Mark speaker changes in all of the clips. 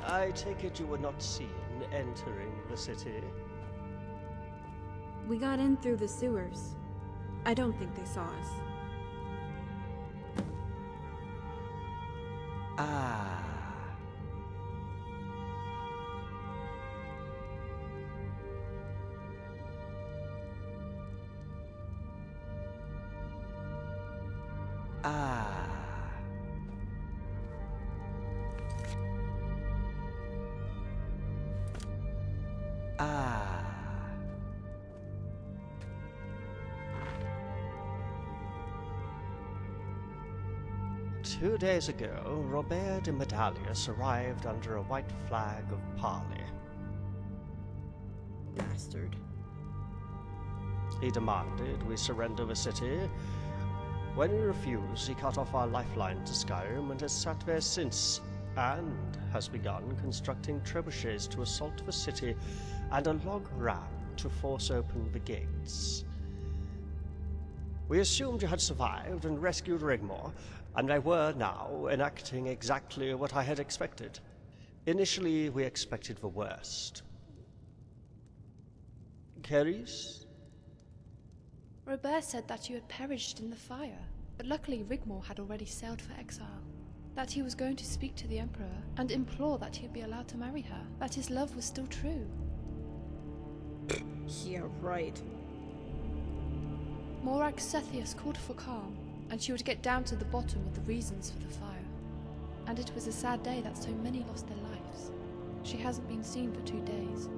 Speaker 1: I take it you were not seen entering the city?
Speaker 2: We got in through the sewers. I don't think they saw us.
Speaker 1: Ah. Ah. Ah. 2 days ago, Robert de Medallius arrived under a white flag of parley.
Speaker 2: Bastard.
Speaker 1: He demanded we surrender the city. When we refused, he cut off our lifeline to Skyrim and has sat there since, and has begun constructing trebuchets to assault the city and a log ram to force open the gates. We assumed you had survived and rescued Rigmor, and they were now enacting exactly what I had expected. Initially, we expected the worst. Keris?
Speaker 3: Robert said that you had perished in the fire, but luckily Rigmor had already sailed for exile. That he was going to speak to the Emperor and implore that he'd be allowed to marry her, that his love was still true.
Speaker 2: Yeah, right.
Speaker 3: Morag Sethius called for calm, and she would get down to the bottom of the reasons for the fire. And it was a sad day that so many lost their lives. She hasn't been seen for 2 days.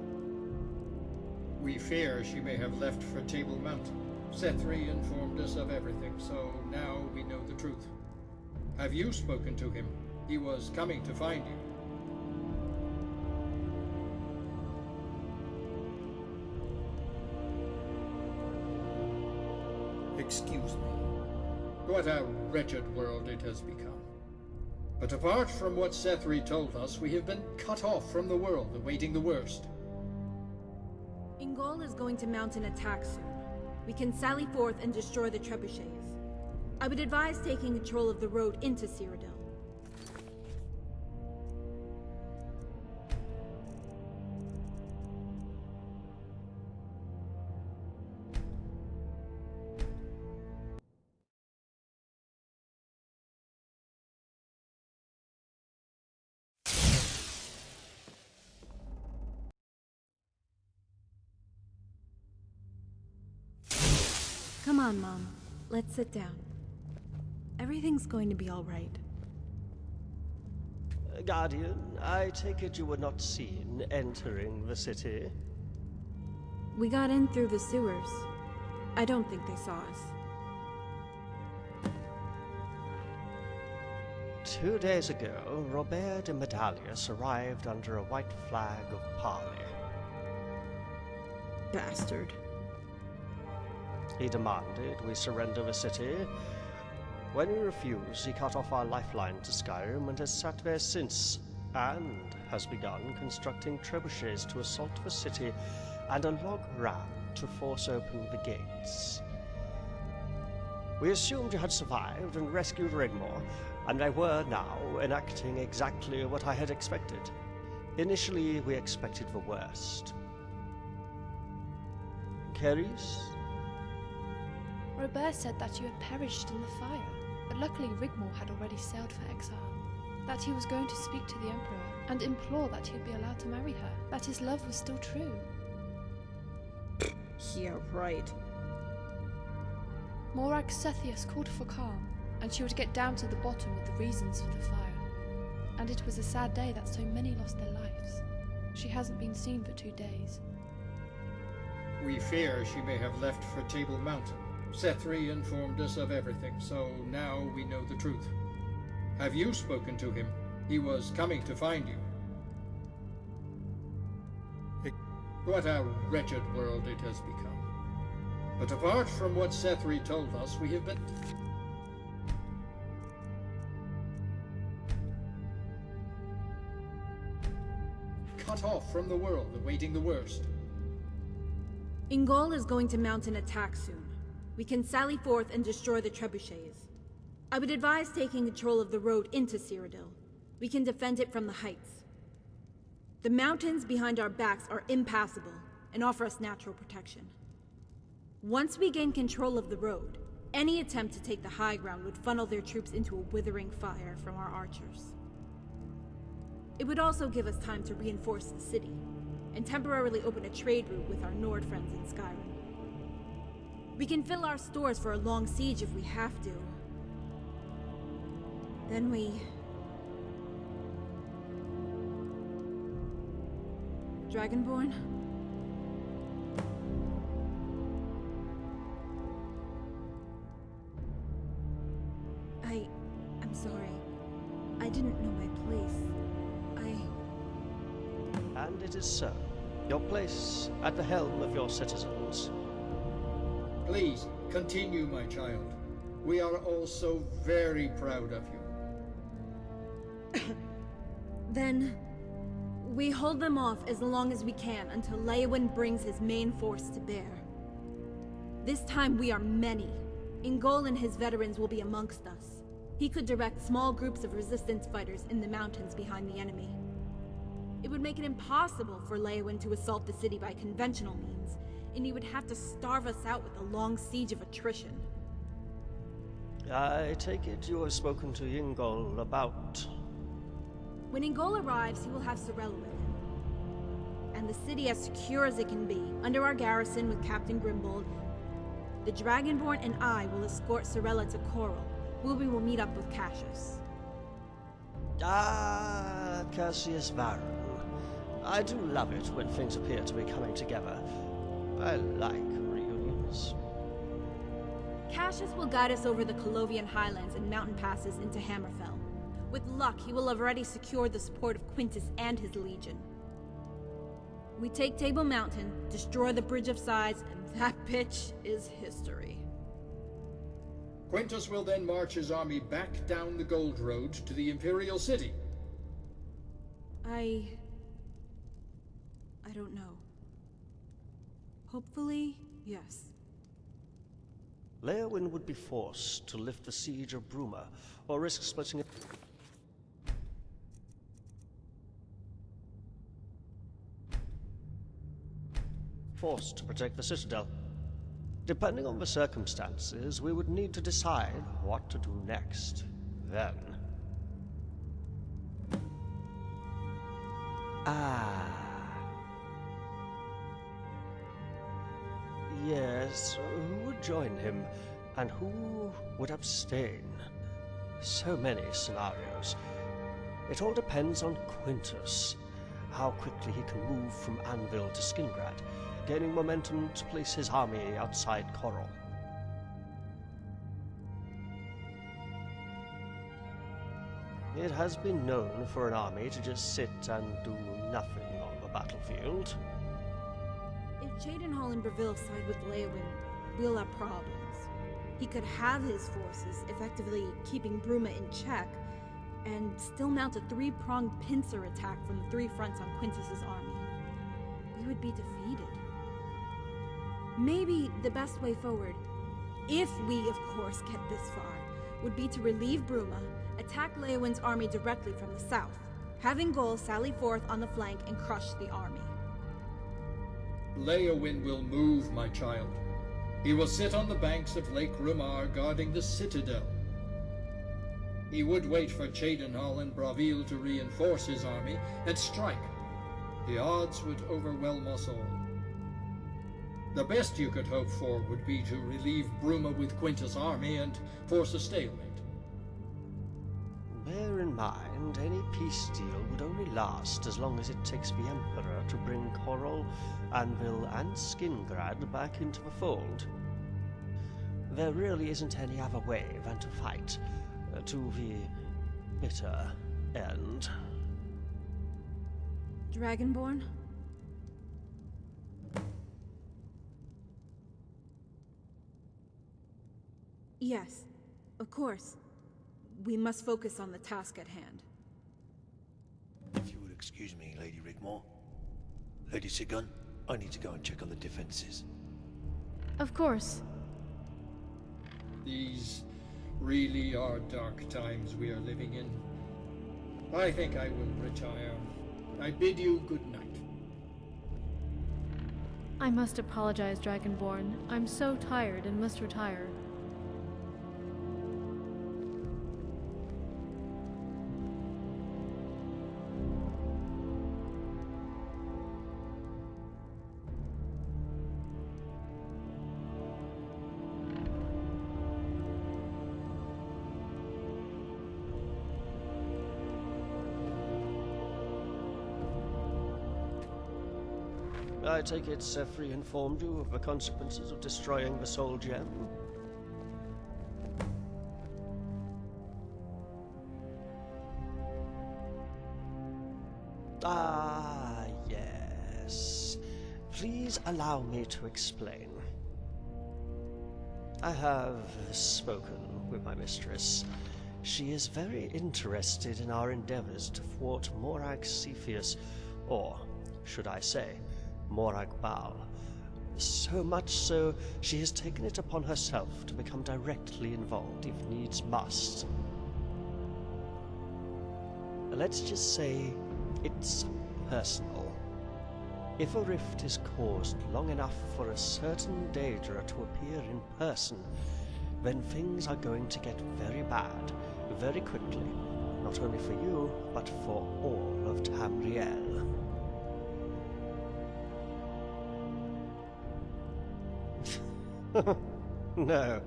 Speaker 4: We fear she may have left for Table Mountain. Sethri informed us of everything, so now we know the truth. Have you spoken to him? He was coming to find you. Excuse me. What a wretched world it has become. But apart from what Sethri told us, we have been cut off from the world, awaiting the worst.
Speaker 2: Ingol is going to mount an attack soon. We can sally forth and destroy the trebuchets. I would advise taking control of the road into Sirodila. Come on, Mom. Let's sit down. Everything's going to be all right.
Speaker 1: Guardian, I take it you were not seen entering the city?
Speaker 2: We got in through the sewers. I don't think they saw us.
Speaker 1: 2 days ago, Robert de Medallius arrived under a white flag of parley.
Speaker 2: Bastard.
Speaker 1: He demanded we surrender the city. When we refused, he cut off our lifeline to Skyrim and has sat there since, and has begun constructing trebuchets to assault the city and a log ram to force open the gates. We assumed you had survived and rescued Rigmor, and they were now enacting exactly what I had expected. Initially, we expected the worst. Keris?
Speaker 3: Robert said that you had perished in the fire, but luckily Rigmor had already sailed for exile. That he was going to speak to the Emperor and implore that he'd be allowed to marry her, that his love was still true.
Speaker 2: Yeah, right.
Speaker 3: Morag Sethius called for calm, and she would get down to the bottom of the reasons for the fire. And it was a sad day that so many lost their lives. She hasn't been seen for 2 days.
Speaker 4: We fear she may have left for Table Mountain. Sethri informed us of everything, so now we know the truth. Have you spoken to him? He was coming to find you. What a wretched world it has become. But apart from what Sethri told us, we have been... cut off from the world, awaiting the worst.
Speaker 2: Ingol is going to mount an attack soon. We can sally forth and destroy the trebuchets. I would advise taking control of the road into Sirodila. We can defend it from the heights. The mountains behind our backs are impassable and offer us natural protection. Once we gain control of the road, any attempt to take the high ground would funnel their troops into a withering fire from our archers. It would also give us time to reinforce the city, and temporarily open a trade route with our Nord friends in Skyrim. We can fill our stores for a long siege if we have to. Then we... Dragonborn? I'm sorry. I didn't know my place.
Speaker 1: And it is so. Your place at the helm of your citizens.
Speaker 4: Please, continue, my child. We are all so very proud of you.
Speaker 2: Then... we hold them off as long as we can until Leowyn brings his main force to bear. This time we are many. Ingol and his veterans will be amongst us. He could direct small groups of resistance fighters in the mountains behind the enemy. It would make it impossible for Leowyn to assault the city by conventional means, and he would have to starve us out with a long siege of attrition.
Speaker 1: I take it you have spoken to Ingol about...
Speaker 2: When Ingol arrives, he will have Sirella with him. And the city as secure as it can be, under our garrison with Captain Grimbold. The Dragonborn and I will escort Sirella to Coral, where we will meet up with Cassius.
Speaker 1: Ah, Cassius Varro. I do love it when things appear to be coming together. I like reunions.
Speaker 2: Cassius will guide us over the Colovian highlands and mountain passes into Hammerfell. With luck, he will have already secured the support of Quintus and his legion. We take Table Mountain, destroy the Bridge of Sighs, and that bitch is history.
Speaker 4: Quintus will then march his army back down the Gold Road to the Imperial City.
Speaker 2: I don't know. Hopefully, yes.
Speaker 1: Leowyn would be forced to lift the siege of Bruma, or risk splitting it. Forced to protect the Citadel. Depending on the circumstances, we would need to decide what to do next. Then... Yes, who would join him, and who would abstain? So many scenarios. It all depends on Quintus, how quickly he can move from Anvil to Skingrad, gaining momentum to place his army outside Coral. It has been known for an army to just sit and do nothing on the battlefield.
Speaker 2: If Cheydinhal and Breville side with Leowyn, we'll have problems. He could have his forces, effectively keeping Bruma in check, and still mount a three-pronged pincer attack from the three fronts on Quintus's army. We would be defeated. Maybe the best way forward, if we of course get this far, would be to relieve Bruma, attack Leowyn's army directly from the south, having Ingol sally forth on the flank and crush the army.
Speaker 4: Leowyn will move, my child. He will sit on the banks of Lake Rumar guarding the Citadel. He would wait for Cheydinhal and Breville to reinforce his army and strike. The odds would overwhelm us all. The best you could hope for would be to relieve Bruma with Quintus' army and force a stalemate.
Speaker 1: Bear in mind, any peace deal would only last as long as it takes the Emperor to bring Coral, Anvil, and Skingrad back into the fold. There really isn't any other way than to fight, to the bitter end.
Speaker 2: Dragonborn? Yes, of course. We must focus on the task at hand.
Speaker 5: If you would excuse me, Lady Rigmor. Lady Sigun, I need to go and check on the defenses.
Speaker 3: Of course.
Speaker 4: These really are dark times we are living in. I think I will retire. I bid you good night.
Speaker 6: I must apologize, Dragonborn. I'm so tired and must retire.
Speaker 1: I take it Sefri informed you of the consequences of destroying the soul gem? Ah, yes. Please allow me to explain. I have spoken with my mistress. She is very interested in our endeavors to thwart Morag Cepheus, or, should I say, Morag Baal. So much so, she has taken it upon herself to become directly involved if needs must. Let's just say it's personal. If a rift is caused long enough for a certain Daedra to appear in person, then things are going to get very bad, very quickly, not only for you, but for all of Tamriel. No.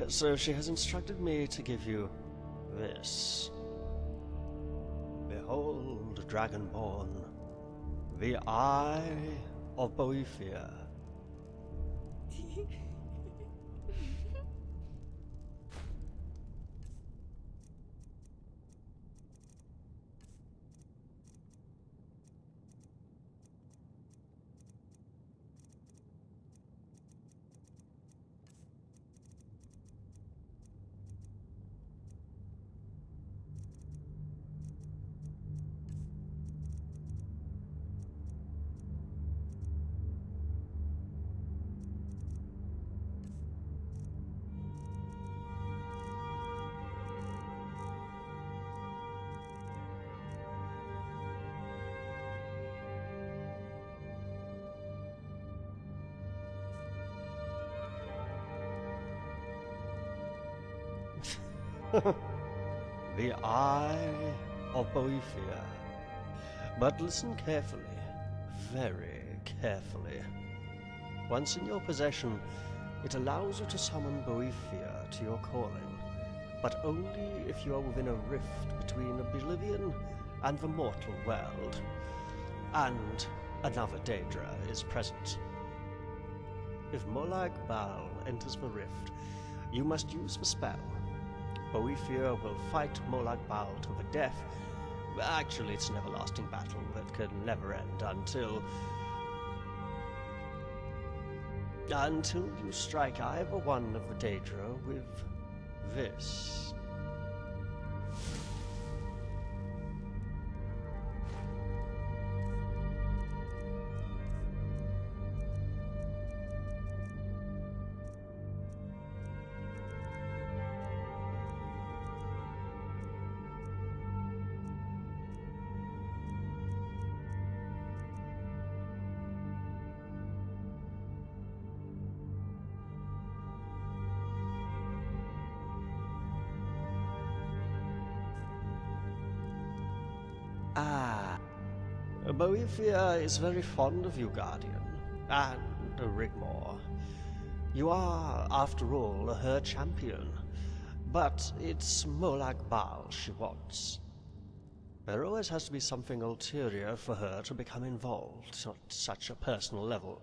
Speaker 1: So she has instructed me to give you this. Behold, Dragonborn, the Eye of Boethia. The Eye of Boethia. But listen carefully, very carefully. Once in your possession, it allows you to summon Boethia to your calling, but only if you are within a rift between Oblivion and the mortal world, and another Daedra is present. If Molag Bal enters the rift, you must use the spell. Boethia will fight Molag Bal to the death. Actually, it's an everlasting battle that can never end until you strike either one of the Daedra with this. Boethia is very fond of you, Guardian, and Rigmor. You are, after all, her champion, but it's Molag Bal she wants. There always has to be something ulterior for her to become involved at such a personal level.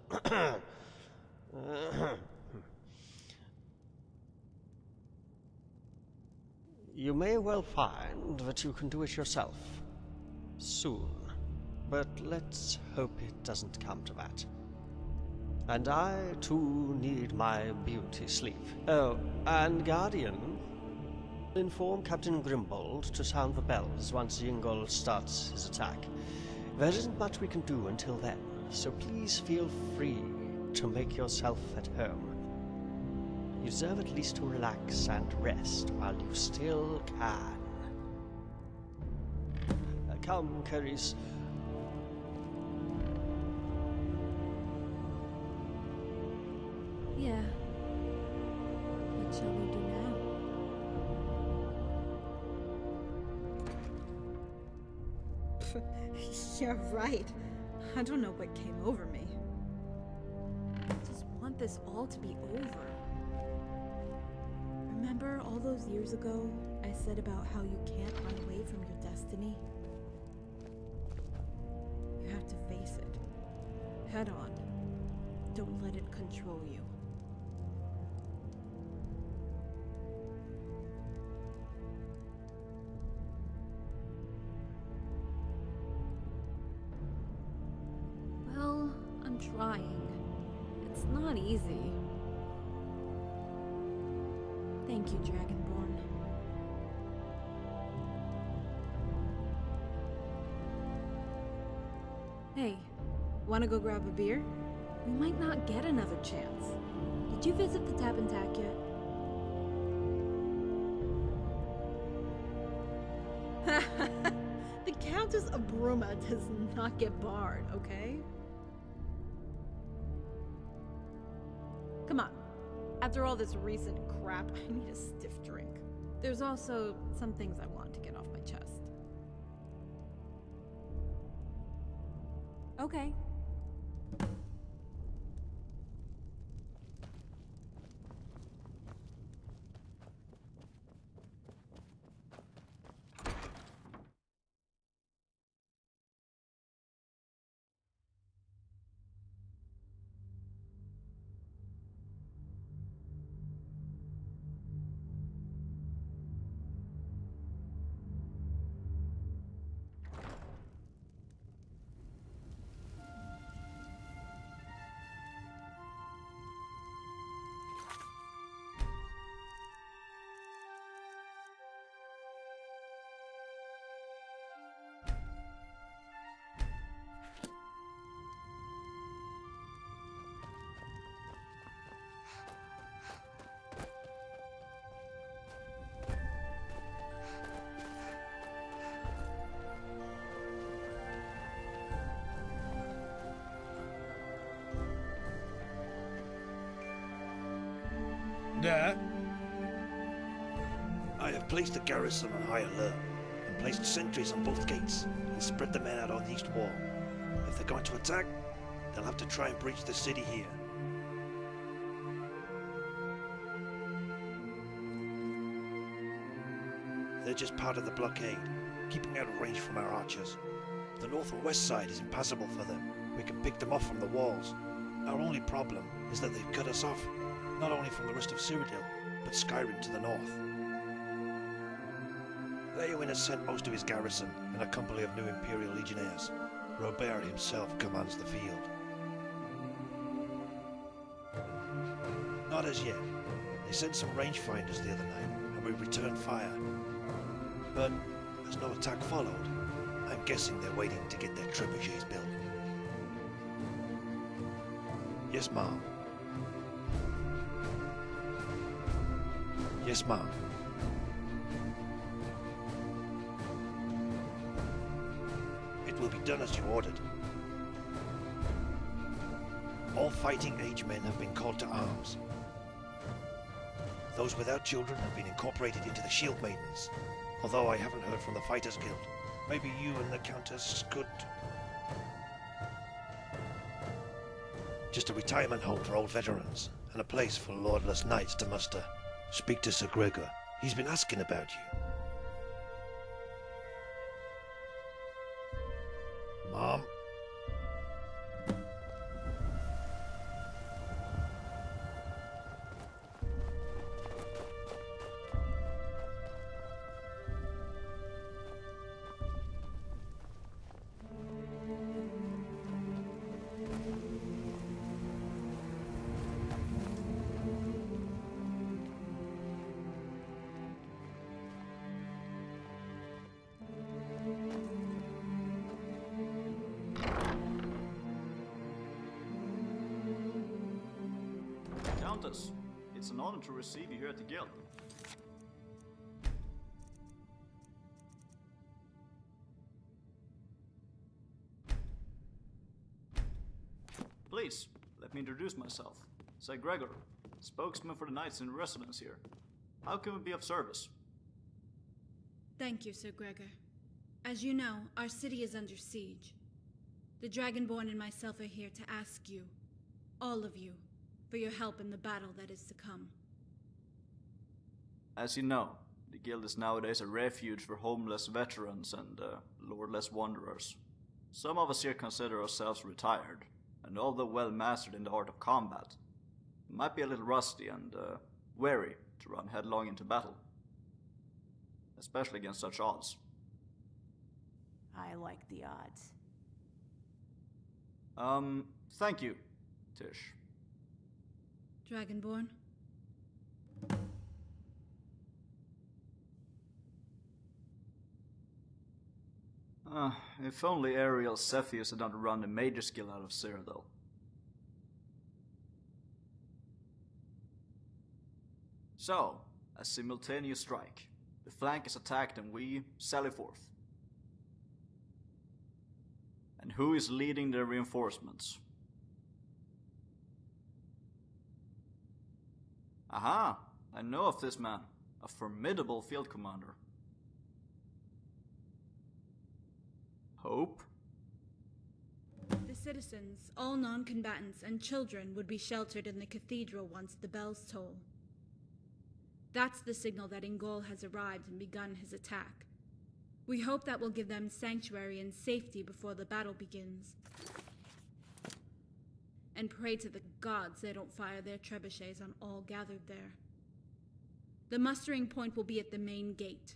Speaker 1: You may well find that you can do it yourself. Soon. But let's hope it doesn't come to that. And I, too, need my beauty sleep. Oh, and Guardian, inform Captain Grimbold to sound the bells once Yingol starts his attack. There isn't much we can do until then, so please feel free to make yourself at home. You deserve at least to relax and rest while you still can. Come, Caris.
Speaker 2: shall we do now? Yeah, right. I don't know what came over me. I just want this all to be over. Remember all those years ago I said about how you can't run away from your destiny? You have to face it. Head on. Don't let it control you. Well, I'm trying. It's not easy. Thank you, Dragonborn. Hey, wanna go grab a beer? We might not get another chance. Did you visit the Tap and Tack yet? The Countess of Bruma does not get barred, okay? Come on. After all this recent crap, I need a stiff drink. There's also some things I want to get off my chest. Okay.
Speaker 5: There. I have placed the garrison on high alert and placed sentries on both gates and spread the men out on the east wall. If they're going to attack, they'll have to try and breach the city here. They're just part of the blockade, keeping out of range from our archers. The north and west side is impassable for them. We can pick them off from the walls. Our only problem is that they've cut us off, not only from the rest of Sirodil, but Skyrim to the north. Leowyn has sent most of his garrison and a company of new Imperial Legionnaires. Robert himself commands the field. Not as yet. They sent some rangefinders the other night, and we returned fire. But as no attack followed, I'm guessing they're waiting to get their trebuchets built. Yes, ma'am. Yes, ma'am. It will be done as you ordered. All fighting-age men have been called to arms. Those without children have been incorporated into the Shield Maidens, although I haven't heard from the Fighters Guild. Maybe you and the Countess could... Just a retirement home for old veterans, and a place for lordless knights to muster. Speak to Sir Gregor. He's been asking about you. Mom?
Speaker 7: Countess, it's an honor to receive you here at the Guild. Please, let me introduce myself. Sir Gregor, spokesman for the Knights in residence here. How can we be of service?
Speaker 2: Thank you, Sir Gregor. As you know, our city is under siege. The Dragonborn and myself are here to ask you, all of you, for your help in the battle that is to come.
Speaker 7: As you know, the guild is nowadays a refuge for homeless veterans and lordless wanderers. Some of us here consider ourselves retired, and although well mastered in the art of combat, might be a little rusty and wary to run headlong into battle, especially against such odds.
Speaker 8: I like the odds.
Speaker 7: Thank you, Tish.
Speaker 2: Dragonborn?
Speaker 7: If only Ariel Cepheus had not run a major skill out of Sirodila. So, a simultaneous strike. The flank is attacked and we sally forth. And who is leading the reinforcements? Aha! I know of this man. A formidable field commander. Hope?
Speaker 2: The citizens, all non-combatants and children, would be sheltered in the cathedral once the bells toll. That's the signal that Ingol has arrived and begun his attack. We hope that will give them sanctuary and safety before the battle begins. And pray to the gods they don't fire their trebuchets on all gathered there. The mustering point will be at the main gate.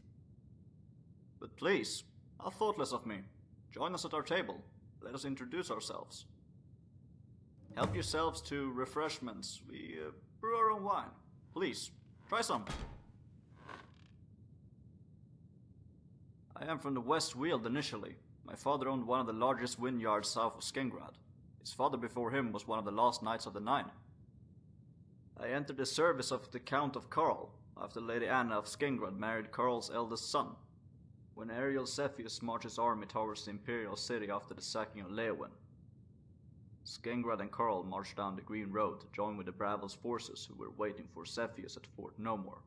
Speaker 7: But please, how thoughtless of me. Join us at our table. Let us introduce ourselves. Help yourselves to refreshments. We brew our own wine. Please, try some. I am from the West Weald initially. My father owned one of the largest vineyards south of Skengrad. His father before him was one of the last knights of the Nine. I entered the service of the Count of Karl after Lady Anna of Skengrad married Karl's eldest son. When Ariel Cepheus marched his army towards the Imperial City after the sacking of Leeuwin, Skengrad and Karl marched down the Green Road to join with the Bravel's forces who were waiting for Cepheus at Fort Nomor.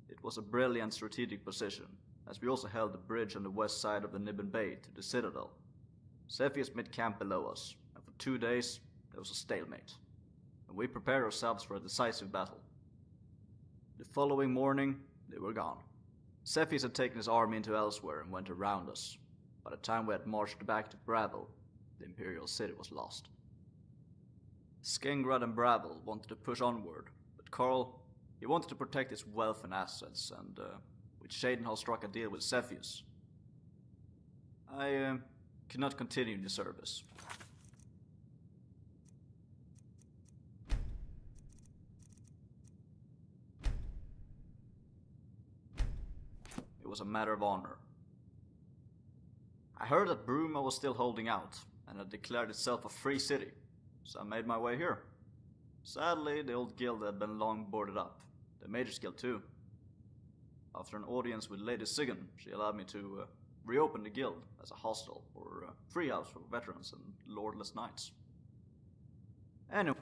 Speaker 7: It was a brilliant strategic position, as we also held the bridge on the west side of the Nibben Bay to the Citadel. Cepheus made camp below us, and for 2 days there was a stalemate, and we prepared ourselves for a decisive battle. The following morning, they were gone. Cepheus had taken his army into elsewhere and went around us. By the time we had marched back to Bravel, the Imperial City was lost. Skengrad and Bravel wanted to push onward, but Karl, he wanted to protect his wealth and assets, and with Shadenhall struck a deal with Cepheus. I could not continue in the service. It was a matter of honor. I heard that Bruma was still holding out, and had declared itself a free city, so I made my way here. Sadly, the old guild had been long boarded up, the Mage's Guild too. After an audience with Lady Sigyn, she allowed me to reopen the guild as a hostel or free house for veterans and lordless knights. Anyway.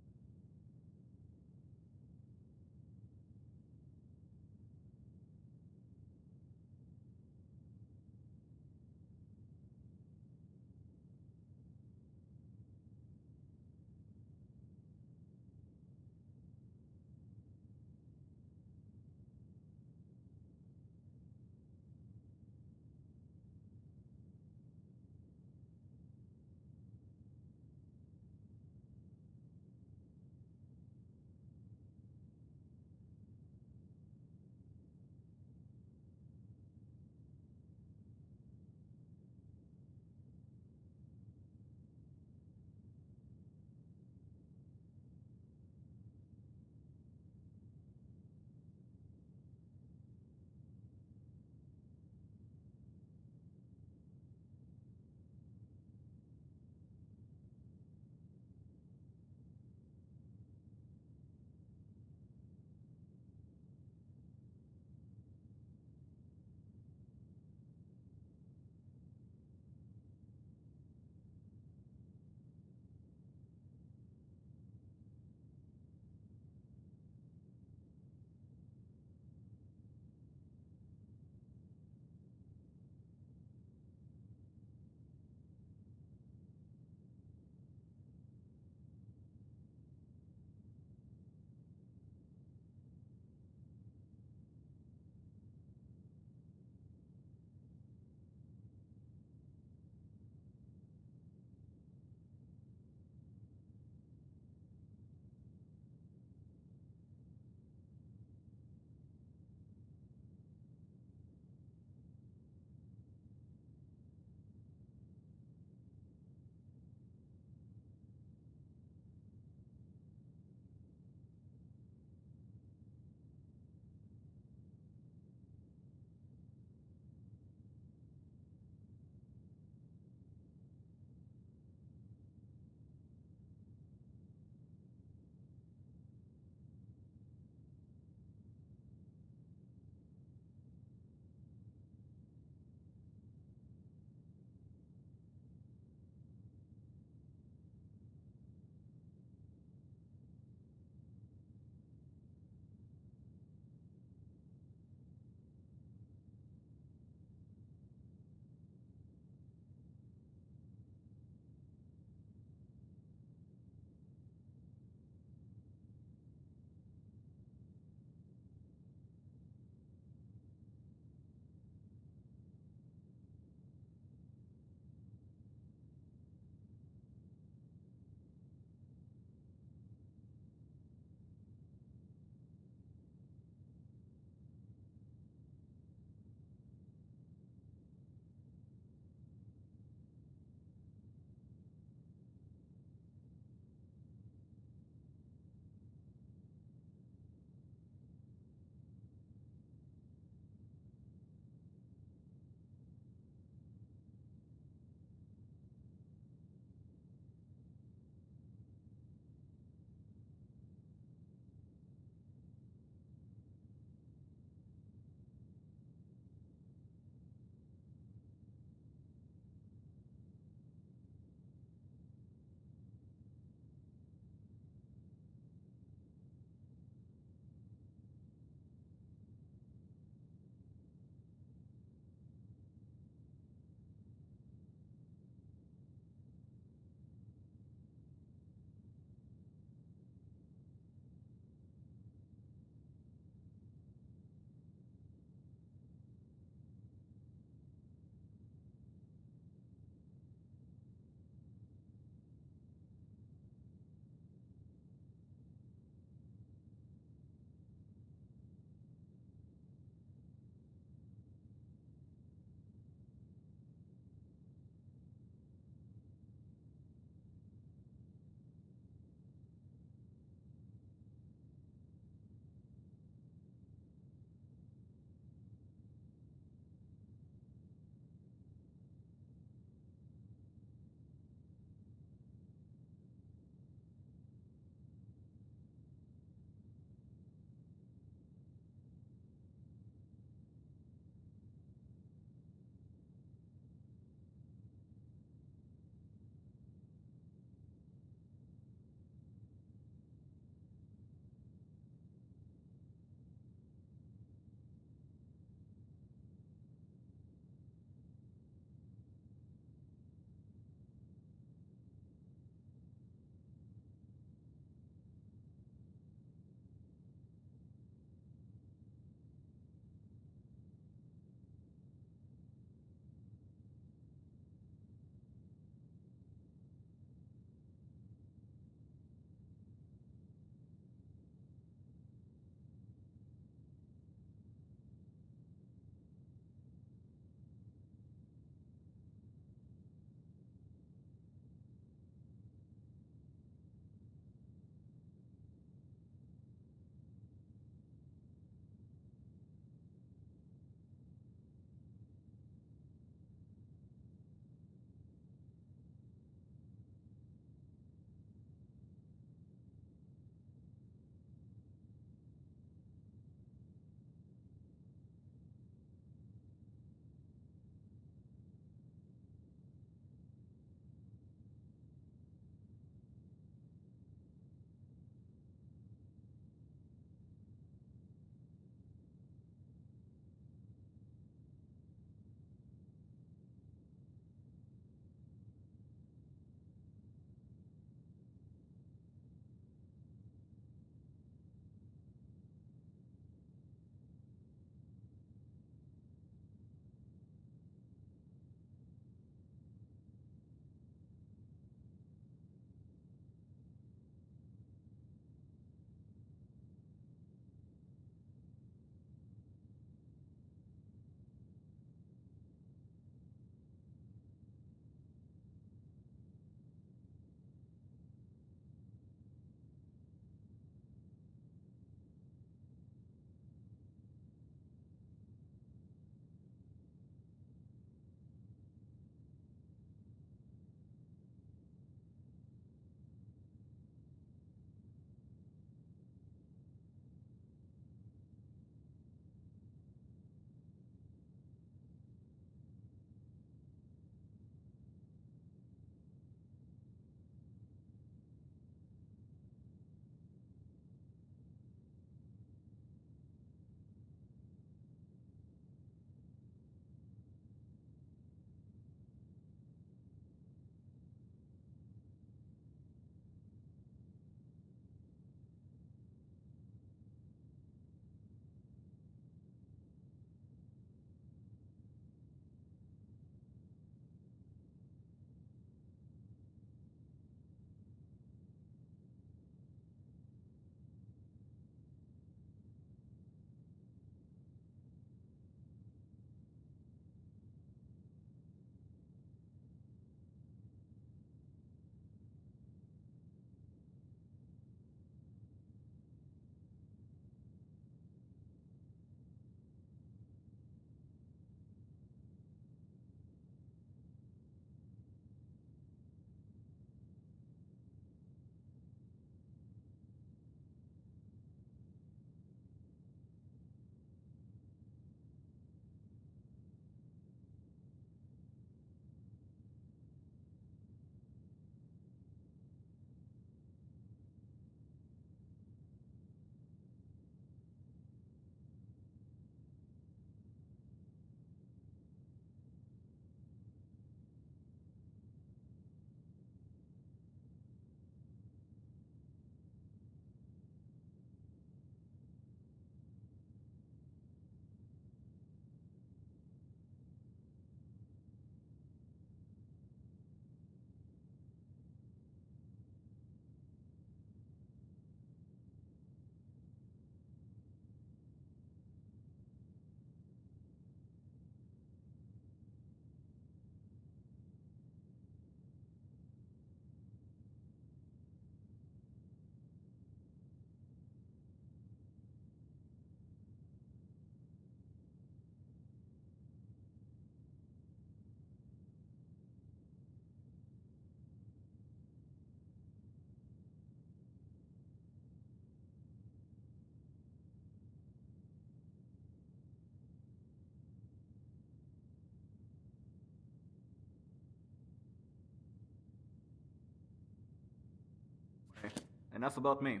Speaker 7: enough about me.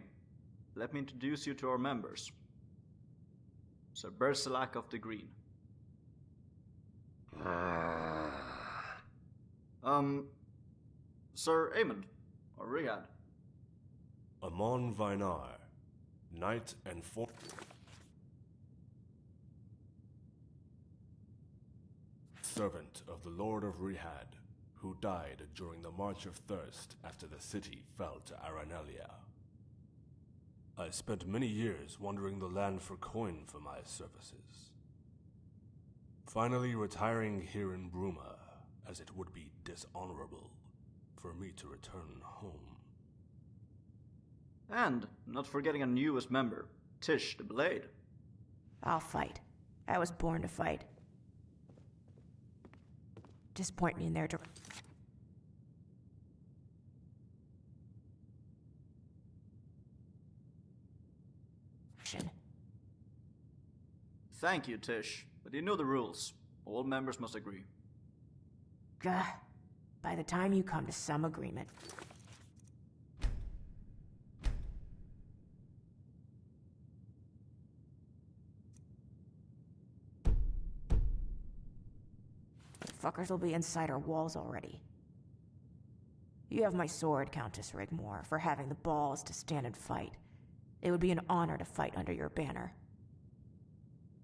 Speaker 7: Let me introduce you to our members. Sir Berselak of the Green. Sir Aemond, or Riyadh.
Speaker 9: Amon Vinar, Knight and servant of the Lord of Rihad, who died during the March of Thirst after the city fell to Aranelia. I spent many years wandering the land for coin for my services. Finally retiring here in Bruma, as it would be dishonorable for me to return home.
Speaker 7: And not forgetting a newest member, Tish the Blade.
Speaker 8: I'll fight. I was born to fight. Just point me in their direction.
Speaker 7: Thank you, Tish, but you know the rules. All members must agree.
Speaker 8: Gah. By the time you come to some agreement. Fuckers will be inside our walls already. You have my sword, Countess Rigmor, for having the balls to stand and fight. It would be an honor to fight under your banner.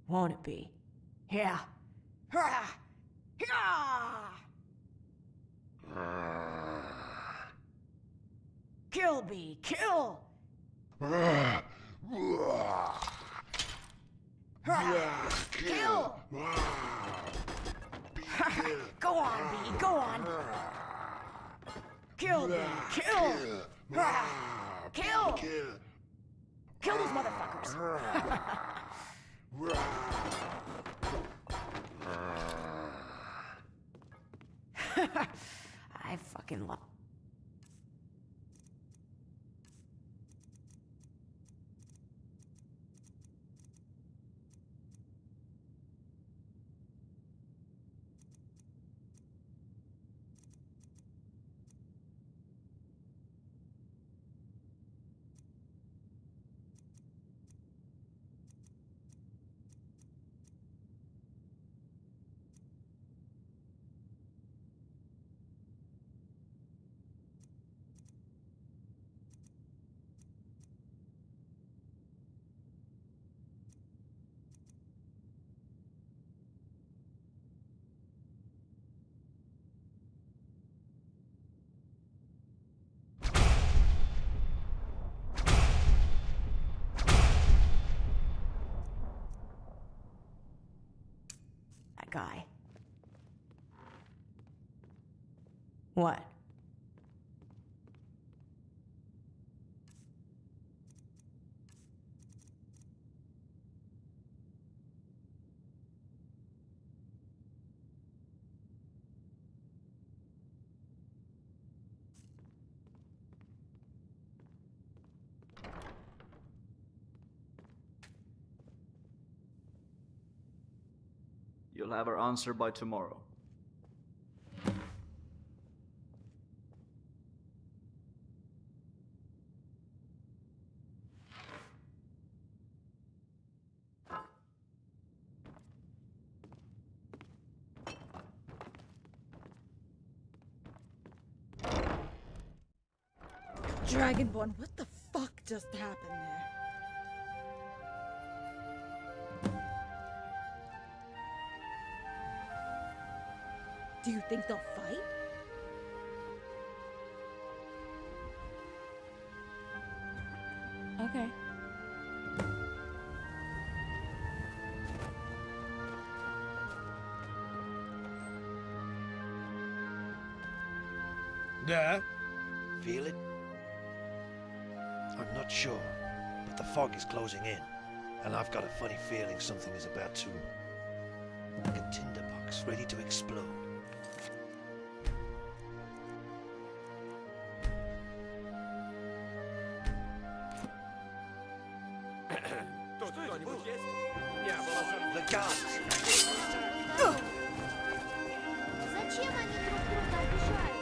Speaker 8: Won't it be? Yeah. Hurrah! Kill me! Kill! Kill! Go on, B, go on! Kill me! Kill! Kill! Kill these motherfuckers! I fucking love. Guy. What?
Speaker 7: You'll have our answer by tomorrow.
Speaker 2: Dragonborn, what the fuck just happened there? Do you think they'll fight?
Speaker 8: Okay.
Speaker 5: Yeah? Feel it? I'm not sure, but the fog is closing in, and I've got a funny feeling something is about to... like a tinderbox ready to explode. The guards!
Speaker 10: Зачем они друг друга обижают?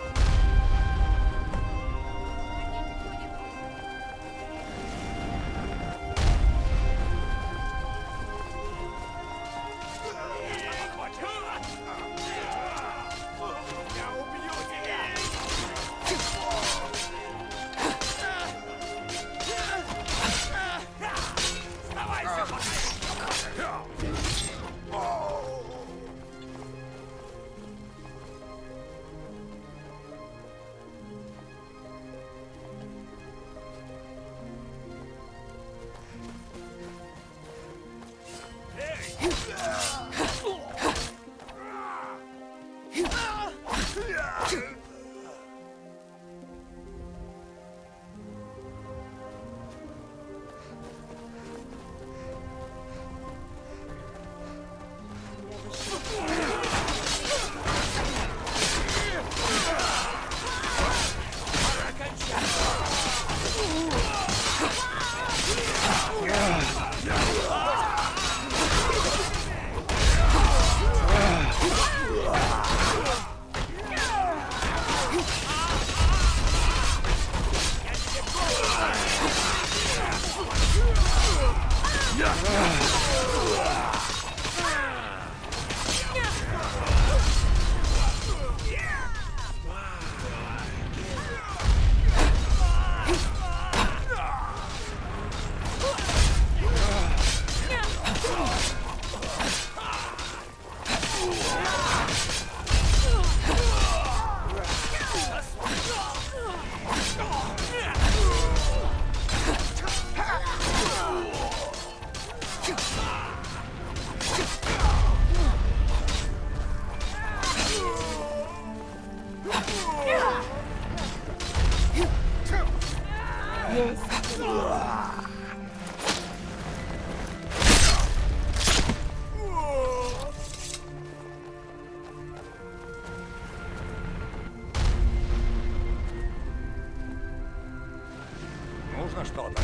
Speaker 11: Нужно что-то.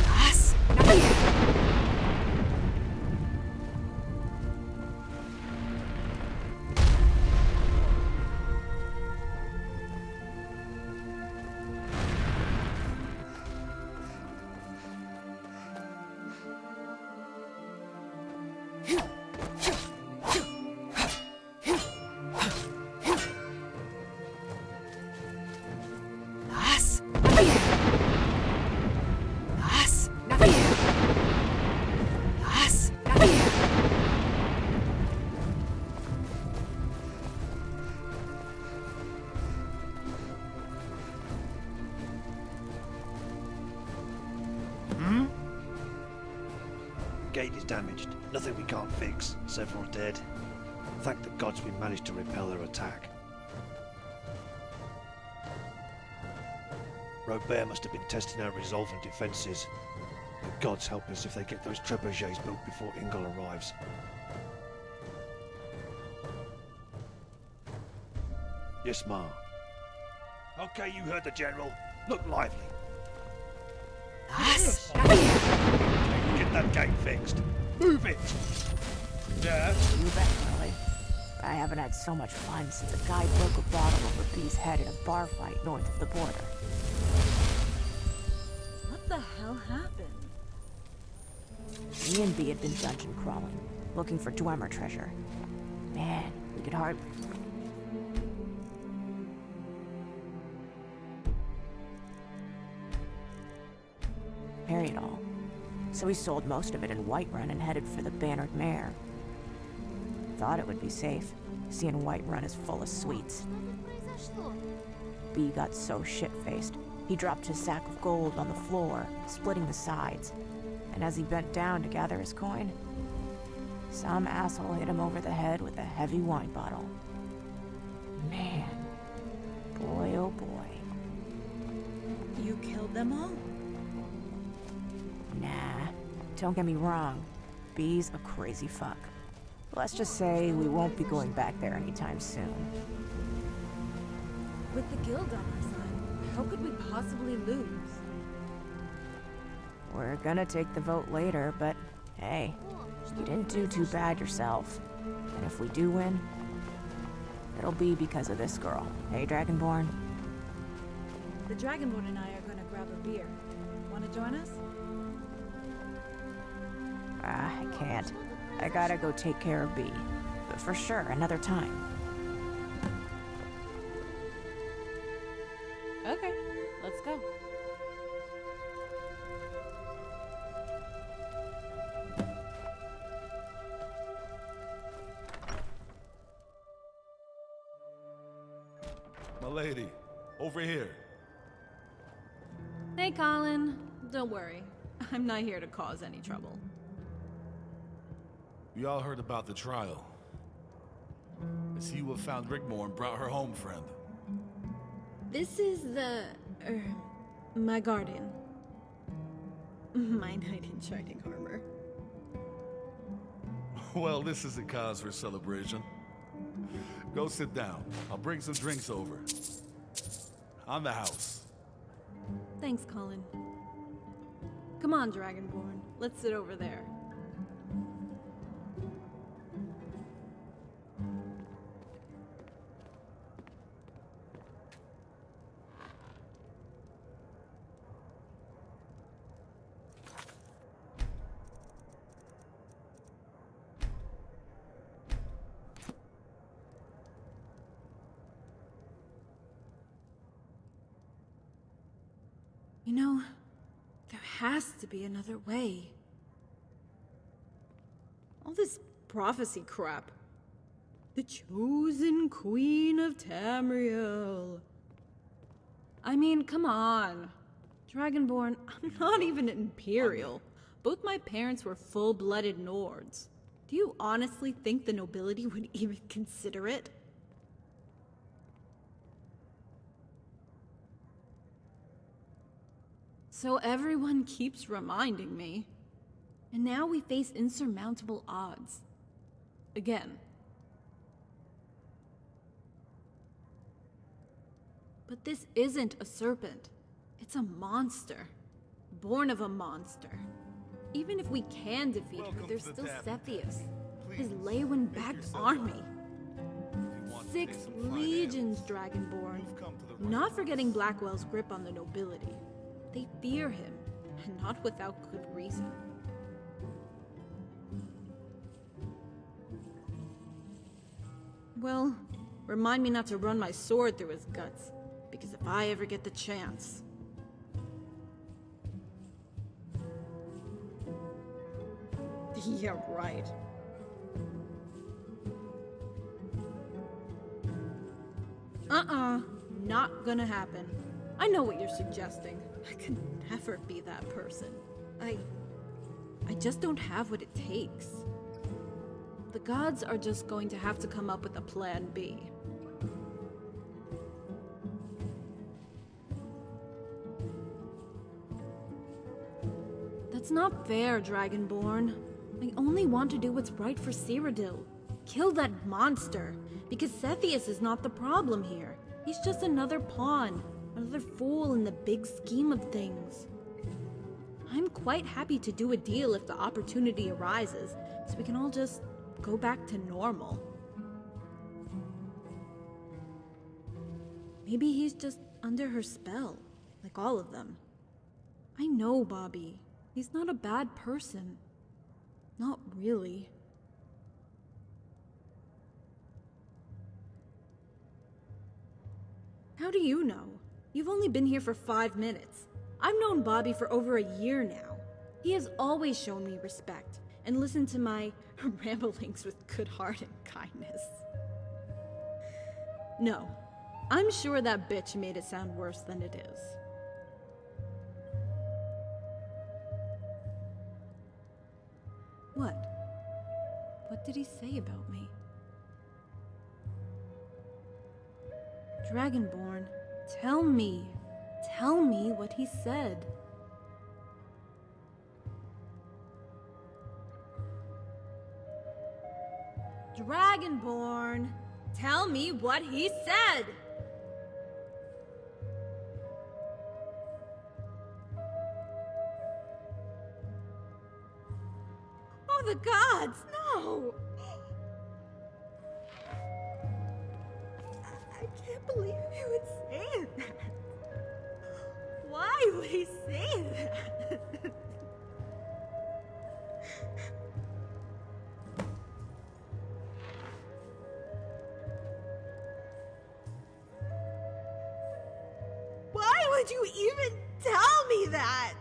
Speaker 5: Gate is damaged. Nothing we can't fix. Several dead. Thank the gods we managed to repel their attack. Robert must have been testing our resolve and defences. The gods help us if they get those trebuchets built before Ingle arrives. Yes, Ma. Okay, you heard the General. Look lively. Get that gate fixed. Move it!
Speaker 8: Yeah? You bet, Willie. I haven't had so much fun since a guy broke a bottle over B's head in a bar fight north of the border.
Speaker 2: What the hell happened?
Speaker 8: Me and B had been dungeon crawling, looking for Dwemer treasure. Man, we could hardly... Carry it all. So we sold most of it in Whiterun and headed for the Bannered Mare. Thought it would be safe, seeing Whiterun is full of sweets. B got so shit-faced, he dropped his sack of gold on the floor, splitting the sides. And as he bent down to gather his coin, some asshole hit him over the head with a heavy wine bottle. Man, boy oh boy.
Speaker 2: You killed them all?
Speaker 8: Nah, don't get me wrong. B's a crazy fuck. Let's just say we won't be going back there anytime soon.
Speaker 2: With the guild on our side, how could we possibly lose?
Speaker 8: We're gonna take the vote later, but hey, you didn't do too bad yourself. And if we do win, it'll be because of this girl. Hey, Dragonborn?
Speaker 2: The Dragonborn and I are gonna grab a beer. Wanna join us?
Speaker 8: I can't. I gotta go take care of B. But for sure, another time.
Speaker 2: Okay, let's go.
Speaker 9: My lady, over here.
Speaker 2: Hey, Colin. Don't worry. I'm not here to cause any trouble.
Speaker 11: We all heard about the trial. I see you have found Rigmor and brought her home, friend.
Speaker 2: This is the... my guardian. My knight in shining armor.
Speaker 11: Well, this is a cause for celebration. Go sit down. I'll bring some drinks over. On the house.
Speaker 2: Thanks, Colin. Come on, Dragonborn. Let's sit over there. You know, there has to be another way. All this prophecy crap. The chosen queen of Tamriel. I mean, come on. Dragonborn, I'm not even an Imperial. Both my parents were full-blooded Nords. Do you honestly think the nobility would even consider it? So everyone keeps reminding me. And now we face insurmountable odds. Again. But this isn't a serpent. It's a monster. Born of a monster. Even if we can defeat her, there's still Cepheus. His Leywin-backed army. 6 legions, Dragonborn. Not forgetting Blackwell's grip on the nobility. They fear him, and not without good reason. Well, remind me not to run my sword through his guts, because if I ever get the chance... Yeah, right. Not gonna happen. I know what you're suggesting. I could never be that person. I just don't have what it takes. The gods are just going to have to come up with a plan B. That's not fair, Dragonborn. I only want to do what's right for Cyrodiil. Kill that monster, because Cepheus is not the problem here. He's just another pawn. Another fool in the big scheme of things. I'm quite happy to do a deal if the opportunity arises, so we can all just go back to normal. Maybe he's just under her spell, like all of them. I know Bobby. He's not a bad person. Not really. How do you know? You've only been here for 5 minutes. I've known Bobby for over a year now. He has always shown me respect and listened to my ramblings with good heart and kindness. No, I'm sure that bitch made it sound worse than it is. What? What did he say about me? Dragonborn, tell me what he said. Dragonborn, tell me what he said! Oh, the gods, no! I can't believe he would say that. Why would he say that? Why would you even tell me that?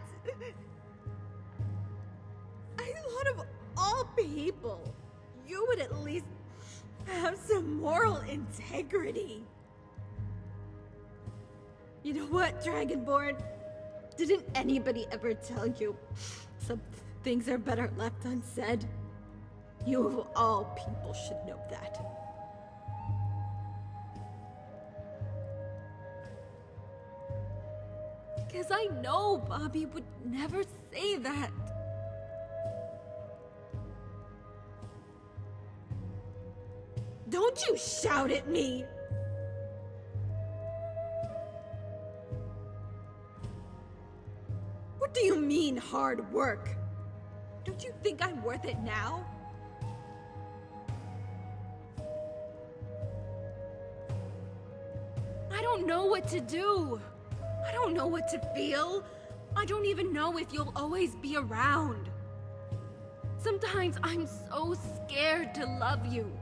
Speaker 2: I thought of all people, you would at least have some moral integrity. You know what, Dragonborn? Didn't anybody ever tell you some things are better left unsaid? You of all people should know that. Because I know Bobby would never say that. Don't you shout at me! What do you mean, hard work? Don't you think I'm worth it now? I don't know what to do. I don't know what to feel. I don't even know if you'll always be around. Sometimes I'm so scared to love you.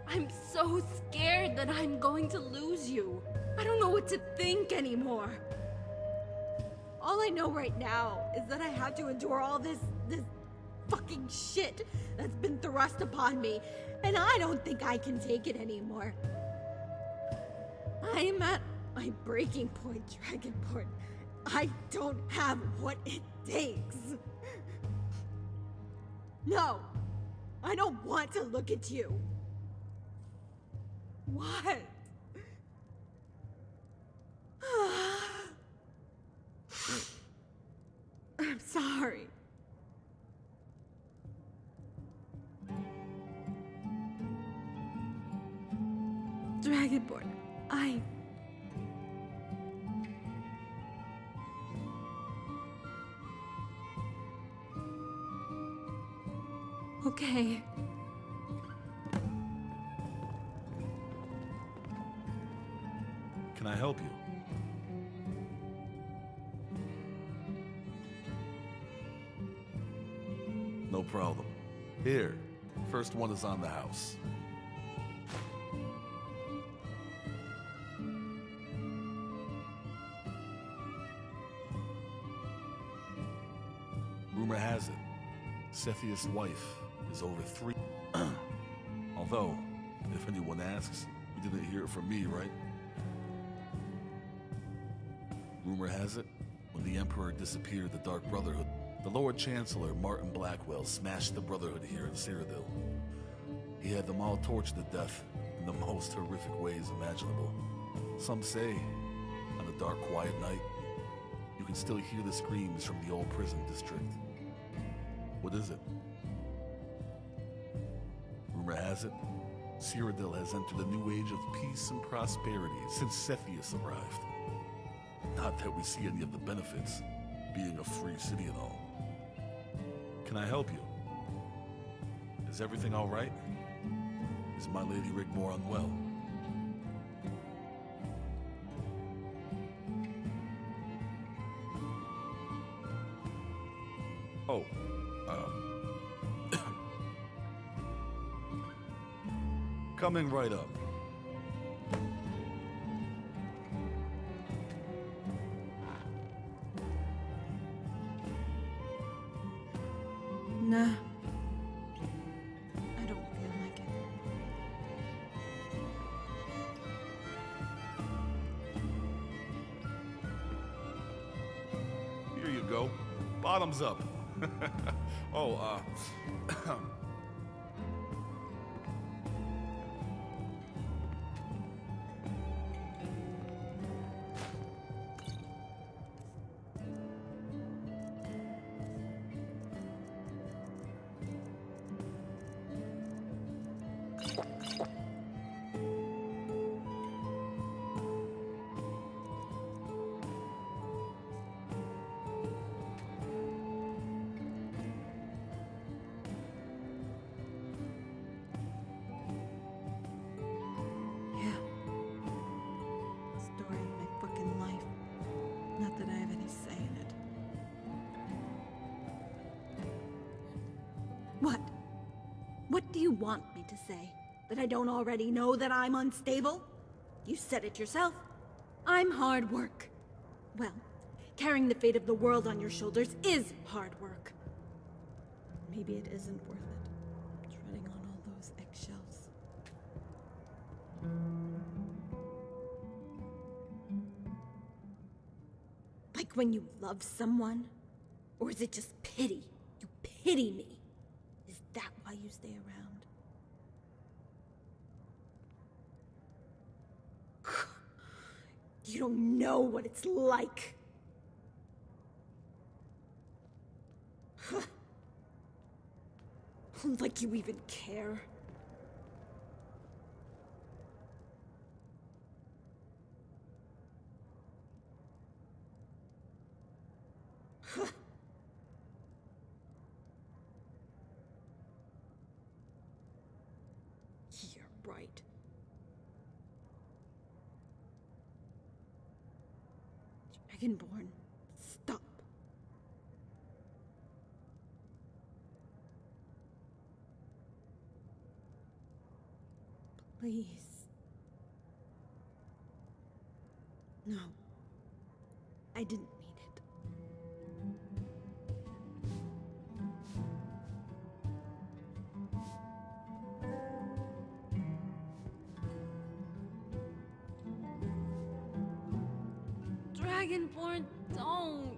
Speaker 2: I'm so scared that I'm going to lose you. I don't know what to think anymore. All I know right now is that I have to endure all this fucking shit that's been thrust upon me, and I don't think I can take it anymore. I am at my breaking point, Dragonborn. I don't have what it takes. No, I don't want to look at you. What? I'm sorry. Dragonborn, Okay.
Speaker 11: Can I help you? No problem. Here, first one is on the house. Rumor has it, Cepheus' wife is over 3. Although, if anyone asks, you didn't hear it from me, right? Rumor has it, when the Emperor disappeared the Dark Brotherhood, the Lord Chancellor Martin Blackwell smashed the Brotherhood here in Sirodil. He had them all tortured to death in the most horrific ways imaginable. Some say, on a dark, quiet night, you can still hear the screams from the old prison district. What is it? Rumor has it, Sirodil has entered a new age of peace and prosperity since Cepheus arrived. Not that we see any of the benefits, being a free city and all. Can I help you? Is everything all right? Is my lady Rigmor unwell? Oh, coming right up.
Speaker 2: Nah. I don't feel like it.
Speaker 11: Here you go. Bottoms up. Oh,
Speaker 2: Story of my fucking life. Not that I have any say in it. What? What do you want me to say? That I don't already know that I'm unstable? You said it yourself. I'm hard work. Well, carrying the fate of the world on your shoulders is hard work. Maybe it isn't worth it, treading on all those eggshells. Like when you love someone? Or is it just pity? You pity me. Is that why you stay around? You don't know what it's like. Like you even care. You're right. Dragonborn, stop. Please. No. I didn't mean it. Dragonborn, don't.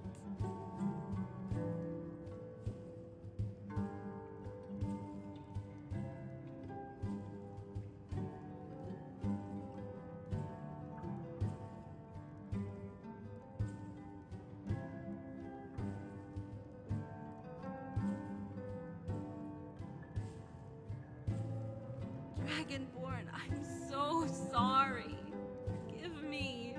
Speaker 2: Dragonborn, I'm so sorry. Forgive me.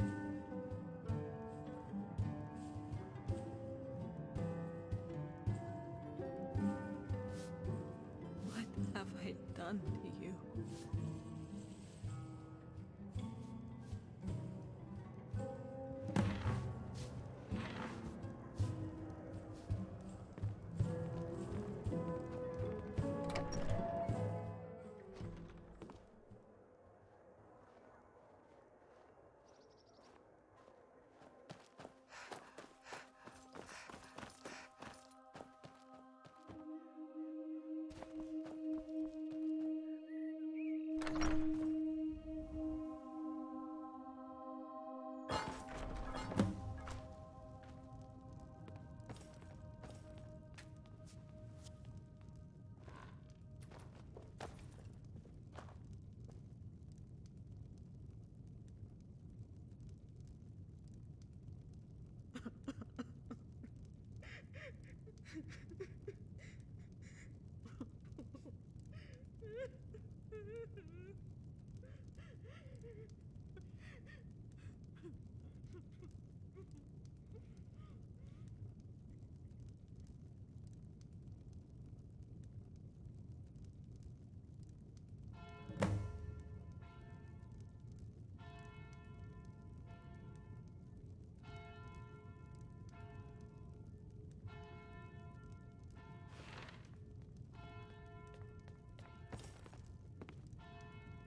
Speaker 2: What have I done to you?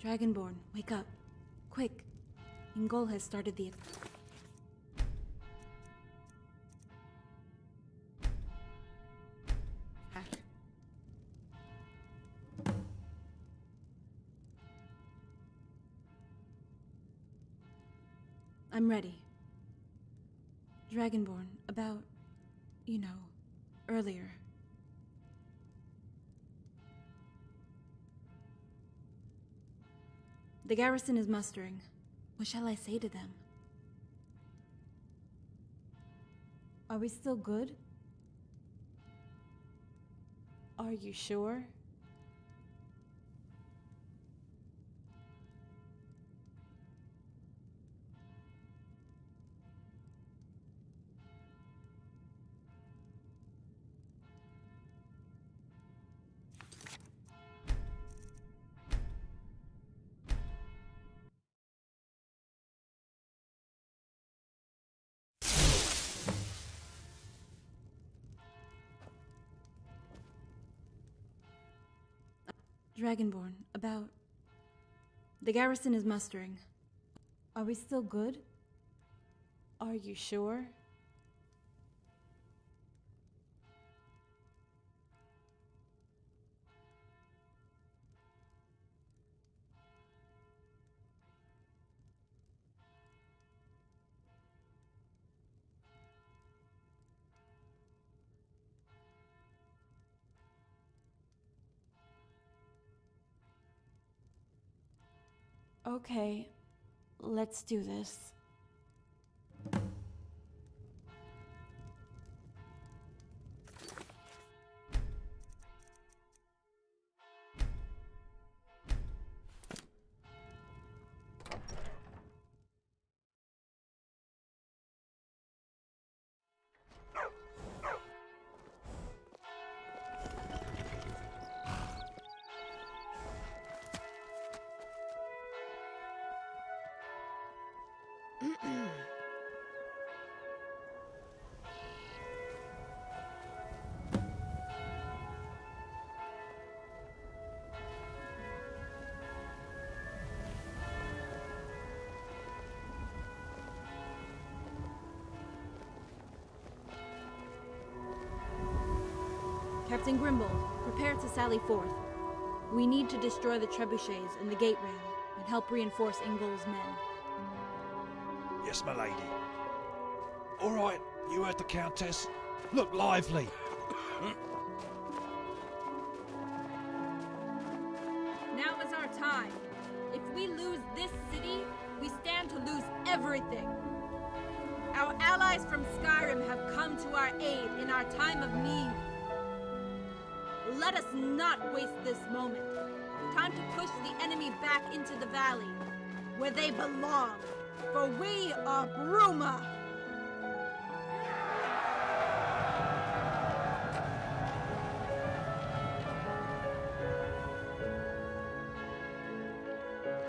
Speaker 2: Dragonborn, wake up. Quick. Ingol has started the... attack. I'm ready. Dragonborn, about... you know, earlier. The garrison is mustering. What shall I say to them? Are we still good? Are you sure? Dragonborn, about... The garrison is mustering. Are we still good? Are you sure? Okay, let's do this. Captain Grimble, prepare to sally forth. We need to destroy the trebuchets and the gate ram, and help reinforce Ingol's men.
Speaker 5: Yes, my lady. All right, you heard the Countess. Look lively.
Speaker 2: Now is our time. If we lose this city, we stand to lose everything. Our allies from Skyrim have come to our aid in our time of need. Let us not waste this moment. Time to push the enemy back into the valley, where they belong. For we are Bruma!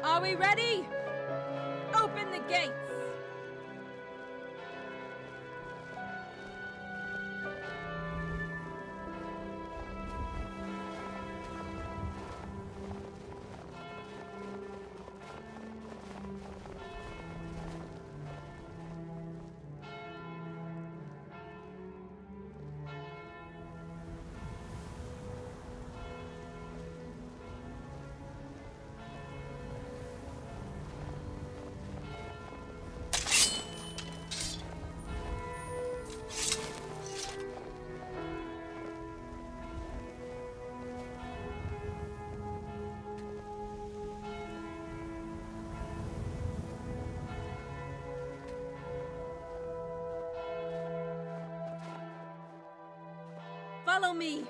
Speaker 2: Are we ready? Open the gates! Follow me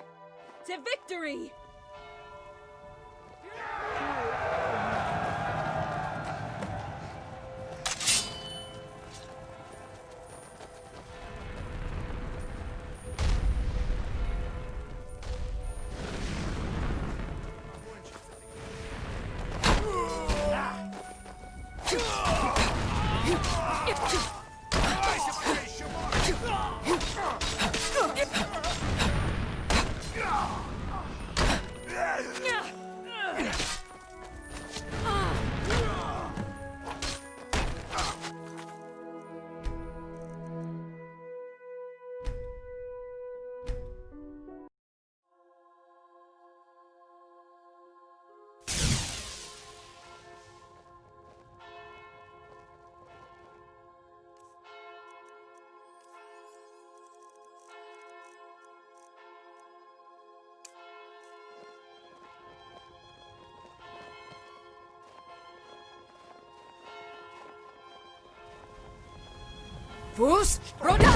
Speaker 2: to victory!
Speaker 8: Vus Roda!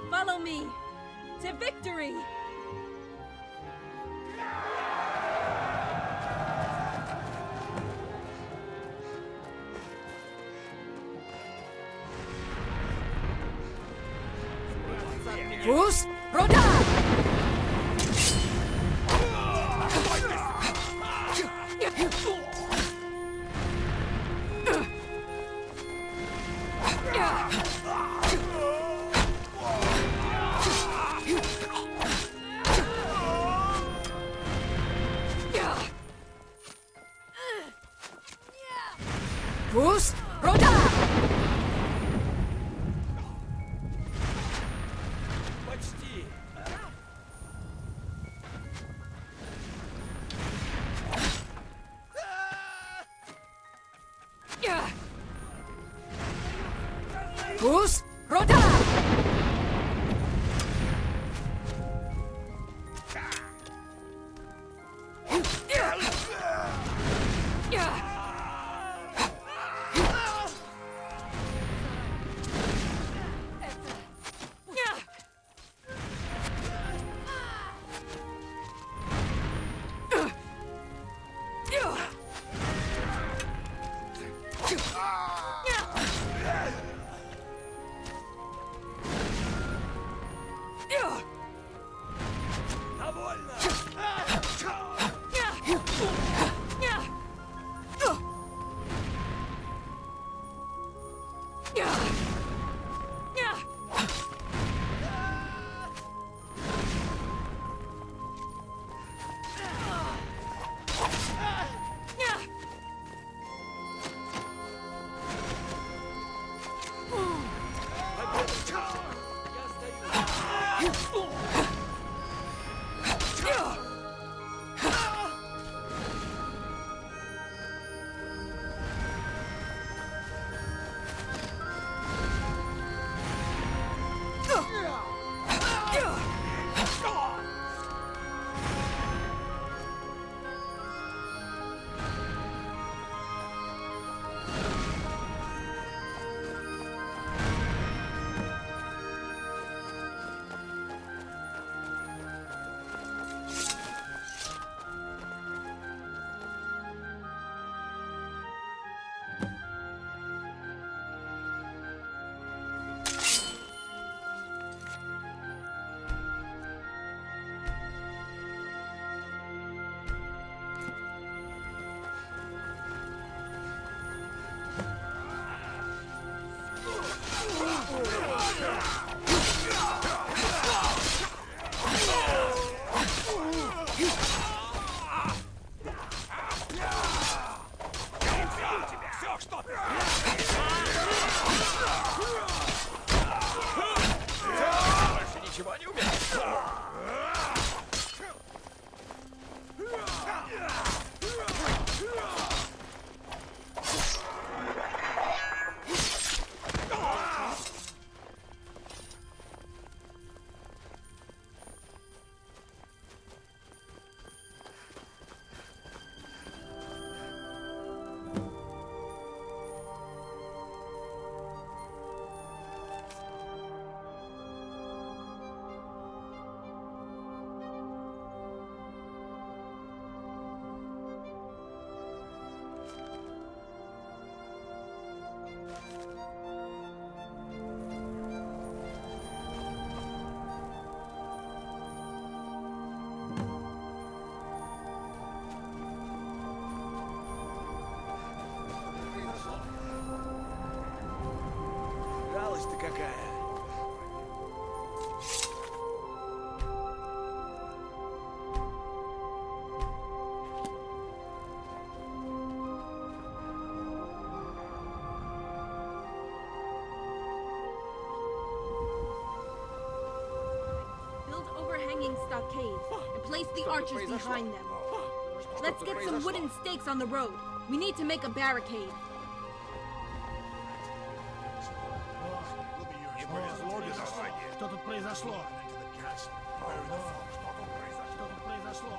Speaker 2: Follow me to victory!
Speaker 8: Vus Roda! Vus Roda! Vus Roda!
Speaker 5: какая!
Speaker 2: Build overhanging stockades and place the archers behind them. Let's get some wooden stakes on the road. We need to make a barricade.
Speaker 5: Что тут произошло? Что тут произошло? Что тут произошло?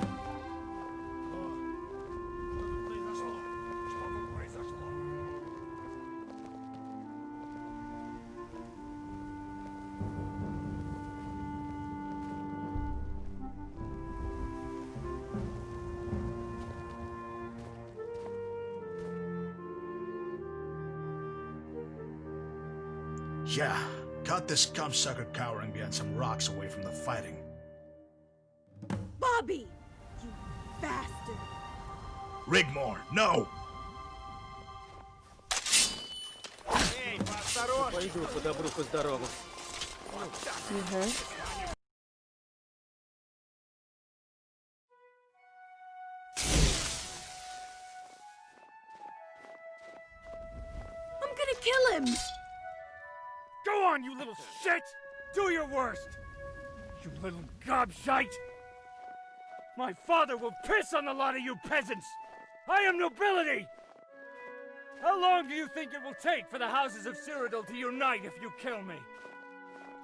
Speaker 12: Yeah, caught this scum-sucker cowering behind some rocks away from the fighting.
Speaker 2: Bobby! You bastard!
Speaker 12: Rigmor, no!
Speaker 1: Пойду по добру, по здорову.
Speaker 2: I'm gonna kill him!
Speaker 13: Go on, you little shit! Do your worst! You little gobshite! My father will piss on the lot of you peasants! I am nobility! How long do you think it will take for the houses of Sirodila to unite if you kill me?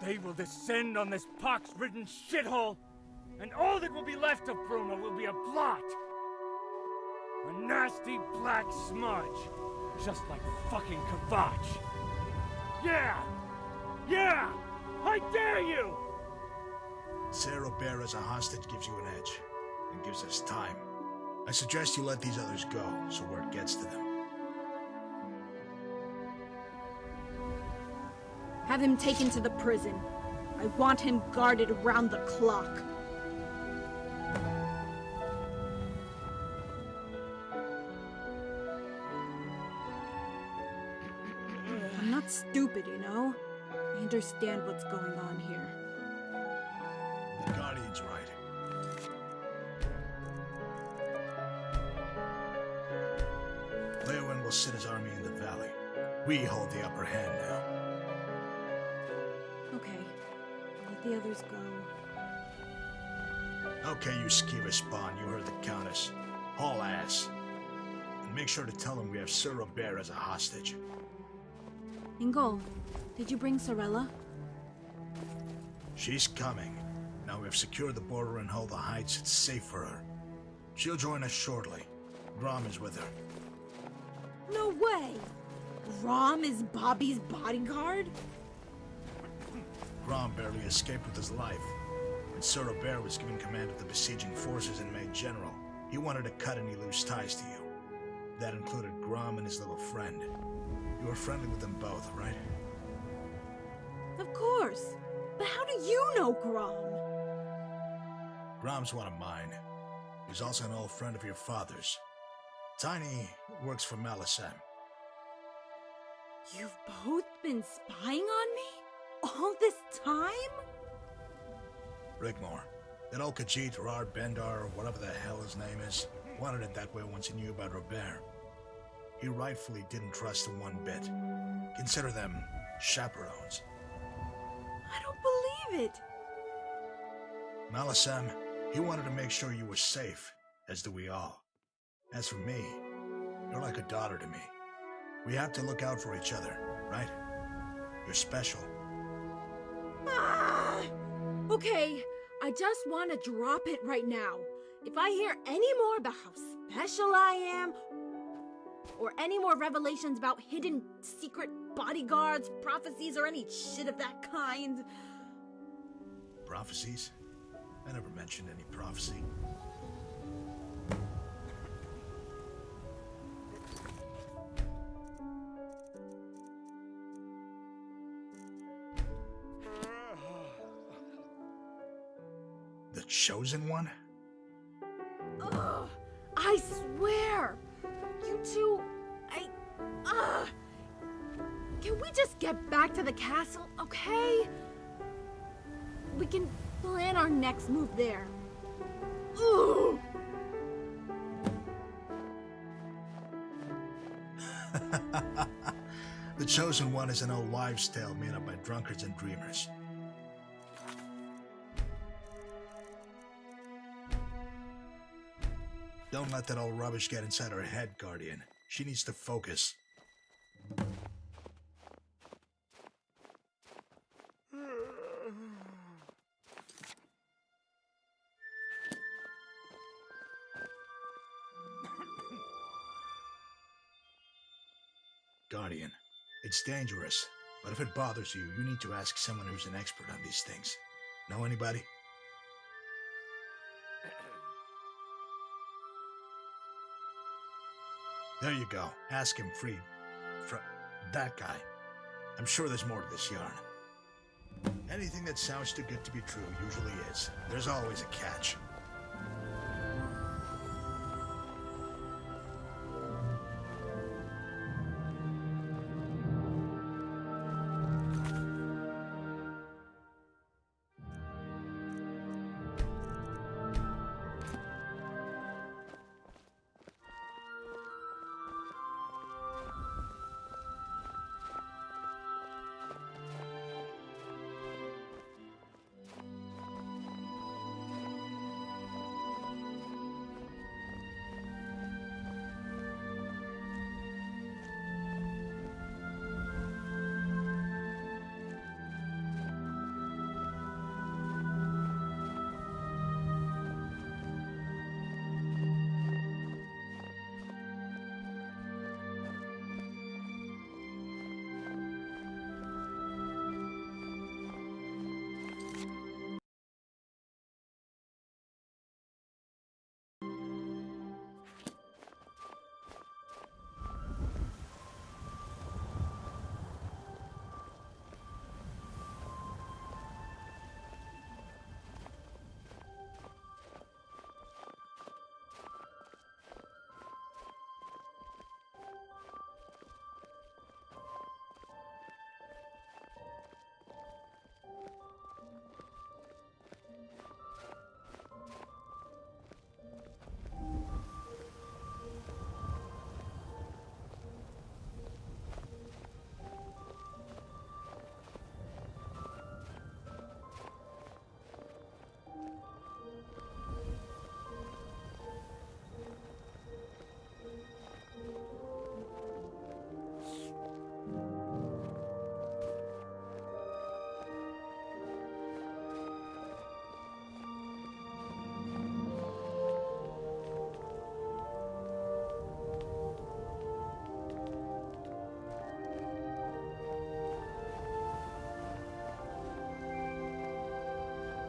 Speaker 13: They will descend on this pox-ridden shithole, and all that will be left of Bruma will be a blot! A nasty black smudge, just like fucking Kvatch. Yeah! Yeah! I dare you!
Speaker 12: Sirobera as a hostage gives you an edge, and gives us time. I suggest you let these others go, so word gets to them.
Speaker 2: Have him taken to the prison. I want him guarded around the clock. I'm not stupid, you know? I understand what's going on here.
Speaker 12: The Guardian's right. Leowin will sit his army in the valley. We hold the upper hand now.
Speaker 2: Okay. Let the others go.
Speaker 12: Okay, you skeever spawn, you heard the Countess. Haul ass. And make sure to tell him we have Sirobera as a hostage.
Speaker 2: Ingol, did you bring Sorella?
Speaker 12: She's coming. Now we've secured the border and hold the heights, it's safe for her. She'll join us shortly. Grom is with her.
Speaker 2: No way! Grom is Bobby's bodyguard?
Speaker 12: Grom barely escaped with his life. When Sirobera was given command of the besieging forces and made general, he wanted to cut any loose ties to you. That included Grom and his little friend. You were friendly with them both, right?
Speaker 2: Of course. But how do you know Grom?
Speaker 12: Grom's one of mine. He's also an old friend of your father's. Tiny works for Malasem.
Speaker 2: You've both been spying on me? All this time?
Speaker 12: Rigmor. That old Khajiit or Ard Bendar or whatever the hell his name is, wanted it that way once he knew about Robert. He rightfully didn't trust them one bit. Consider them chaperones.
Speaker 2: I don't believe it.
Speaker 12: Malasem, he wanted to make sure you were safe, as do we all. As for me, you're like a daughter to me. We have to look out for each other, right? You're special.
Speaker 2: Ah! Okay, I just want to drop it right now. If I hear any more about how special I am, or any more revelations about hidden secret bodyguards, prophecies, or any shit of that kind...
Speaker 12: Prophecies? I never mentioned any prophecy. The Chosen One?
Speaker 2: Ugh, I swear! You two... Can we just get back to the castle, okay? We can plan our next move there. Ooh!
Speaker 12: The Chosen One is an old wives' tale made up by drunkards and dreamers. Don't let that old rubbish get inside her head, Guardian. She needs to focus. Guardian, it's dangerous, but if it bothers you, you need to ask someone who's an expert on these things. Know anybody? There you go. Ask him free. That guy. I'm sure there's more to this yarn. Anything that sounds too good to be true usually is. There's always a catch.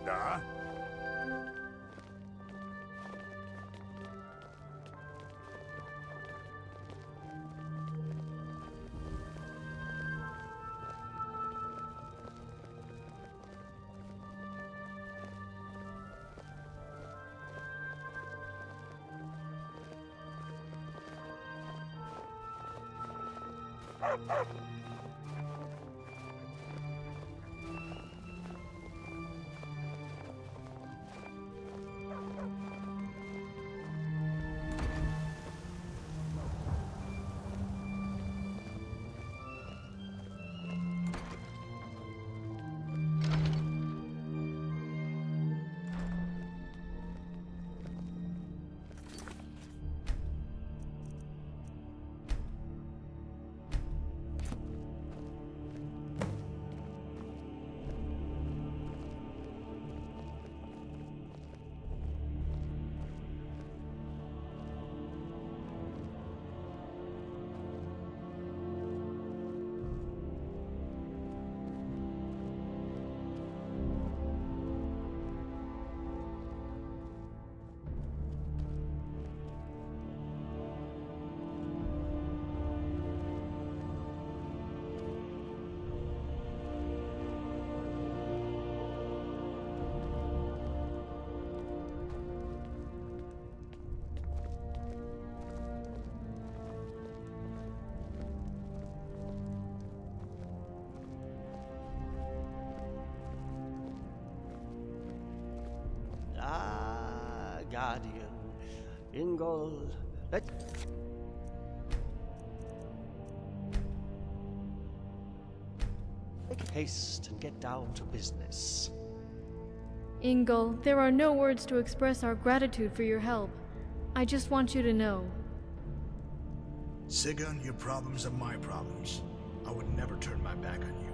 Speaker 13: Da?
Speaker 1: guardian. Ingol, let... Make haste and get down to business.
Speaker 6: Ingol, there are no words to express our gratitude for your help. I just want you to know.
Speaker 12: Sigurd, your problems are my problems. I would never turn my back on you.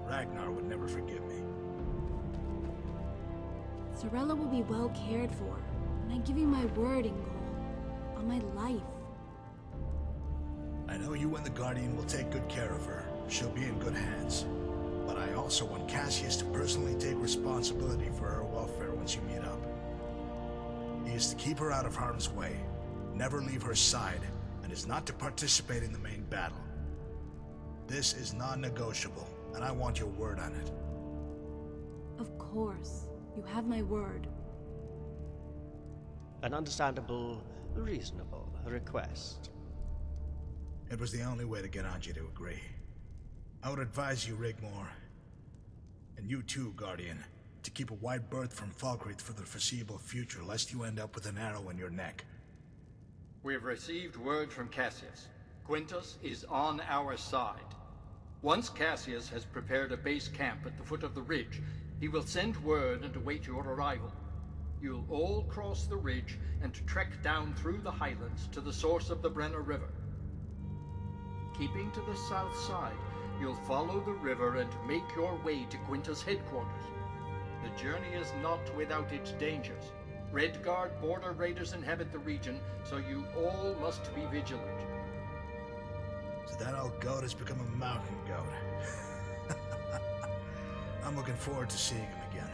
Speaker 12: Ragnar would never forgive me.
Speaker 2: Sirella will be well cared for, and I give you my word, Ingol, on my life.
Speaker 12: I know you and the Guardian will take good care of her. She'll be in good hands. But I also want Cassius to personally take responsibility for her welfare once you meet up. He is to keep her out of harm's way, never leave her side, and is not to participate in the main battle. This is non-negotiable, and I want your word on it.
Speaker 2: Of course. You have my word.
Speaker 1: An understandable, reasonable request.
Speaker 12: It was the only way to get Anji to agree. I would advise you, Rigmor, and you too, Guardian, to keep a wide berth from Falkreath for the foreseeable future, lest you end up with an arrow in your neck.
Speaker 4: We've received word from Cassius. Quintus is on our side. Once Cassius has prepared a base camp at the foot of the ridge, he will send word and await your arrival. You'll all cross the ridge and trek down through the highlands to the source of the Brenner River. Keeping to the south side, you'll follow the river and make your way to Quintus' headquarters. The journey is not without its dangers. Redguard border raiders inhabit the region, so you all must be vigilant.
Speaker 12: So that old goat has become a mountain goat. I'm looking forward to seeing him again.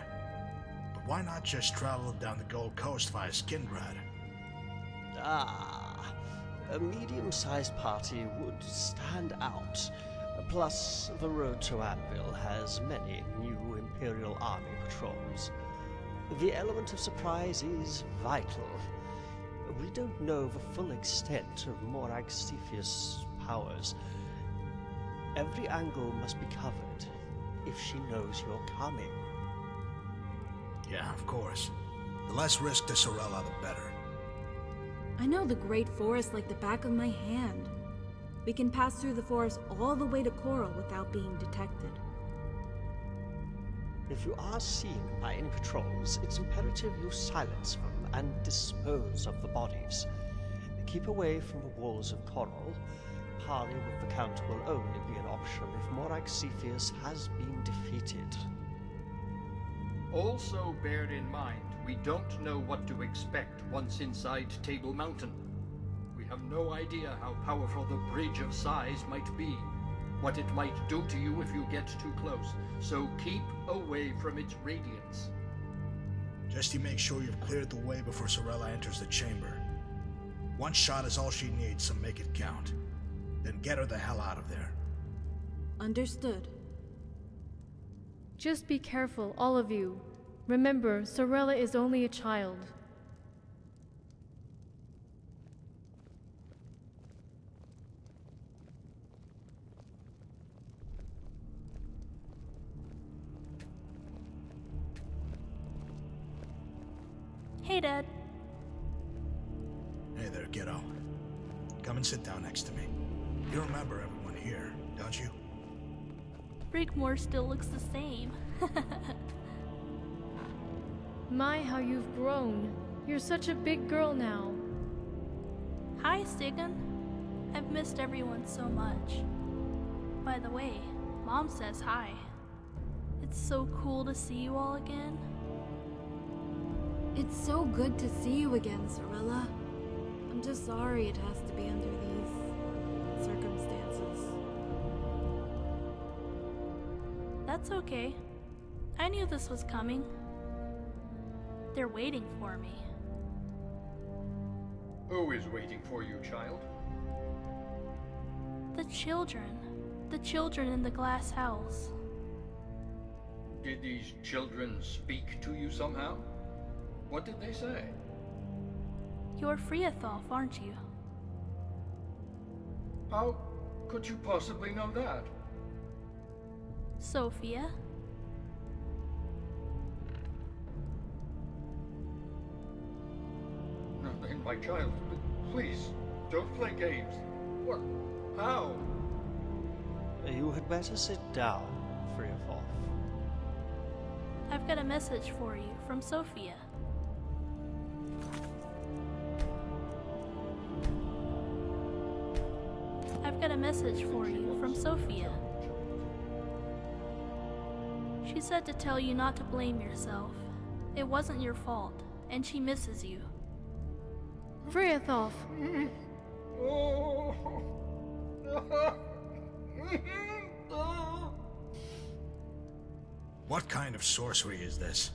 Speaker 12: But why not just travel down the Gold Coast via Skingrad?
Speaker 1: Ah, a medium-sized party would stand out. Plus, the road to Anvil has many new Imperial Army patrols. The element of surprise is vital. We don't know the full extent of Morag Cepheus' powers. Every angle must be covered if she knows you're coming.
Speaker 12: Yeah, of course. The less risk to Sirella, the better.
Speaker 2: I know the Great Forest like the back of my hand. We can pass through the forest all the way to Coral without being detected.
Speaker 1: If you are seen by any patrols, it's imperative you silence them and dispose of the bodies. Keep away from the walls of Coral. Parley with the Count will only be an option if Morag Cepheus has been defeated.
Speaker 4: Also bear in mind, we don't know what to expect once inside Table Mountain. We have no idea how powerful the Bridge of Sighs might be, what it might do to you if you get too close, so keep away from its radiance.
Speaker 12: Just you make sure you've cleared the way before Sirella enters the chamber. One shot is all she needs, so make it count. Then get her the hell out of there.
Speaker 2: Understood.
Speaker 6: Just be careful, all of you. Remember, Sirella is only a child.
Speaker 10: Hey, Dad.
Speaker 12: Hey there, kiddo. Come and sit down next to me. You remember everyone here, don't you?
Speaker 10: Rigmor still looks the same.
Speaker 6: My, how you've grown. You're such a big girl now.
Speaker 10: Hi, Sigurd. I've missed everyone so much. By the way, Mom says hi. It's so cool to see you all again.
Speaker 2: It's so good to see you again, Sirella. I'm just sorry it has to be under these circumstances.
Speaker 10: That's okay. I knew this was coming. They're waiting for me.
Speaker 4: Who is waiting for you, child?
Speaker 10: The children. The children in the glass house.
Speaker 4: Did these children speak to you somehow? What did they say?
Speaker 10: You're Friathoff, aren't you?
Speaker 4: How could you possibly know that? my child. But please, don't play games. What? How?
Speaker 1: You had better sit down, Freyafoth.
Speaker 10: I've got a message for you from Sophia. I've got a message for you from Sophia. She said to tell you not to blame yourself. It wasn't your fault, and she misses you.
Speaker 6: Freyafoth!
Speaker 12: What kind of sorcery is this?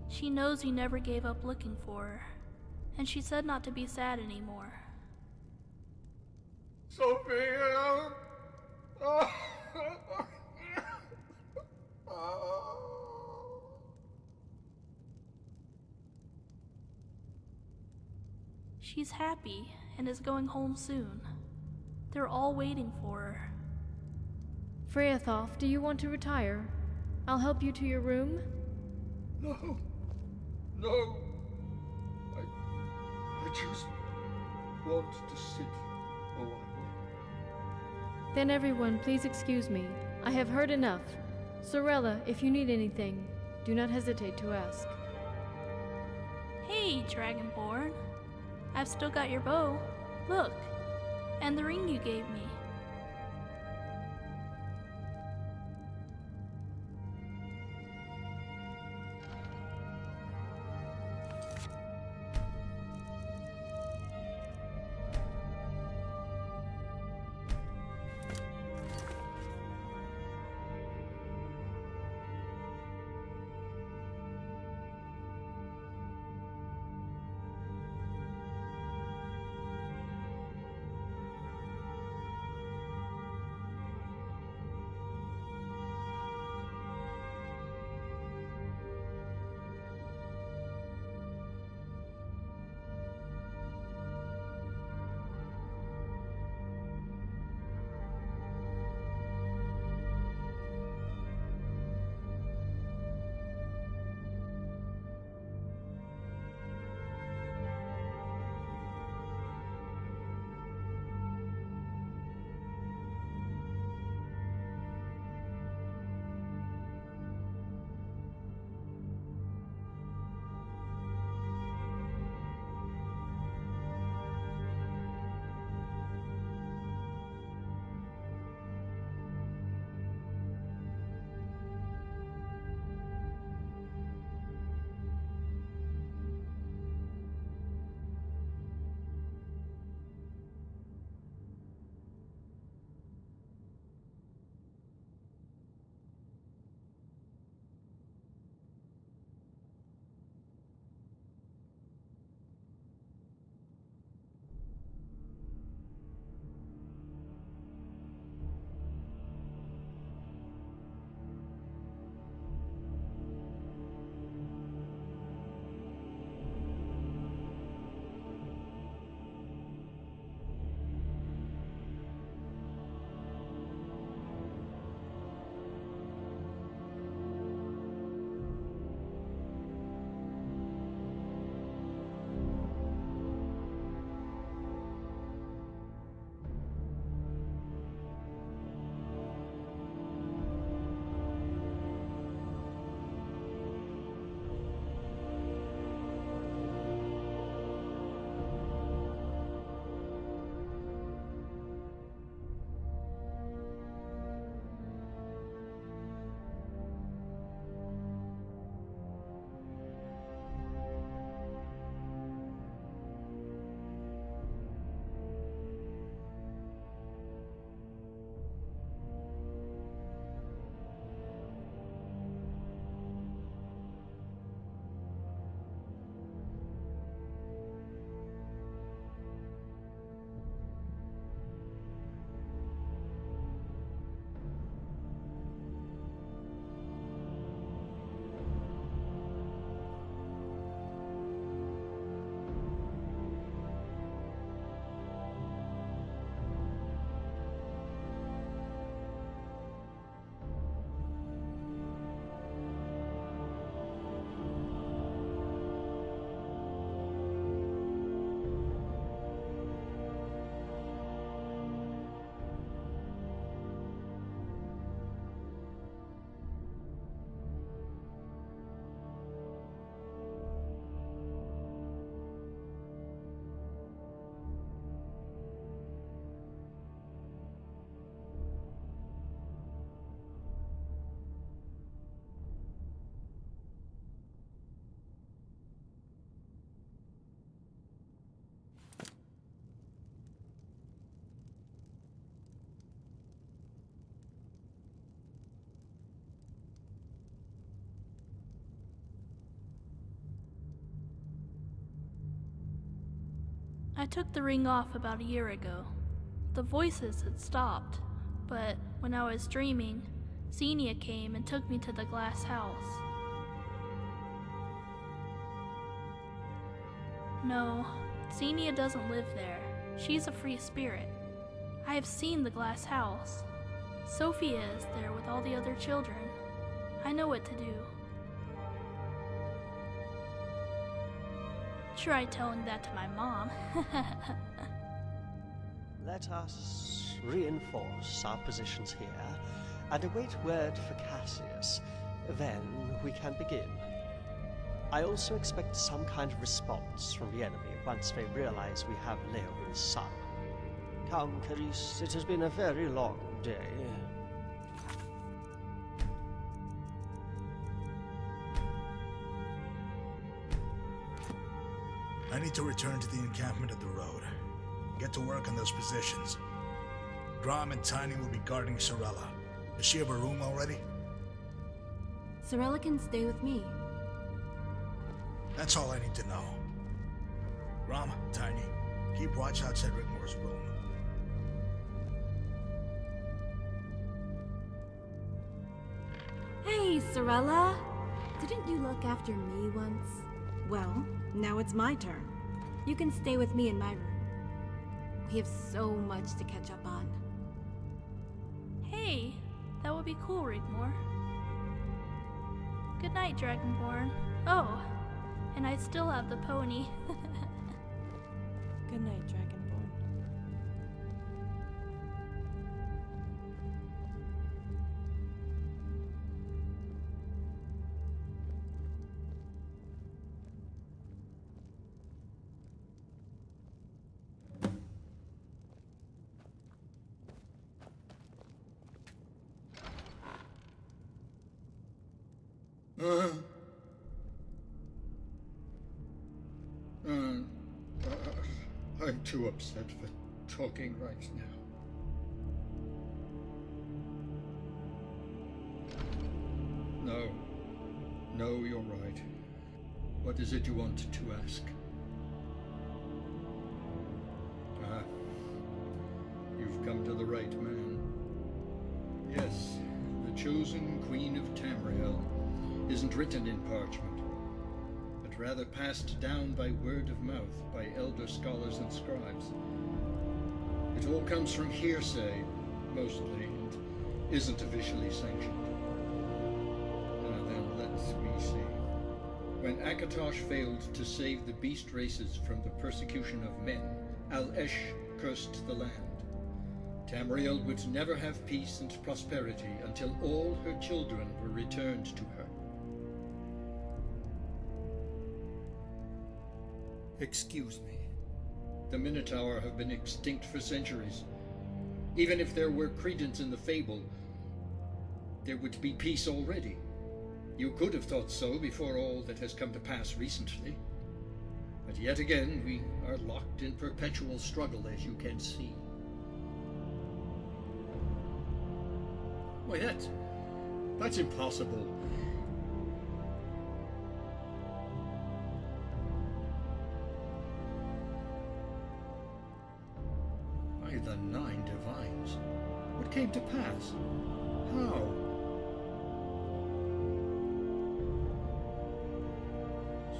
Speaker 10: She knows you never gave up looking for her, and she said not to be sad anymore.
Speaker 4: Sophia!
Speaker 10: She's happy and is going home soon. They're all waiting for her.
Speaker 6: Freyafoth, do you want to retire? I'll help you to your room.
Speaker 4: No. No. I just want to sit a while.
Speaker 6: Then everyone, please excuse me. I have heard enough. Sorella, if you need anything, do not hesitate to ask.
Speaker 10: Hey, Dragonborn. I've still got your bow. Look. And the ring you gave me. I took the ring off about a year ago. The voices had stopped, but when I was dreaming, Xenia came and took me to the glass house. No, Xenia doesn't live there. She's a free spirit. I have seen the glass house. Sophia is there with all the other children. I know what to do. Try telling that to my mom.
Speaker 1: Let us reinforce our positions here and await word for Cassius. Then we can begin. I also expect some kind of response from the enemy once they realize we have Leowin's son. Come, Carice, it has been a very long day.
Speaker 12: I need to return to the encampment of the road. Get to work on those positions. Grom and Tiny will be guarding Sirella. Does she have a room already?
Speaker 2: Sirella can stay with me.
Speaker 12: That's all I need to know. Grom, Tiny, keep watch outside Rigmor's room.
Speaker 2: Hey, Sirella! Didn't you look after me once? Well, now it's my turn. You can stay with me in my room. We have so much to catch up on.
Speaker 10: Hey, that would be cool, Rigmor. Good night, Dragonborn. Oh, and I still have the pony.
Speaker 6: Good night, Dragonborn.
Speaker 4: I'm too upset for talking right now. No, you're right. What is it you want to ask? You've come to the right man. Yes, the chosen Queen of Tamriel isn't written in parchment, but rather passed down by word of mouth by elder scholars and scribes. It all comes from hearsay, mostly, and isn't officially sanctioned. Now then, let's see. When Akatosh failed to save the beast races from the persecution of men, Al-Esh cursed the land. Tamriel would never have peace and prosperity until all her children were returned to her. Excuse me. The Minotaur have been extinct for centuries. Even if there were credence in the fable, there would be peace already. You could have thought so before all that has come to pass recently. But yet again, we are locked in perpetual struggle, as you can see. Why, that's impossible. By the 9 divines. What came to pass? How?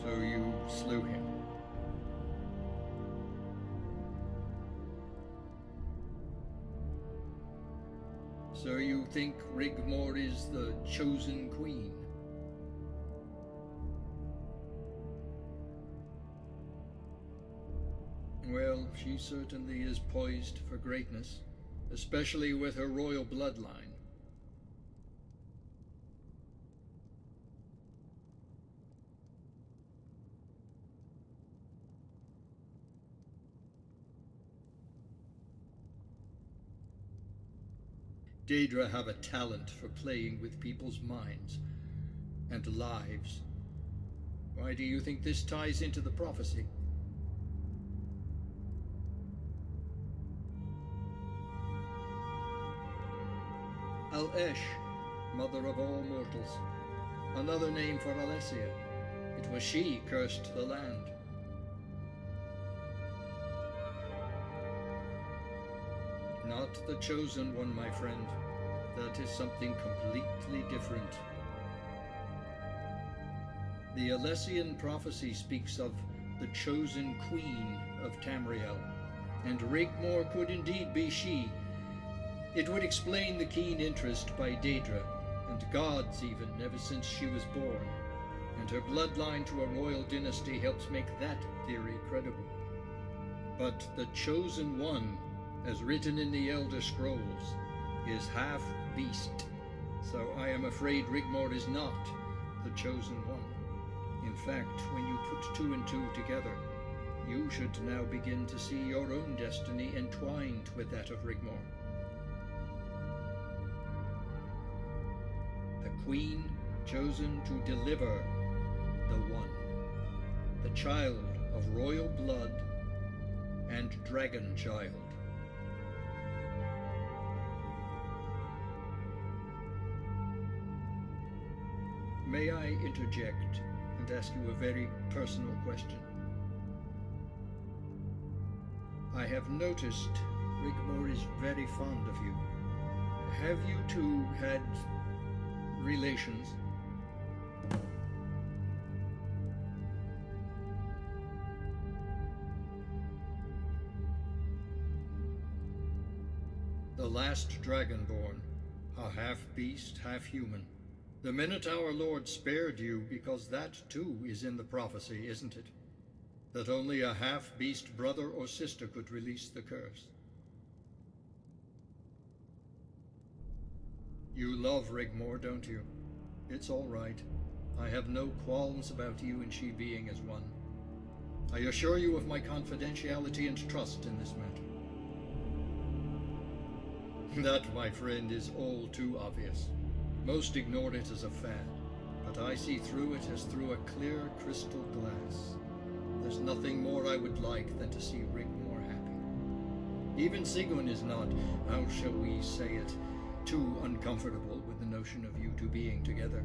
Speaker 4: So you slew him? So you think Rigmor is the chosen queen? Well, she certainly is poised for greatness, especially with her royal bloodline. Daedra have a talent for playing with people's minds and lives. Why do you think this ties into the prophecy? Al-Esh, mother of all mortals. Another name for Alessia. It was she cursed the land. Not the chosen one, my friend. That is something completely different. The Alessian prophecy speaks of the chosen queen of Tamriel, and Rigmor could indeed be she. It would explain the keen interest by Daedra, and gods even, ever since she was born, and her bloodline to a royal dynasty helps make that theory credible. But the Chosen One, as written in the Elder Scrolls, is half beast, so I am afraid Rigmor is not the Chosen One. In fact, when you put two and two together, you should now begin to see your own destiny entwined with that of Rigmor. The Queen chosen to deliver the One, the child of royal blood and dragon child. May I interject and ask you a very personal question? I have noticed Rigmor is very fond of you. Have you two had relations? The last Dragonborn, a half-beast, half-human. The Minotaur Lord spared you because that too is in the prophecy, isn't it? That only a half-beast brother or sister could release the curse. You love Rigmor, don't you? It's all right. I have no qualms about you and she being as one. I assure you of my confidentiality and trust in this matter. That, my friend, is all too obvious. Most ignore it as a fad, but I see through it as through a clear crystal glass. There's nothing more I would like than to see Rigmor happy. Even Sigun is not, how shall we say it, too uncomfortable with the notion of you two being together.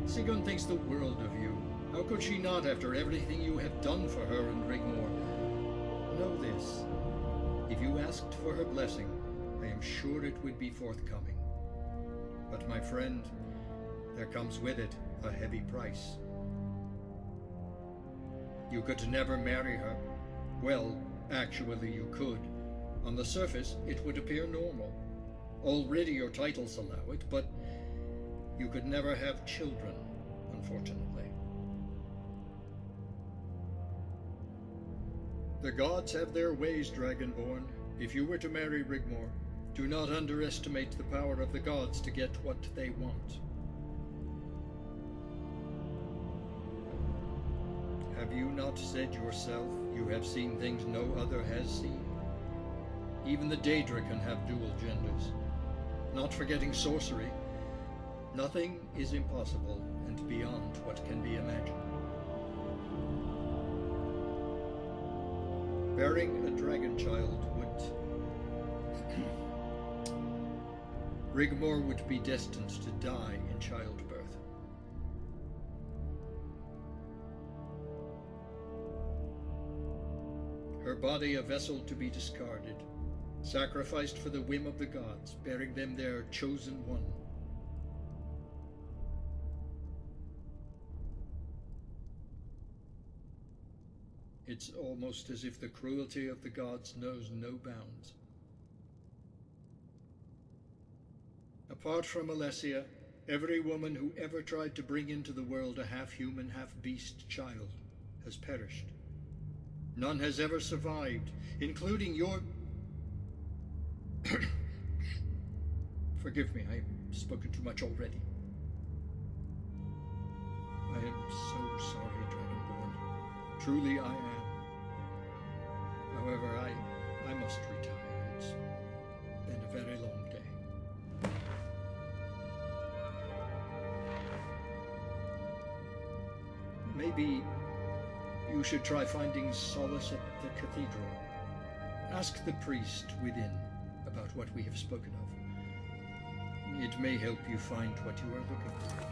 Speaker 4: Sigun thinks the world of you. How could she not after everything you have done for her and Rigmor? Know this. If you asked for her blessing, I am sure it would be forthcoming. But my friend, there comes with it a heavy price. You could never marry her. Well, actually you could. On the surface, it would appear normal. Already your titles allow it, but you could never have children, unfortunately. The gods have their ways, Dragonborn. If you were to marry Rigmor, do not underestimate the power of the gods to get what they want. Have you not said yourself you have seen things no other has seen? Even the Daedra can have dual genders. Not forgetting sorcery, nothing is impossible and beyond what can be imagined. Bearing a dragon child would... Rigmor would be destined to die in childbirth. Her body a vessel to be discarded, sacrificed for the whim of the gods, bearing them their chosen one. It's almost as if the cruelty of the gods knows no bounds. Apart from Alessia, every woman who ever tried to bring into the world a half-human, half-beast child has perished. None has ever survived, including your... Forgive me, I've spoken too much already. I am so sorry, Dragonborn. Truly I am. However, I must retire. It's been a very long day. Maybe you should try finding solace at the cathedral. Ask the priest within about what we have spoken of. It may help you find what you are looking for.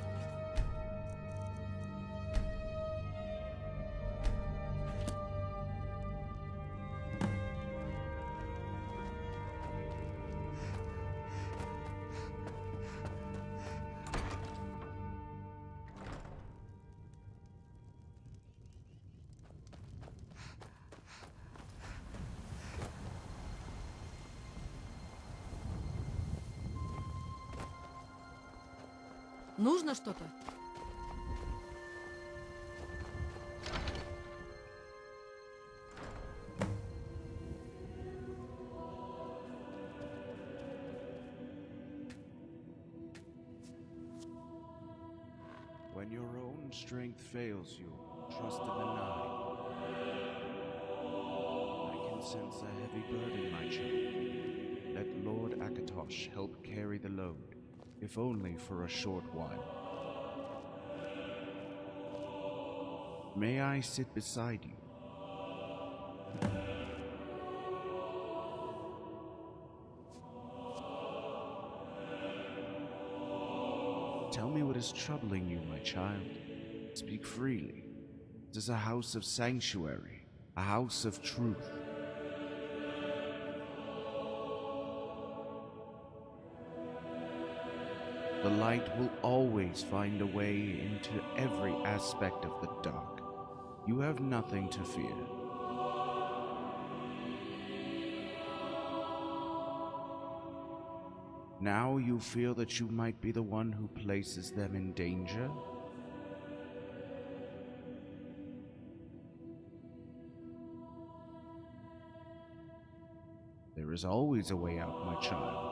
Speaker 14: Нужно что-то?
Speaker 15: When your own strength fails you, trust in the Nine. I can sense a heavy burden, my child. Let Lord Akatosh help carry the load, if only for a short while. May I sit beside you? Tell me what is troubling you, my child. Speak freely. This is a house of sanctuary, a house of truth. The light will always find a way into every aspect of the dark. You have nothing to fear. Now you feel that you might be the one who places them in danger? There is always a way out, my child.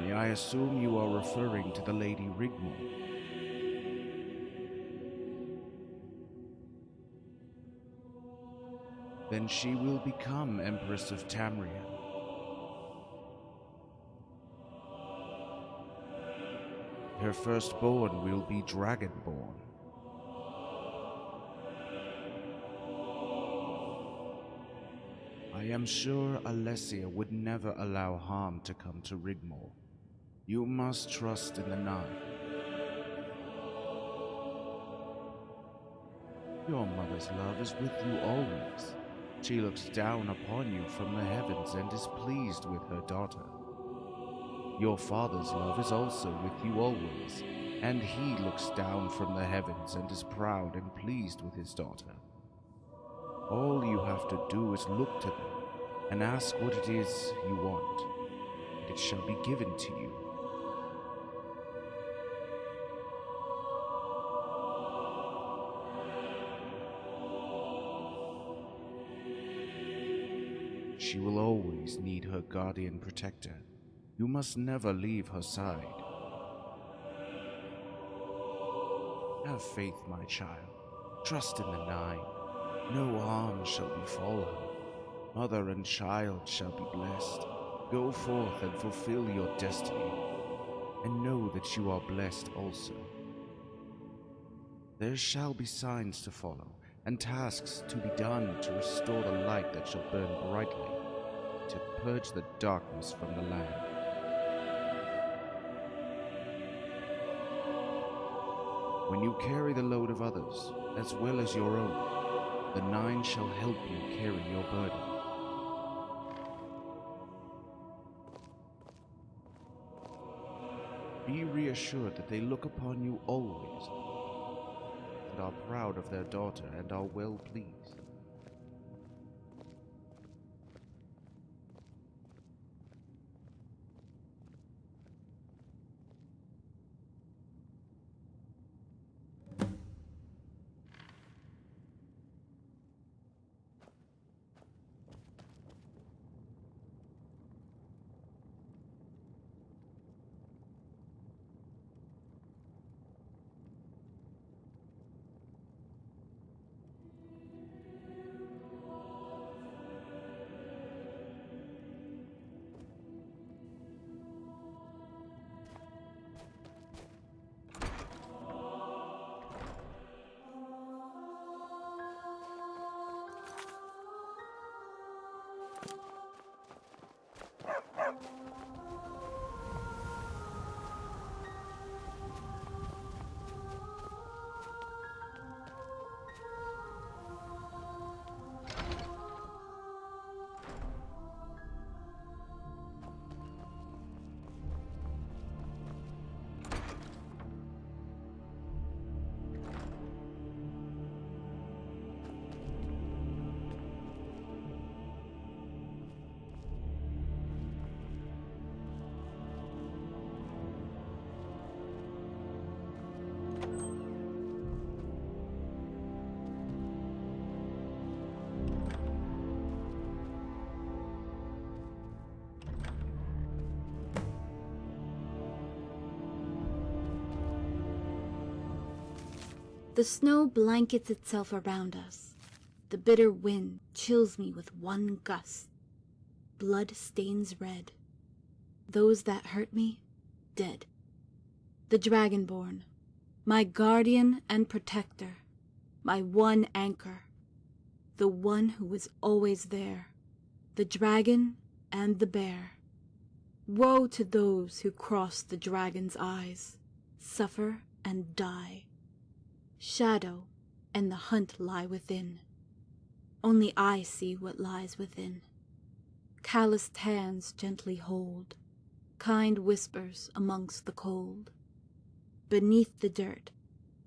Speaker 15: May I assume you are referring to the Lady Rigmor? Then she will become Empress of Tamriel. Her firstborn will be Dragonborn. I am sure Alessia would never allow harm to come to Rigmor. You must trust in the Nine. Your mother's love is with you always. She looks down upon you from the heavens and is pleased with her daughter. Your father's love is also with you always, and he looks down from the heavens and is proud and pleased with his daughter. All you have to do is look to them and ask what it is you want, and it shall be given to you. She will always need her guardian protector. You must never leave her side. Have faith, my child. Trust in the Nine. No harm shall befall her. Mother and child shall be blessed. Go forth and fulfill your destiny, and know that you are blessed also. There shall be signs to follow, and tasks to be done to restore the light that shall burn brightly, to purge the darkness from the land. When you carry the load of others, as well as your own, the Nine shall help you carry your burden. Be reassured that they look upon you always, and are proud of their daughter and are well pleased.
Speaker 2: The snow blankets itself around us. The bitter wind chills me with one gust. Blood stains red. Those that hurt me, dead. The Dragonborn, my guardian and protector, my one anchor, the one who was always there, the dragon and the bear. Woe to those who cross the dragon's eyes, suffer and die. Shadow and the hunt lie within. Only I see what lies within. Calloused hands gently hold, kind whispers amongst the cold. Beneath the dirt,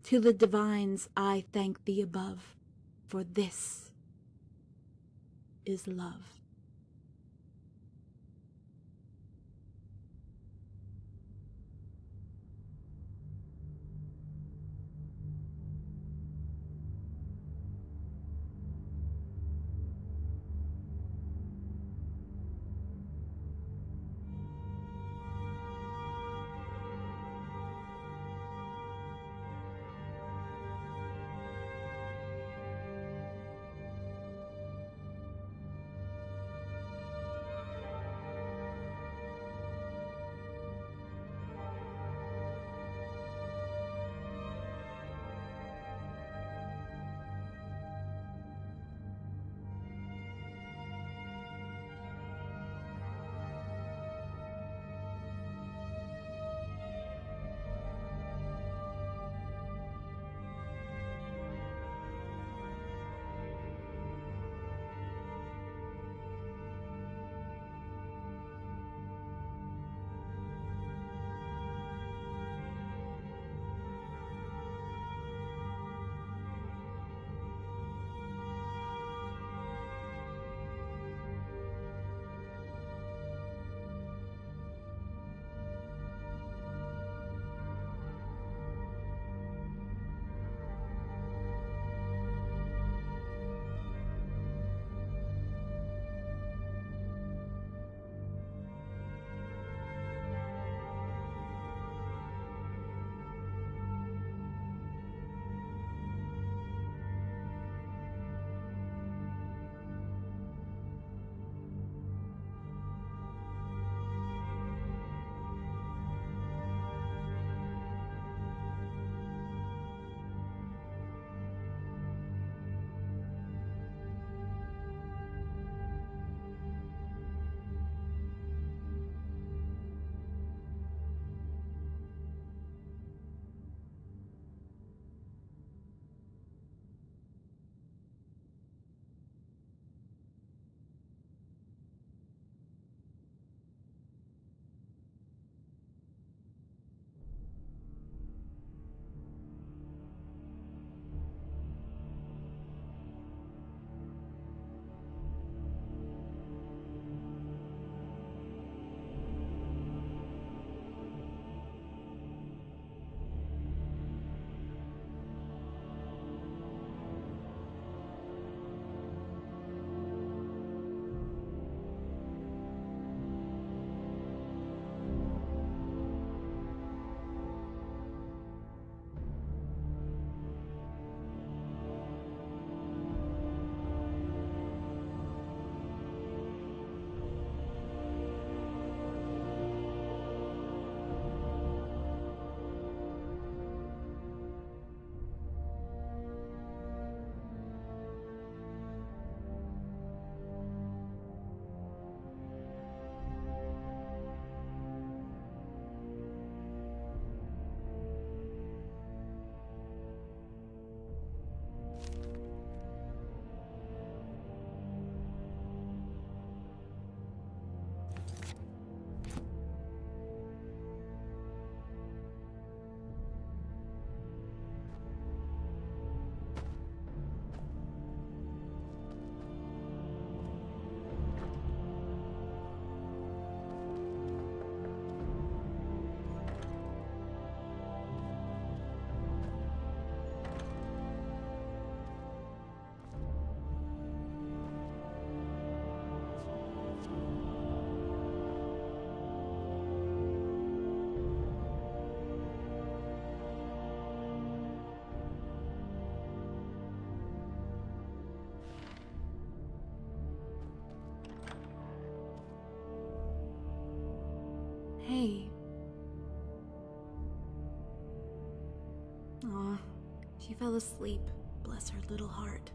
Speaker 2: to the divines I thank thee above, for this is love. okay. Aw, she fell asleep. Bless her little heart.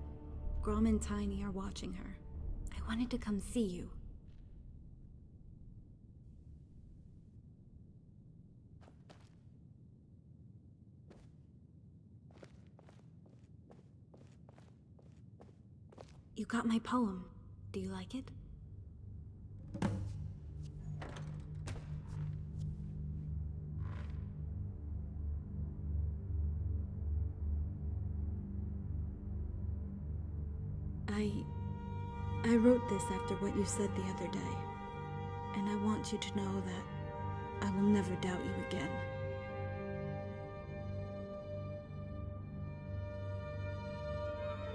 Speaker 2: Grom and Tiny are watching her. I wanted to come see you. You got my poem. Do you like it? I wrote this after what you said the other day, and I want you to know that I will never doubt you again.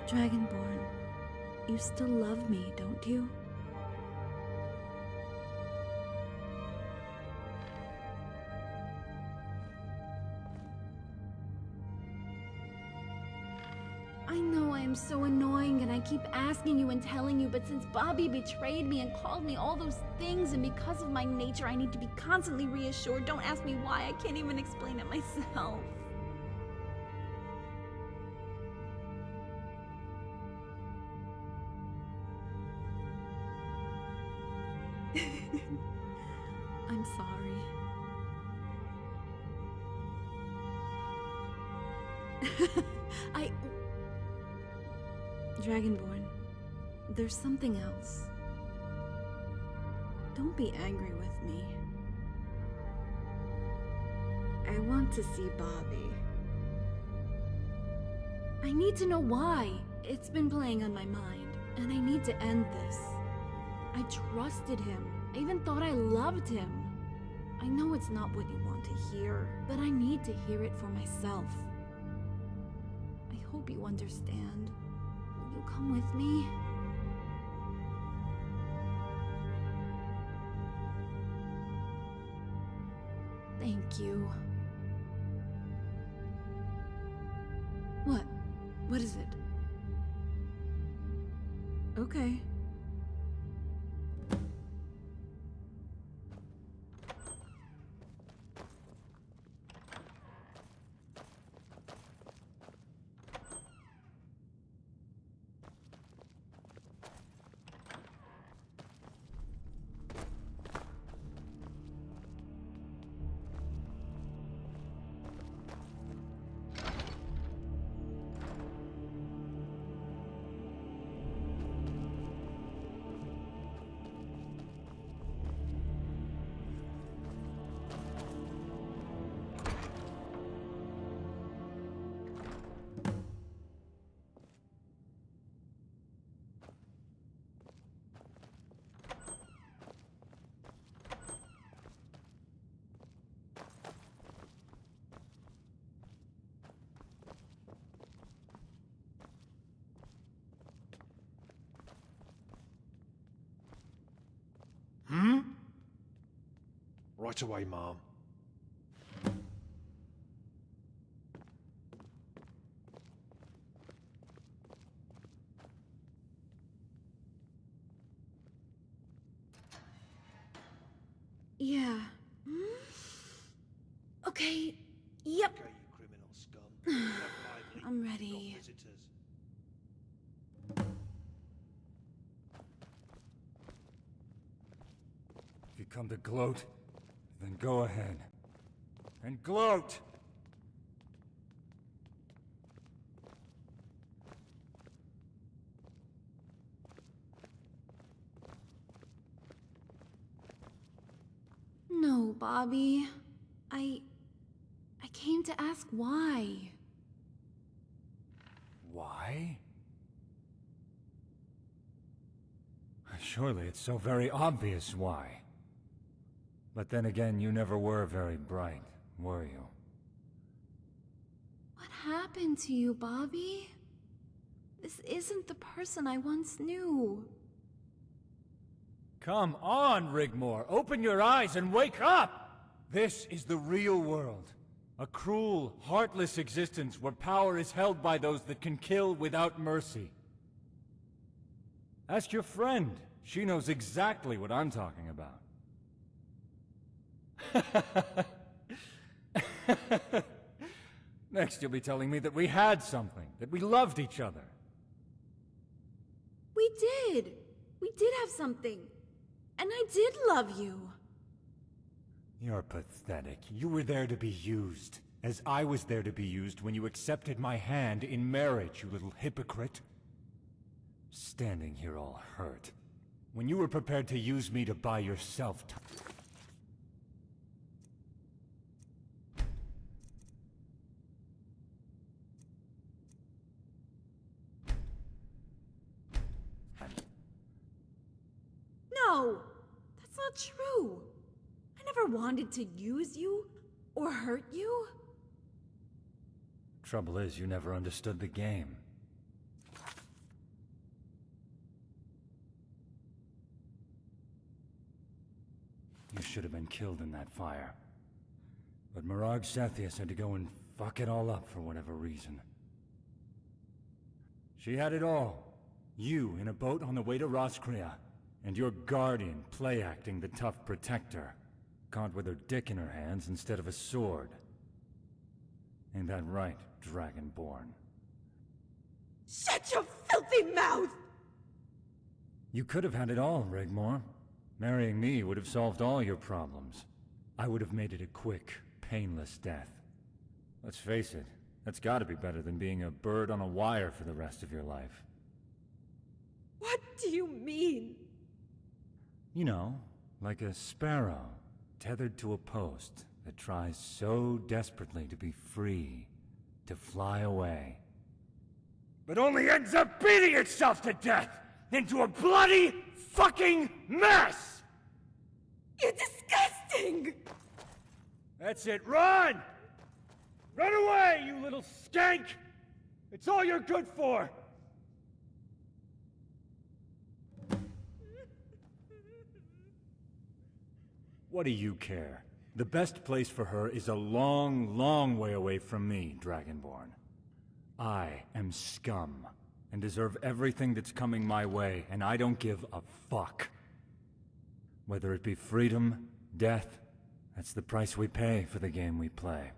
Speaker 2: Dragonborn, you still love me, don't you? I know I am so annoying and I keep asking you and telling you, but since Bobby betrayed me and called me all those things, and because of my nature I need to be constantly reassured, don't ask me why, I can't even explain it myself. I'm sorry. Dragonborn, there's something else. Don't be angry with me. I want to see Bobby. I need to know why. It's been playing on my mind, and I need to end this. I trusted him. I even thought I loved him. I know it's not what you want to hear, but I need to hear it for myself. I hope you understand. Will you come with me? Thank you. What? What is it? Okay.
Speaker 5: Right away, Mom.
Speaker 2: Yeah. Okay. Yep.
Speaker 5: Okay, you criminal scum.
Speaker 2: I'm ready.
Speaker 5: Visitors.
Speaker 13: If you come to gloat, then go ahead. And gloat!
Speaker 2: No, Bobby. I came to ask why.
Speaker 13: Why? Surely it's so very obvious why. But then again, you never were very bright, were you?
Speaker 2: What happened to you, Bobby? This isn't the person I once knew.
Speaker 13: Come on, Rigmor! Open your eyes and wake up! This is the real world. A cruel, heartless existence where power is held by those that can kill without mercy. Ask your friend. She knows exactly what I'm talking about. Next, you'll be telling me that we had something, that we loved each other.
Speaker 2: We did! We did have something. And I did love you.
Speaker 13: You're pathetic. You were there to be used, as I was there to be used when you accepted my hand in marriage, you little hypocrite. Standing here all hurt, when you were prepared to use me to buy yourself time.
Speaker 2: No! That's not true. I never wanted to use you or hurt you.
Speaker 13: Trouble is, you never understood the game. You should have been killed in that fire. But Mirag Sethius had to go and fuck it all up for whatever reason. She had it all. You in a boat on the way to Roskria, and your guardian play-acting the tough protector. Caught with her dick in her hands instead of a sword. Ain't that right, Dragonborn?
Speaker 2: Shut your filthy mouth!
Speaker 13: You could have had it all, Rigmor. Marrying me would have solved all your problems. I would have made it a quick, painless death. Let's face it, that's gotta be better than being a bird on a wire for the rest of your life.
Speaker 2: What do you mean?
Speaker 13: You know, like a sparrow, tethered to a post that tries so desperately to be free, to fly away. But only ends up beating itself to death into a bloody fucking mess!
Speaker 2: You're disgusting!
Speaker 13: That's it, run! Run away, you little skank! It's all you're good for! What do you care? The best place for her is a long, long way away from me, Dragonborn. I am scum, and deserve everything that's coming my way, and I don't give a fuck. Whether it be freedom, death, that's the price we pay for the game we play.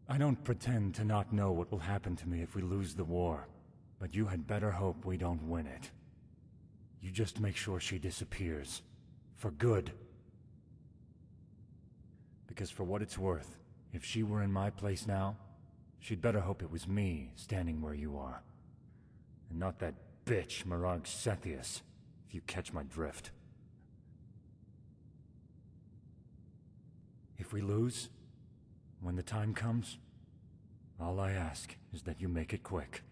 Speaker 13: I don't pretend to not know what will happen to me if we lose the war, but you had better hope we don't win it. You just make sure she disappears. For good. Because for what it's worth, if she were in my place now, she'd better hope it was me standing where you are. And not that bitch, Mirag Sethius, if you catch my drift. If we lose, when the time comes, all I ask is that you make it quick.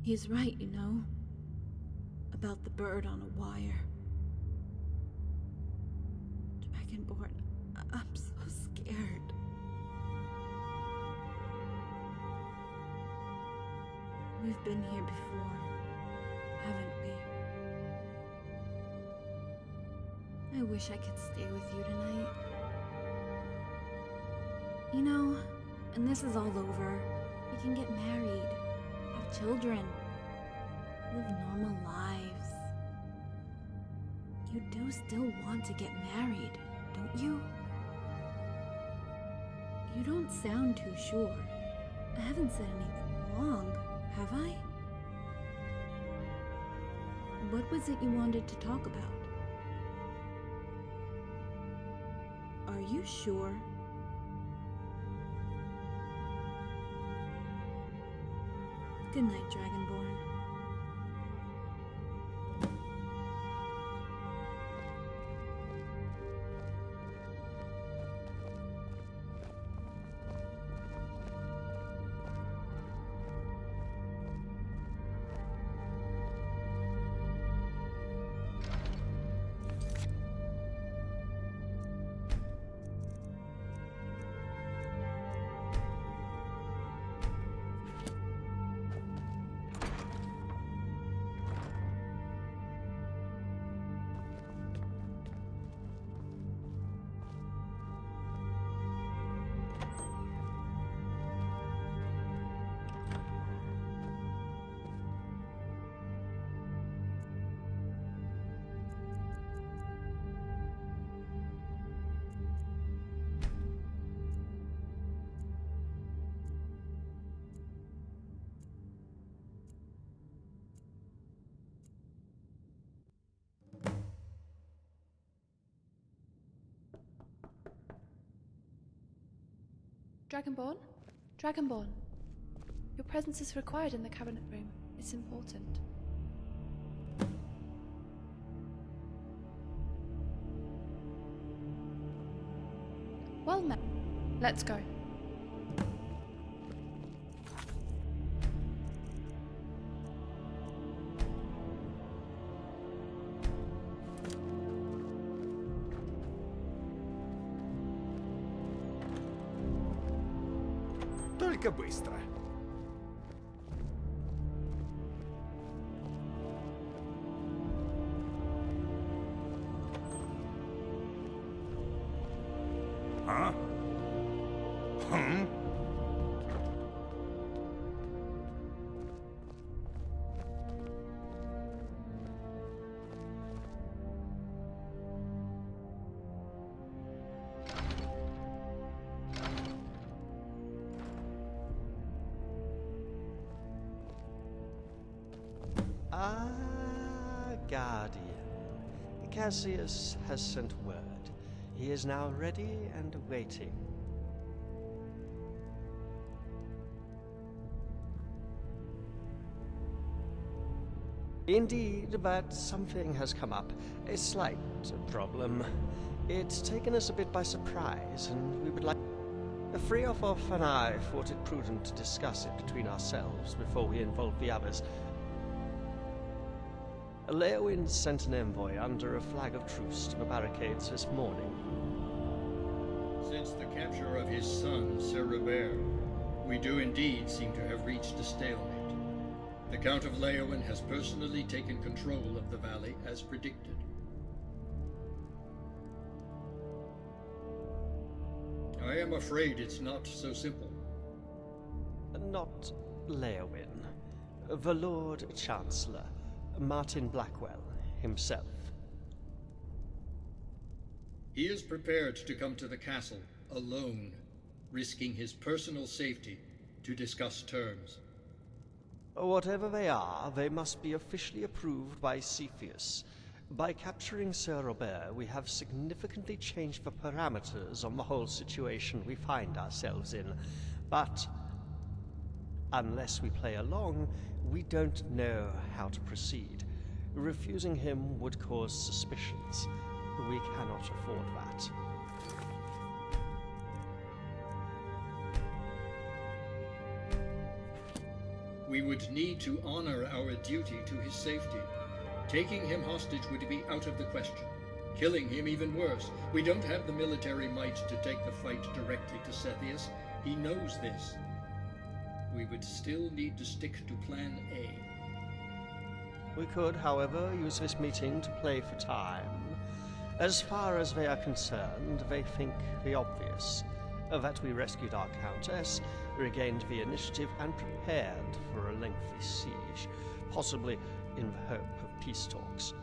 Speaker 2: He's right, you know. About the bird on a wire. Dragonborn, I'm so scared. We've been here before, haven't we? I wish I could stay with you tonight. You know, when this is all over, we can get married. Children, live normal lives. You do still want to get married, don't you? You don't sound too sure. I haven't said anything wrong, have I? What was it you wanted to talk about? Are you sure? Good night, Dragonborn.
Speaker 3: Dragonborn? Dragonborn. Your presence is required in the cabinet room. It's important. Well met. Let's go.
Speaker 13: Только быстро. А? Хм?
Speaker 1: Guardian. Cassius has sent word. He is now ready and waiting. Indeed, but something has come up. A slight problem. It's taken us a bit by surprise, and we would like... Freoff and I thought it prudent to discuss it between ourselves before we involve the others. Leowin sent an envoy under a flag of truce to the barricades this morning.
Speaker 4: Since the capture of his son, Sir Robert, we do indeed seem to have reached a stalemate. The Count of Leowin has personally taken control of the valley as predicted. I am afraid it's not so simple.
Speaker 1: Not Leowin. The Lord Chancellor, Martin Blackwell, himself.
Speaker 4: He is prepared to come to the castle, alone, risking his personal safety to discuss terms.
Speaker 1: Whatever they are, they must be officially approved by Cepheus. By capturing Sir Robert, we have significantly changed the parameters on the whole situation we find ourselves in. But unless we play along, we don't know how to proceed. Refusing him would cause suspicions. We cannot afford that.
Speaker 4: We would need to honor our duty to his safety. Taking him hostage would be out of the question. Killing him even worse. We don't have the military might to take the fight directly to Cepheus. He knows this. We would still need to stick to Plan A.
Speaker 1: We could, however, use this meeting to play for time. As far as they are concerned, they think the obvious. That we rescued our Countess, regained the initiative, and prepared for a lengthy siege, possibly in the hope of peace talks.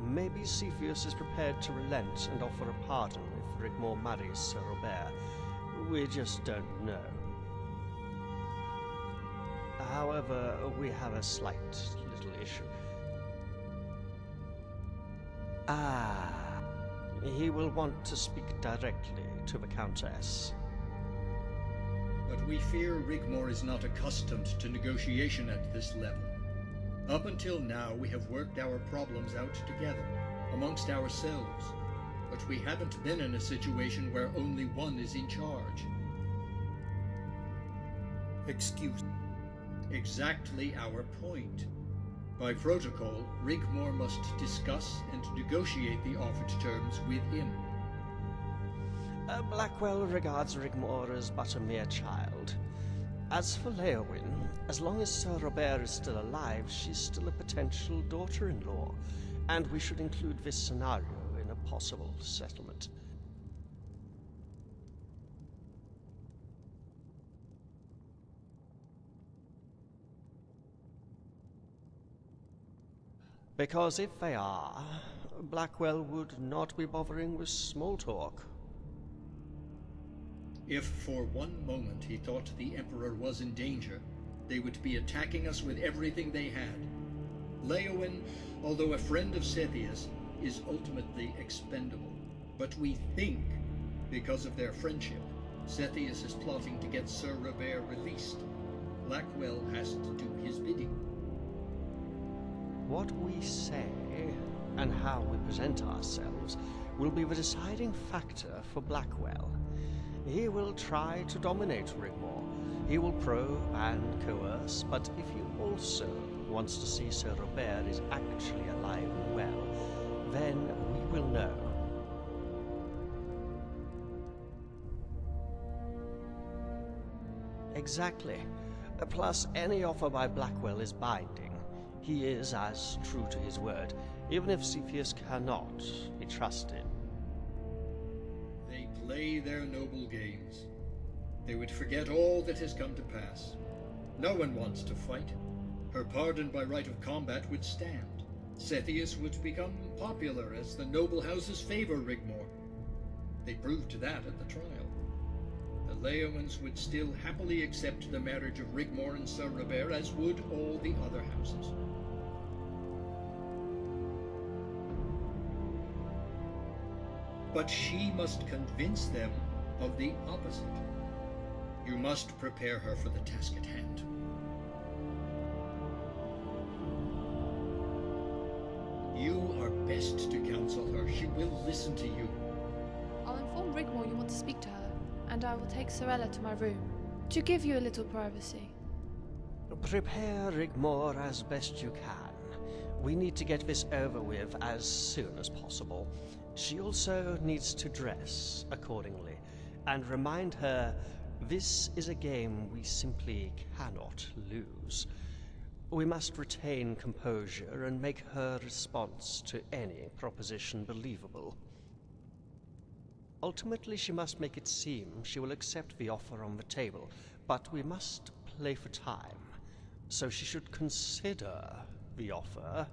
Speaker 1: Maybe Cepheus is prepared to relent and offer a pardon if Rigmor marries Sir Robert. We just don't know. However, we have a slight little issue. He will want to speak directly to the Countess.
Speaker 4: But we fear Rigmor is not accustomed to negotiation at this level. Up until now, we have worked our problems out together, amongst ourselves. But we haven't been in a situation where only one is in charge.
Speaker 12: Excuse me.
Speaker 4: Exactly our point. By protocol, Rigmor must discuss and negotiate the offered terms with him.
Speaker 1: Blackwell regards Rigmor as but a mere child. As for Leowin, as long as Sir Robert is still alive, she's still a potential daughter-in-law, and we should include this scenario in a possible settlement. Because if they are, Blackwell would not be bothering with small talk.
Speaker 4: If for one moment he thought the Emperor was in danger, they would be attacking us with everything they had. Leowin, although a friend of Cepheus, is ultimately expendable. But we think, because of their friendship, Sethius is plotting to get Sir Robert released. Blackwell has to do his bidding.
Speaker 1: What we say and how we present ourselves will be the deciding factor for Blackwell. He will try to dominate Rigmor. He will probe and coerce, but if he also wants to see Sir Robert is actually alive and well, then we will know. Exactly. Plus, any offer by Blackwell is binding. He is as true to his word, even if Cepheus cannot be trusted.
Speaker 4: They play their noble games. They would forget all that has come to pass. No one wants to fight. Her pardon by right of combat would stand. Sethius would become popular as the noble houses favor Rigmor. They proved that at the trial. The Leomans would still happily accept the marriage of Rigmor and Sir Robert, as would all the other houses. But she must convince them of the opposite. You must prepare her for the task at hand. You are best to counsel her. She will listen to you.
Speaker 3: I'll inform Rigmor you want to speak to her, and I will take Sirella to my room, to give you a little privacy.
Speaker 1: Prepare Rigmor as best you can. We need to get this over with as soon as possible. She also needs to dress accordingly, and remind her this is a game we simply cannot lose. We must retain composure and make her response to any proposition believable. Ultimately, she must make it seem she will accept the offer on the table, but we must play for time. So she should consider the offer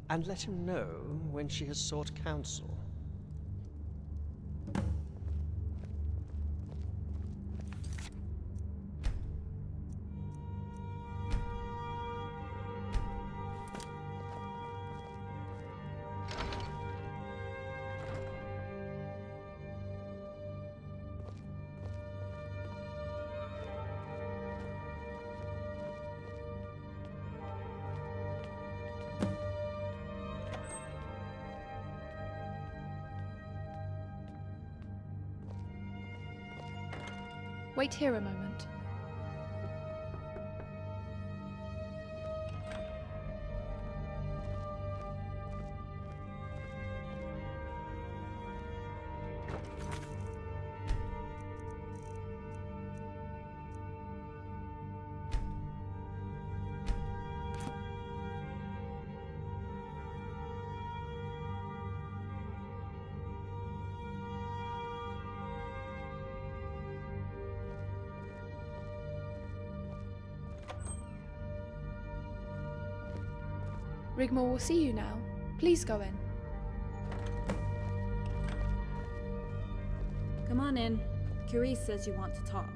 Speaker 1: and let him know when she has sought counsel.
Speaker 3: Wait here a moment. Rigmor will see you now. Please go in.
Speaker 2: Come on in. Curie says you want to talk.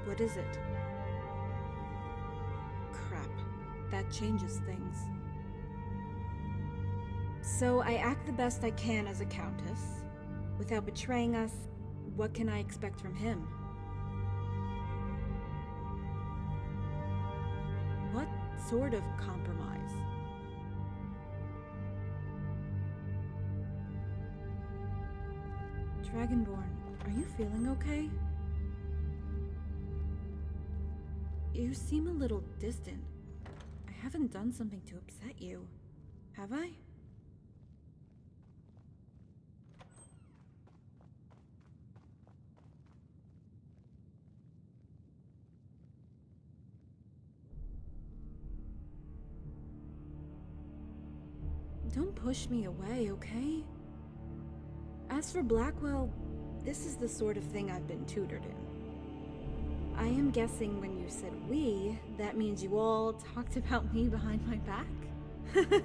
Speaker 2: What is it? Crap. That changes things. So I act the best I can as a countess. Without betraying us, what can I expect from him? What sort of compromise? Dragonborn, are you feeling okay? You seem a little distant. I haven't done something to upset you, have I? Don't push me away, okay? As for Blackwell, this is the sort of thing I've been tutored in. I am guessing when you said we, that means you all talked about me behind my back? Yeah.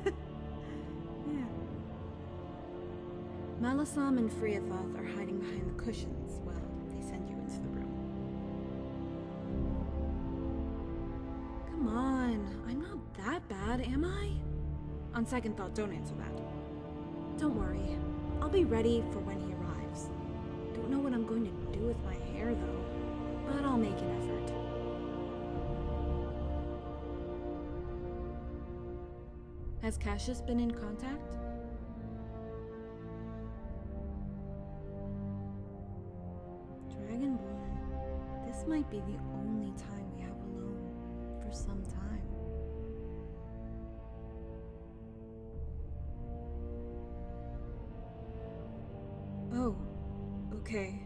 Speaker 2: Malasam and Friathoth are hiding behind the cushions while they send you into the room. Come on, I'm not that bad, am I? On second thought, don't answer that. Don't worry, I'll be ready for when he arrives. Do know what I'm going to do with my hair, though. But I'll make an effort. Has Cassius been in contact? Dragonborn, this might be the only time we have alone for some time. Oh, okay.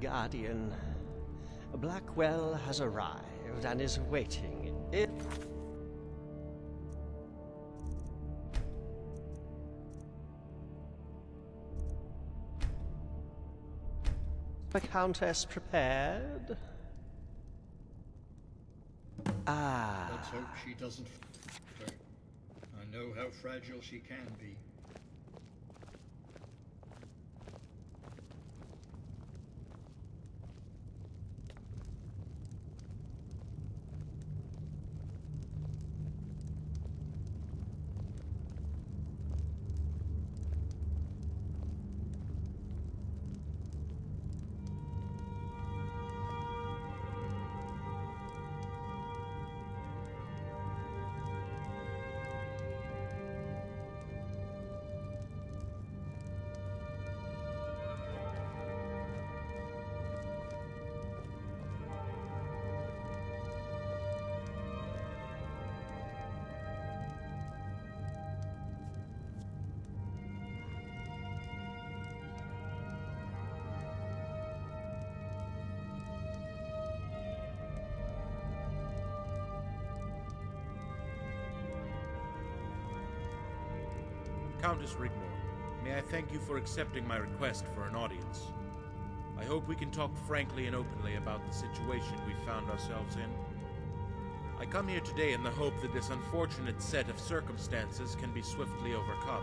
Speaker 1: Guardian. Blackwell has arrived and is waiting. The Countess prepared?
Speaker 4: Let's hope she doesn't falter. I know how fragile she can be.
Speaker 14: Countess Rigmor, may I thank you for accepting my request for an audience. I hope we can talk frankly and openly about the situation we found ourselves in. I come here today in the hope that this unfortunate set of circumstances can be swiftly overcome.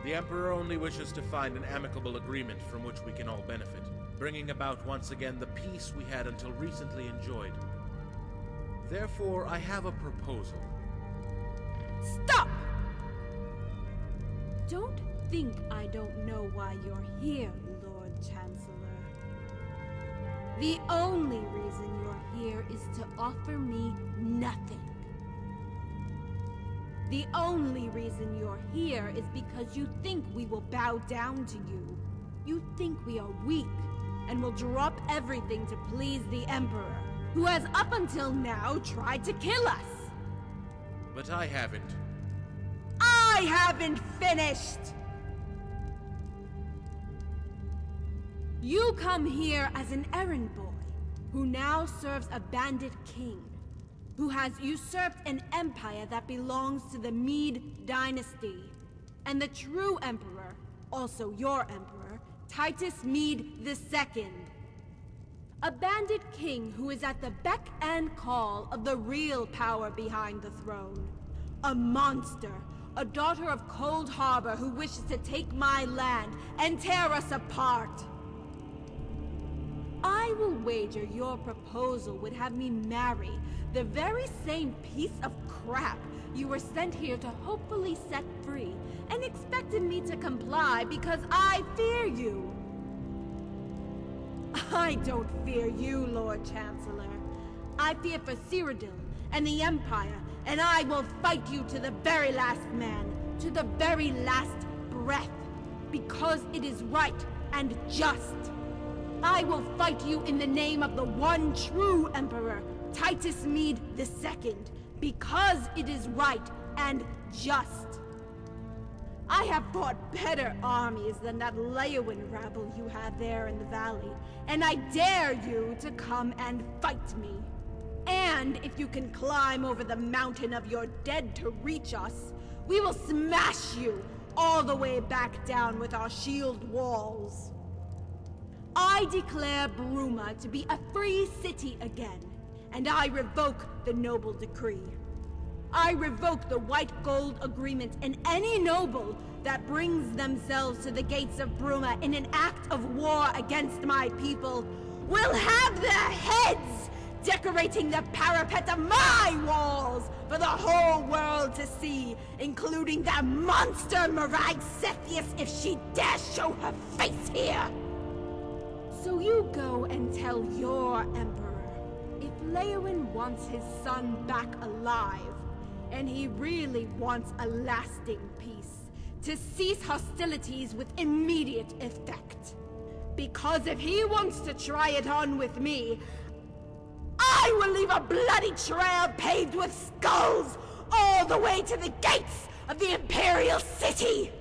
Speaker 14: The Emperor only wishes to find an amicable agreement from which we can all benefit, bringing about once again the peace we had until recently enjoyed. Therefore, I have a proposal.
Speaker 2: Stop! Don't think I don't know why you're here, Lord Chancellor. The only reason you're here is to offer me nothing. The only reason you're here is because you think we will bow down to you. You think we are weak and will drop everything to please the Emperor, who has up until now tried to kill us.
Speaker 14: But I haven't.
Speaker 2: I haven't finished! You come here as an errand boy, who now serves a bandit king, who has usurped an empire that belongs to the Mede dynasty, and the true emperor, also your emperor, Titus Mede II. A bandit king who is at the beck and call of the real power behind the throne. A monster, a daughter of Cold Harbor who wishes to take my land and tear us apart. I will wager your proposal would have me marry the very same piece of crap you were sent here to hopefully set free, and expected me to comply because I fear you. I don't fear you, Lord Chancellor. I fear for Sirodila and the Empire, and I will fight you to the very last man, to the very last breath, because it is right and just. I will fight you in the name of the one true Emperor, Titus Mede II, because it is right and just. I have fought better armies than that Leowin rabble you have there in the valley, and I dare you to come and fight me. And if you can climb over the mountain of your dead to reach us, we will smash you all the way back down with our shield walls. I declare Bruma to be a free city again, and I revoke the noble decree. I revoke the White Gold Agreement, and any noble that brings themselves to the gates of Bruma in an act of war against my people will have their heads decorating the parapet of my walls for the whole world to see, including the monster Mirage Cepheus if she dares show her face here. So you go and tell your Emperor, if Leowin wants his son back alive, and he really wants a lasting peace, to cease hostilities with immediate effect. Because if he wants to try it on with me, I will leave a bloody trail paved with skulls all the way to the gates of the Imperial City!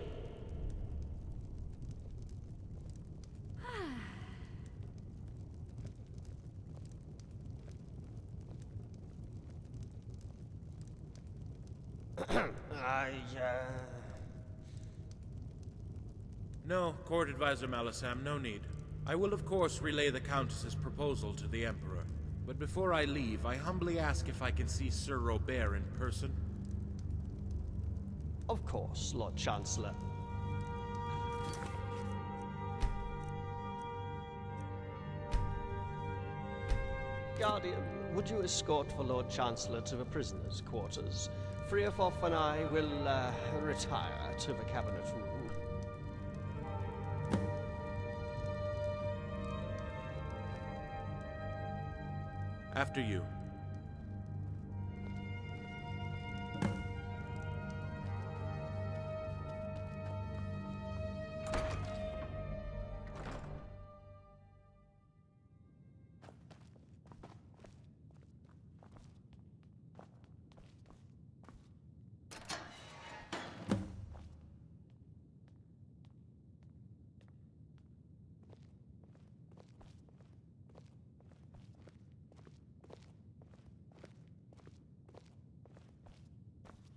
Speaker 14: No, Court Advisor Malisam, no need. I will of course relay the Countess's proposal to the Emperor. But before I leave, I humbly ask if I can see Sir Robert in person.
Speaker 1: Of course, Lord Chancellor. Guardian, would you escort the Lord Chancellor to the prisoners' quarters? Freofoff and I will, retire to the cabinet room.
Speaker 14: After you.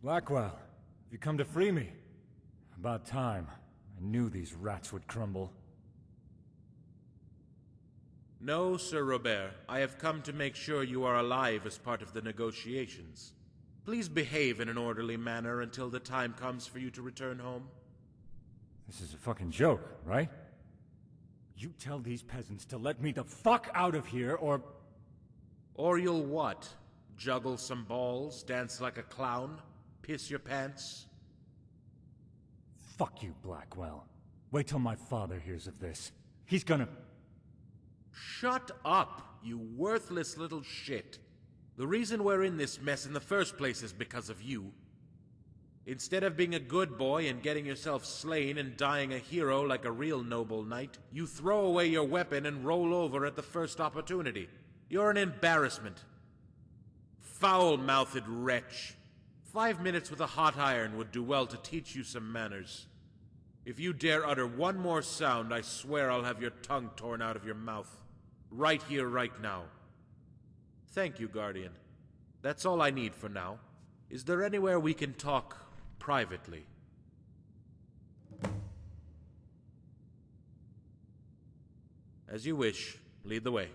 Speaker 13: Blackwell, have you come to free me? About time. I knew these rats would crumble.
Speaker 14: No, Sir Robert. I have come to make sure you are alive as part of the negotiations. Please behave in an orderly manner until the time comes for you to return home.
Speaker 13: This is a fucking joke, right? You tell these peasants to let me the fuck out of here, or...
Speaker 14: Or you'll what? Juggle some balls, dance like a clown, piss your pants?
Speaker 13: Fuck you, Blackwell. Wait till my father hears of this. He's gonna...
Speaker 14: Shut up, you worthless little shit. The reason we're in this mess in the first place is because of you. Instead of being a good boy and getting yourself slain and dying a hero like a real noble knight, you throw away your weapon and roll over at the first opportunity. You're an embarrassment. Foul-mouthed wretch. 5 minutes with a hot iron would do well to teach you some manners. If you dare utter one more sound, I swear I'll have your tongue torn out of your mouth. Right here, right now. Thank you, Guardian. That's all I need for now. Is there anywhere we can talk privately? As you wish. Lead the way.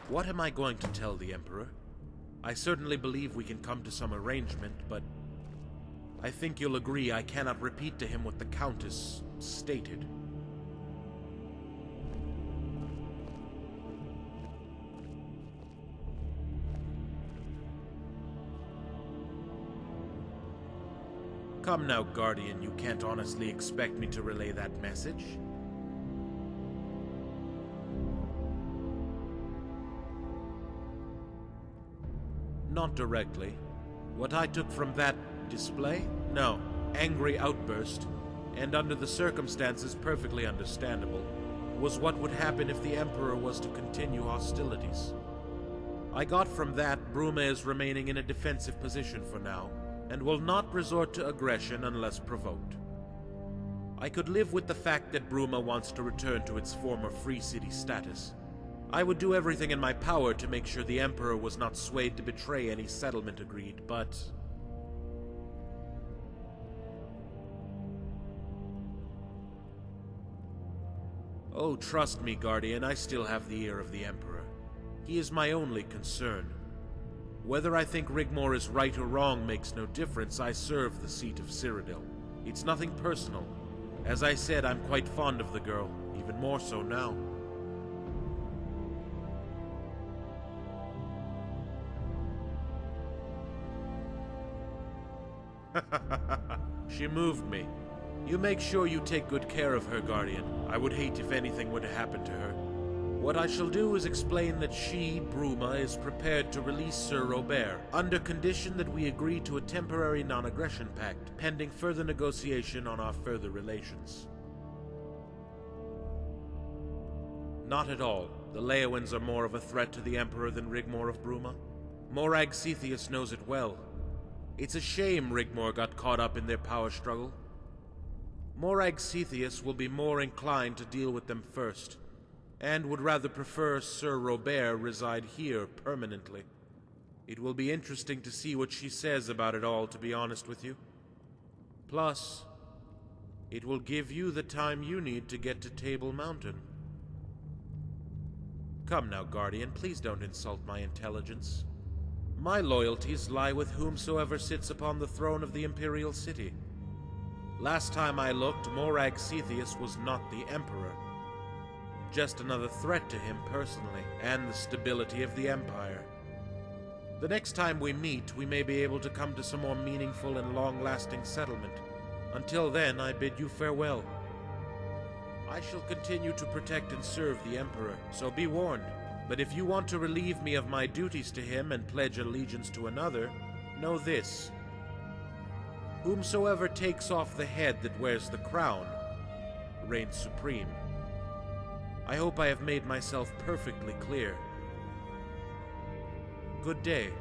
Speaker 14: What am I going to tell the Emperor? I certainly believe we can come to some arrangement, but I think you'll agree I cannot repeat to him what the Countess stated. Come now, Guardian, you can't honestly expect me to relay that message. Not directly. What I took from that display? No. Angry outburst. And under the circumstances, perfectly understandable. was what would happen if the Emperor was to continue hostilities. I got from that Bruma is remaining in a defensive position for now, and will not resort to aggression unless provoked. I could live with the fact that Bruma wants to return to its former free city status. I would do everything in my power to make sure the Emperor was not swayed to betray any settlement agreed, but... Oh, trust me, Guardian, I still have the ear of the Emperor. He is my only concern. Whether I think Rigmor is right or wrong makes no difference. I serve the seat of Sirodiil. It's nothing personal. As I said, I'm quite fond of the girl, even more so now. She moved me. You make sure you take good care of her, Guardian. I would hate if anything were to happen to her. What I shall do is explain that she, Bruma, is prepared to release Sir Robert, under condition that we agree to a temporary non-aggression pact, pending further negotiation on our further relations. Not at all. The Leowins are more of a threat to the Emperor than Rigmor of Bruma. Morag Cetheus knows it well. It's a shame Rigmor got caught up in their power struggle. Morag Cetheus will be more inclined to deal with them first, and would rather prefer Sir Robert reside here permanently. It will be interesting to see what she says about it all, to be honest with you. Plus, it will give you the time you need to get to Table Mountain. Come now, Guardian, please don't insult my intelligence. My loyalties lie with whomsoever sits upon the throne of the Imperial City. Last time I looked, Morag Cetheus was not the Emperor. Just another threat to him personally, and the stability of the Empire. The next time we meet, we may be able to come to some more meaningful and long-lasting settlement. Until then, I bid you farewell. I shall continue to protect and serve the Emperor, so be warned. But if you want to relieve me of my duties to him and pledge allegiance to another, know this. Whomsoever takes off the head that wears the crown reigns supreme. I hope I have made myself perfectly clear. Good day.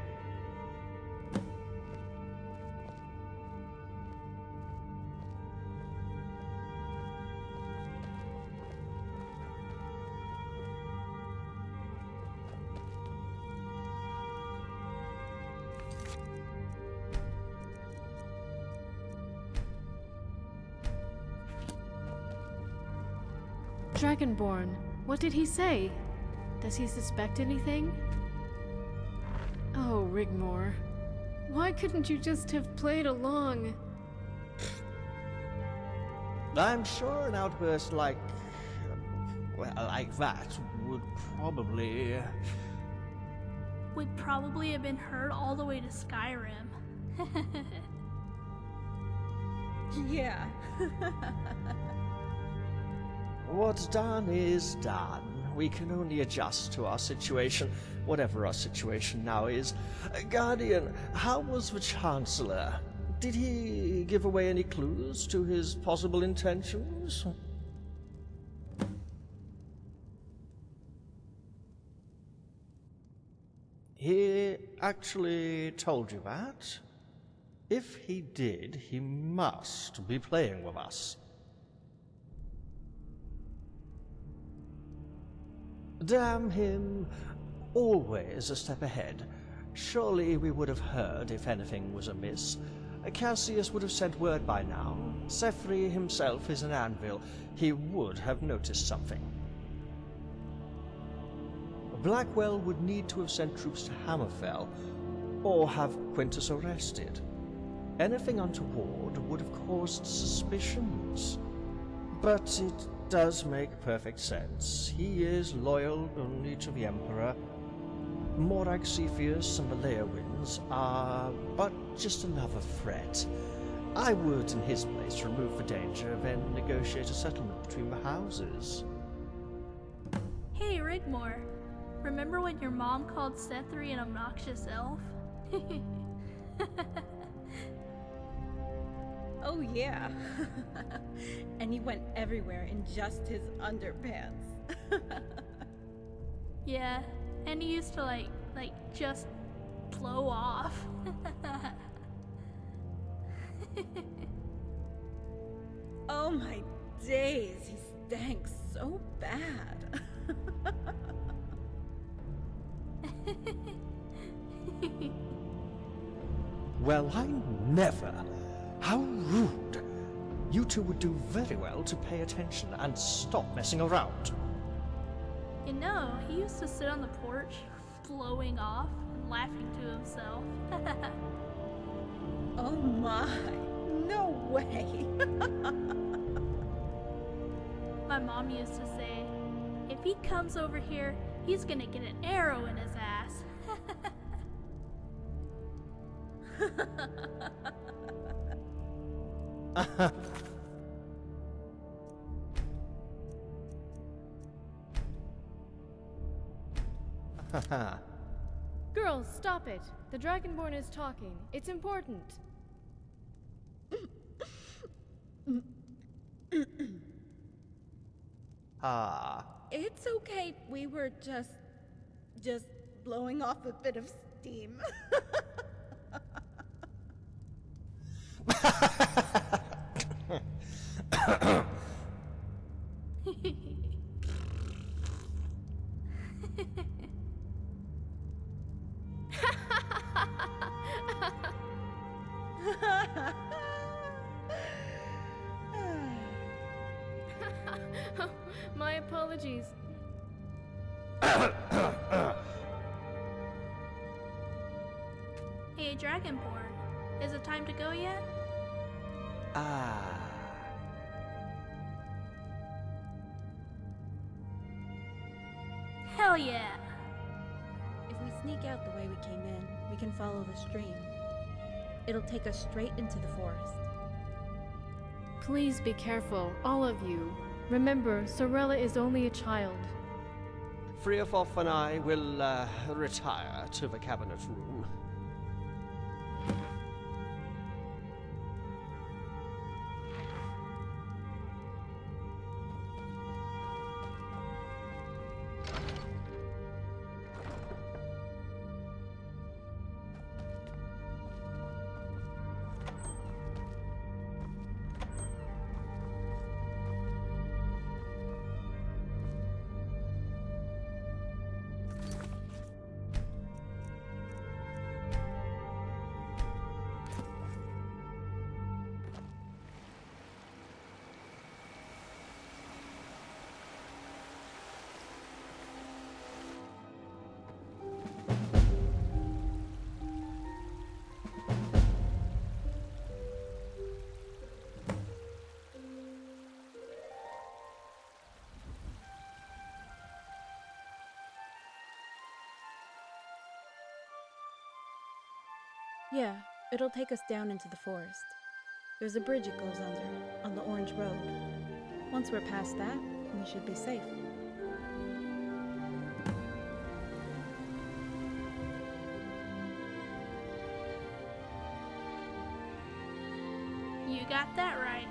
Speaker 6: Dragonborn, what did he say? Does he suspect anything? Oh, Rigmor. Why couldn't you just have played along?
Speaker 1: I'm sure an outburst like that would probably...
Speaker 10: Would probably have been heard all the way to Skyrim.
Speaker 2: Yeah.
Speaker 1: What's done is done. We can only adjust to our situation, whatever our situation now is. Guardian, how was the Chancellor? Did he give away any clues to his possible intentions? He actually told you that? If he did, he must be playing with us. Damn him. Always a step ahead. Surely we would have heard if anything was amiss. Cassius would have sent word by now. Sethri himself is an anvil. He would have noticed something. Blackwell would need to have sent troops to Hammerfell, or have Quintus arrested. Anything untoward would have caused suspicions. But it does make perfect sense. He is loyal only to the Emperor. Morag Cetheus and the Leowins are but just another threat. I would, in his place, remove the danger, then negotiate a settlement between the houses.
Speaker 10: Hey, Rigmor. Remember when your mom called Sethri an obnoxious elf?
Speaker 2: Oh yeah. And he went everywhere in just his underpants.
Speaker 10: Yeah, and he used to just blow off.
Speaker 2: Oh my days, he stank so bad.
Speaker 1: Well, I never. How rude. You two would do very well to pay attention and stop messing around.
Speaker 10: You know, he used to sit on the porch, blowing off and laughing to himself.
Speaker 2: Oh my, no way.
Speaker 10: My mom used to say, if he comes over here, he's gonna get an arrow in his ass.
Speaker 6: Girls, stop it. The Dragonborn is talking. It's important.
Speaker 2: It's okay, we were just blowing off a bit of steam.
Speaker 6: My apologies.
Speaker 10: Hey, Dragonborn, is it time to go yet? Hell yeah!
Speaker 2: If we sneak out the way we came in, we can follow the stream. It'll take us straight into the forest.
Speaker 6: Please be careful, all of you. Remember, Sorella is only a child.
Speaker 1: Freofoff and I will retire to the cabinet room.
Speaker 2: Yeah, it'll take us down into the forest. There's a bridge it goes under, on the Orange Road. Once we're past that, we should be safe.
Speaker 10: You got that right.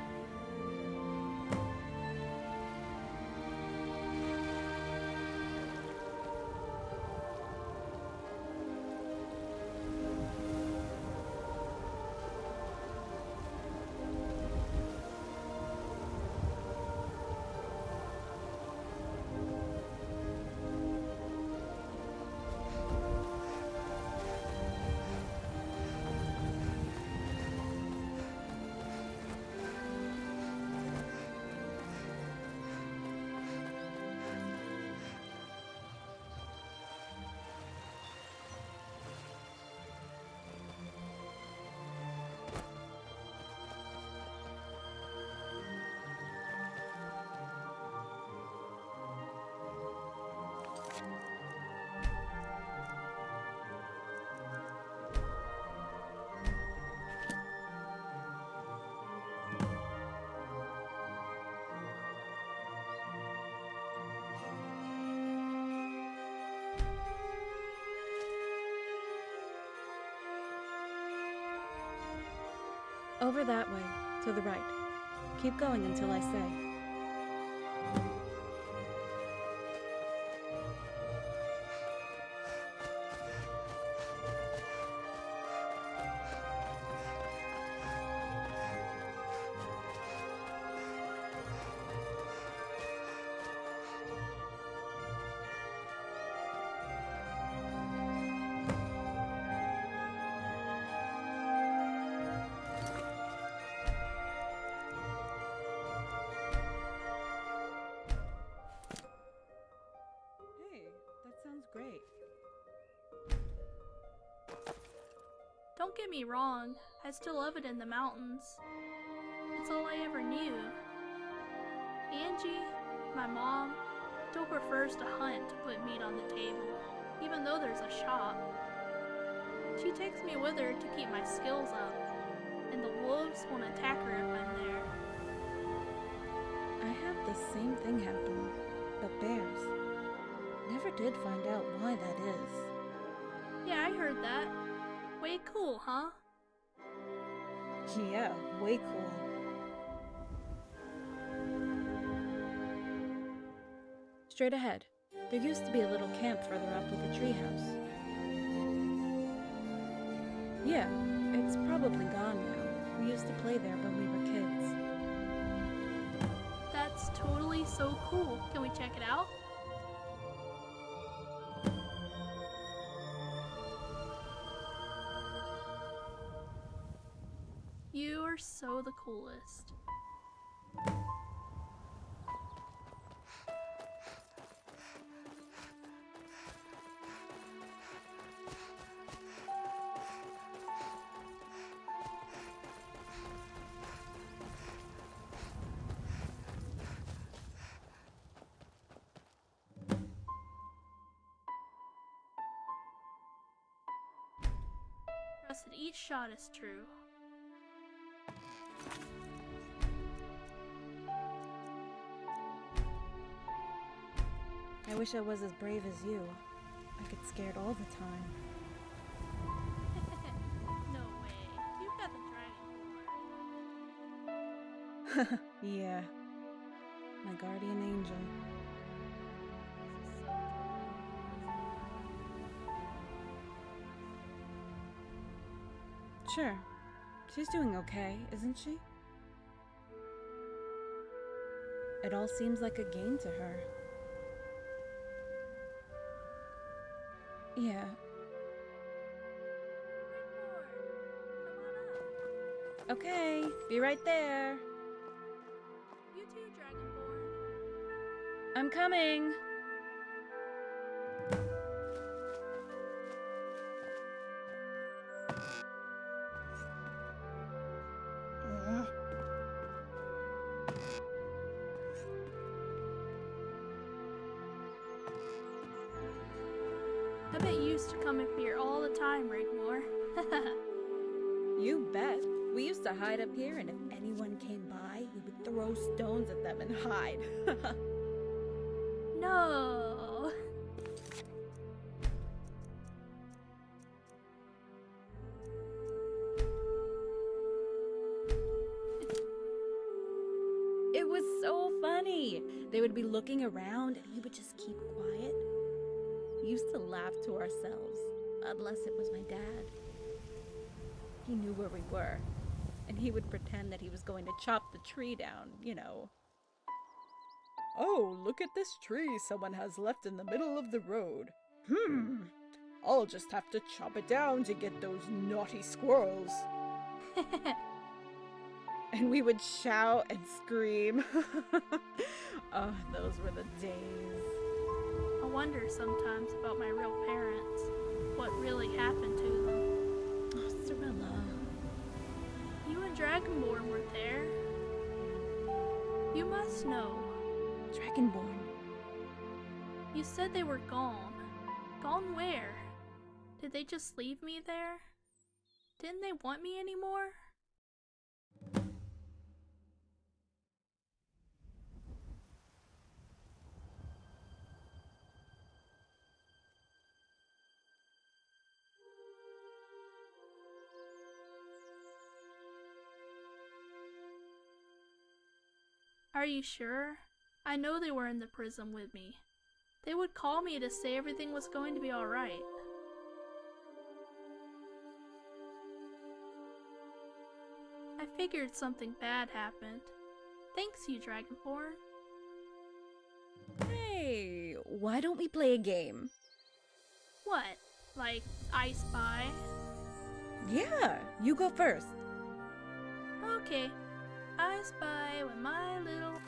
Speaker 2: Over that way. To the right. Keep going until I say. Sounds great.
Speaker 10: Don't get me wrong, I still love it in the mountains. It's all I ever knew. Angie, my mom, still prefers to hunt to put meat on the table, even though there's a shop. She takes me with her to keep my skills up, and the wolves won't attack her if I'm there.
Speaker 2: I had the same thing happen, but bears. Never did find out why that is.
Speaker 10: Yeah, I heard that. Way cool, huh?
Speaker 2: Yeah, way cool. Straight ahead. There used to be a little camp further up with a treehouse. Yeah, it's probably gone now. We used to play there when we were kids.
Speaker 10: That's totally so cool. Can we check it out? You are so the coolest. Trust that each shot is true.
Speaker 2: I wish I was as brave as you. I get scared all the time.
Speaker 10: No way. You've got the dragonborn.
Speaker 2: Yeah. My guardian angel. Sure. She's doing okay, isn't she? It all seems like a gain to her. Yeah. Okay, be right there.
Speaker 10: You too, Dragonborn.
Speaker 2: I'm coming.
Speaker 10: I bet you used to come up here all the time, Rigmor.
Speaker 2: You bet. We used to hide up here, and if anyone came by, we would throw stones at them and hide.
Speaker 10: No.
Speaker 2: It was so funny. They would be looking around, and we would just keep quiet. We used to laugh to ourselves, unless it was my dad. He knew where we were, and he would pretend that he was going to chop the tree down, you know. Oh, look at this tree someone has left in the middle of the road. I'll just have to chop it down to get those naughty squirrels. And we would shout and scream. Oh, those were the days.
Speaker 10: I wonder sometimes about my real parents. What really happened to them.
Speaker 2: Oh, Sirilla.
Speaker 10: You and Dragonborn were there. You must know.
Speaker 2: Dragonborn.
Speaker 10: You said they were gone. Gone where? Did they just leave me there? Didn't they want me anymore? Are you sure? I know they were in the prison with me. They would call me to say everything was going to be alright. I figured something bad happened. Thanks, you Dragonborn.
Speaker 16: Hey, why don't we play a game?
Speaker 10: What? Like, I Spy?
Speaker 16: Yeah, you go first.
Speaker 10: Okay. I spy with my little...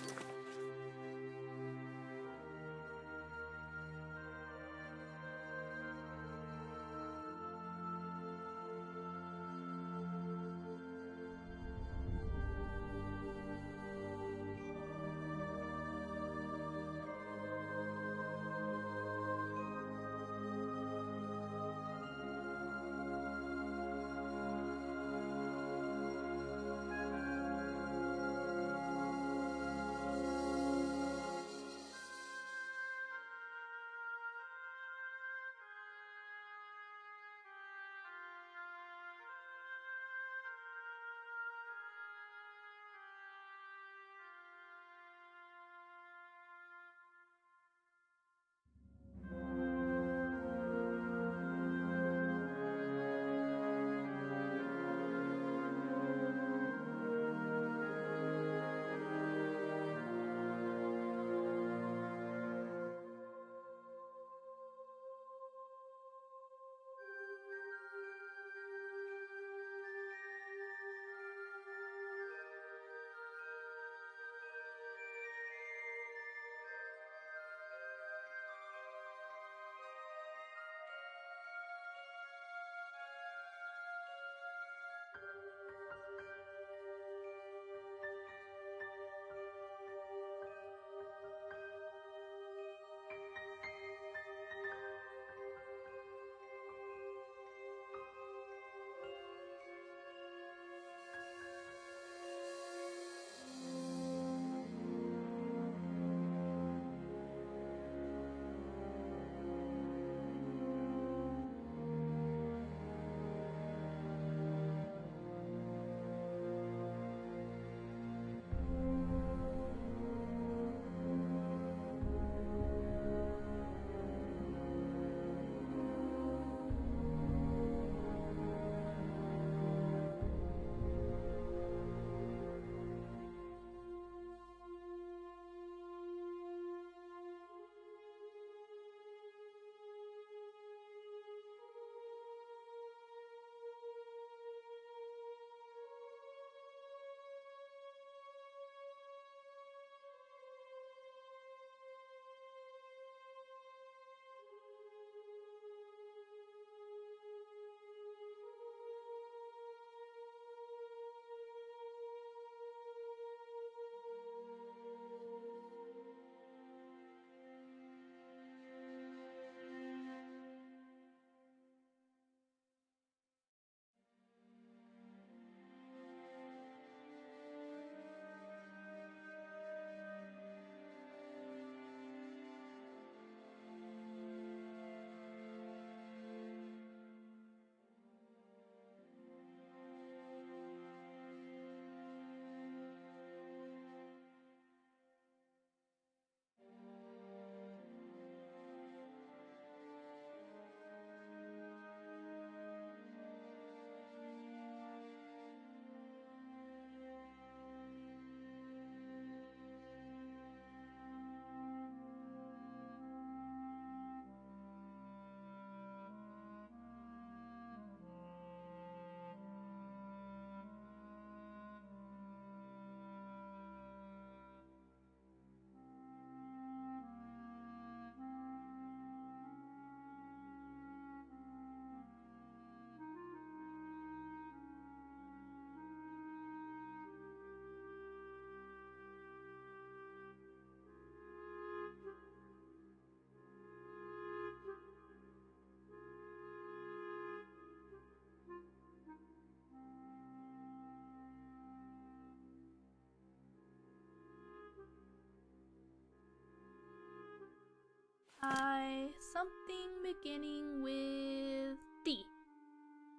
Speaker 10: something beginning with D.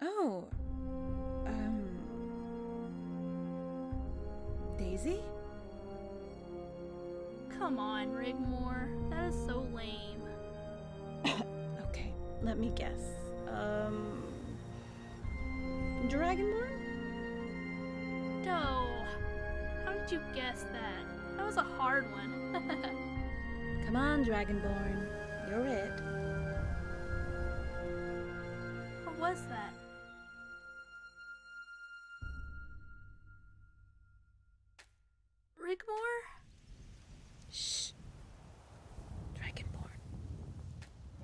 Speaker 16: Oh. Daisy?
Speaker 10: Come on, Rigmor. That is so lame.
Speaker 16: Okay, let me guess. Dragonborn?
Speaker 10: No. How did you guess that? That was a hard one.
Speaker 16: Come on, Dragonborn. You're it.
Speaker 10: What was that? Rigmor?
Speaker 16: Shh. Dragonborn.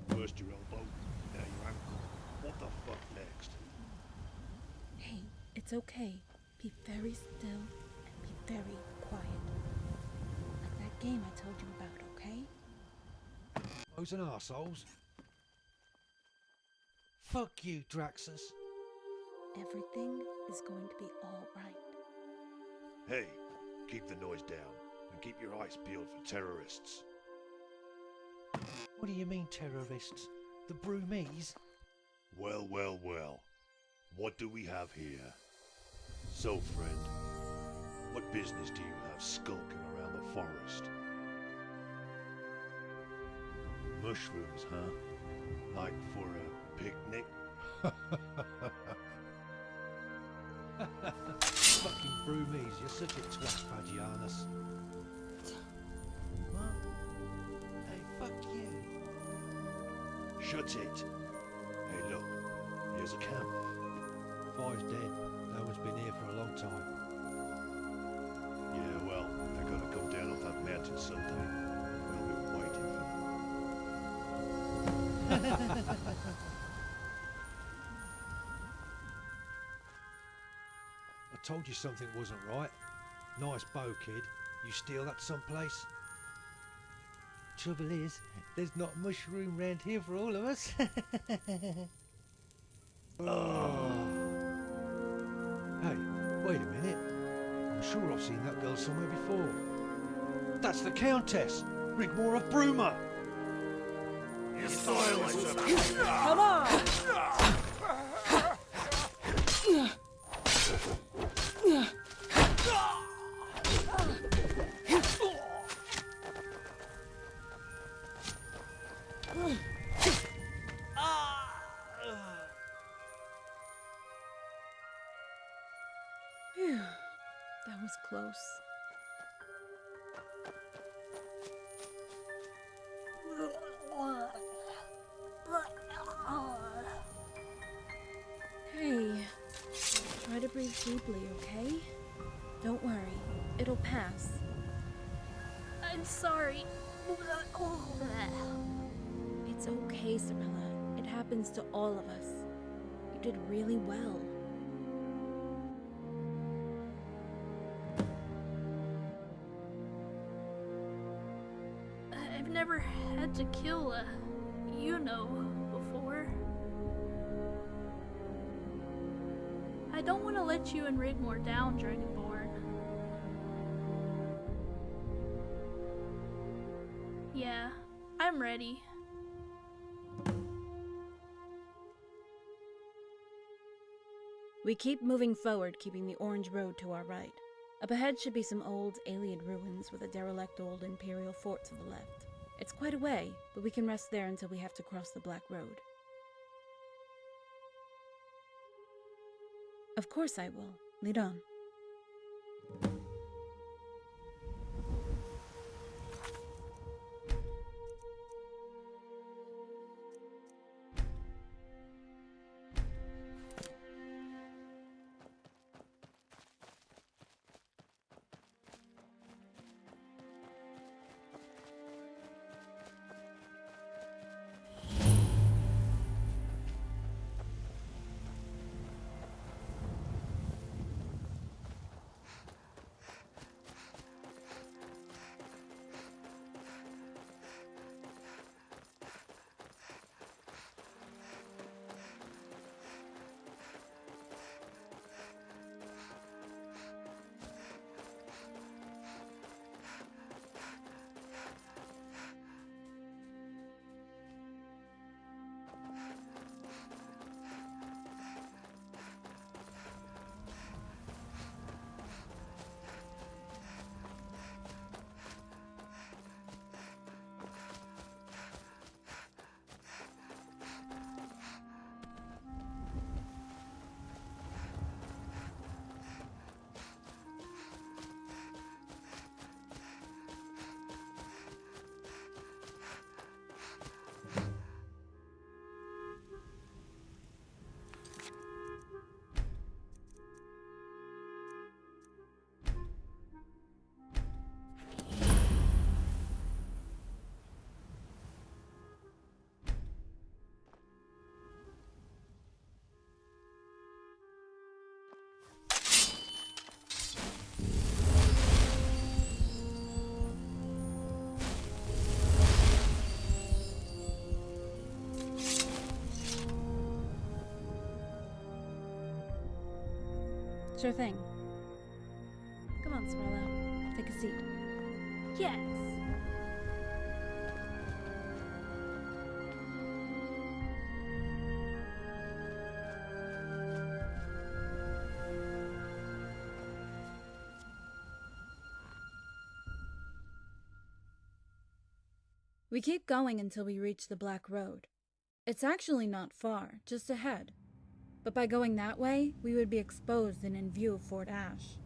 Speaker 5: First your elbow, now your ankle. What the fuck next?
Speaker 16: Hey, it's okay. Be very still and be very quiet. Like that game I told you about, okay?
Speaker 5: Those and arseholes. Fuck you, Draxus.
Speaker 16: Everything is going to be alright.
Speaker 5: Hey, keep the noise down and keep your eyes peeled for terrorists.
Speaker 17: What do you mean, terrorists? The Broomies?
Speaker 5: Well, well, well. What do we have here? So, friend, what business do you have skulking around the forest? Mushrooms, huh? Like for a picnic?
Speaker 17: Fucking Broomies, you're such a twat, Pagianus. What? Hey, fuck you.
Speaker 5: Shut it! Hey, look, here's a camp.
Speaker 17: Five's dead. No one's been here for a long time.
Speaker 5: Yeah, well, they're gonna come down off that mountain someday. We'll be waiting for them.
Speaker 17: I told you something wasn't right. Nice bow, kid. You steal that someplace? Trouble is, there's not mushroom round here for all of us. Hey, wait a minute. I'm sure I've seen that girl somewhere before. That's the Countess, Rigmor of Bruma.
Speaker 16: Come on! Phew, that was close. Hey, try to breathe deeply, okay? Don't worry, it'll pass.
Speaker 10: I'm sorry.
Speaker 16: It's okay, Sirilla. It happens to all of us. You did really well.
Speaker 10: I've never had to kill a, before. I don't want to let you and Rigmor down, Dragonborn. Yeah, I'm ready.
Speaker 16: We keep moving forward, keeping the orange road to our right. Up ahead should be some old alien ruins with a derelict old Imperial fort to the left. It's quite a way, but we can rest there until we have to cross the Black Road. Of course I will. Lead on. Sure thing. Come on, Sirella. Take a seat.
Speaker 10: Yes.
Speaker 16: We keep going until we reach the Black Road. It's actually not far, just ahead. But by going that way, we would be exposed and in view of Fort Ash.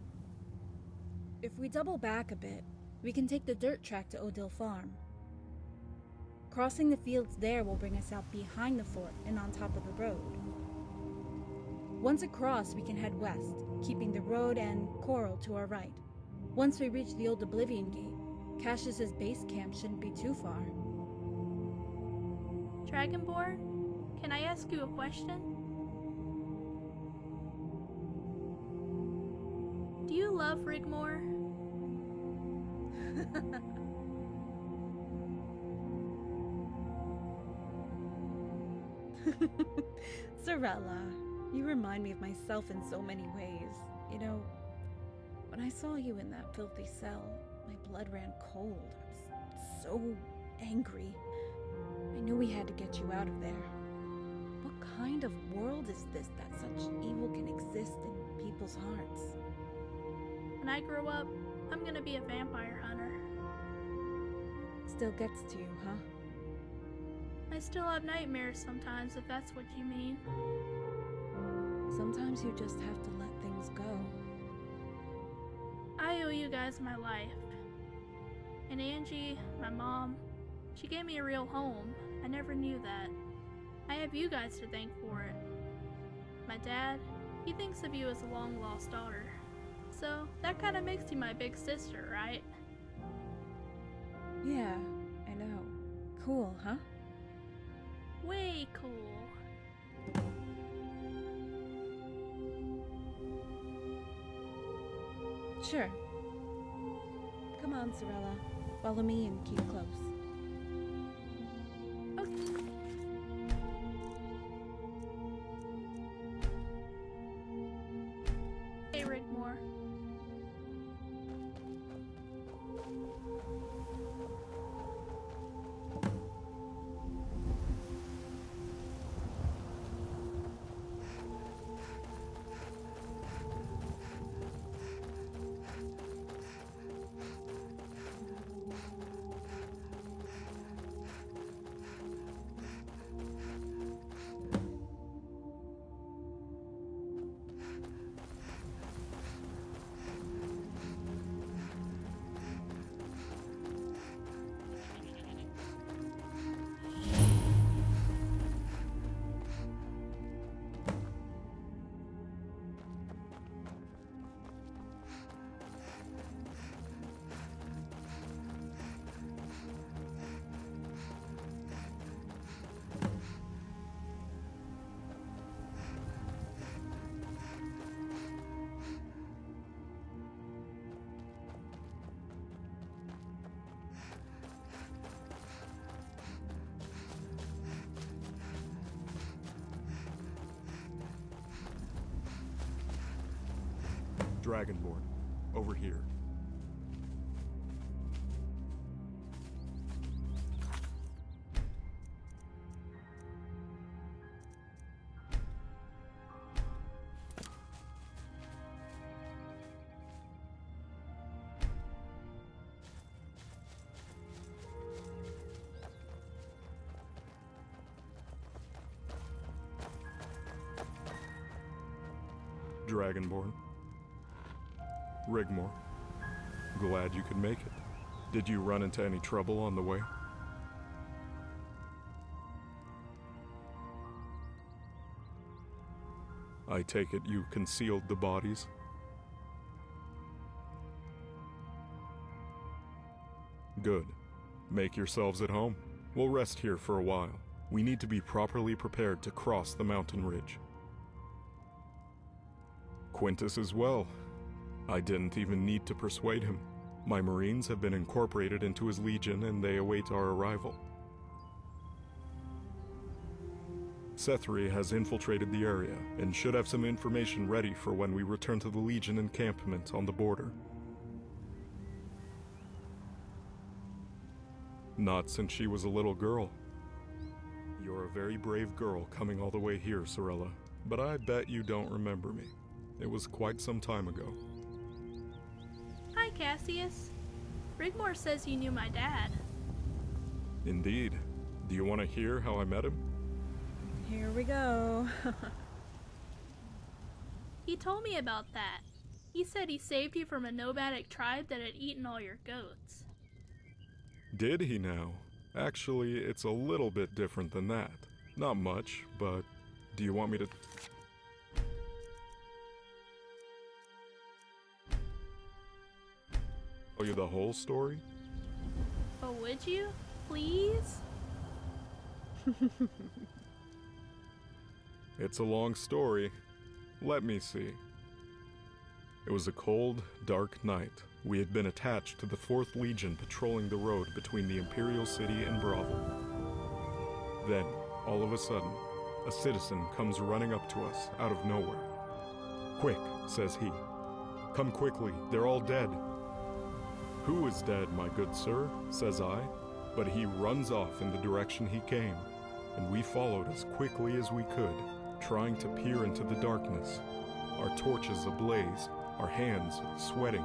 Speaker 16: If we double back a bit, we can take the dirt track to Odil Farm. Crossing the fields there will bring us out behind the fort and on top of the road. Once across, we can head west, keeping the road and Coral to our right. Once we reach the old Oblivion Gate, Cassius's base camp shouldn't be too far.
Speaker 10: Dragonborn, can I ask you a question? Do you love Rigmor?
Speaker 16: Sirella, you remind me of myself in so many ways. You know, when I saw you in that filthy cell, my blood ran cold. I was so angry. I knew we had to get you out of there. What kind of world is this that such evil can exist in people's hearts?
Speaker 10: When I grow up, I'm gonna be a vampire hunter.
Speaker 16: Still gets to you, huh?
Speaker 10: I still have nightmares sometimes, if that's what you mean.
Speaker 16: Sometimes you just have to let things go.
Speaker 10: I owe you guys my life. And Angie, my mom, she gave me a real home. I never knew that. I have you guys to thank for it. My dad, he thinks of you as a long-lost daughter. So that kind of makes you my big sister, right?
Speaker 16: Yeah, I know. Cool, huh?
Speaker 10: Way cool.
Speaker 16: Sure. Come on, Sirella. Follow me and keep close.
Speaker 10: Okay. Hey, Rigmor.
Speaker 18: Dragonborn, over here. Dragonborn. Rigmor. Glad you could make it. Did you run into any trouble on the way? I take it you concealed the bodies? Good. Make yourselves at home. We'll rest here for a while. We need to be properly prepared to cross the mountain ridge. Quintus as well. I didn't even need to persuade him. My Marines have been incorporated into his legion and they await our arrival. Sethri has infiltrated the area and should have some information ready for when we return to the Legion encampment on the border. Not since she was a little girl. You're a very brave girl coming all the way here, Sirilla, but I bet you don't remember me. It was quite some time ago.
Speaker 10: Hi, Cassius. Rigmor says you knew my dad.
Speaker 18: Indeed. Do you want to hear how I met him?
Speaker 16: Here we go.
Speaker 10: He told me about that. He said he saved you from a nomadic tribe that had eaten all your goats.
Speaker 18: Did he now? Actually, it's a little bit different than that. Not much, but do you want me to... tell you the whole story?
Speaker 10: Oh, would you? Please?
Speaker 18: It's a long story. Let me see. It was a cold, dark night. We had been attached to the 4th Legion patrolling the road between the Imperial City and Bravo. Then, all of a sudden, a citizen comes running up to us out of nowhere. "Quick," says he. "Come quickly, they're all dead." "Who is dead, my good sir?" says I, but he runs off in the direction he came, and we followed as quickly as we could, trying to peer into the darkness, our torches ablaze, our hands sweating,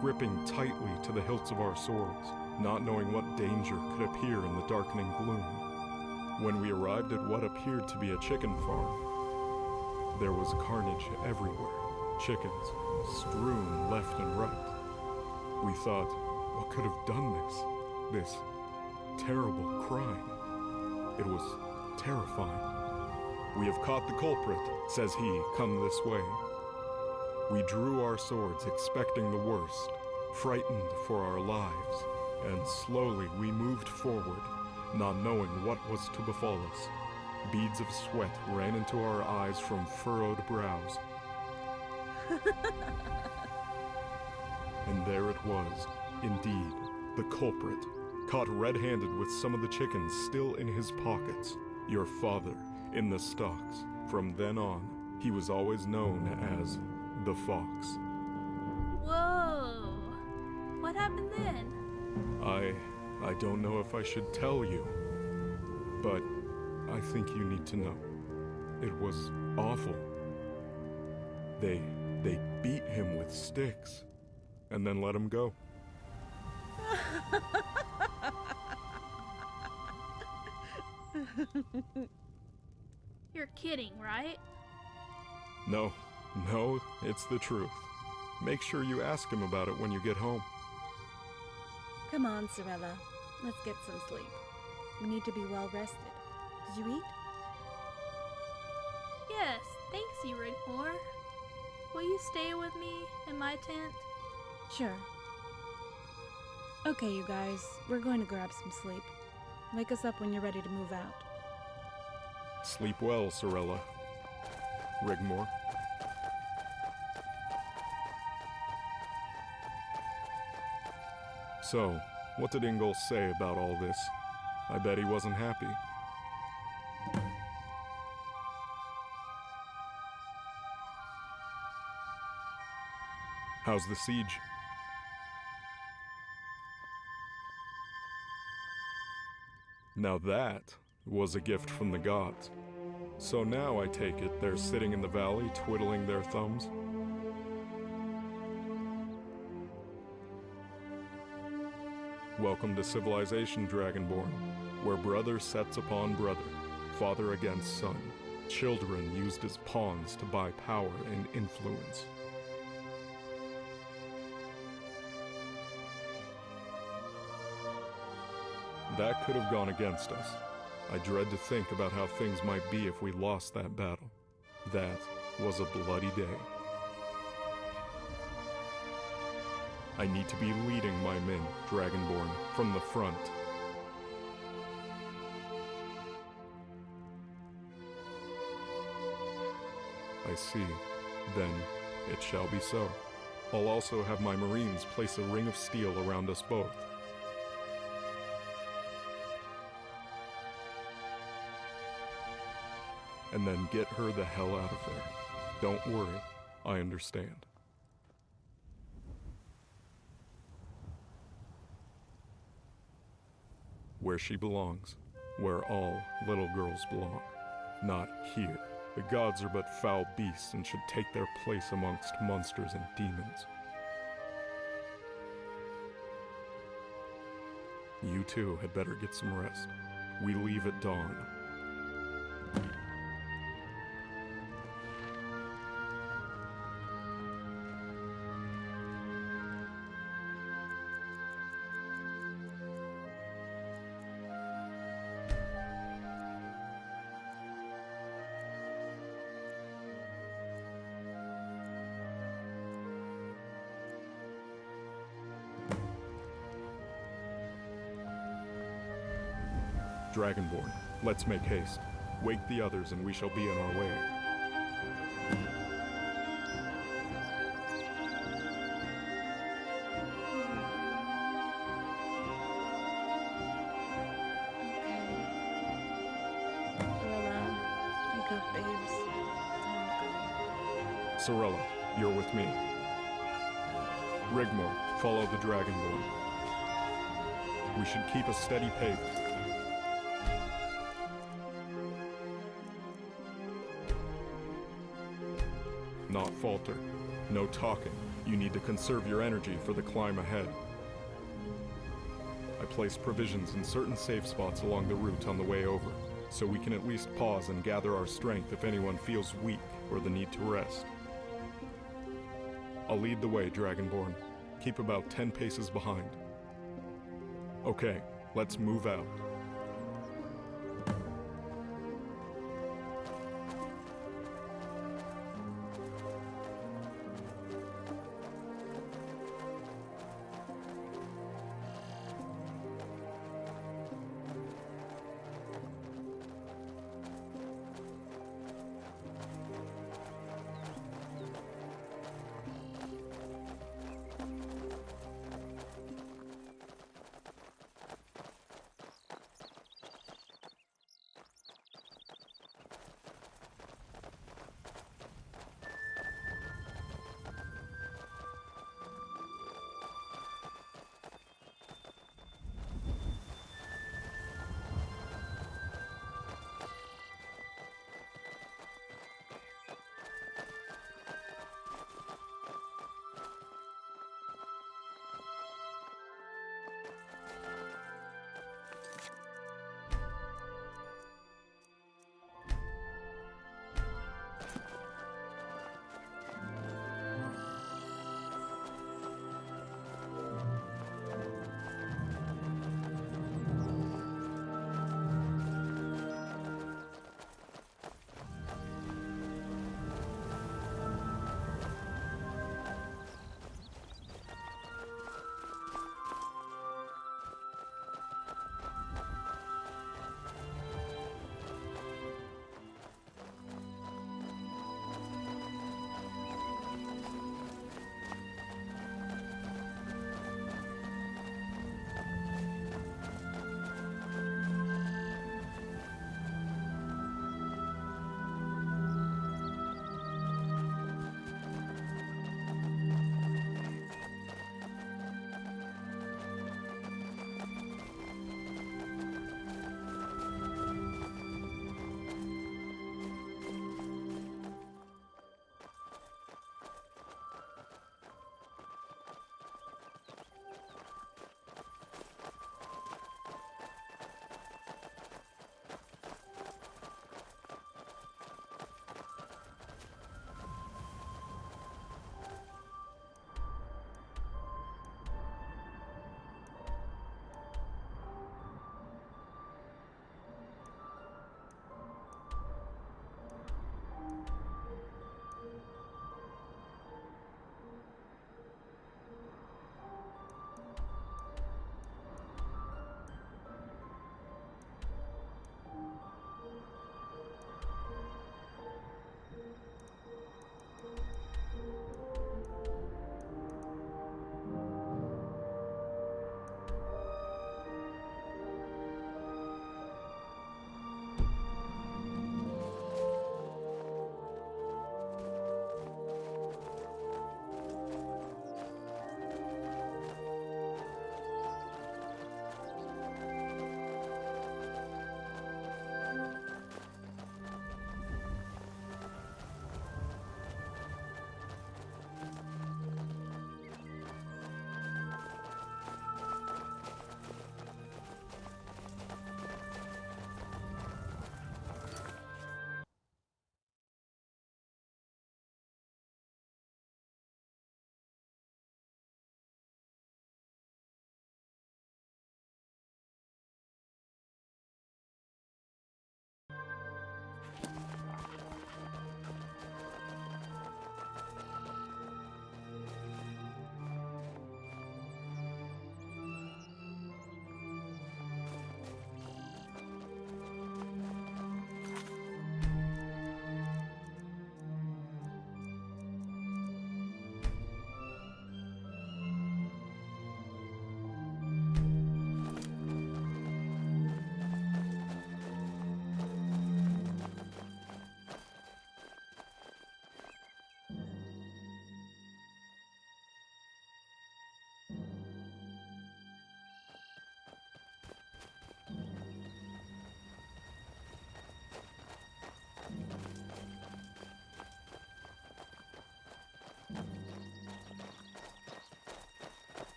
Speaker 18: gripping tightly to the hilts of our swords, not knowing what danger could appear in the darkening gloom. When we arrived at what appeared to be a chicken farm, there was carnage everywhere, chickens strewn left and right. We thought, what could have done this terrible crime? It was terrifying. "We have caught the culprit," says he, "come this way." We drew our swords, expecting the worst, frightened for our lives, and slowly we moved forward, not knowing what was to befall us. Beads of sweat ran into our eyes from furrowed brows. And there it was, indeed, the culprit, caught red-handed with some of the chickens still in his pockets. Your father, in the stocks. From then on, he was always known as the Fox.
Speaker 10: Whoa! What happened then?
Speaker 18: I don't know if I should tell you, but I think you need to know. It was awful. They beat him with sticks, and then let him go.
Speaker 10: You're kidding, right?
Speaker 18: No, it's the truth. Make sure you ask him about it when you get home.
Speaker 16: Come on, Sirilla. Let's get some sleep. We need to be well rested. Did you eat?
Speaker 10: Yes, thanks you, Rigmor. Will you stay with me in my tent?
Speaker 16: Sure. Okay, you guys. We're going to grab some sleep. Wake us up when you're ready to move out.
Speaker 18: Sleep well, Sirilla. Rigmor. So, what did Ingol say about all this? I bet he wasn't happy. How's the siege? Now that was a gift from the gods. So now I take it they're sitting in the valley twiddling their thumbs? Welcome to civilization, Dragonborn, where brother sets upon brother, father against son, children used as pawns to buy power and influence. That could have gone against us. I dread to think about how things might be if we lost that battle. That was a bloody day. I need to be leading my men, Dragonborn, from the front. I see. Then it shall be so. I'll also have my Marines place a ring of steel around us both. and then get her the hell out of there. Don't worry, I understand. Where she belongs, where all little girls belong. Not here. The gods are but foul beasts and should take their place amongst monsters and demons. You too had better get some rest. We leave at dawn. Dragonborn, let's make haste. Wake the others and we shall be on our way.
Speaker 16: Wake up, babes.
Speaker 18: Sirilla, you're with me. Rigmor, follow the Dragonborn. We should keep a steady pace. Not falter. No talking. You need to conserve your energy for the climb ahead. I place provisions in certain safe spots along the route on the way over, so we can at least pause and gather our strength if anyone feels weak or the need to rest. I'll lead the way, Dragonborn. Keep about 10 paces behind. Okay, let's move out.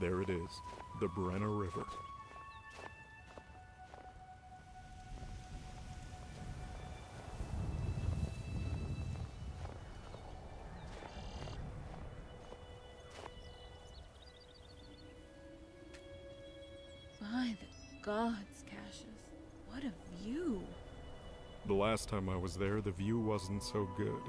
Speaker 18: There it is, the Brenner River.
Speaker 16: By the gods, Cassius, what a view!
Speaker 18: The last time I was there, the view wasn't so good.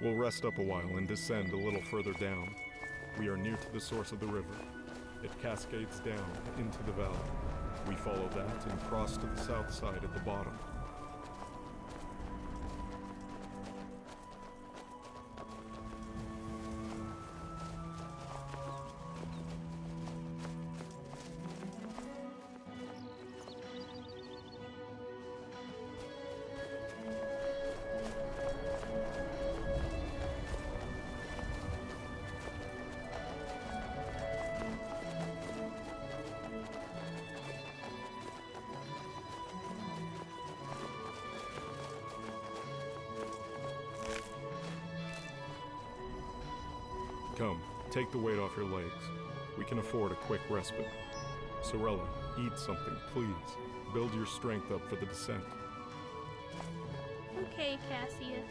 Speaker 18: We'll rest up a while and descend a little further down. We are near to the source of the river. It cascades down into the valley. We follow that and cross to the south side at the bottom. Come, take the weight off your legs. We can afford a quick respite. Sirella, eat something, please. Build your strength up for the descent.
Speaker 10: Okay, Cassius.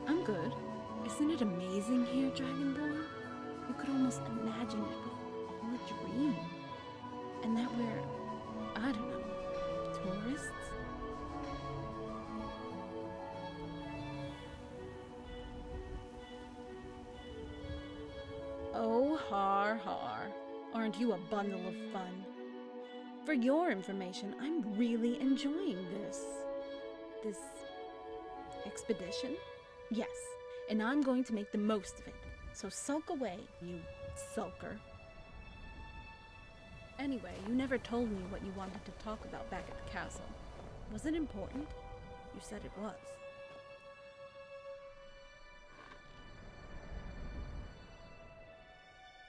Speaker 16: I'm good. Isn't it amazing here, Dragonborn? You could almost imagine it all a dream. And that we're, I don't know, tourists? Oh, har har. Aren't you a bundle of fun? For your information, I'm really enjoying this expedition. Yes, and I'm going to make the most of it. So sulk away, you sulker. Anyway, you never told me what you wanted to talk about back at the castle. Was it important? You said it was.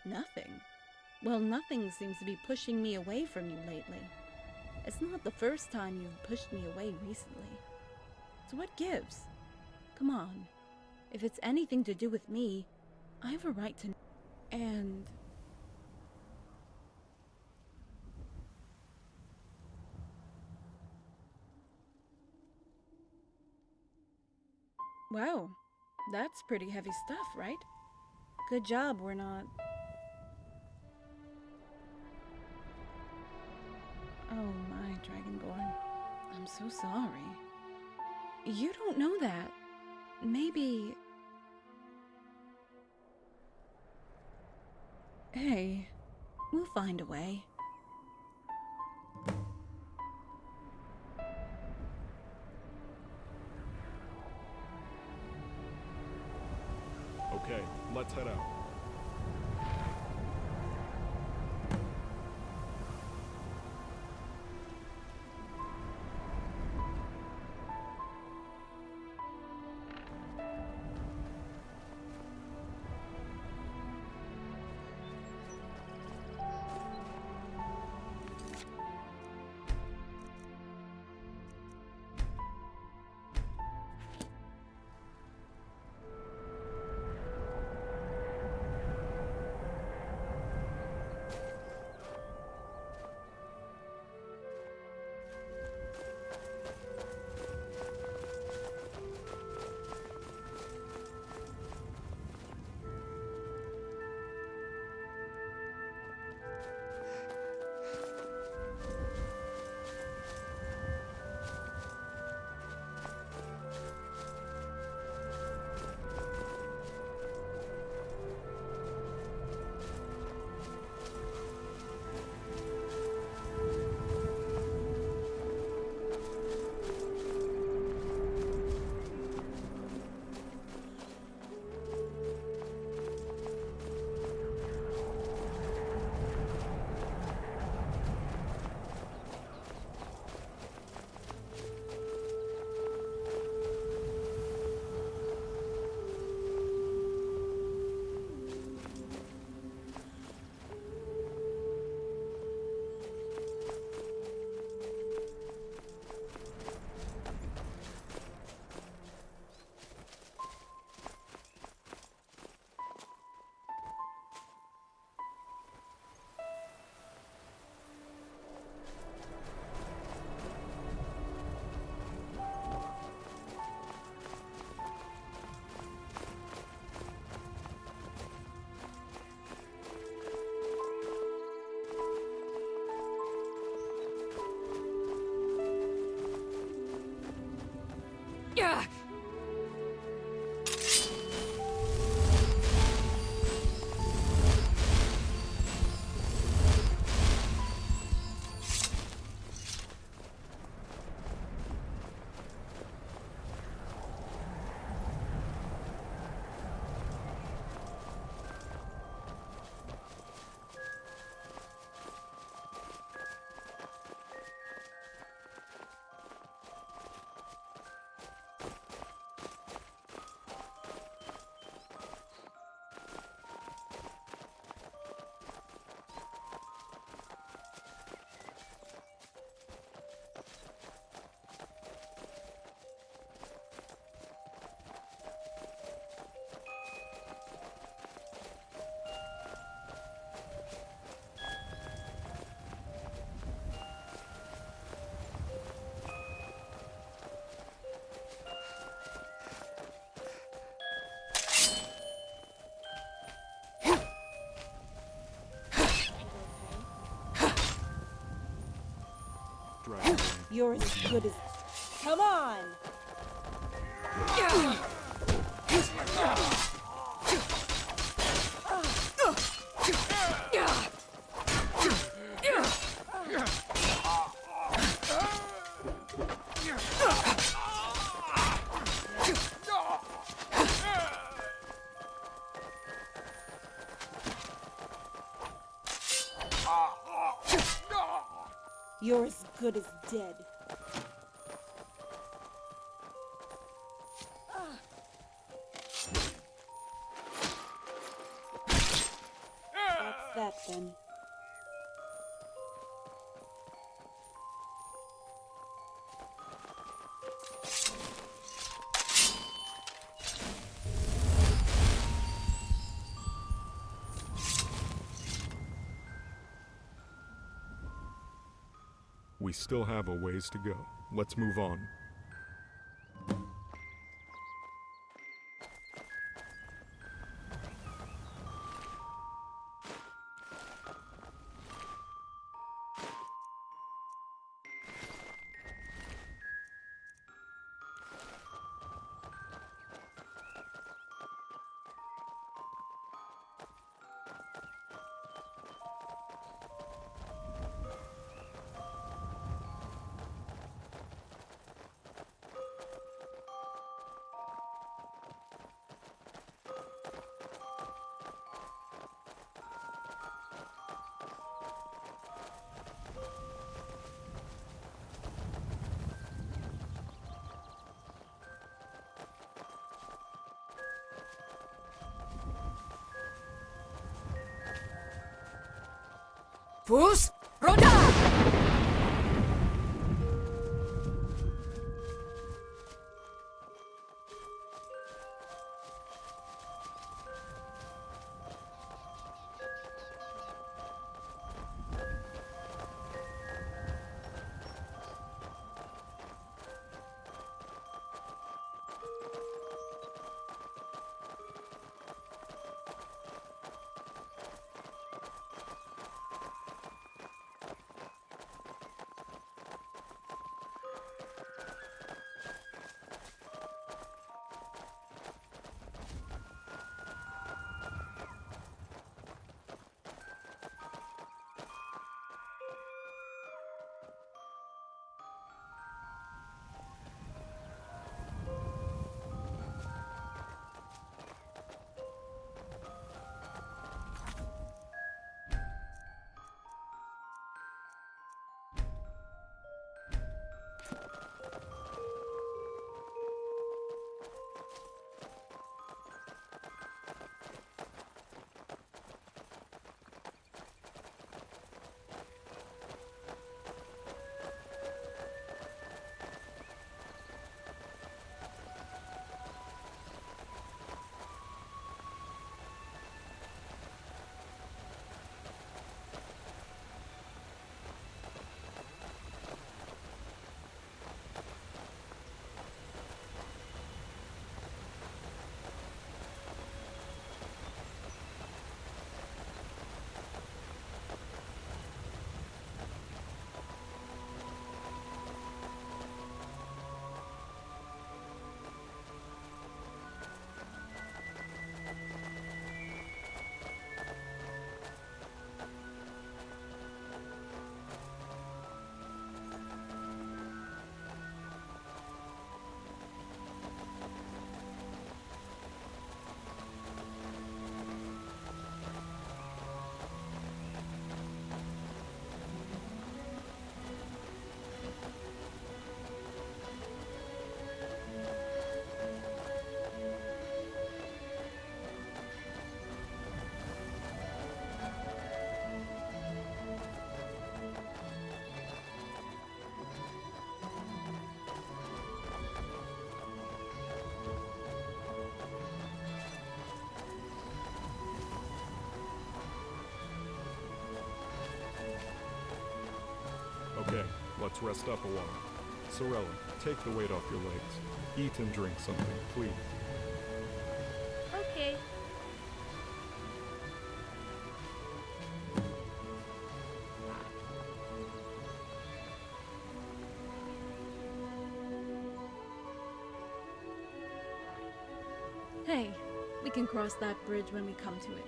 Speaker 16: Nothing. Well, nothing seems to be pushing me away from you lately. It's not the first time you've pushed me away recently. So what gives? Come on. If it's anything to do with me, I have a right to... And... Wow. That's pretty heavy stuff, right? Good job we're not... Oh my, Dragonborn. I'm so sorry. You don't know that. Maybe... Hey, we'll find a way.
Speaker 18: Okay, let's head out.
Speaker 16: You're as good as... Come on! You're as good as dead. That's that then.
Speaker 18: We still have a ways to go. Let's move on.
Speaker 19: Fus Roda!
Speaker 18: let's rest up a while. Sirella, take the weight off your legs. Eat and drink something, please.
Speaker 10: Okay.
Speaker 16: Hey, we can cross that bridge when we come to it.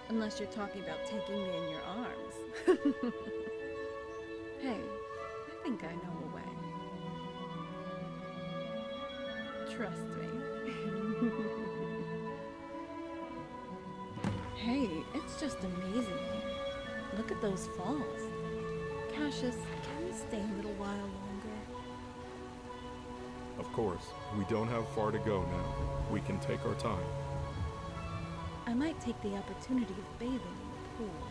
Speaker 16: Unless you're talking about taking me in your arms. Hey, I think I know a way. Trust me. Hey, it's just amazing here. Look at those falls. Cassius, can we stay a little while longer?
Speaker 18: Of course, we don't have far to go now. We can take our time.
Speaker 16: I might take the opportunity of bathing in the pool.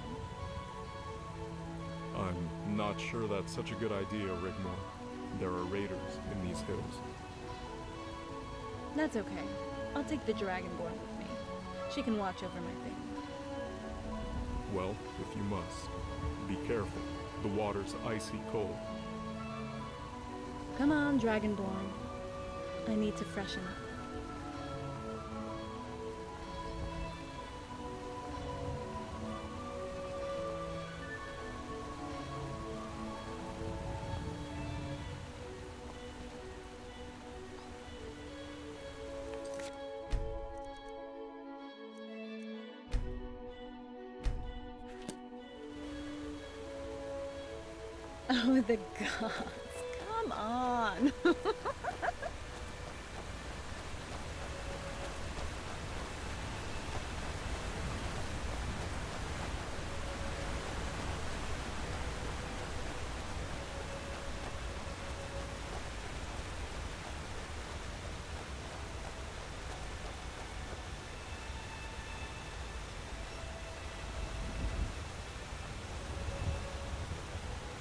Speaker 18: I'm not sure that's such a good idea, Rigmor. There are raiders in these hills.
Speaker 16: That's okay. I'll take the Dragonborn with me. She can watch over my things.
Speaker 18: Well, if you must. Be careful. The water's icy cold.
Speaker 16: Come on, Dragonborn. I need to freshen up. Oh, the gods. Come on.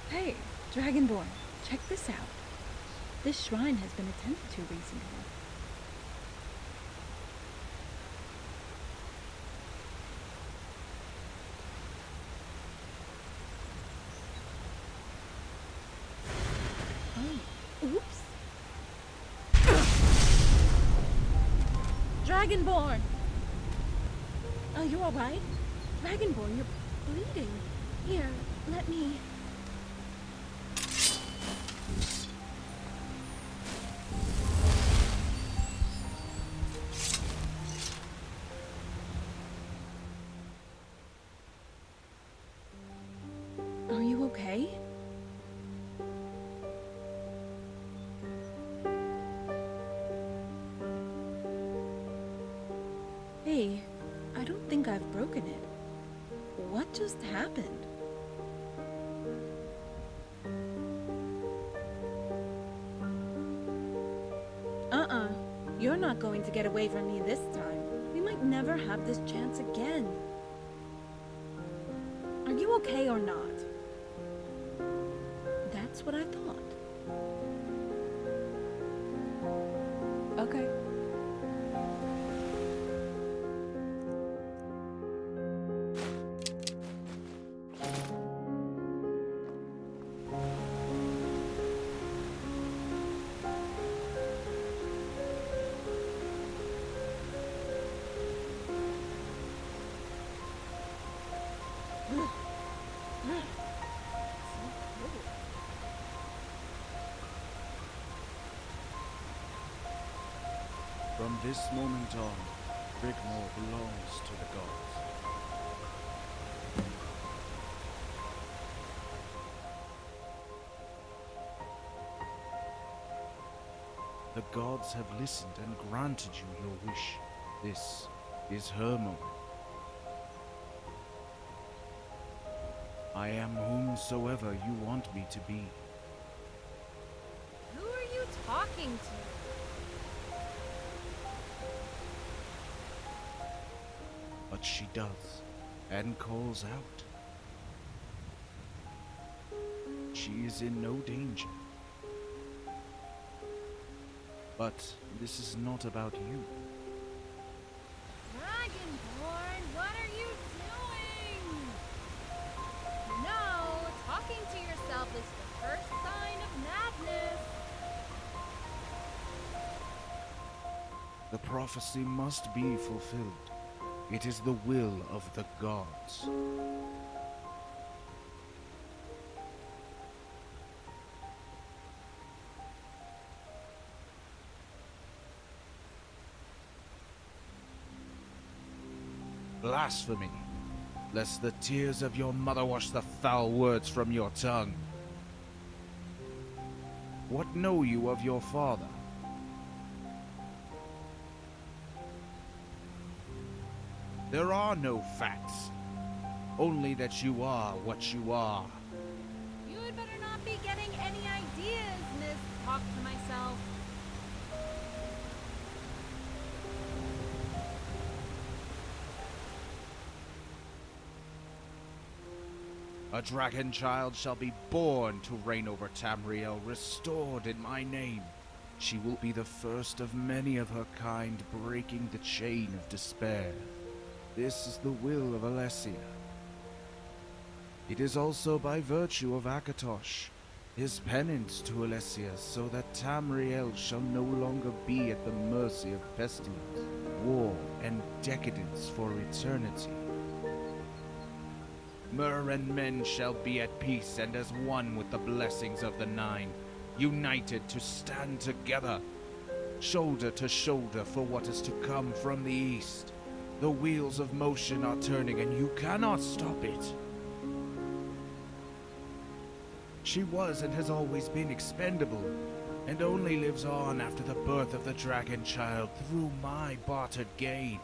Speaker 16: Hey, Dragonborn, check this out. This shrine has been attended to recently. Oh, oops. Dragonborn! Oh, you alright? Dragonborn, you're bleeding. Here, let me... Are you okay? Hey, I don't think I've broken it. What just happened? You're not going to get away from me this time. We might never have this chance again. Are you okay or not? That's what I thought. Okay.
Speaker 15: From this moment on, Rigmor belongs to the gods. The gods have listened and granted you your wish. This is her moment. I am whomsoever you want me to be.
Speaker 2: Who are you talking to?
Speaker 15: But she does, and calls out. She is in no danger. But this is not about you.
Speaker 2: Dragonborn, what are you doing? No, talking to yourself is the first sign of Madness!
Speaker 15: The prophecy must be fulfilled. It is the will of the gods. Blasphemy! Lest the tears of your mother wash the foul words from your tongue. What know you of your father? There are no facts, only that you are what you are.
Speaker 2: You had better not be getting any ideas, Miss Talk to Myself.
Speaker 15: A dragon child shall be born to reign over Tamriel, restored in my name. She will be the first of many of her kind, breaking the chain of despair. This is the will of Alessia. It is also by virtue of Akatosh, his penance to Alessia, so that Tamriel shall no longer be at the mercy of pestilence, war, and decadence for eternity. Mer and men shall be at peace and as one with the blessings of the Nine, united to stand together, shoulder to shoulder for what is to come from the east. The wheels of motion are turning and you cannot stop it. She was and has always been expendable, and only lives on after the birth of the dragon child through my bartered gain,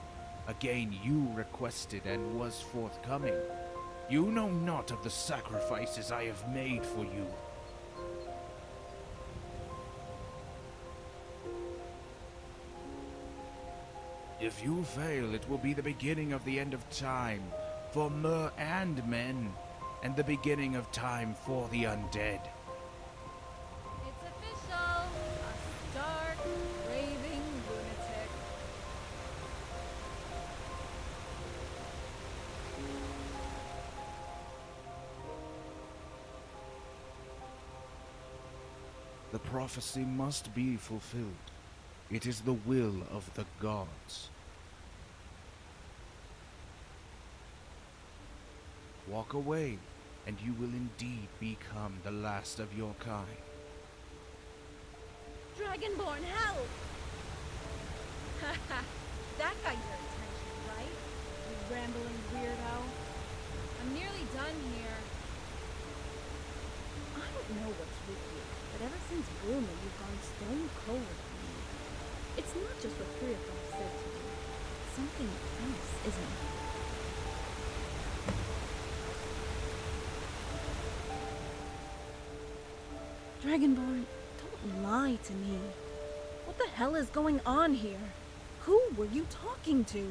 Speaker 15: a gain you requested and was forthcoming. You know not of the sacrifices I have made for you. If you fail, it will be the beginning of the end of time for Mer and men, and the beginning of time for the undead.
Speaker 2: It's official! A stark, raving lunatic.
Speaker 15: The prophecy must be fulfilled. It is the will of the gods. Walk away, and you will indeed become the last of your kind.
Speaker 2: Dragonborn, help! Haha, that got your attention, right? You rambling weirdo. I'm nearly done here.
Speaker 16: I don't know what's with you, but ever since Bruma, you've gone stone cold with me. It's not just what Kriathar said to you. It's something else, isn't it? Dragonborn, don't lie to me. What the hell is going on here? Who were you talking to?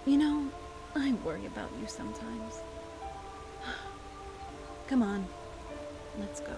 Speaker 16: You know, I worry about you sometimes. Come on, let's go.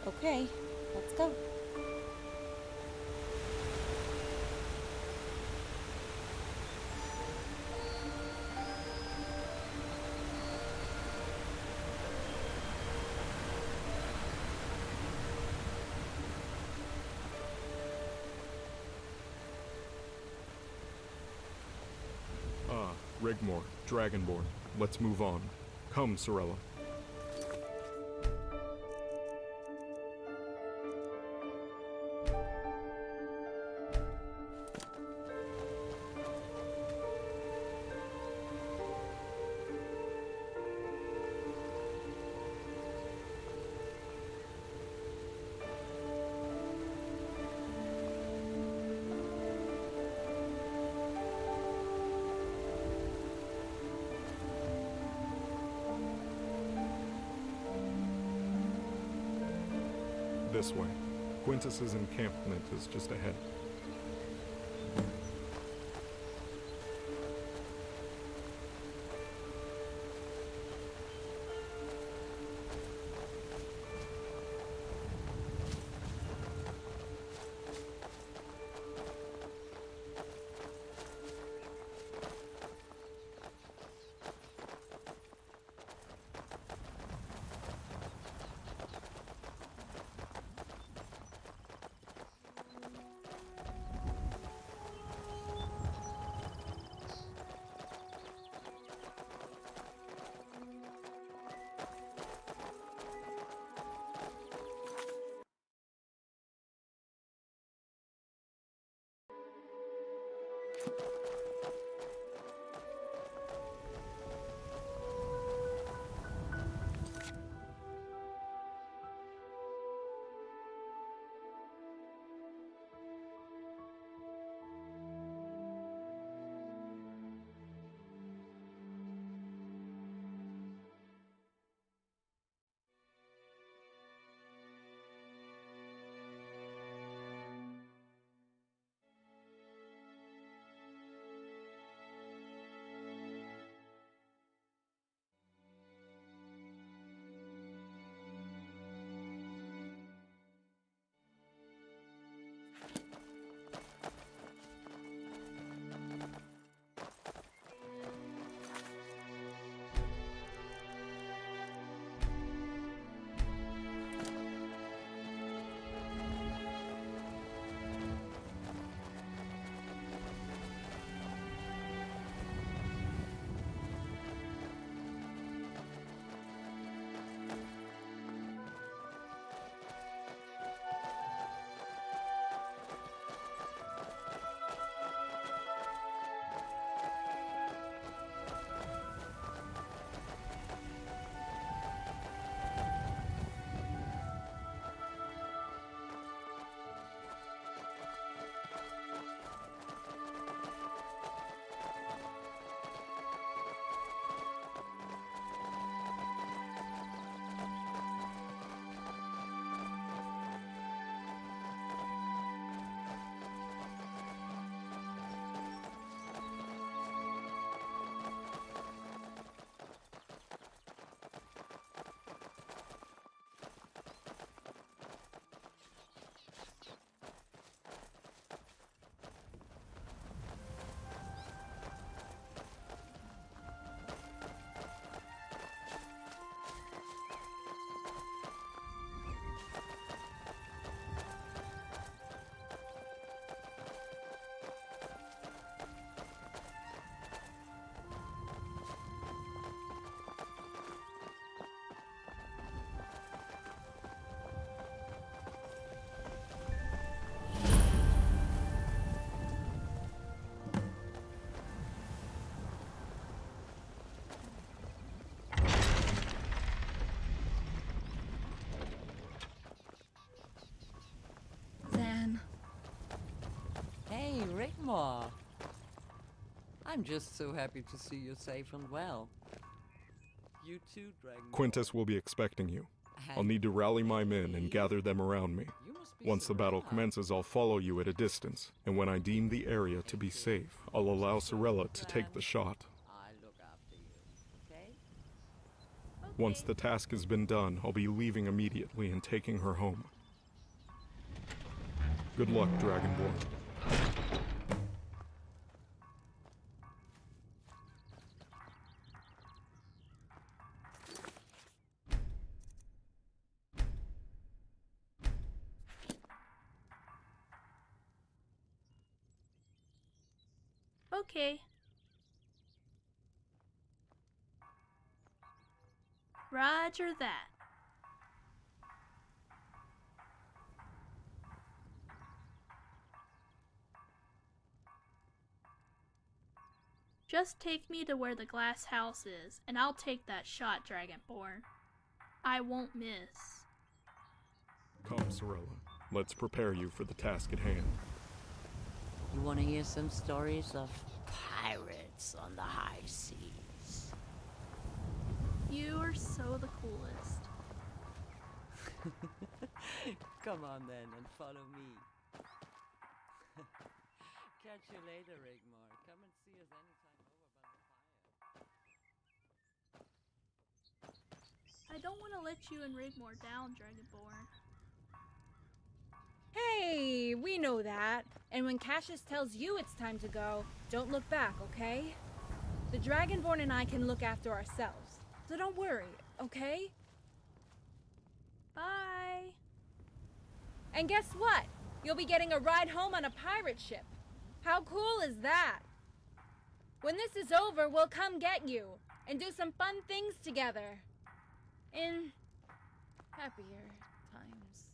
Speaker 16: Okay, let's go.
Speaker 18: Rigmor, Dragonborn. Let's move on. Come, Sirella. This way. Quintus's encampment is just ahead.
Speaker 20: Hey, Rigmor. I'm just so happy to see you safe and well. You too, Dragon.
Speaker 18: Quintus will be expecting you. I'll need to rally my men and gather them around me. Once the battle commences, I'll follow you at a distance, and when I deem the area to be safe, I'll allow Sirella to take the shot. Once the task has been done, I'll be leaving immediately and taking her home. Good luck, Dragonborn.
Speaker 10: Okay. Roger that. Just take me to where the glass house is, and I'll take that shot, Dragonborn. I won't miss.
Speaker 18: Come, Sirilla. Let's prepare you for the task at hand.
Speaker 20: You want to hear some stories of pirates on the high seas?
Speaker 10: You are so the coolest.
Speaker 20: Come on then and follow me. Catch you later, Rigmor. Come and see us anytime over by the fire.
Speaker 10: I don't want to let you and Rigmor down, Dragonborn.
Speaker 2: Hey, we know that. And when Cassius tells you it's time to go, don't look back, okay? The Dragonborn and I can look after ourselves. So don't worry, okay?
Speaker 10: Bye.
Speaker 2: And guess what? You'll be getting a ride home on a pirate ship. How cool is that? When this is over, we'll come get you and do some fun things together. In happier times.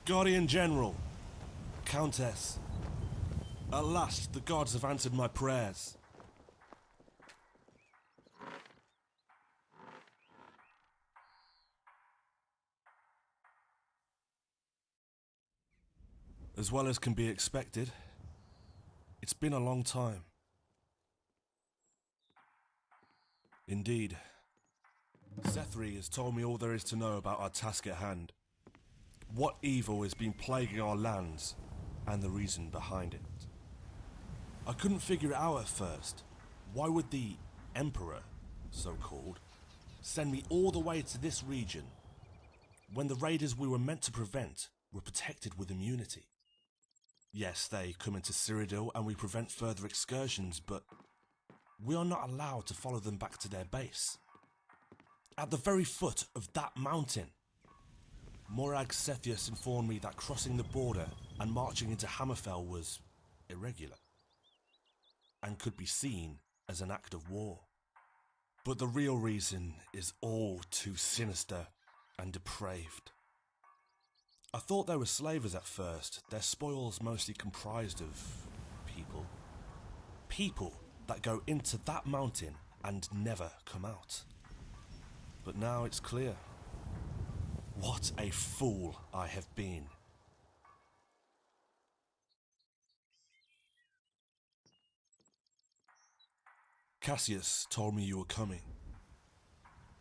Speaker 9: Guardian General, Countess, at last the gods have answered my prayers. As well as can be expected, it's been a long time. Indeed. Sethri has told me all there is to know about our task at hand. What evil has been plaguing our lands, and the reason behind it. I couldn't figure it out at first. Why would the Emperor, so-called, send me all the way to this region, when the raiders we were meant to prevent were protected with immunity? Yes, they come into Sirodiil and we prevent further excursions, but we are not allowed to follow them back to their base. At the very foot of that mountain, Morag Sethius informed me that crossing the border and marching into Hammerfell was irregular, and could be seen as an act of war. But the real reason is all too sinister and depraved. I thought they were slavers at first, their spoils mostly comprised of people. People that go into that mountain and never come out. But now it's clear. What a fool I have been. Cassius told me you were coming.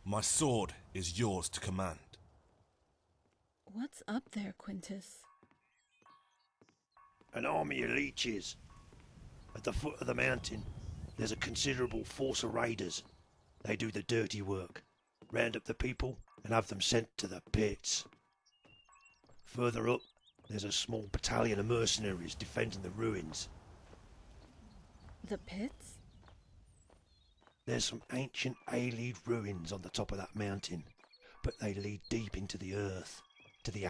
Speaker 9: My sword is yours to command.
Speaker 16: What's up there, Quintus?
Speaker 5: An army of leeches. At the foot of the mountain, there's a considerable force of raiders. They do the dirty work, round up the people and have them sent to the pits. Further up, there's a small battalion of mercenaries defending the ruins.
Speaker 16: The pits?
Speaker 5: There's some ancient Aelid ruins on the top of that mountain, but they lead deep into the earth, to the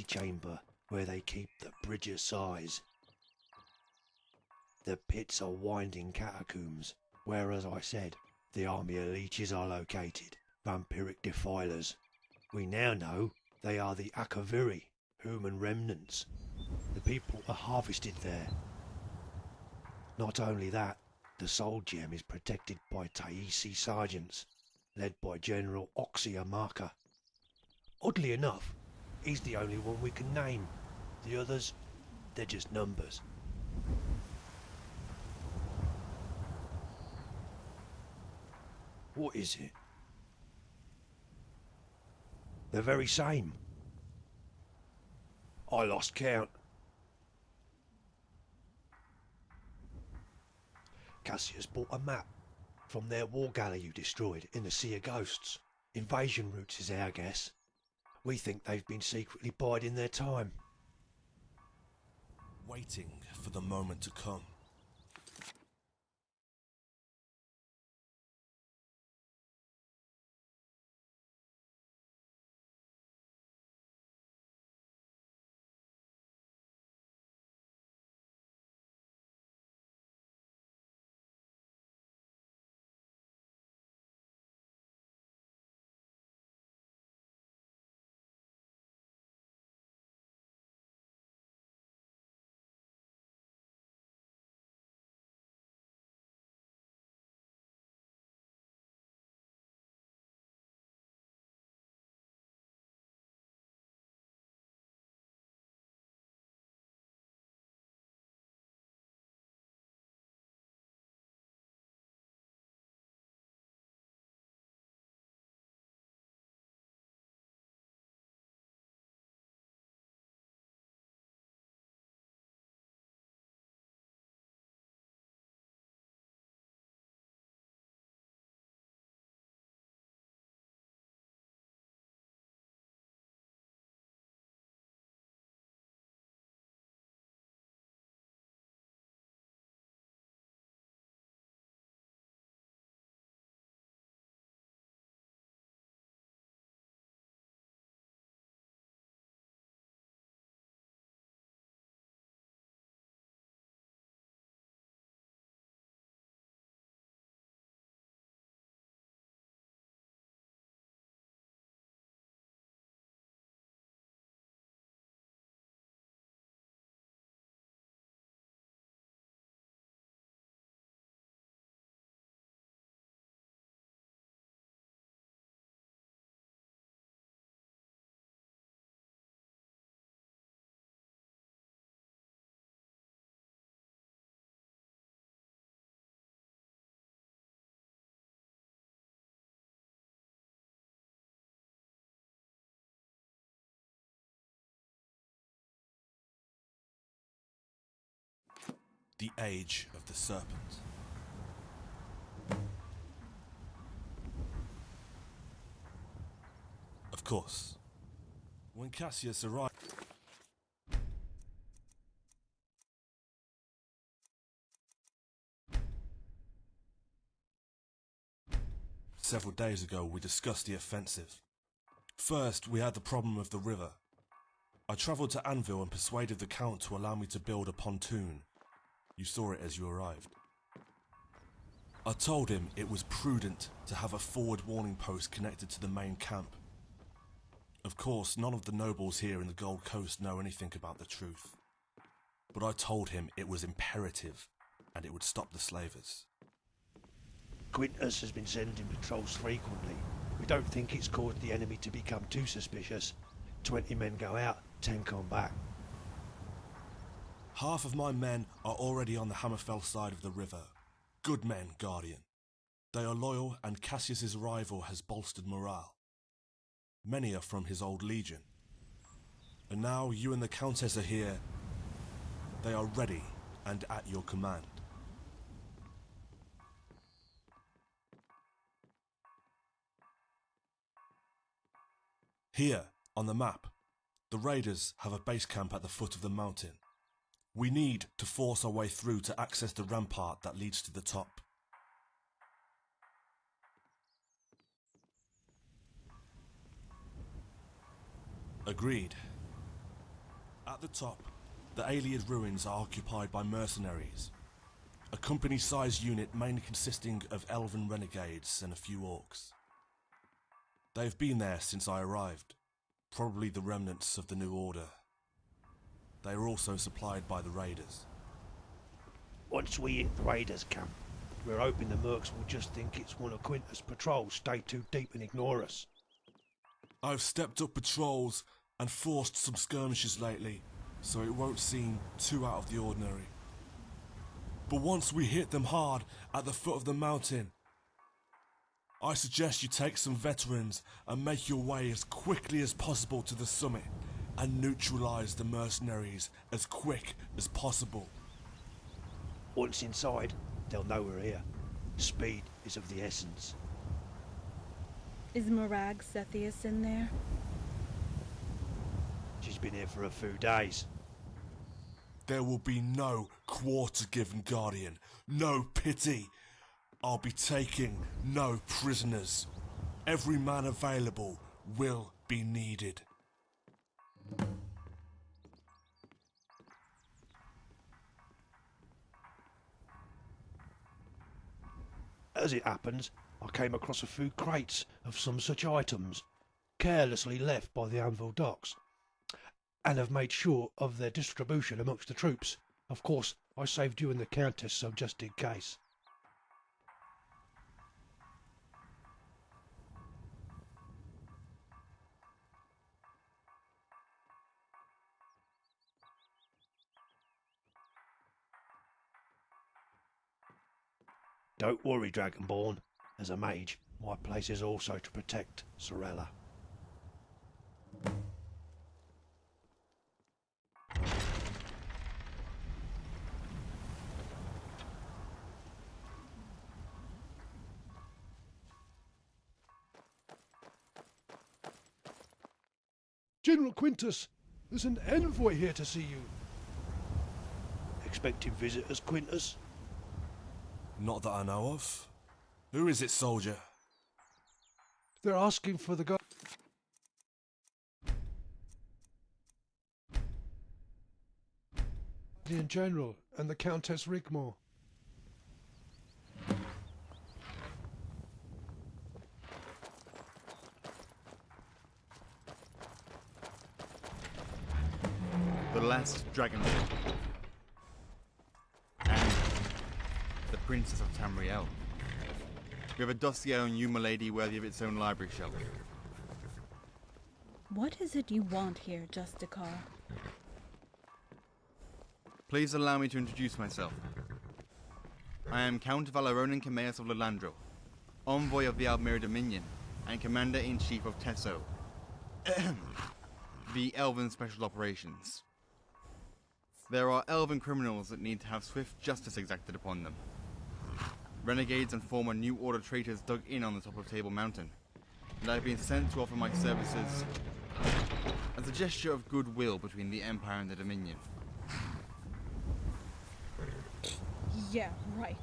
Speaker 5: antechamber where they keep the Bridge of Sighs. The pits are winding catacombs where, as I said, the army of leeches are located, vampiric defilers. We now know they are the Akaviri, human remnants. The people are harvested there. Not only that, the Soul Gem is protected by Taisi sergeants, led by General Oxyamaka. Oddly enough, he's the only one we can name. The others, they're just numbers. What is it? The very same. I lost count. Cassius bought a map from their war galley you destroyed in the Sea of Ghosts. Invasion routes is our guess. We think they've been secretly biding their time.
Speaker 9: Waiting for the moment to come. The Age of the Serpent. Of course, when Cassius arrived, several days ago we discussed the offensive. First, we had the problem of the river. I travelled to Anvil and persuaded the Count to allow me to build a pontoon. You saw it as you arrived. I told him it was prudent to have a forward warning post connected to the main camp. Of course, none of the nobles here in the Gold Coast know anything about the truth. But I told him it was imperative, and it would stop the slavers.
Speaker 5: Quintus has been sending patrols frequently. We don't think it's caused the enemy to become too suspicious. 20 men go out, 10 come back.
Speaker 9: Half of my men are already on the Hammerfell side of the river. Good men, Guardian. They are loyal, and Cassius's arrival has bolstered morale. Many are from his old legion. And now you and the Countess are here. They are ready and at your command. Here, on the map, the raiders have a base camp at the foot of the mountain. We need to force our way through to access the rampart that leads to the top. Agreed. At the top, the Ayleid ruins are occupied by mercenaries. A company-sized unit mainly consisting of elven renegades and a few orcs. They've been there since I arrived, probably the remnants of the New Order. They are also supplied by the raiders.
Speaker 17: Once we hit the raiders' camp, we're hoping the mercs will just think it's one of Quintus' patrols stayed too deep and ignore us.
Speaker 9: I've stepped up patrols and forced some skirmishes lately, so it won't seem too out of the ordinary. But once we hit them hard at the foot of the mountain, I suggest you take some veterans and make your way as quickly as possible to the summit and neutralize the mercenaries as quick as possible.
Speaker 17: Once inside, they'll know we're here. Speed is of the essence.
Speaker 16: Is Morag Sethius in there?
Speaker 17: She's been here for a few days.
Speaker 9: There will be no quarter-given guardian, no pity. I'll be taking no prisoners. Every man available will be needed.
Speaker 17: As it happens, I came across a few crates of some such items, carelessly left by the Anvil docks, and have made sure of their distribution amongst the troops. Of course, I saved you and the Countess some just in case. Don't worry, Dragonborn. As a mage, my place is also to protect Sirilla. General Quintus, there's an envoy here to see you. Expecting visitors, Quintus?
Speaker 9: Not that I know of. Who is it, soldier?
Speaker 17: They're asking for the Guardian General and the Countess Rigmor.
Speaker 21: The last dragon and the Princess of Tamriel. We have a dossier on you, milady, worthy of its own library shelf.
Speaker 16: What is it you want here, Justicar?
Speaker 21: Please allow me to introduce myself. I am Count Valeronan Cameus of Lelandro, envoy of the Almere Dominion, and Commander-in-Chief of Tesso, the Elven Special Operations. There are elven criminals that need to have swift justice exacted upon them. Renegades and former New Order traitors dug in on the top of Table Mountain, and I have been sent to offer my services as a gesture of goodwill between the Empire and the Dominion.
Speaker 16: Yeah, right.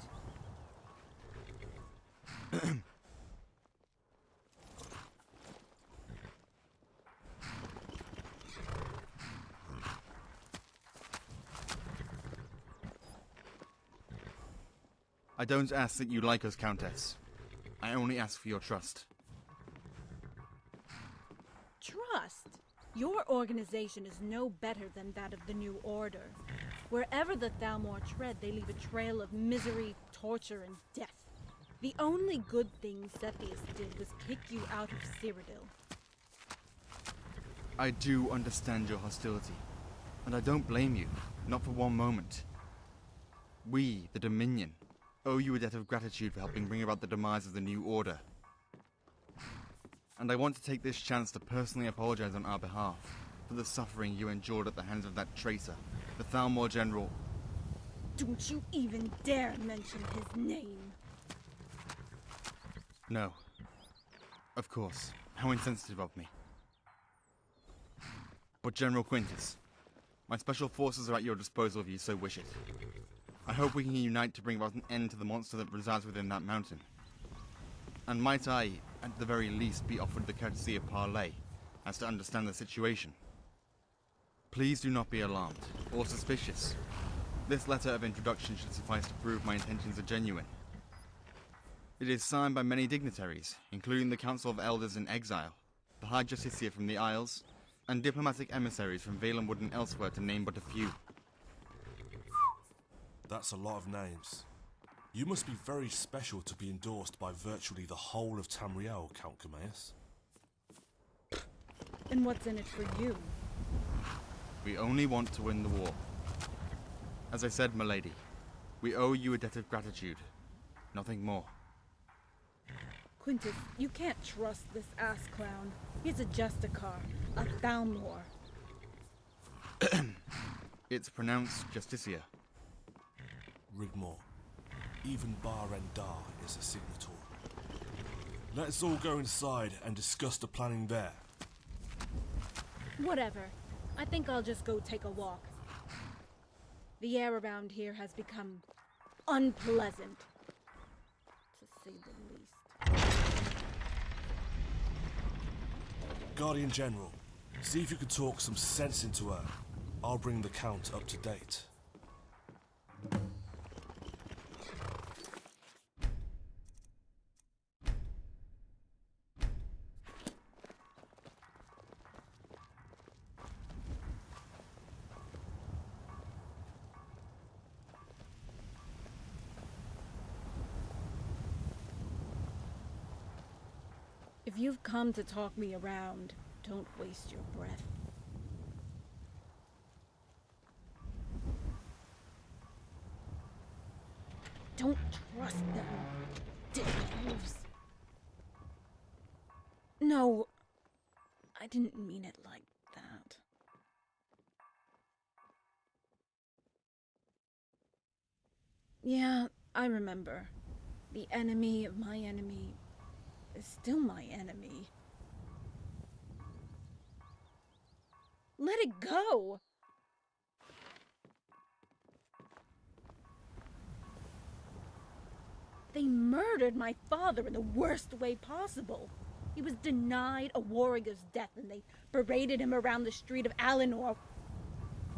Speaker 21: I don't ask that you like us, Countess. I only ask for your trust.
Speaker 2: Trust? Your organization is no better than that of the New Order. Wherever the Thalmor tread, they leave a trail of misery, torture, and death. The only good thing Sethius did was kick you out of Cyrodiil.
Speaker 21: I do understand your hostility, and I don't blame you, not for one moment. We, the Dominion, owe you a debt of gratitude for helping bring about the demise of the New Order. And I want to take this chance to personally apologize on our behalf for the suffering you endured at the hands of that traitor, the Thalmor General.
Speaker 2: Don't you even dare mention his name.
Speaker 21: No. Of course. How insensitive of me. But General Quintus, my special forces are at your disposal if you so wish it. I hope we can unite to bring about an end to the monster that resides within that mountain. And might I, at the very least, be offered the courtesy of parley, as to understand the situation? Please do not be alarmed, or suspicious. This letter of introduction should suffice to prove my intentions are genuine. It is signed by many dignitaries, including the Council of Elders in Exile, the High Justicia from the Isles, and diplomatic emissaries from Valenwood and elsewhere, to name but a few.
Speaker 9: That's a lot of names. You must be very special to be endorsed by virtually the whole of Tamriel, Count Cumaeus.
Speaker 16: And what's in it for you?
Speaker 21: We only want to win the war. As I said, milady, we owe you a debt of gratitude. Nothing more.
Speaker 16: Quintus, you can't trust this ass clown. He's a Justicar, a Thalmor.
Speaker 21: It's pronounced Justicia.
Speaker 9: Rigmor. Even Bar and Dar is a signatory. Let's all go inside and discuss the planning there.
Speaker 16: Whatever. I think I'll just go take a walk. The air around here has become unpleasant, to say the least.
Speaker 9: Guardian General, see if you can talk some sense into her. I'll bring the Count up to date.
Speaker 16: If you've come to talk me around, don't waste your breath. Don't trust them, dickholes. No, I didn't mean it like that. Yeah, I remember. The enemy of my enemy is still my enemy. Let it go! They murdered my father in the worst way possible. He was denied a warrior's death and they paraded him around the street of Alinor.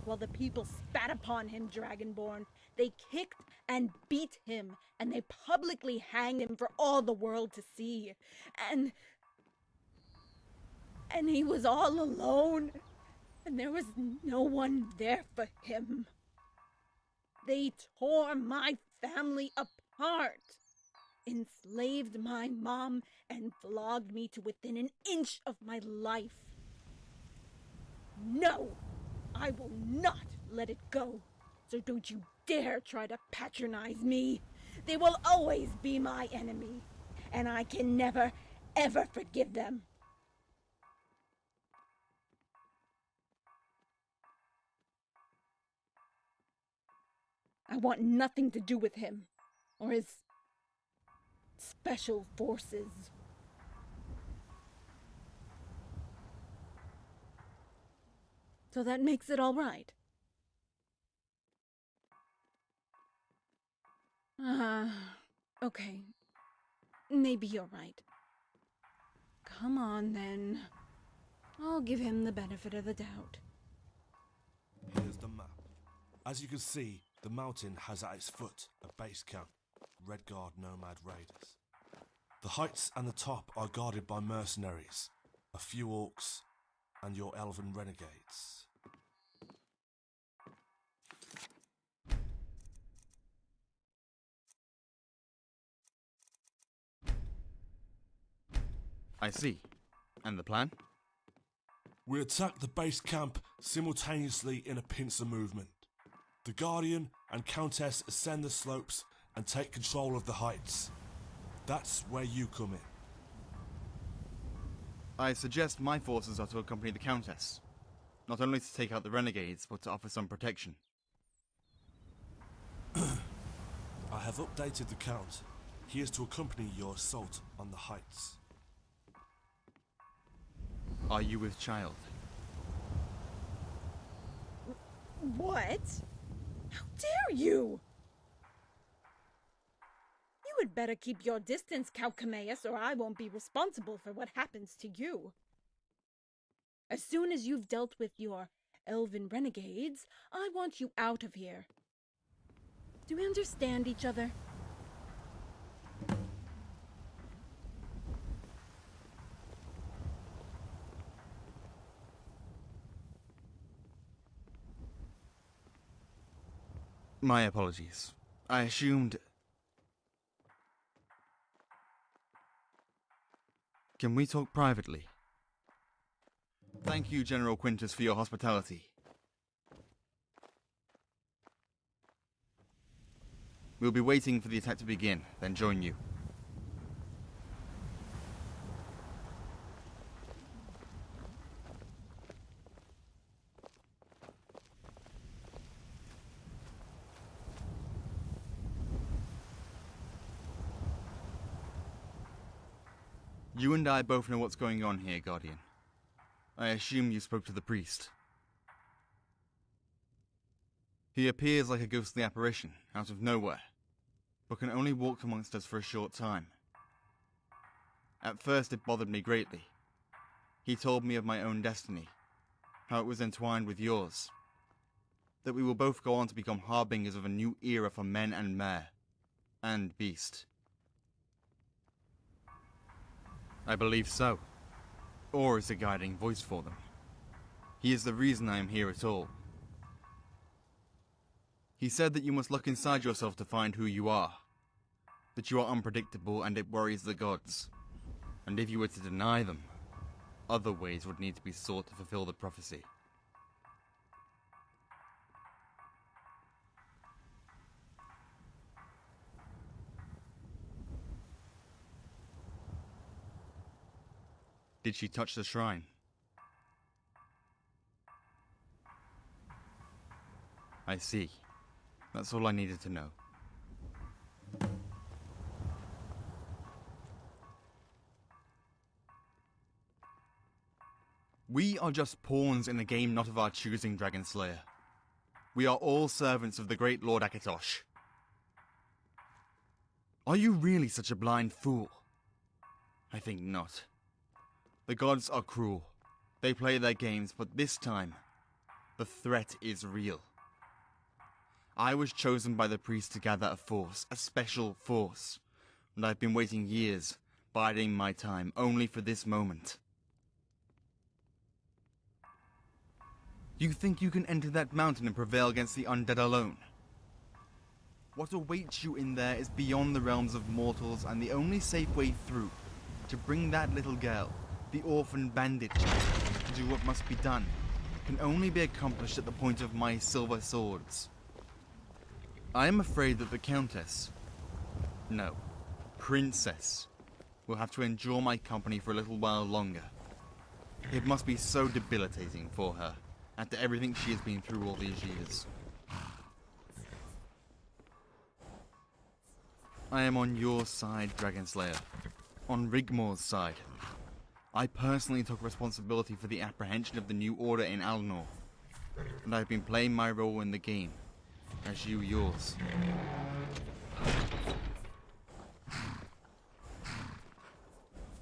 Speaker 16: While the people spat upon him, Dragonborn, they kicked and beat him, and they publicly hanged him for all the world to see. And he was all alone, and there was no one there for him. They tore my family apart, enslaved my mom, and flogged me to within an inch of my life. No! I will not let it go, so don't you dare try to patronize me. They will always be my enemy, and I can never, ever forgive them. I want nothing to do with him, or his special forces. So that makes it all right. Okay. Maybe you're right. Come on, then. I'll give him the benefit of the doubt.
Speaker 9: Here's the map. As you can see, the mountain has at its foot a base camp, Redguard nomad raiders. The heights and the top are guarded by mercenaries, a few orcs, and your elven renegades.
Speaker 21: I see. And the plan?
Speaker 9: We attack the base camp simultaneously in a pincer movement. The Guardian and Countess ascend the slopes and take control of the heights. That's where you come in.
Speaker 21: I suggest my forces are to accompany the Countess. Not only to take out the renegades, but to offer some protection.
Speaker 9: I have updated the Count. He is to accompany your assault on the heights.
Speaker 21: Are you with child?
Speaker 16: What? How dare you? You had better keep your distance, Count Cumaeus, or I won't be responsible for what happens to you. As soon as you've dealt with your
Speaker 2: elven renegades, I want you out of here. Do we understand each other?
Speaker 21: My apologies. I assumed... Can we talk privately? Thank you, General Quintus, for your hospitality. We'll be waiting for the attack to begin, then join you. You and I both know what's going on here, Guardian. I assume you spoke to the priest. He appears like a ghostly apparition, out of nowhere, but can only walk amongst us for a short time. At first it bothered me greatly. He told me of my own destiny, how it was entwined with yours, that we will both go on to become harbingers of a new era for men and mare, and beast. I believe so. Or is a guiding voice for them. He is the reason I am here at all. He said that you must look inside yourself to find who you are. That you are unpredictable and it worries the gods. And if you were to deny them, other ways would need to be sought to fulfill the prophecy. Did she touch the shrine? I see. That's all I needed to know. We are just pawns in a game not of our choosing, Dragon Slayer. We are all servants of the great Lord Akatosh. Are you really such a blind fool? I think not. The gods are cruel. They play their games, but this time, the threat is real. I was chosen by the priest to gather a force, a special force, and I've been waiting years, biding my time, only for this moment. You think you can enter that mountain and prevail against the undead alone? What awaits you in there is beyond the realms of mortals, and the only safe way through, to bring that little girl, the orphan bandit, to do what must be done, can only be accomplished at the point of my silver swords. I am afraid that the Countess, no, Princess, will have to endure my company for a little while longer. It must be so debilitating for her, after everything she has been through all these years. I am on your side, Dragon Slayer. On Rigmor's side. I personally took responsibility for the apprehension of the New Order in Alnor, and I've been playing my role in the game, as you yours.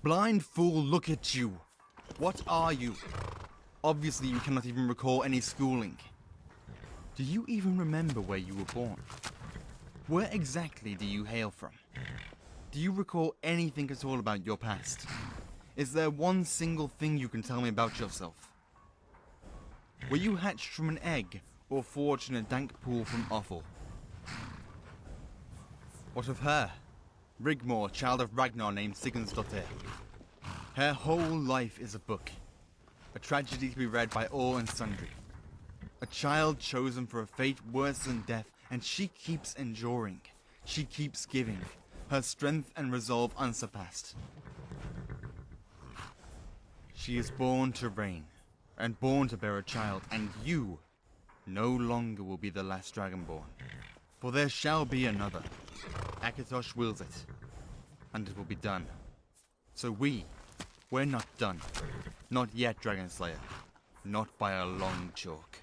Speaker 21: Blind fool, look at you! What are you? Obviously you cannot even recall any schooling. Do you even remember where you were born? Where exactly do you hail from? Do you recall anything at all about your past? Is there one single thing you can tell me about yourself? Were you hatched from an egg, or forged in a dank pool from offal? What of her? Rigmor, child of Ragnar named Sigurdsdottir. Her whole life is a book. A tragedy to be read by all and sundry. A child chosen for a fate worse than death, and she keeps enduring. She keeps giving. Her strength and resolve unsurpassed. She is born to reign, and born to bear a child, and you no longer will be the last Dragonborn. For there shall be another. Akatosh wills it, and it will be done. So we're not done. Not yet, Dragon Slayer. Not by a long chalk.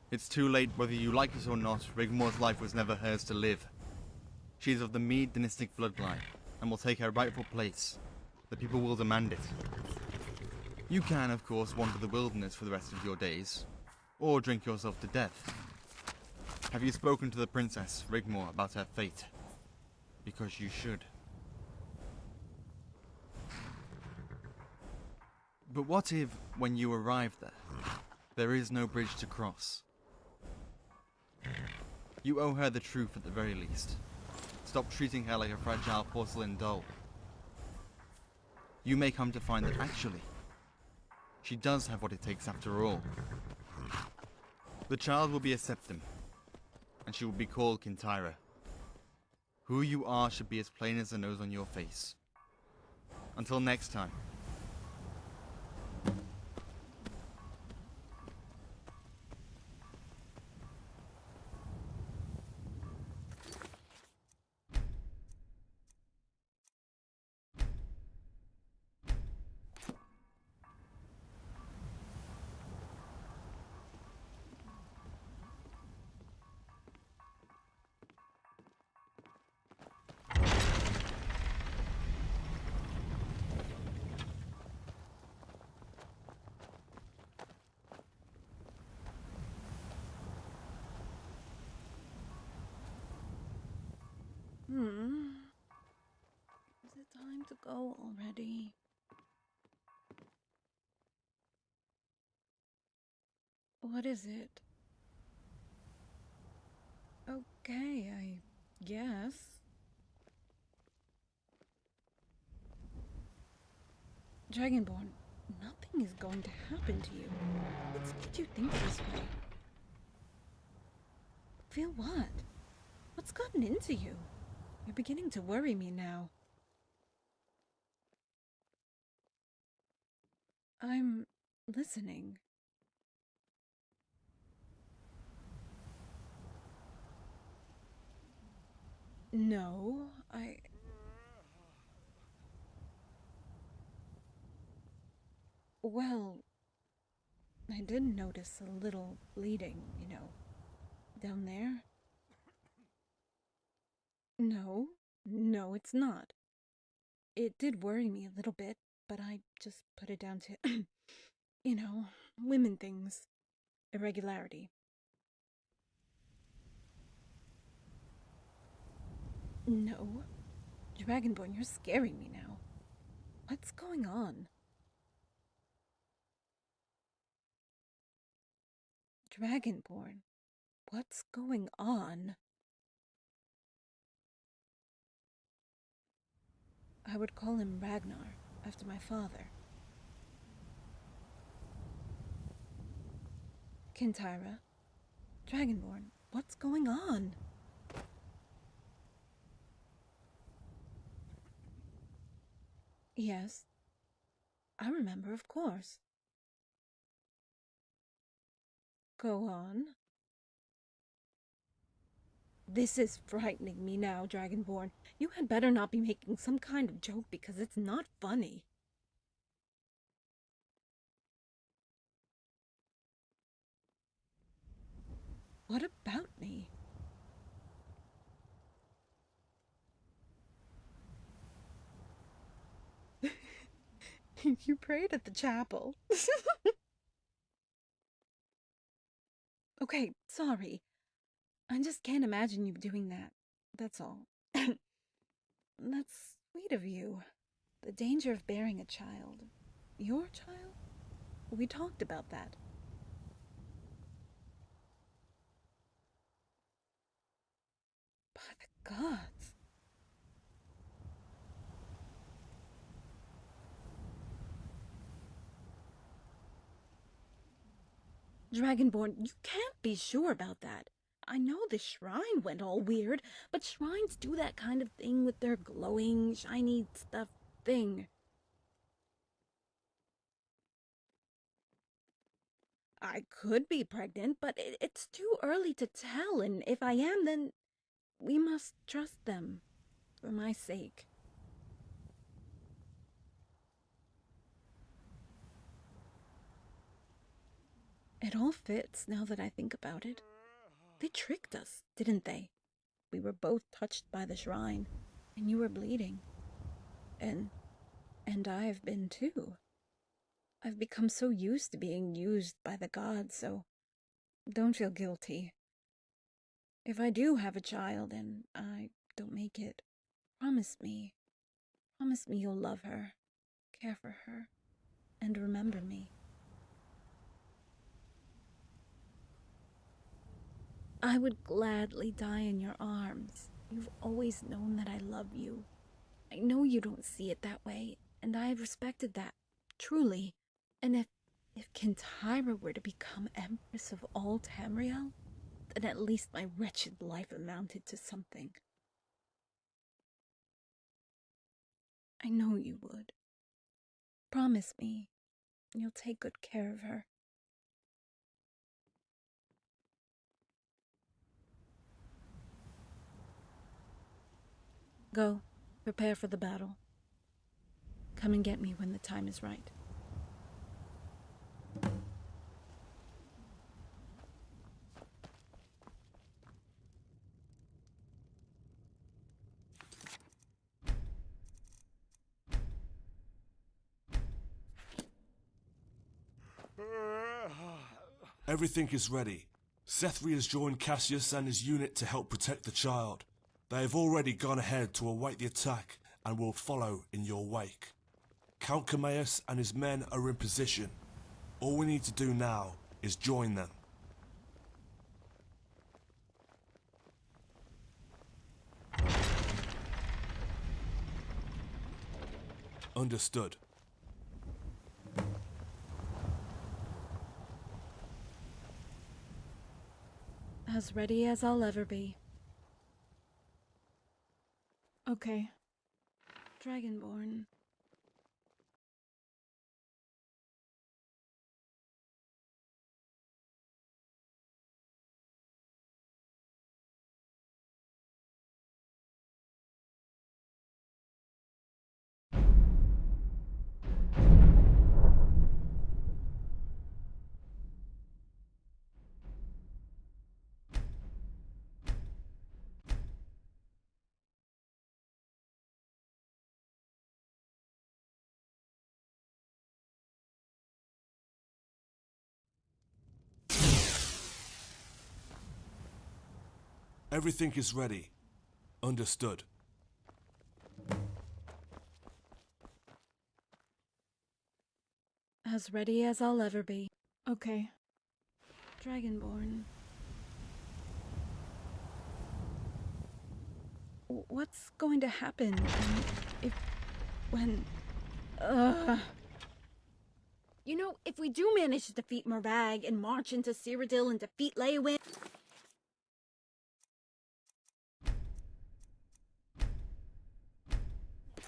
Speaker 21: It's too late whether you like it or not. Rigmor's life was never hers to live. She is of the Mead dynastic bloodline, and will take her rightful place. The people will demand it. You can, of course, wander the wilderness for the rest of your days, or drink yourself to death. Have you spoken to the princess, Rigmor, about her fate? Because you should. But what if, when you arrive there is no bridge to cross? You owe her the truth at the very least. Stop treating her like a fragile porcelain doll. You may come to find that actually, she does have what it takes after all. The child will be a septim, and she will be called Kintyra. Who you are should be as plain as the nose on your face. Until next time.
Speaker 16: Is it time to go already? What is it? Okay, I guess. Dragonborn, nothing is going to happen to you. What's made you think this way? Feel what? What's gotten into you? You're beginning to worry me now. I'm listening. No, Well, I did notice a little bleeding, down there. No, it's not. It did worry me a little bit, but I just put it down to, women things. Irregularity. No. Dragonborn, you're scaring me now. What's going on? Dragonborn, what's going on? I would call him Ragnar, after my father. Kintyra, Dragonborn, what's going on? Yes, I remember, of course. Go on. This is frightening me now, Dragonborn. You had better not be making some kind of joke because it's not funny. What about me? You prayed at the chapel. Okay, sorry. I just can't imagine you doing that. That's all. That's sweet of you. The danger of bearing a child. Your child? We talked about that. By the gods. Dragonborn, you can't be sure about that. I know the shrine went all weird, but shrines do that kind of thing with their glowing, shiny stuff thing. I could be pregnant, but it's too early to tell, and if I am, then we must trust them, for my sake. It all fits now that I think about it. They tricked us, didn't they? We were both touched by the shrine, and you were bleeding. And I've been too. I've become so used to being used by the gods, so don't feel guilty. If I do have a child and I don't make it, promise me you'll love her, care for her, and remember me. I would gladly die in your arms. You've always known that I love you. I know you don't see it that way, and I have respected that, truly. And if Kintyra were to become Empress of all Tamriel, then at least my wretched life amounted to something. I know you would. Promise me you'll take good care of her. Go, prepare for the battle. Come and get me when the time is right.
Speaker 9: Everything is ready. Sethri has joined Cassius and his unit to help protect the child. They have already gone ahead to await the attack and will follow in your wake. Count Cameus and his men are in position. All we need to do now is join them. Understood.
Speaker 16: As ready as I'll ever be.
Speaker 6: Okay.
Speaker 16: Dragonborn.
Speaker 9: Everything is ready. Understood.
Speaker 16: As ready as I'll ever be.
Speaker 6: Okay.
Speaker 16: Dragonborn. What's going to happen when... You know, if we do manage to defeat Morag and march into Sirodil and defeat Leywin...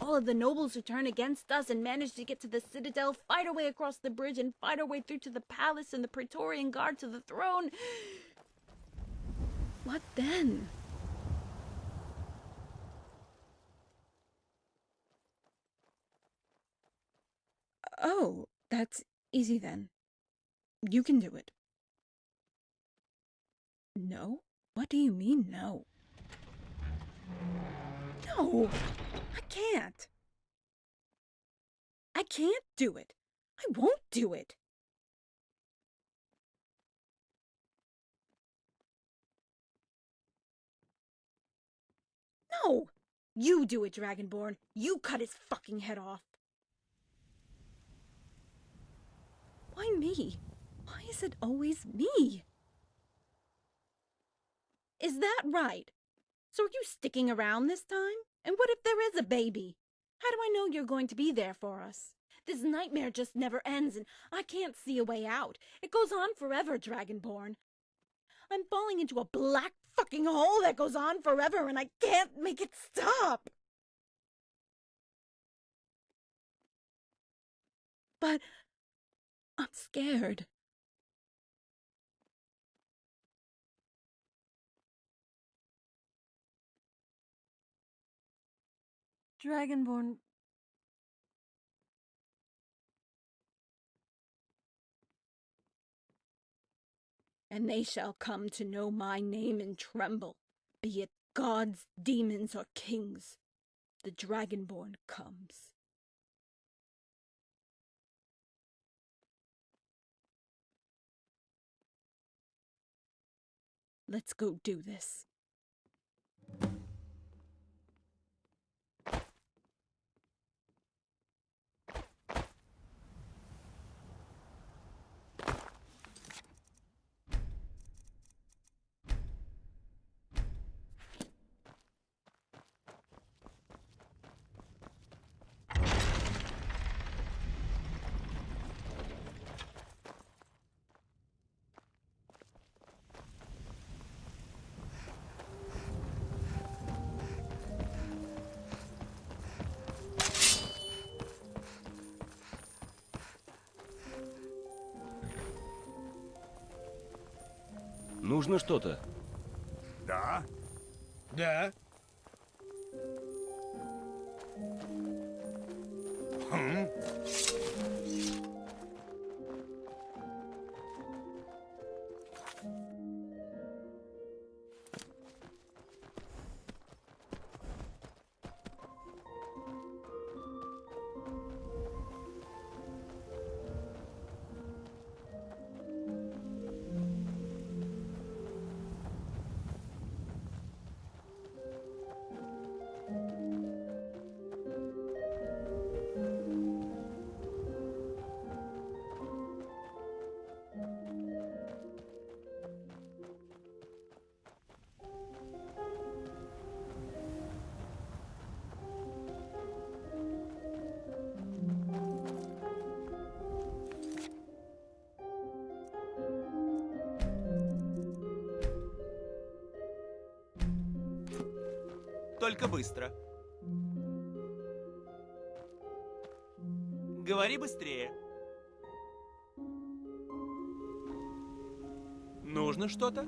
Speaker 16: all of the nobles who turn against us and manage to get to the Citadel, fight our way across the bridge, and fight our way through to the palace and the Praetorian Guard to the throne. What then? Oh, that's easy then. You can do it. No? What do you mean, no? No! I can't. I can't do it. I won't do it. No! You do it, Dragonborn. You cut his fucking head off. Why me? Why is it always me? Is that right? So are you sticking around this time? And what if there is a baby? How do I know you're going to be there for us? This nightmare just never ends, and I can't see a way out. It goes on forever, Dragonborn. I'm falling into a black fucking hole that goes on forever, and I can't make it stop. But I'm scared. Dragonborn. And they shall come to know my name and tremble, be it gods, demons, or kings. The Dragonborn comes. Let's go do this.
Speaker 7: Нужно что-то?
Speaker 13: Да?
Speaker 12: Да.
Speaker 22: Только быстро. Говори быстрее. Нужно что-то?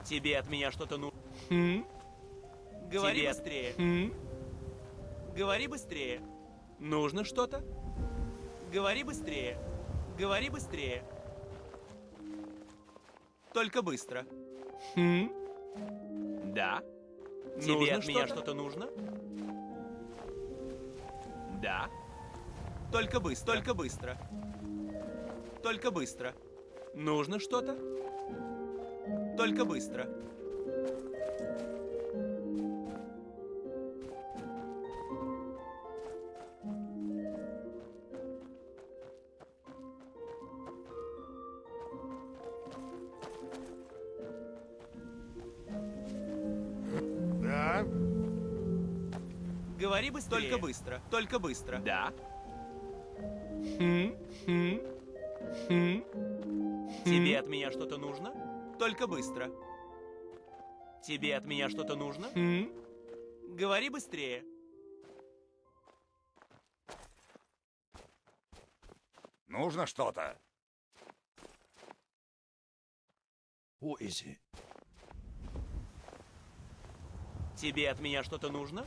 Speaker 22: Тебе от меня что-то нужно? Говори быстрее. Говори быстрее. Нужно что-то? Говори быстрее. Говори быстрее. Только быстро. Да. Тебе от меня что-то нужно? Да. Только быстро. Только быстро. Только быстро. Нужно что-то? Только быстро. Говори быстрее. Только быстро. Только быстро. Да. Тебе от меня что-то нужно? Только быстро. Тебе от меня что-то нужно? Говори быстрее.
Speaker 13: Нужно что-то?
Speaker 17: What is it?
Speaker 22: Тебе от меня что-то нужно?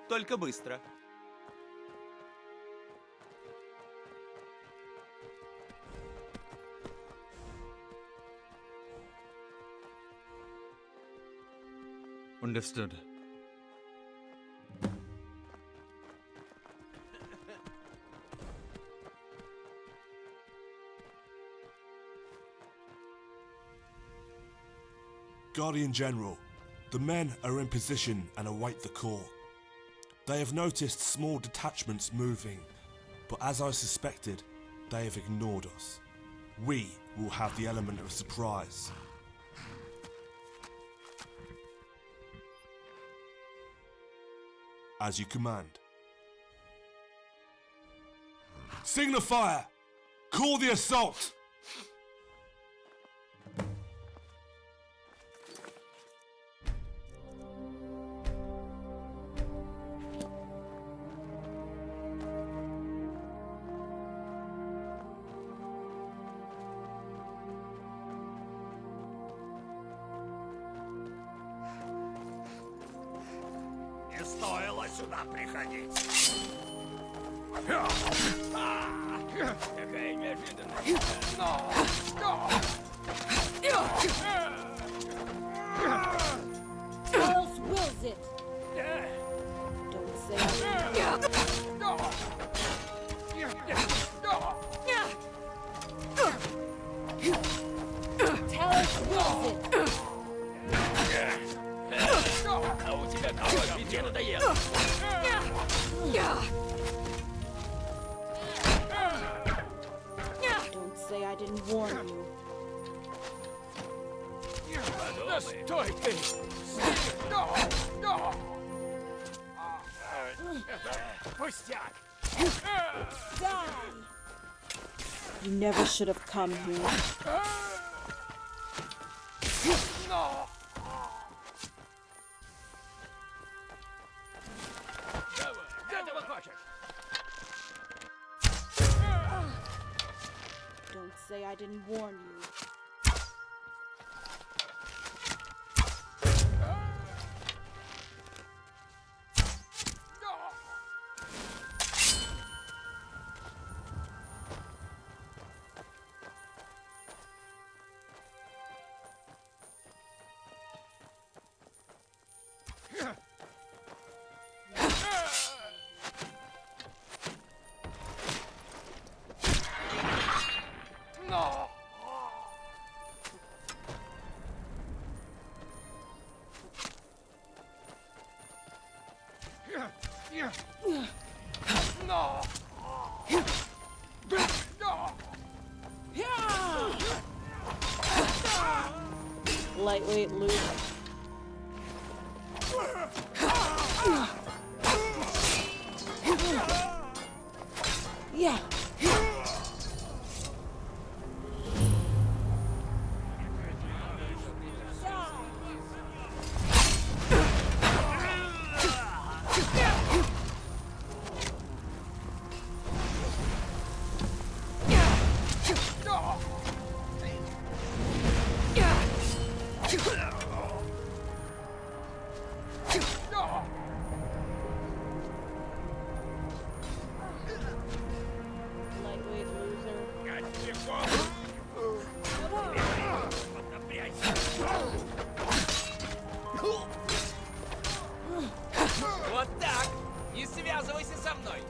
Speaker 22: Только быстро.
Speaker 21: Understood.
Speaker 9: Guardian General, the men are in position and await the call. They have noticed small detachments moving, but as I suspected, they have ignored us. We will have the element of surprise. As you command. Signifier! Call the assault!
Speaker 13: Не стоило сюда приходить. Какая неожиданность.
Speaker 2: Who else wills it? Don't say Tell us what's it.
Speaker 13: А у тебя кровь везде надоело.
Speaker 2: Don't say I didn't warn you.
Speaker 13: Да стой ты! Пустяк!
Speaker 2: Die! You never should have come here.
Speaker 13: Этого хочешь?
Speaker 2: Don't say I didn't warn you. Lightweight loot. Yeah.
Speaker 22: Вот так! Не связывайся со мной!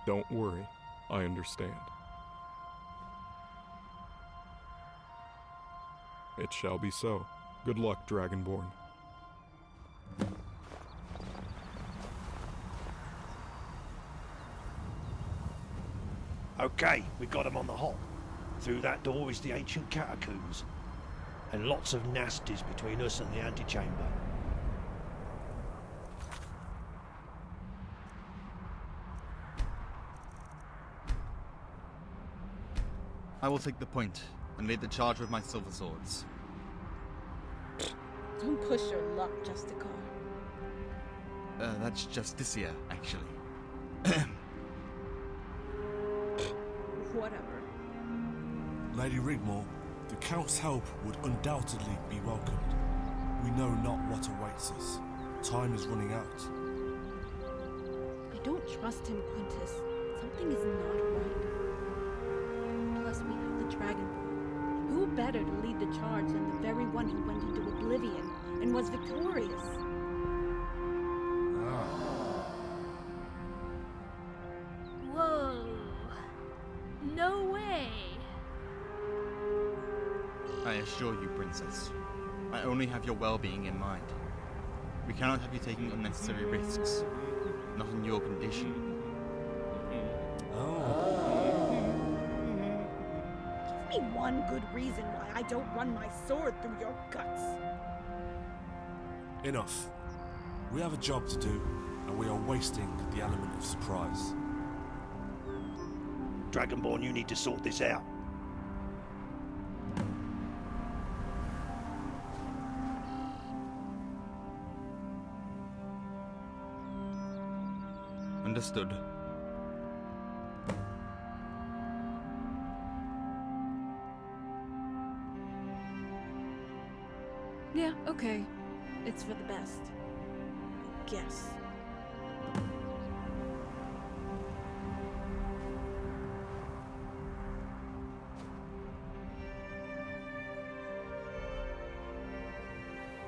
Speaker 18: Don't worry, I understand. It shall be so. Good luck, Dragonborn.
Speaker 17: Okay, we got him on the hop. Through that door is the ancient catacombs. And lots of nasties between us and the antechamber.
Speaker 21: I will take the point and lead the charge with my silver swords.
Speaker 16: Don't push your luck, Justicar.
Speaker 21: That's Justicia, actually.
Speaker 16: Whatever.
Speaker 9: Lady Rigmor, the Count's help would undoubtedly be welcomed. We know not what awaits us. Time is running out.
Speaker 2: I don't trust him, Quintus. Something is not right. Plus, we have the Dragonborn. Who better to lead the charge than the very one who went into oblivion and was victorious?
Speaker 10: Whoa.
Speaker 21: I assure you, Princess, I only have your well-being in mind. We cannot have you taking unnecessary risks. Not in your condition.
Speaker 8: Give me one good reason why I don't run my sword through your guts.
Speaker 9: Enough. We have a job to do, and we are wasting the element of surprise.
Speaker 17: Dragonborn, you need to sort this out.
Speaker 21: Understood.
Speaker 2: Yeah, okay. It's for the best. I guess.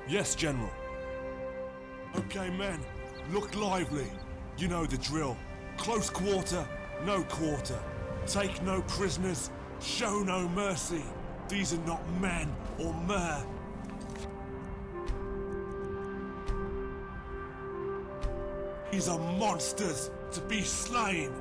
Speaker 9: Yes, General. Okay, men, look lively. You know the drill. Close quarter, no quarter. Take no prisoners, show no mercy. These are not men or mer. These are monsters to be slain.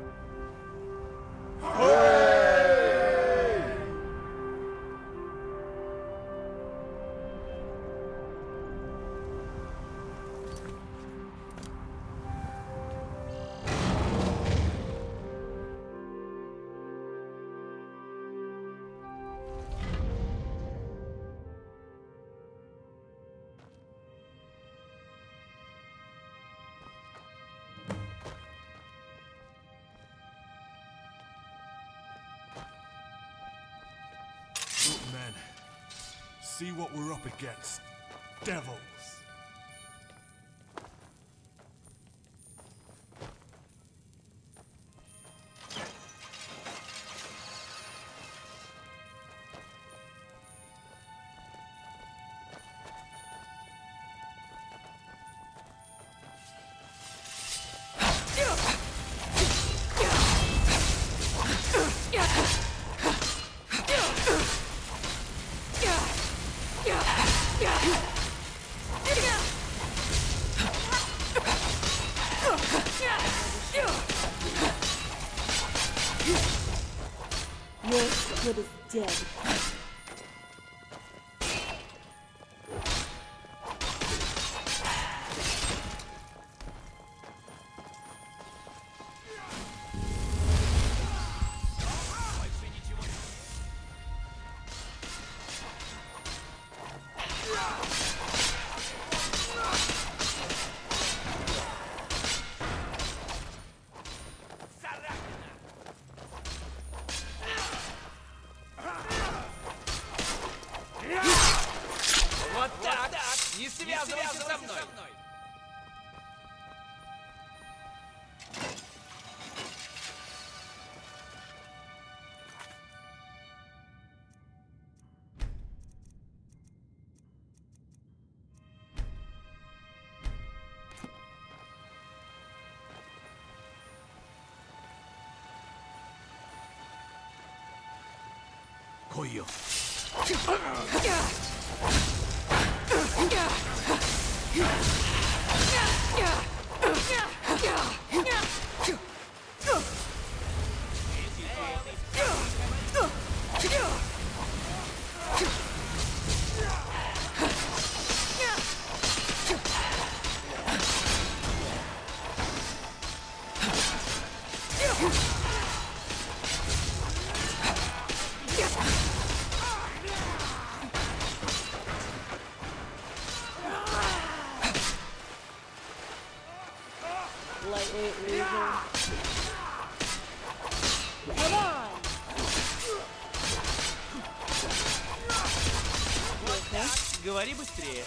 Speaker 9: Look, men. See what we're up against. Devils.
Speaker 8: Your good is dead.
Speaker 22: Вот так! Не связывайся со мной!
Speaker 12: Кой-ё.
Speaker 8: Lightweight razor. Come on!
Speaker 22: Вот так! Говори быстрее.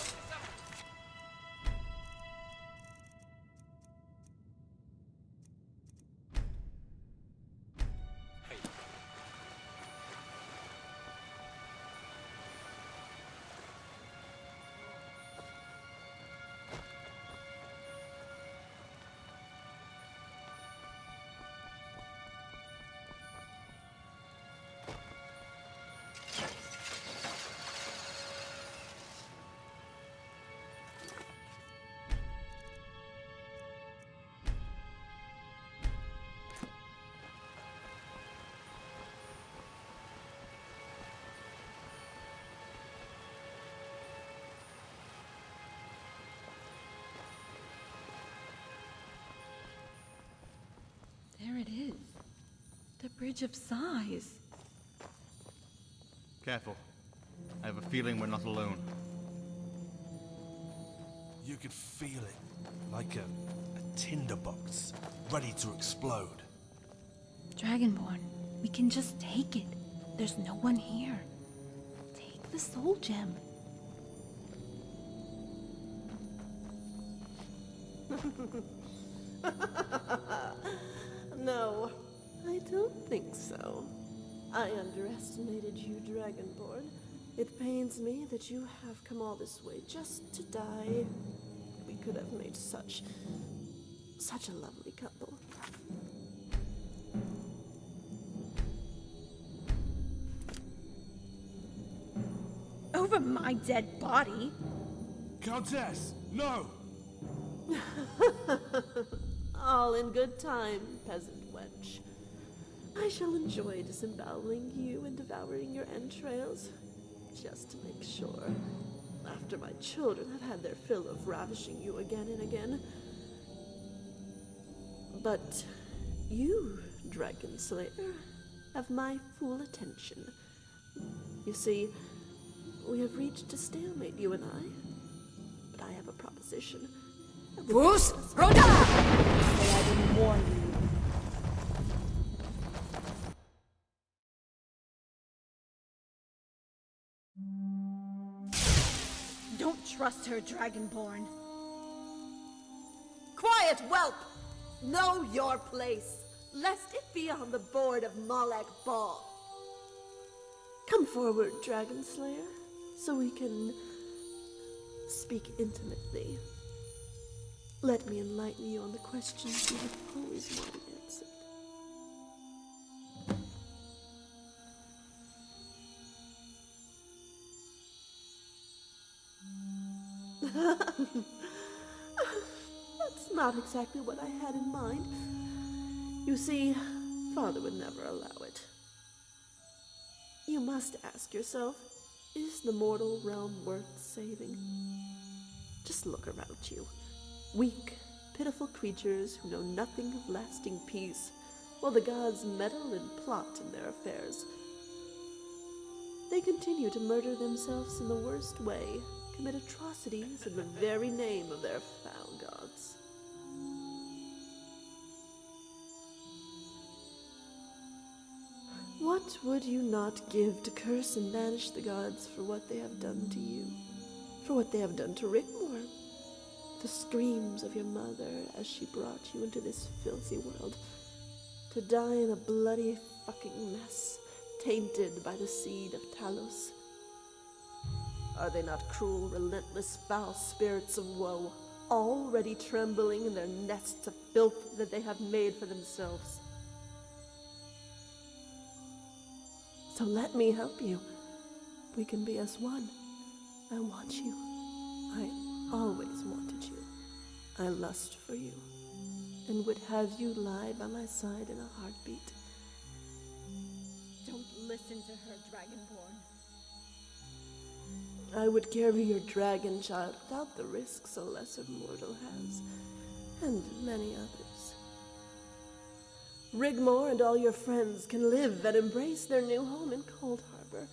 Speaker 2: it is. The Bridge of Sighs.
Speaker 21: Careful. I have a feeling we're not alone.
Speaker 12: You could feel it, like a tinderbox, ready to explode.
Speaker 2: Dragonborn, we can just take it. There's no one here. Take the soul gem.
Speaker 3: No, I don't think so. I underestimated you, Dragonborn. It pains me that you have come all this way just to die. We could have made such a lovely couple.
Speaker 8: Over my dead body?
Speaker 12: Countess, no!
Speaker 3: All in good time, peasant wench. I shall enjoy disemboweling you and devouring your entrails, just to make sure, after my children have had their fill of ravishing you again and again. But you, Dragon Slayer, have my full attention. You see, we have reached a stalemate, you and I. But I have a proposition.
Speaker 19: Vus Roda!
Speaker 3: I didn't warn you.
Speaker 8: Don't trust her, Dragonborn.
Speaker 3: Quiet, whelp! Know your place, lest it be on the board of Malek Ball. Come forward, Dragon Slayer, so we can speak intimately. Let me enlighten you on the questions you have always wanted answered. That's not exactly what I had in mind. You see, Father would never allow it. You must ask yourself, is the mortal realm worth saving? Just look around you. Weak, pitiful creatures who know nothing of lasting peace, while the gods meddle and plot in their affairs. They continue to murder themselves in the worst way, commit atrocities in the very name of their foul gods. What would you not give to curse and banish the gods for what they have done to you? For what they have done to Rigmor? The screams of your mother as she brought you into this filthy world, to die in a bloody fucking mess, tainted by the seed of Talos. Are they not cruel, relentless, foul spirits of woe, already trembling in their nests of filth that they have made for themselves? So let me help you. We can be as one. I want you. I always wanted you. I lust for you, and would have you lie by my side in a heartbeat.
Speaker 8: Don't listen to her, Dragonborn.
Speaker 3: I would carry your dragon child without the risks a lesser mortal has, and many others. Rigmor and all your friends can live and embrace their new home in Cold Harbor.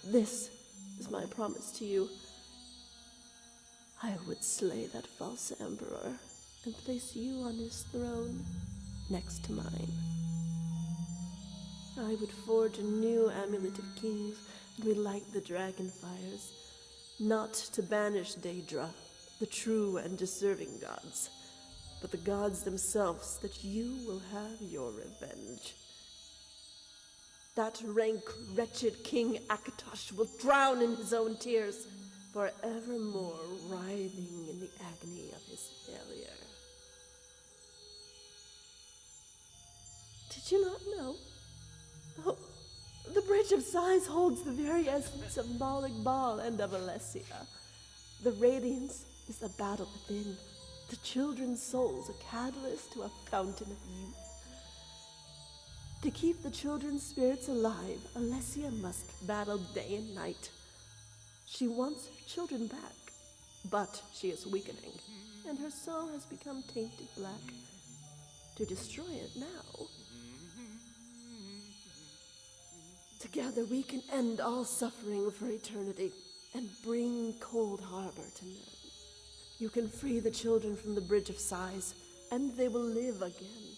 Speaker 3: This is my promise to you. I would slay that false emperor and place you on his throne next to mine. I would forge a new amulet of kings and relight the dragon fires, not to banish Daedra, the true and deserving gods, but the gods themselves, that you will have your revenge. That rank, wretched King Akatosh will drown in his own tears, forevermore writhing in the agony of his failure. Did you not know? Oh, the Bridge of Sighs holds the very essence of Malek Bal and of Alessia. The radiance is the battle within, the children's souls a catalyst to a fountain of youth. To keep the children's spirits alive, Alessia must battle day and night. She wants her children back, but she is weakening, and her soul has become tainted black. to destroy it now. Together we can end all suffering for eternity and bring Cold Harbor to Nern. You can free the children from the Bridge of Sighs, and they will live again.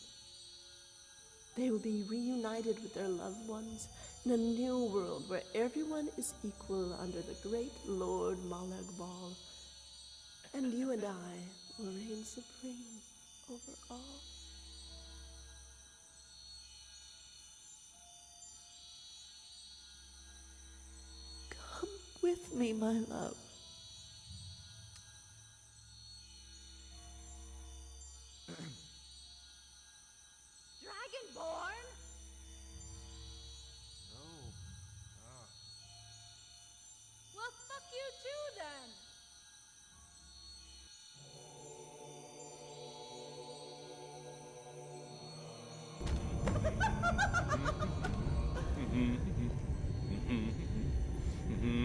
Speaker 3: They will be reunited with their loved ones in a new world where everyone is equal under the great Lord Molag Bal. And you and I will reign supreme over all. Come with me, my love.
Speaker 8: Dragonborn?
Speaker 2: Well, fuck you too, then.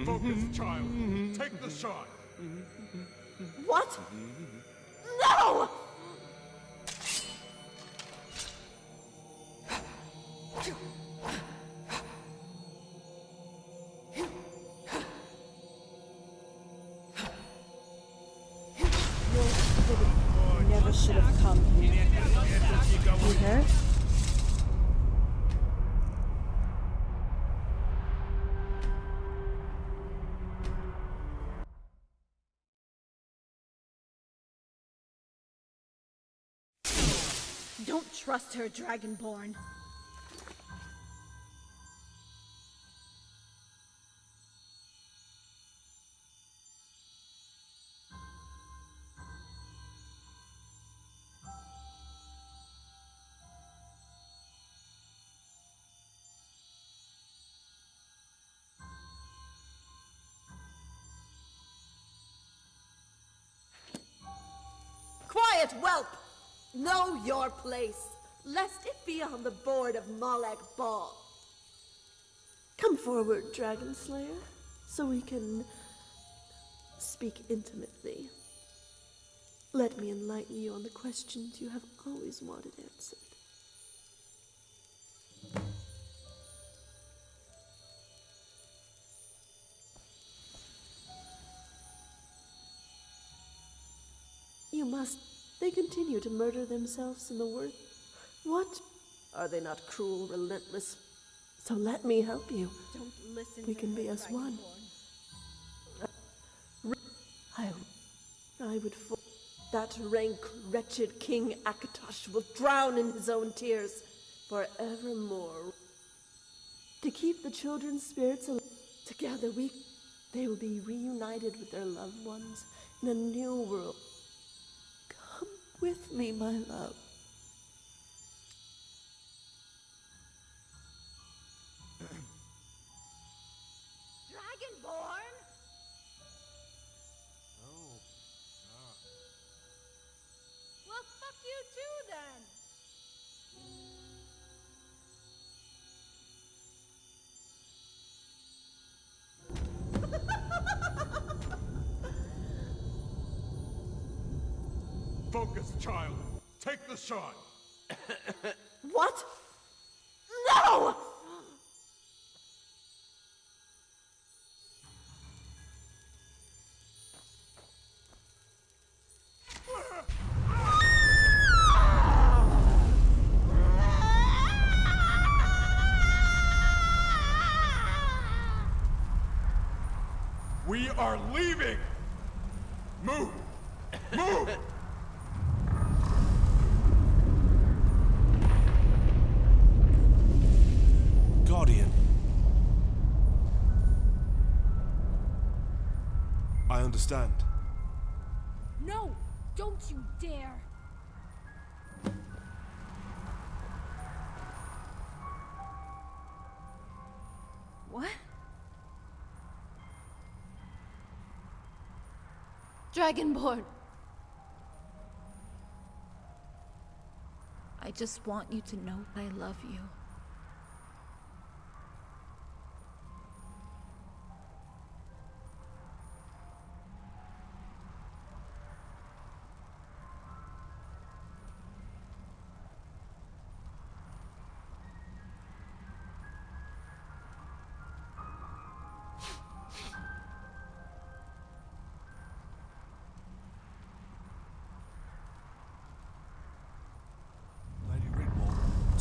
Speaker 9: Focus, child. Take the shot.
Speaker 3: What? No!
Speaker 8: Never should have come here.
Speaker 3: Peter?
Speaker 8: Don't trust her, Dragonborn.
Speaker 3: Quiet, whelp! Know your place, lest it be on the board of Molag Bal. Come forward, Dragon Slayer, so we can speak intimately. Let me enlighten you on the questions you have always wanted answered. You must. They continue to murder themselves in the world. What? Are they not cruel, relentless? So let me help you.
Speaker 8: Don't listen
Speaker 3: We
Speaker 8: to
Speaker 3: can
Speaker 8: her,
Speaker 3: be as one. I would that rank, wretched King Akatosh will drown in his own tears forevermore. To keep the children's spirits alive, together they will be reunited with their loved ones in a new world. Come with me, my love.
Speaker 8: Dragonborn?
Speaker 2: Well, fuck you too, then.
Speaker 9: Focus, child. Take the shot.
Speaker 3: What? No!
Speaker 9: We are leaving! Move! Move! Guardian. I understand.
Speaker 2: No! Don't you dare! What? Dragonborn! I just want you to know I love you.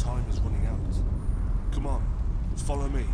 Speaker 9: time is running out. Come on, follow me.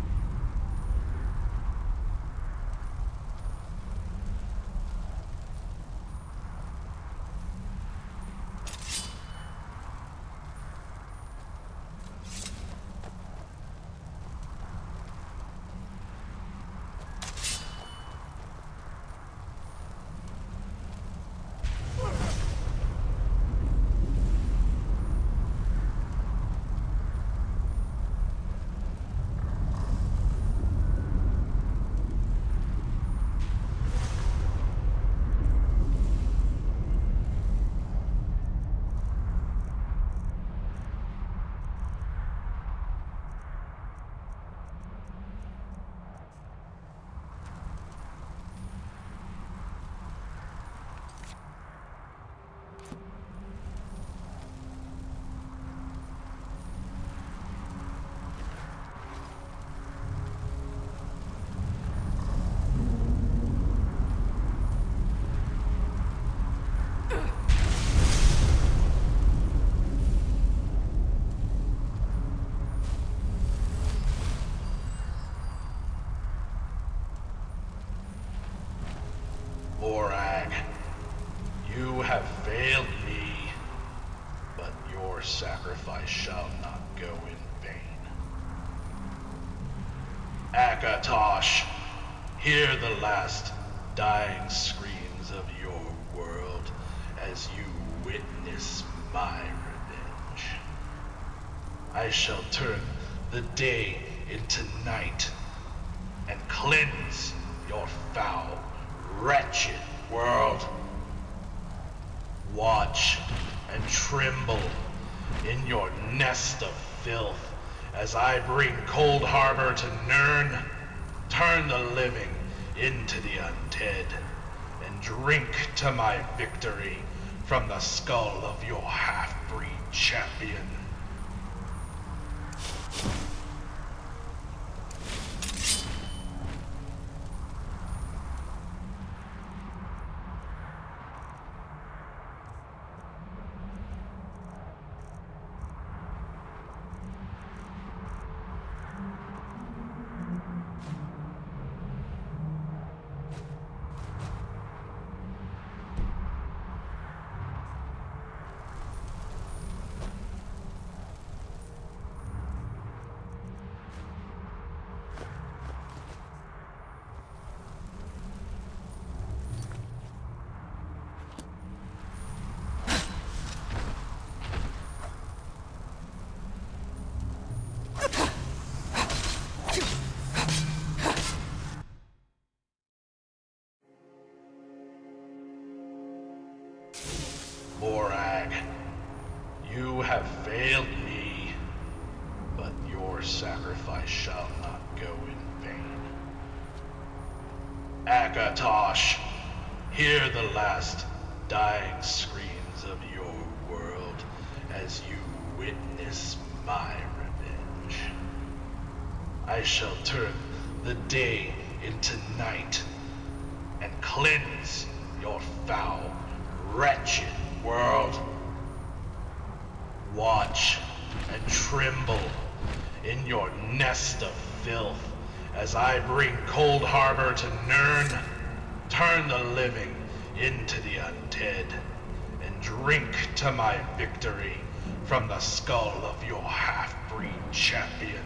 Speaker 4: Morag, you have failed me, but your sacrifice shall not go in vain. Akatosh, hear the last dying screams of your world as you witness my revenge. I shall turn the day into night and cleanse your foul, wretched world. Watch and tremble in your nest of filth as I bring Cold Harbor to Nirn, turn the living into the undead, and drink to my victory from the skull of your half-breed champion. Morag, you have failed me, but your sacrifice shall not go in vain. Akatosh, hear the last dying screams of your world as you witness my revenge. I shall turn the day into night and cleanse your foul, wretched world. Watch and tremble in your nest of filth as I bring Cold Harbor to Nirn, turn the living into the undead, and drink to my victory from the skull of your half-breed champion.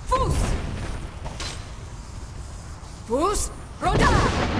Speaker 19: Fus! Fus! Roda!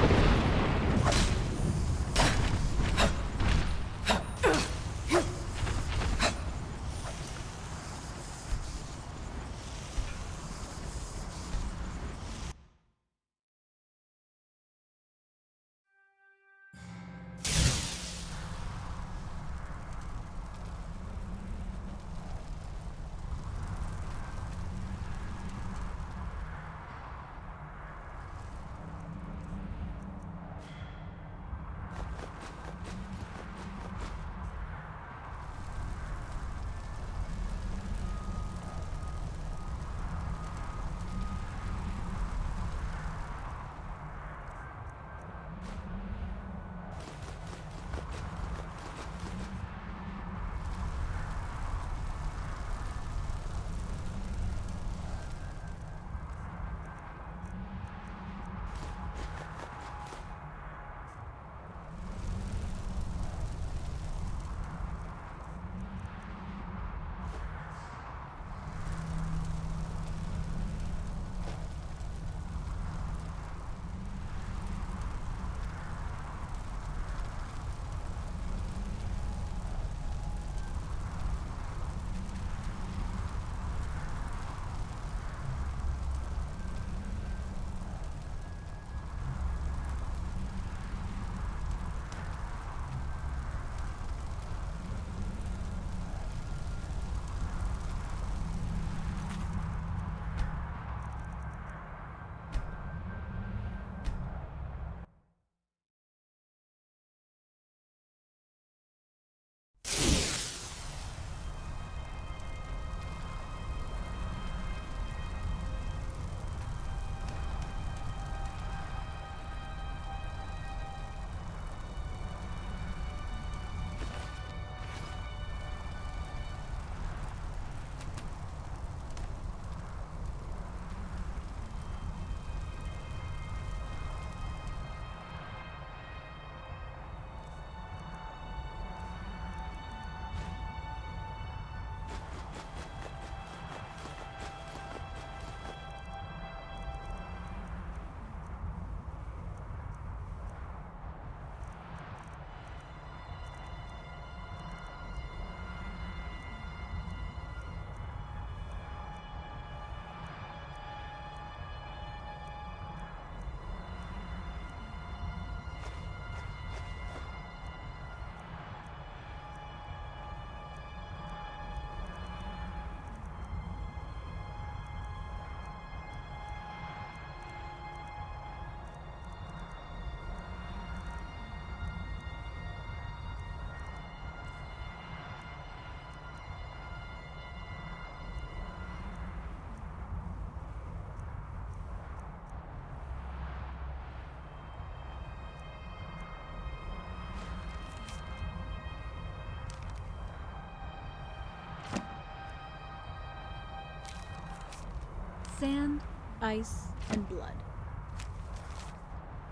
Speaker 2: Sand, ice, and blood.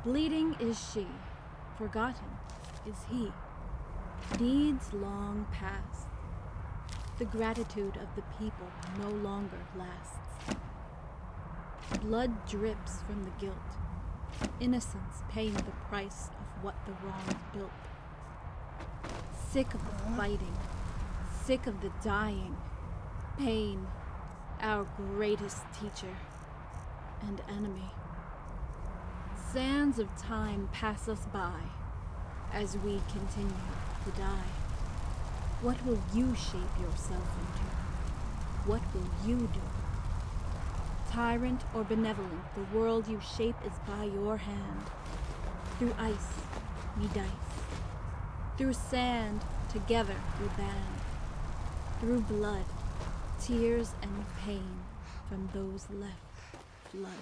Speaker 2: Bleeding is she, forgotten is he. Deeds long past. The gratitude of the people no longer lasts. Blood drips from the guilt. Innocence paying the price of what the wrong built. Sick of the fighting, sick of the dying. Pain, our greatest teacher and enemy. Sands of time pass us by as we continue to die. What will you shape yourself into? What will you do? Tyrant or benevolent, the world you shape is by your hand. Through ice, we dice. Through sand, together we band. Through blood, tears and pain from those left blood.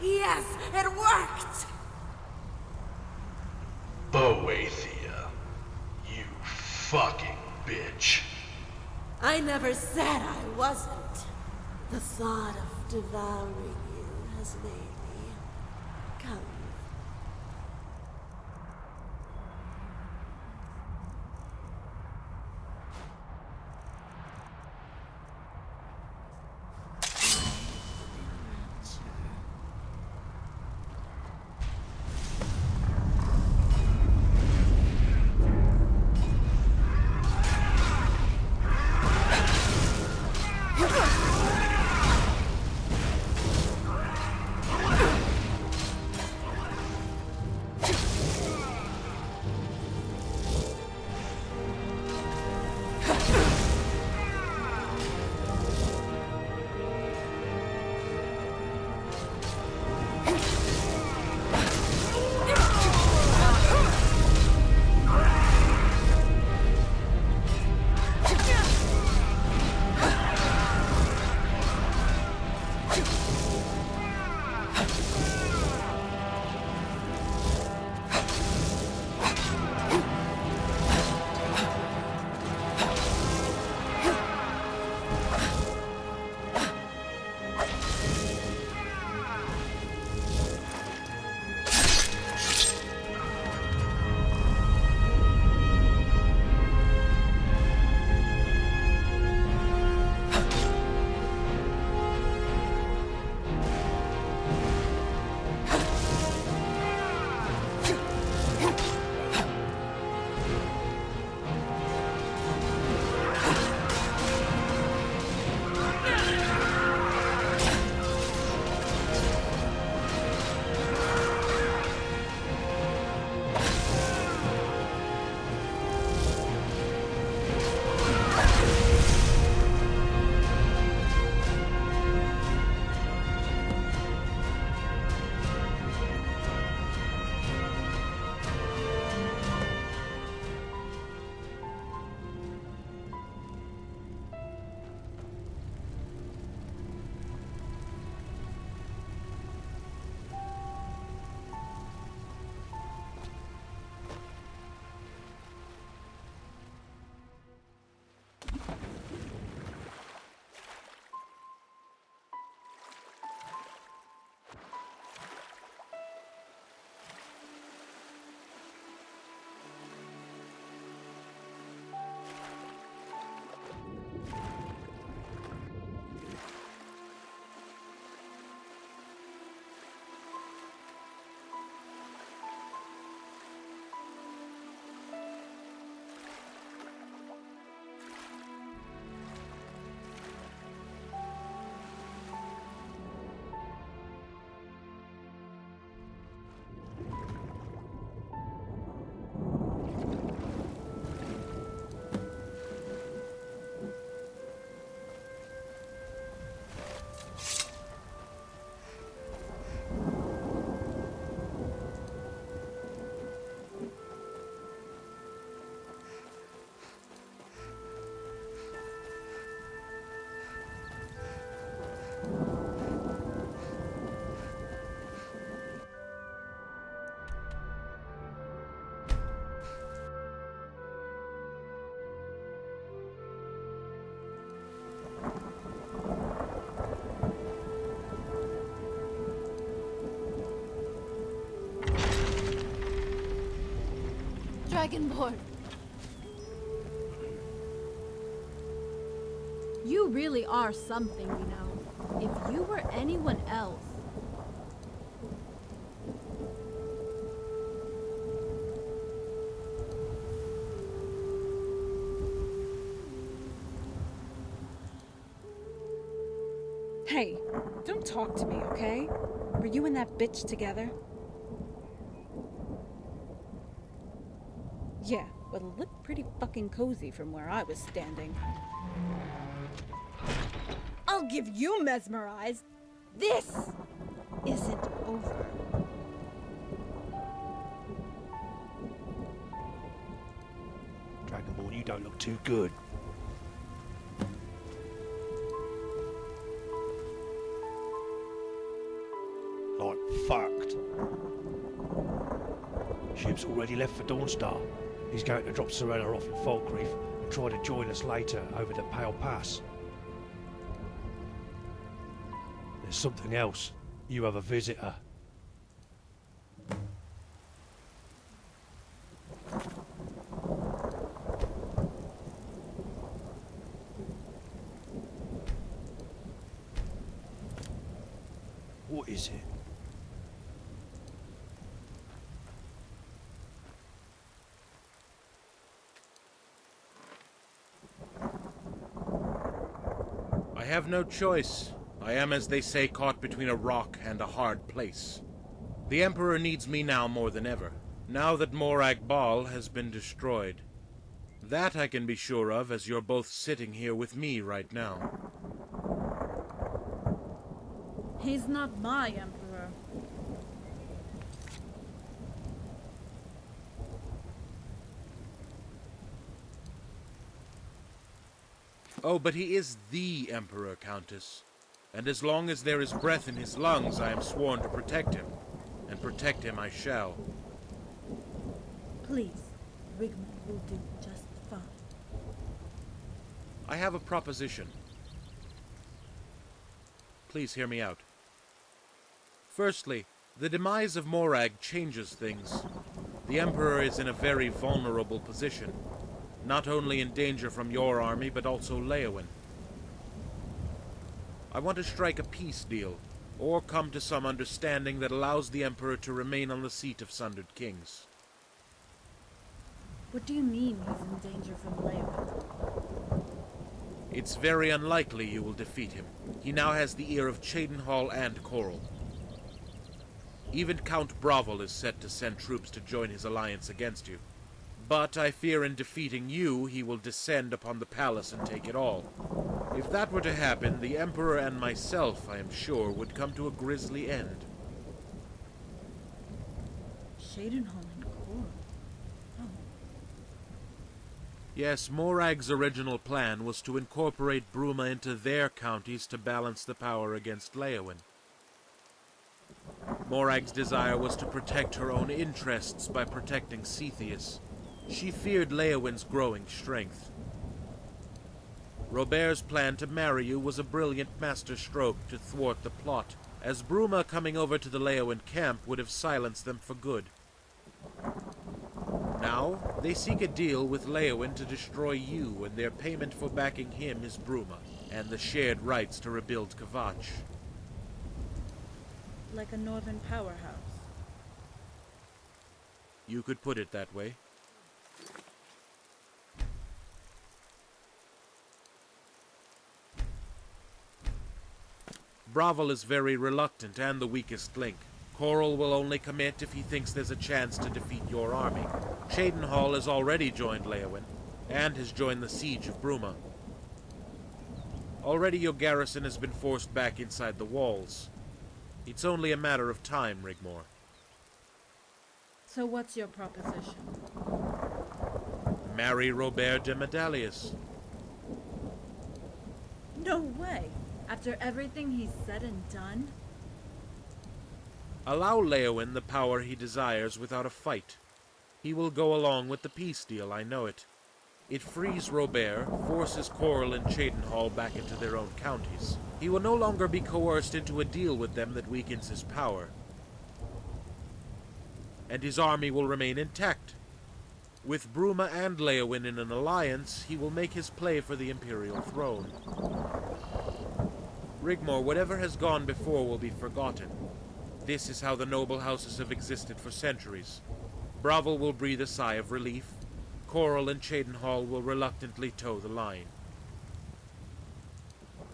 Speaker 19: Yes, it worked!
Speaker 4: Boathia, you fucking bitch.
Speaker 3: I never said I wasn't. The thought of devouring you has made me come.
Speaker 2: Dragonborn! You really are something, you know. If you were anyone else...
Speaker 11: Hey, don't talk to me, okay? Were you and that bitch together? Yeah, well, it looked pretty fucking cozy from where I was standing.
Speaker 8: I'll give you mesmerized. This isn't over.
Speaker 17: Dragonborn, you don't look too good. Like ship's already left for Dawnstar. He's going to drop Sirodila off in Falkreath and try to join us later over the Pale Pass. There's something else. You have a visitor. What is it?
Speaker 1: I have no choice. I am, as they say, caught between a rock and a hard place. The Emperor needs me now more than ever, now that Morag Ball has been destroyed. That I can be sure of, as you're both sitting here with me right now.
Speaker 11: He's not my emperor.
Speaker 1: Oh, but he is the Emperor, Countess. And as long as there is breath in his lungs, I am sworn to protect him. And protect him I shall.
Speaker 11: Please, Rigmor will do just fine.
Speaker 1: I have a proposition. Please hear me out. Firstly, the demise of Morag changes things. The Emperor is in a very vulnerable position, not only in danger from your army, but also Leowyn. I want to strike a peace deal, or come to some understanding that allows the Emperor to remain on the seat of Sundered Kings.
Speaker 11: What do you mean he's in danger from Leowyn?
Speaker 1: It's very unlikely you will defeat him. He now has the ear of Cheydinhal and Coral. Even Count Bravel is set to send troops to join his alliance against you. But I fear in defeating you, he will descend upon the palace and take it all. If that were to happen, the Emperor and myself, I am sure, would come to a grisly end.
Speaker 11: Cheydinhal and Coral. Oh.
Speaker 1: Yes, Morag's original plan was to incorporate Bruma into their counties to balance the power against Leowyn. Morag's desire was to protect her own interests by protecting Cetheus. She feared Leowyn's growing strength. Robert's plan to marry you was a brilliant masterstroke to thwart the plot, as Bruma coming over to the Leowyn camp would have silenced them for good. Now, they seek a deal with Leowyn to destroy you, and their payment for backing him is Bruma, and the shared rights to rebuild Kvatch.
Speaker 11: Like a northern powerhouse.
Speaker 1: You could put it that way. Bravel is very reluctant and the weakest link. Coral will only commit if he thinks there's a chance to defeat your army. Cheydinhal has already joined Leowyn, and has joined the siege of Bruma. Already your garrison has been forced back inside the walls. It's only a matter of time, Rigmor.
Speaker 11: So what's your proposition?
Speaker 1: Marry Robert de Medallius.
Speaker 11: No way! After everything he's said and done?
Speaker 1: Allow Leowyn the power he desires without a fight. He will go along with the peace deal, I know it. It frees Robert, forces Coral and Cheydinhal back into their own counties. He will no longer be coerced into a deal with them that weakens his power. And his army will remain intact. With Bruma and Leowyn in an alliance, he will make his play for the Imperial throne. Rigmor, whatever has gone before will be forgotten. This is how the noble houses have existed for centuries. Bravel will breathe a sigh of relief. Coral and Cheydinhal will reluctantly toe the line.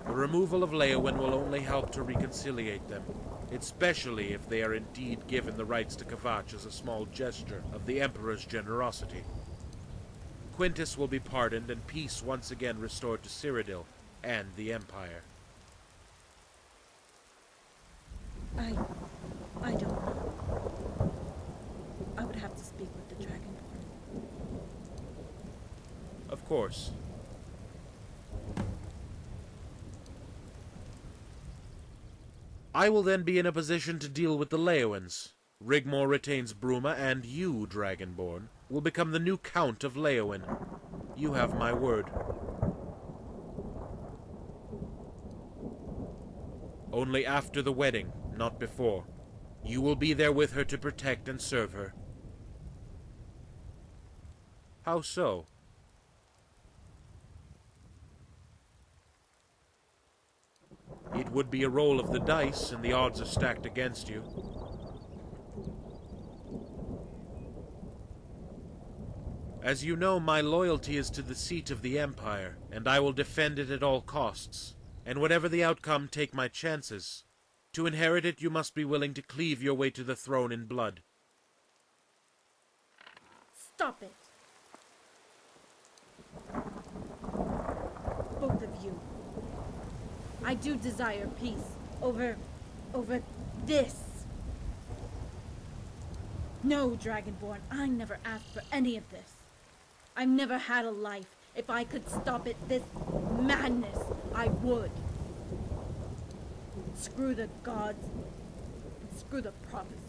Speaker 1: The removal of Leowyn will only help to reconciliate them, especially if they are indeed given the rights to Kvatch as a small gesture of the Emperor's generosity. Quintus will be pardoned and peace once again restored to Sirodiil and the Empire.
Speaker 11: I don't know. I would have to speak with the Dragonborn.
Speaker 1: Of course. I will then be in a position to deal with the Leowyns. Rigmor retains Bruma, and you, Dragonborn, will become the new Count of Leowyn. You have my word. Only after the wedding, not before. You will be there with her to protect and serve her. How so? It would be a roll of the dice, and the odds are stacked against you. As you know, my loyalty is to the seat of the Empire, and I will defend it at all costs. And whatever the outcome, take my chances. To inherit it, you must be willing to cleave your way to the throne in blood.
Speaker 2: Stop it. Both of you. I do desire peace over this. No, Dragonborn, I never asked for any of this. I've never had a life. If I could stop it, this madness, I would. Screw the gods, and screw the prophecy.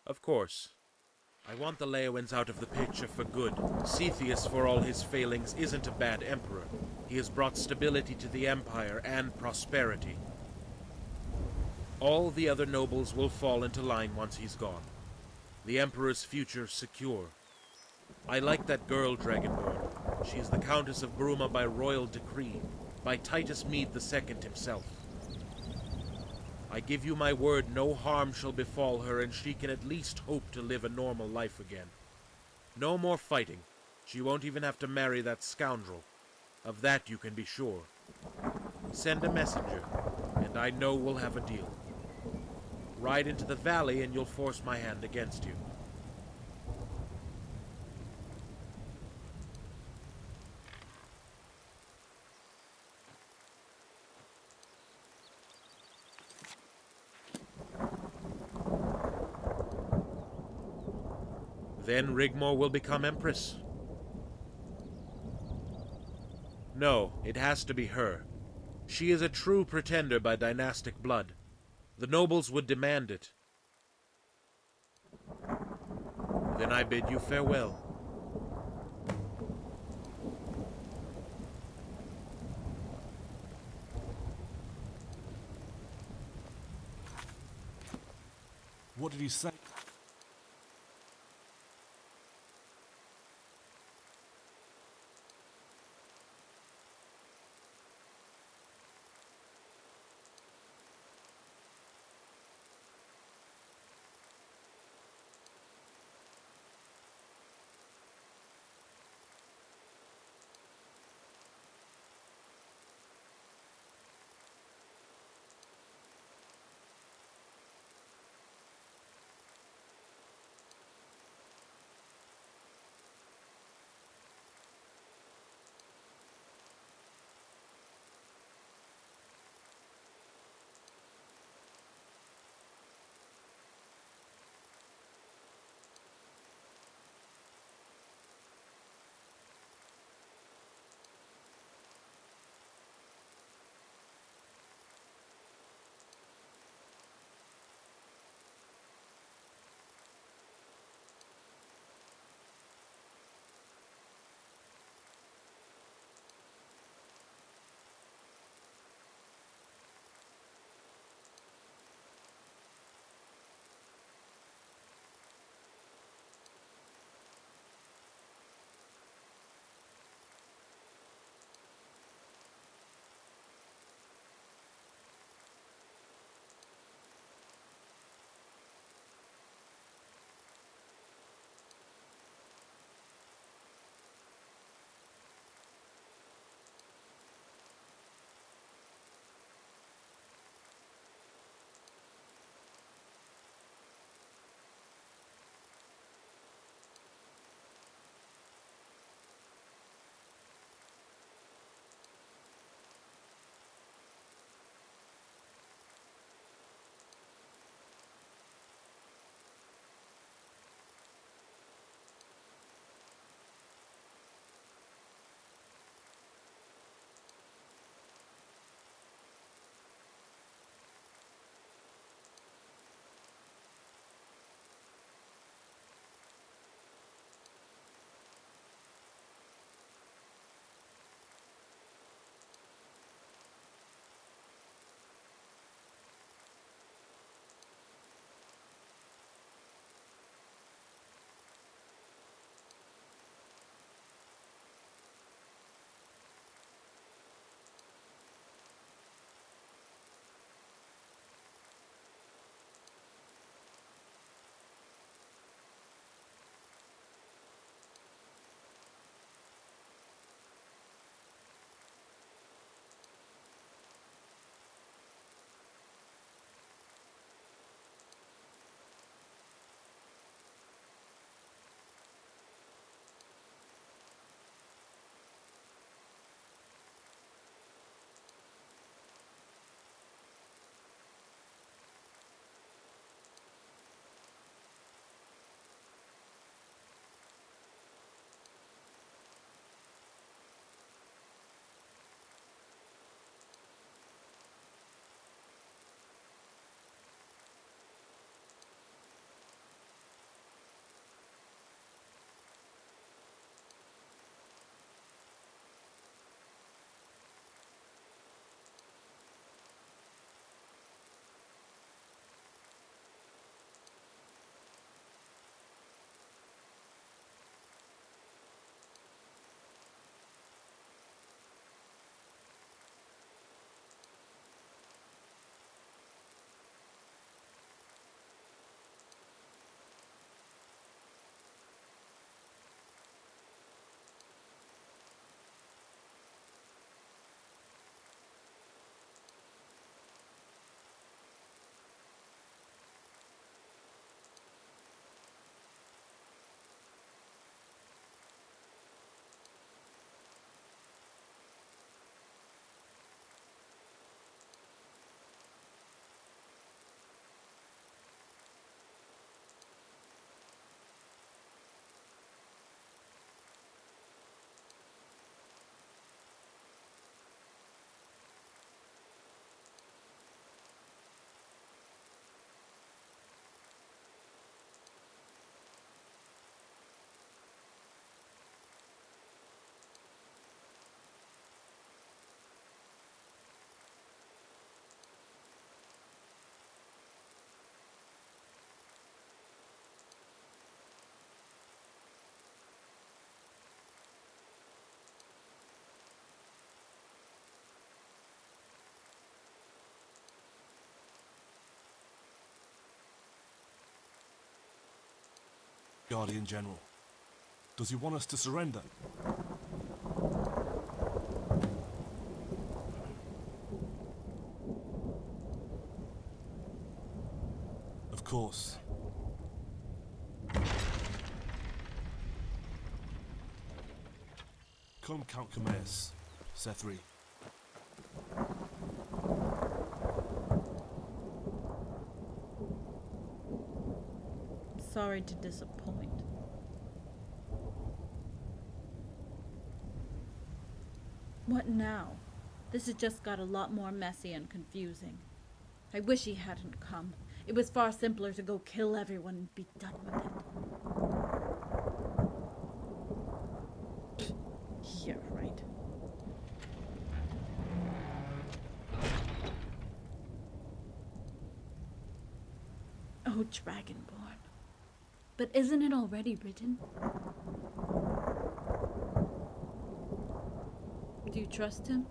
Speaker 1: Of course. I want the Leowins out of the picture for good. Cetheus, for all his failings, isn't a bad emperor. He has brought stability to the Empire and prosperity. All the other nobles will fall into line once he's gone. The Emperor's future secure. I like that girl, Dragonborn. She is the Countess of Bruma by royal decree, by Titus Mede II himself. I give you my word, no harm shall befall her, and she can at least hope to live a normal life again. No more fighting. She won't even have to marry that scoundrel. Of that you can be sure. Send a messenger, and I know we'll have a deal. Ride into the valley, and you'll force my hand against you. Then Rigmor will become Empress. No, it has to be her. She is a true pretender by dynastic blood. The nobles would demand it. Then I bid you farewell.
Speaker 9: What did he say? Guardian General. Does he want us to surrender? Of course. Come, Count Cameus, Sethri.
Speaker 16: Sorry to disappoint. What now? This has just got a lot more messy and confusing. I wish he hadn't come. It was far simpler to go kill everyone and be done with it. Yeah, right. Oh, Dragonborn. But isn't it already written? Do you trust him?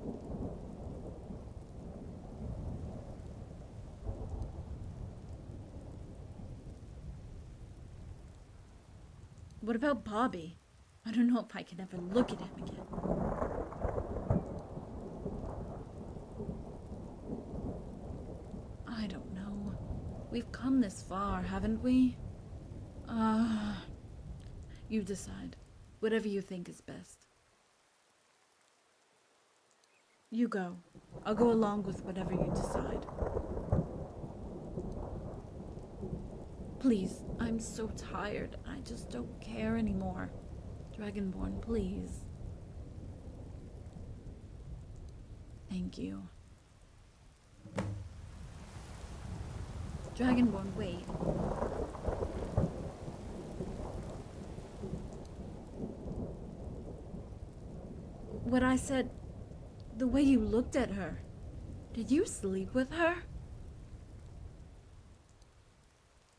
Speaker 16: What about Bobby? I don't know if I can ever look at him again. I don't know. We've come this far, haven't we? You decide. Whatever you think is best. You go. I'll go along with whatever you decide. Please, I'm so tired. I just don't care anymore. Dragonborn, please. Thank you. Dragonborn, wait. What I said, the way you looked at her, did you sleep with her?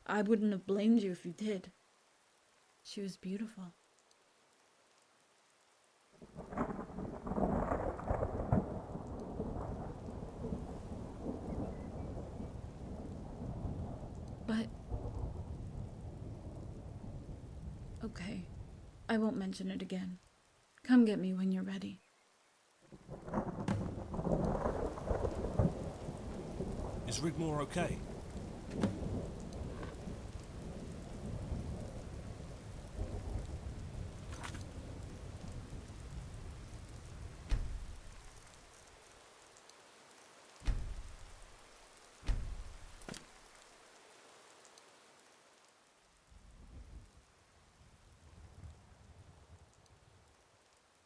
Speaker 16: I wouldn't have blamed you if you did. She was beautiful. But... okay, I won't mention it again. Come get me when you're ready.
Speaker 9: Is Rigmor okay?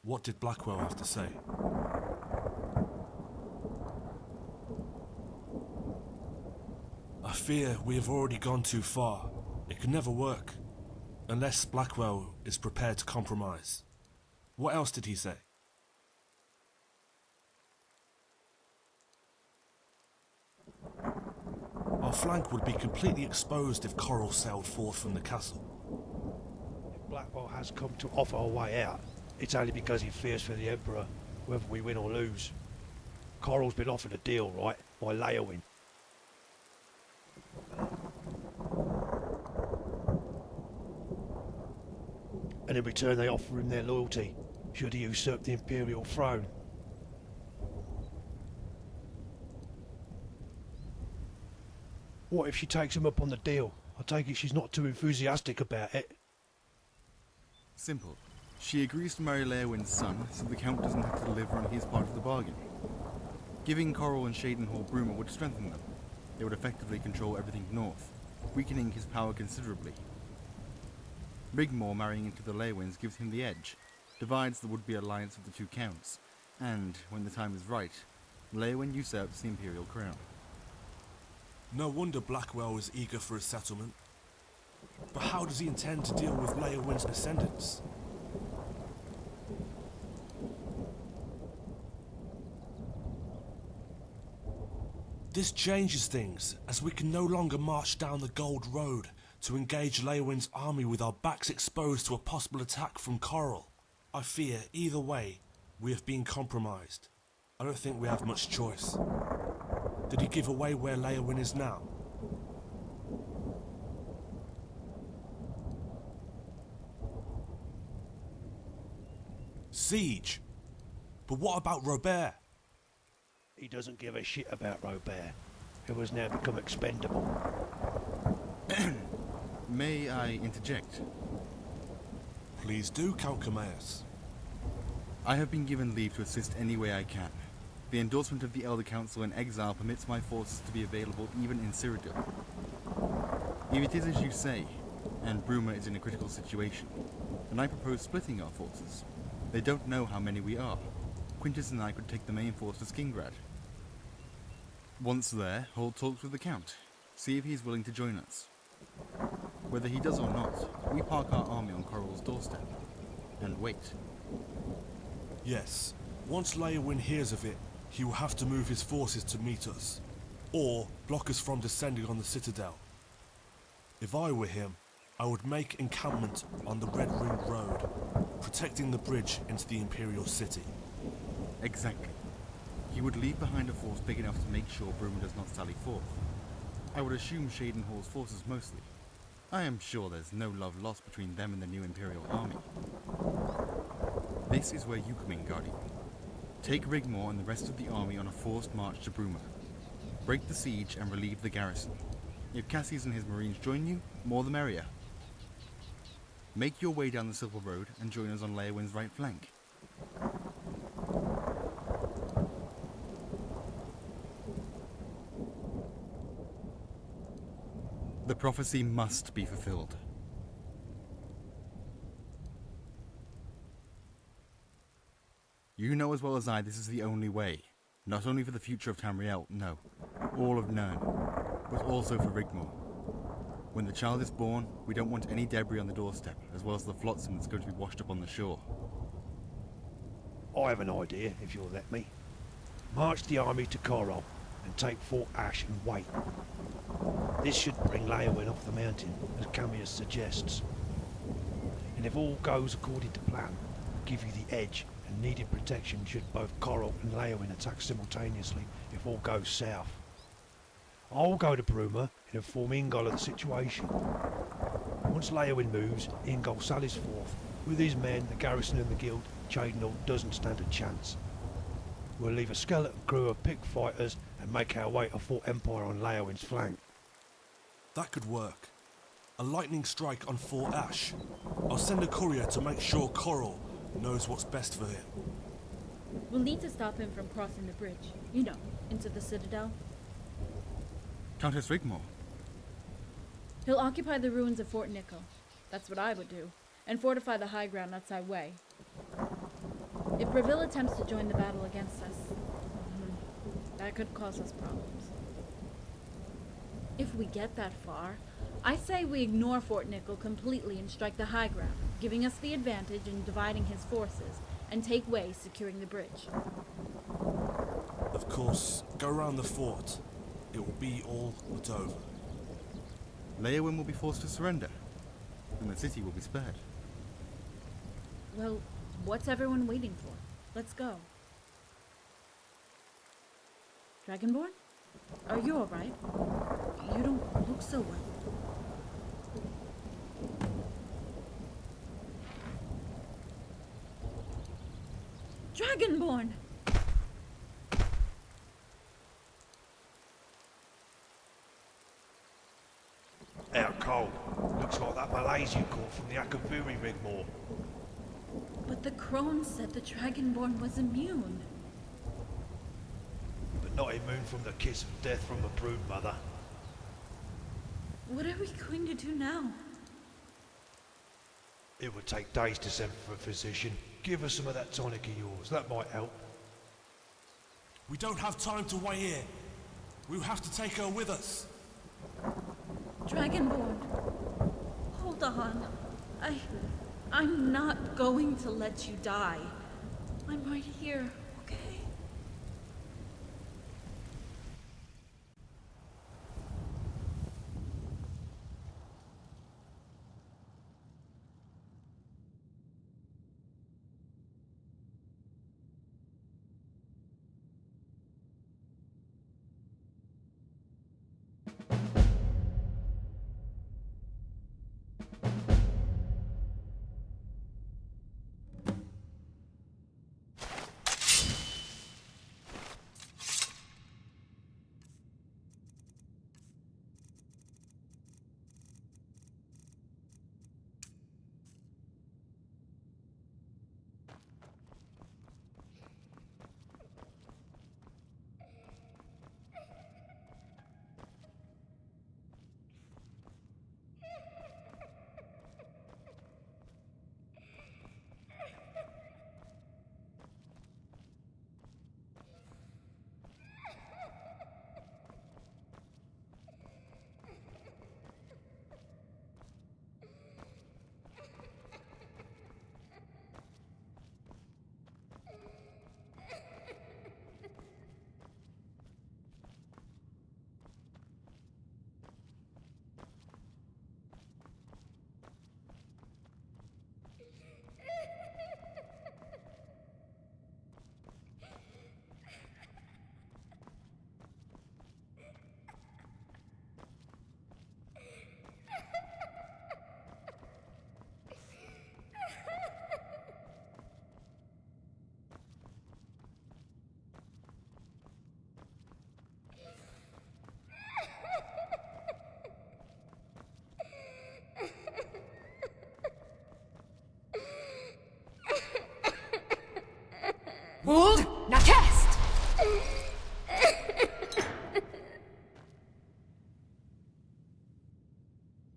Speaker 9: What did Blackwell have to say? I fear we have already gone too far. It could never work, unless Blackwell is prepared to compromise. What else did he say? Our flank would be completely exposed if Coral sailed forth from the castle.
Speaker 17: If Blackwell has come to offer a way out, it's only because he fears for the Emperor, whether we win or lose. Coral's been offered a deal, right, by Leowin. And in return they offer him their loyalty, should he usurp the Imperial throne. What if she takes him up on the deal? I take it she's not too enthusiastic about it.
Speaker 21: Simple. She agrees to marry Leowin's son, so the Count doesn't have to deliver on his part of the bargain. Giving Coral and Shadenhall Bruma would strengthen them. They would effectively control everything north, weakening his power considerably. Rigmor marrying into the Leowins gives him the edge, divides the would-be alliance of the two counts, and, when the time is right, Leowin usurps the Imperial crown.
Speaker 9: No wonder Blackwell is eager for a settlement. But how does he intend to deal with Leowin's descendants? This changes things, as we can no longer march down the Gold Road to engage Leowin's army with our backs exposed to a possible attack from Coral. I fear, either way, we have been compromised. I don't think we have much choice. Did he give away where Leowin is now? Siege. But what about Robert?
Speaker 17: He doesn't give a shit about Robert, who has now become expendable.
Speaker 21: May I interject?
Speaker 9: Please do, Count Camaeus.
Speaker 21: I have been given leave to assist any way I can. The endorsement of the Elder Council in exile permits my forces to be available even in Sirodila. If it is as you say, and Bruma is in a critical situation, then I propose splitting our forces. They don't know how many we are. Quintus and I could take the main force to Skingrad. Once there, hold talks with the Count. See if he is willing to join us. Whether he does or not, we park our army on Coral's doorstep. And wait.
Speaker 9: Yes. Once Leowyn hears of it, he will have to move his forces to meet us. Or block us from descending on the citadel. If I were him, I would make encampment on the Red Ring Road, protecting the bridge into the Imperial City.
Speaker 21: Exactly. He would leave behind a force big enough to make sure Bruma does not sally forth. I would assume Shadenhall's forces mostly. I am sure there's no love lost between them and the new Imperial army. This is where you come in, Guardian. Take Rigmor and the rest of the army on a forced march to Bruma. Break the siege and relieve the garrison. If Cassius and his marines join you, more the merrier. Make your way down the Silver Road and join us on Leowyn's right flank. The prophecy must be fulfilled. You know as well as I this is the only way. Not only for the future of Tamriel, no. All of Nirn. But also for Rigmor. When the child is born, we don't want any debris on the doorstep, as well as the flotsam that's going to be washed up on the shore.
Speaker 17: I have an idea, if you'll let me. March the army to Coral and take Fort Ash and wait. This should bring Leowyn off the mountain, as Camius suggests. And if all goes according to plan, give you the edge and needed protection should both Coral and Leowyn attack simultaneously if all goes south. I'll go to Bruma and inform Ingol of the situation. Once Leowyn moves, Ingol sallies forth. With his men, the garrison and the guild, Chadenhall doesn't stand a chance. We'll leave a skeleton crew of pick fighters and make our way to Fort Empire on Leowyn's flank.
Speaker 9: That could work. A lightning strike on Fort Ash. I'll send a courier to make sure Coral knows what's best for him.
Speaker 16: We'll need to stop him from crossing the bridge. You know, into the citadel.
Speaker 21: Countess Rigmor.
Speaker 16: He'll occupy the ruins of Fort Nickel. That's what I would do. And fortify the high ground outside Way. If Breville attempts to join the battle against us, that could cause us problems. If we get that far, I say we ignore Fort Nickel completely and strike the high ground, giving us the advantage in dividing his forces, and take Way securing the bridge.
Speaker 9: Of course, go round the fort. It will be all but over.
Speaker 21: Leowyn will be forced to surrender, and the city will be spared.
Speaker 16: Well, what's everyone waiting for? Let's go. Dragonborn? Are you alright? You don't look so well. Dragonborn!
Speaker 17: Out cold. Looks like that malaise you caught from the Akaviri Rigmor.
Speaker 16: But the crone said the Dragonborn was immune.
Speaker 17: But not immune from the kiss of death from a brood mother.
Speaker 16: What are we going to do now?
Speaker 17: It would take days to send for a physician. Give us some of that tonic of yours. That might help.
Speaker 9: We don't have time to wait here. We'll have to take her with us.
Speaker 16: Dragonborn, hold on. I'm not going to let you die. I'm right here, okay?
Speaker 19: Hold! Now cast!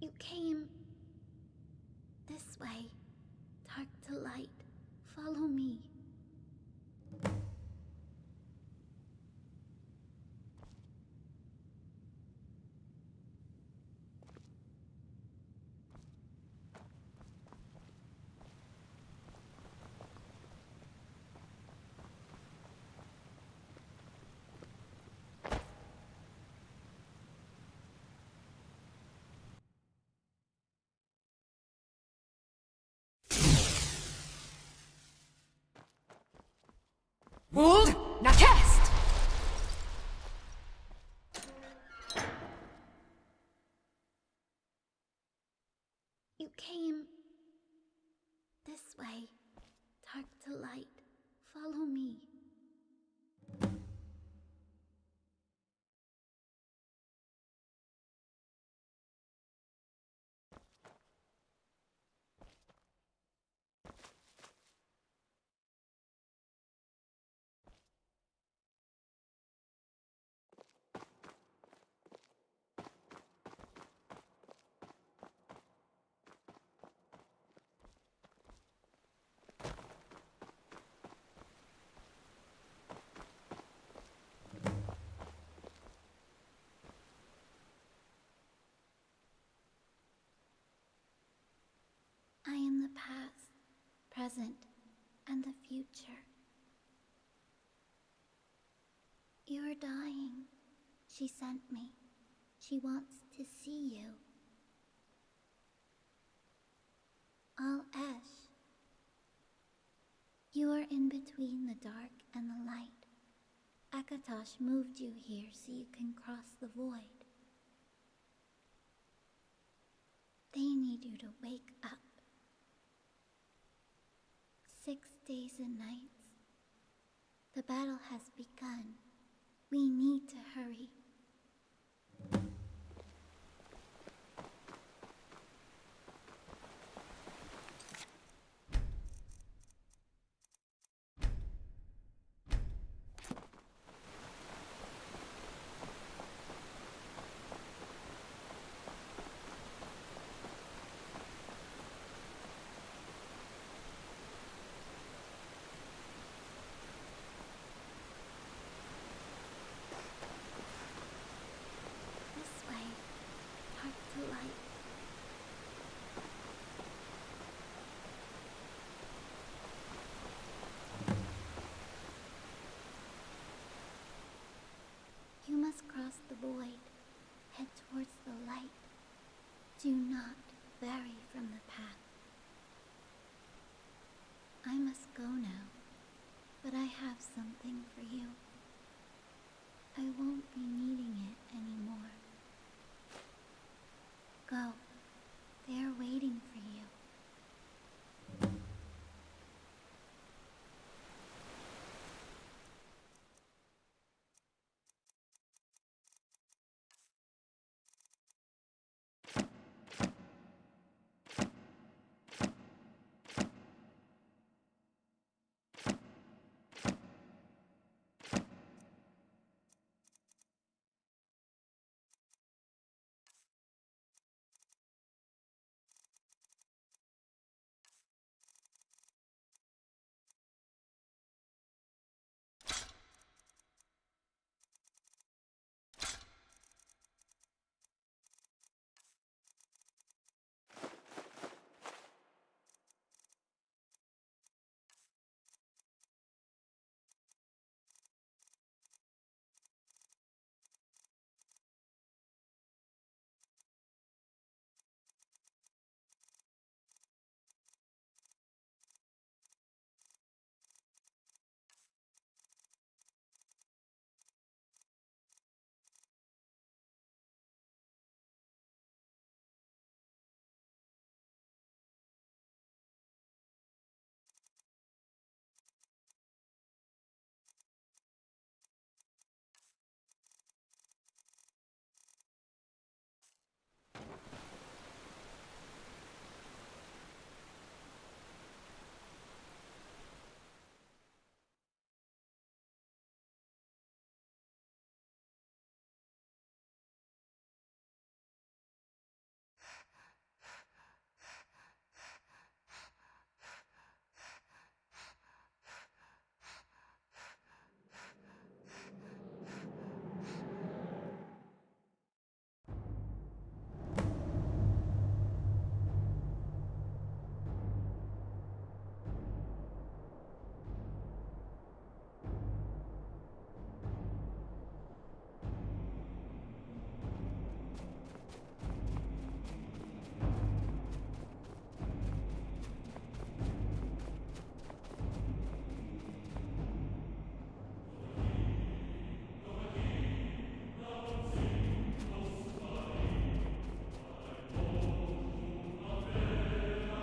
Speaker 14: You came this way, dark to light. Follow me.
Speaker 19: Hold! Now cast!
Speaker 14: You came this way, dark to light. Follow me. I am the past, present, and the future. You are dying. She sent me. She wants to see you. Al Esh. You are in between the dark and the light. Akatosh moved you here so you can cross the void. They need you to wake up. 6 days and nights. The battle has begun. We need to hurry. You must cross the void, head towards the light. Do not vary from the path. I must go now, but I have something for you. I won't be needing it anymore. Go. They are waiting for you.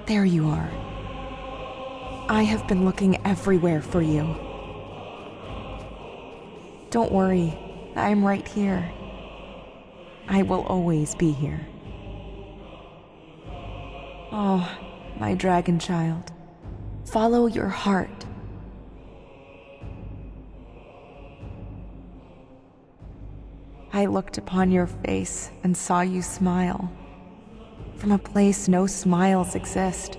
Speaker 15: There you are. I have been looking everywhere for you. Don't worry, I'm right here. I will always be here. Oh, my dragon child, follow your heart. I looked upon your face and saw you smile. From a place no smiles exist.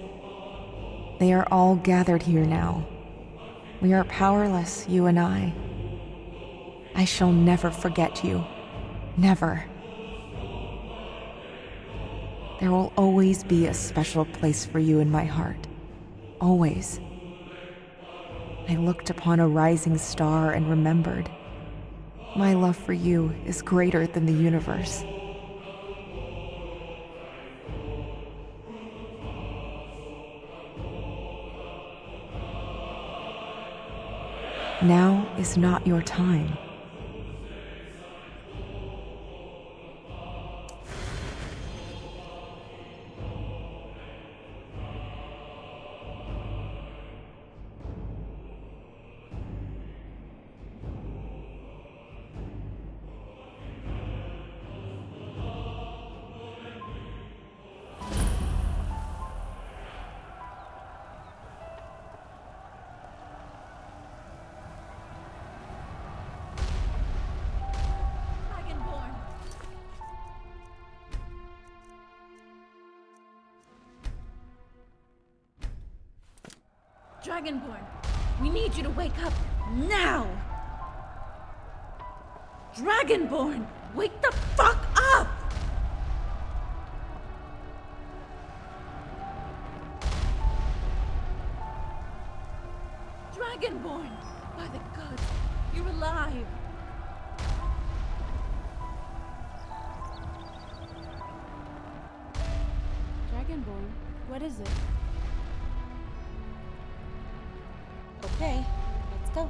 Speaker 15: They are all gathered here now. We are powerless, you and I. I shall never forget you. Never. There will always be a special place for you in my heart. Always. I looked upon a rising star and remembered. My love for you is greater than the universe. Now is not your time.
Speaker 2: Dragonborn, we need you to wake up now! Dragonborn, wake the fuck up! Dragonborn, by the gods, you're alive!
Speaker 16: Dragonborn, what is it? Okay, let's go.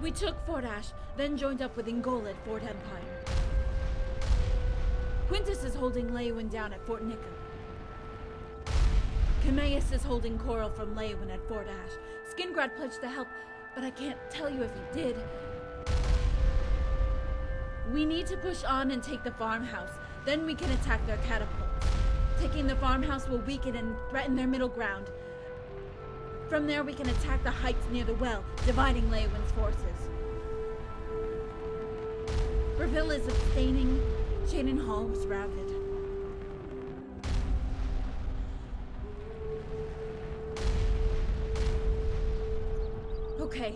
Speaker 2: We took Fort Ash, then joined up with Ingol at Fort Empire. Quintus is holding Leywin down at Fort Nika. Cameus is holding Coral from Leywin at Fort Ash. Skingrad pledged to help, but I can't tell you if he did. We need to push on and take the farmhouse. Then we can attack their catapults. Taking the farmhouse will weaken and threaten their middle ground. From there we can attack the heights near the well, dividing Leywin's forces. Breville is abstaining. Shaden Hall was routed. Okay.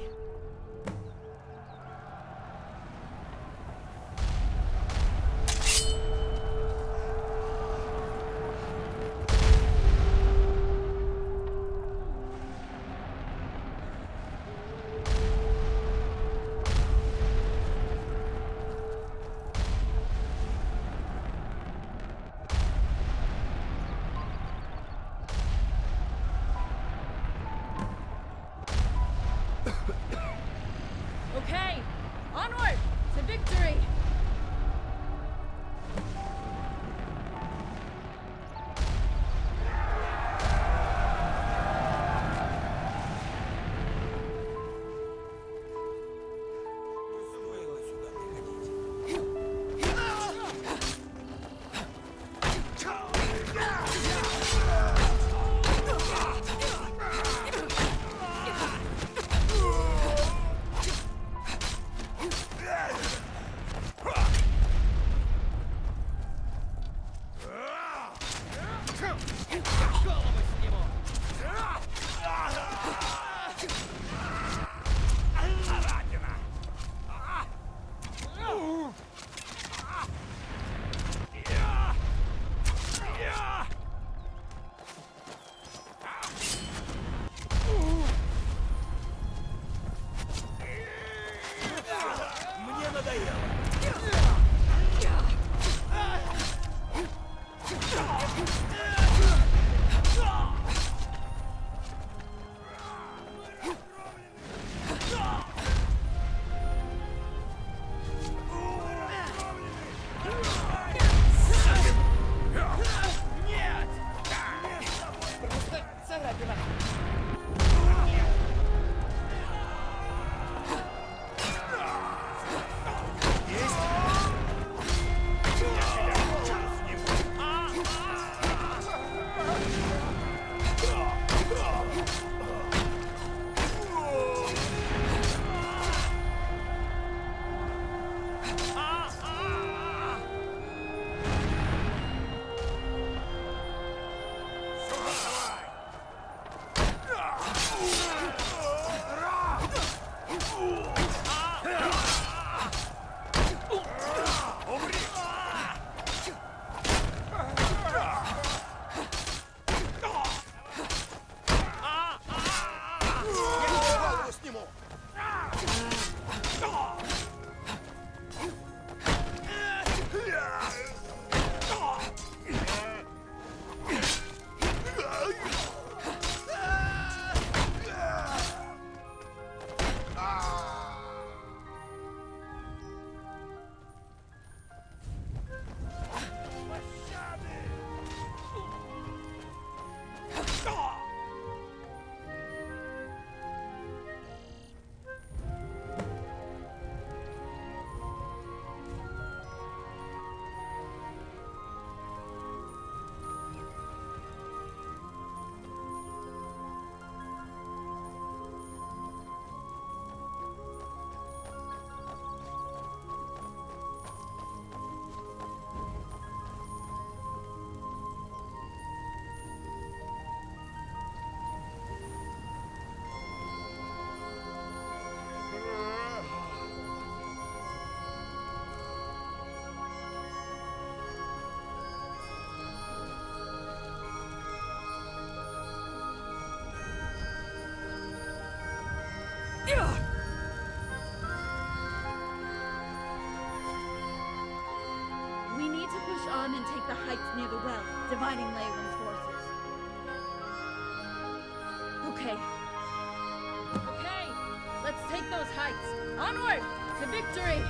Speaker 2: run and take the heights near the well, dividing Leyland's forces. Okay.
Speaker 16: Okay, let's take those heights. Onward to victory!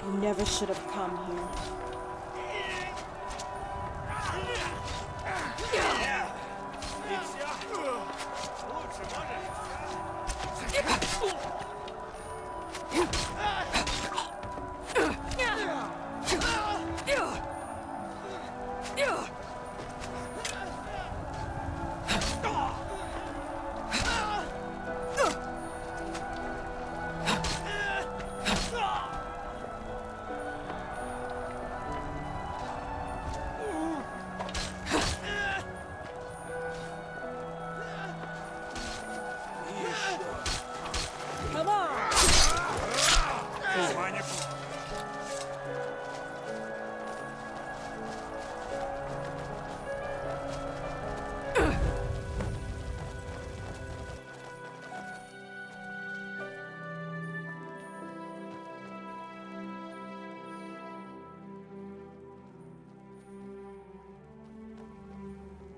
Speaker 11: You never should have come here.
Speaker 2: Come on!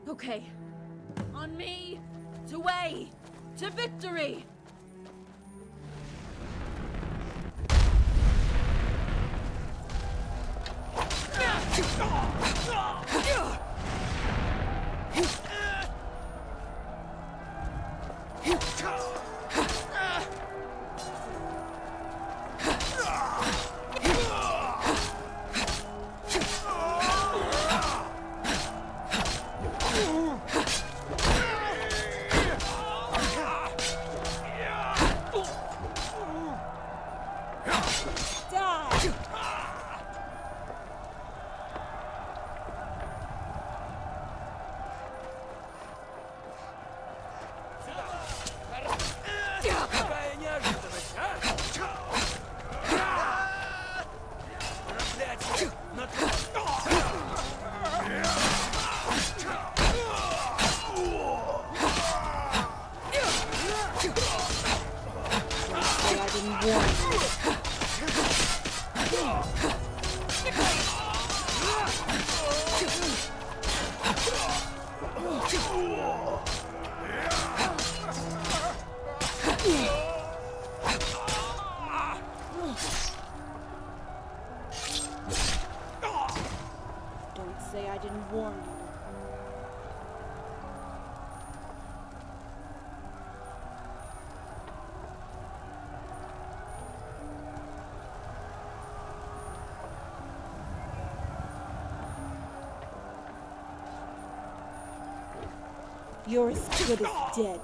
Speaker 16: Okay. On me! To way! To victory!
Speaker 11: Don't say I didn't warn you. You're as good as dead.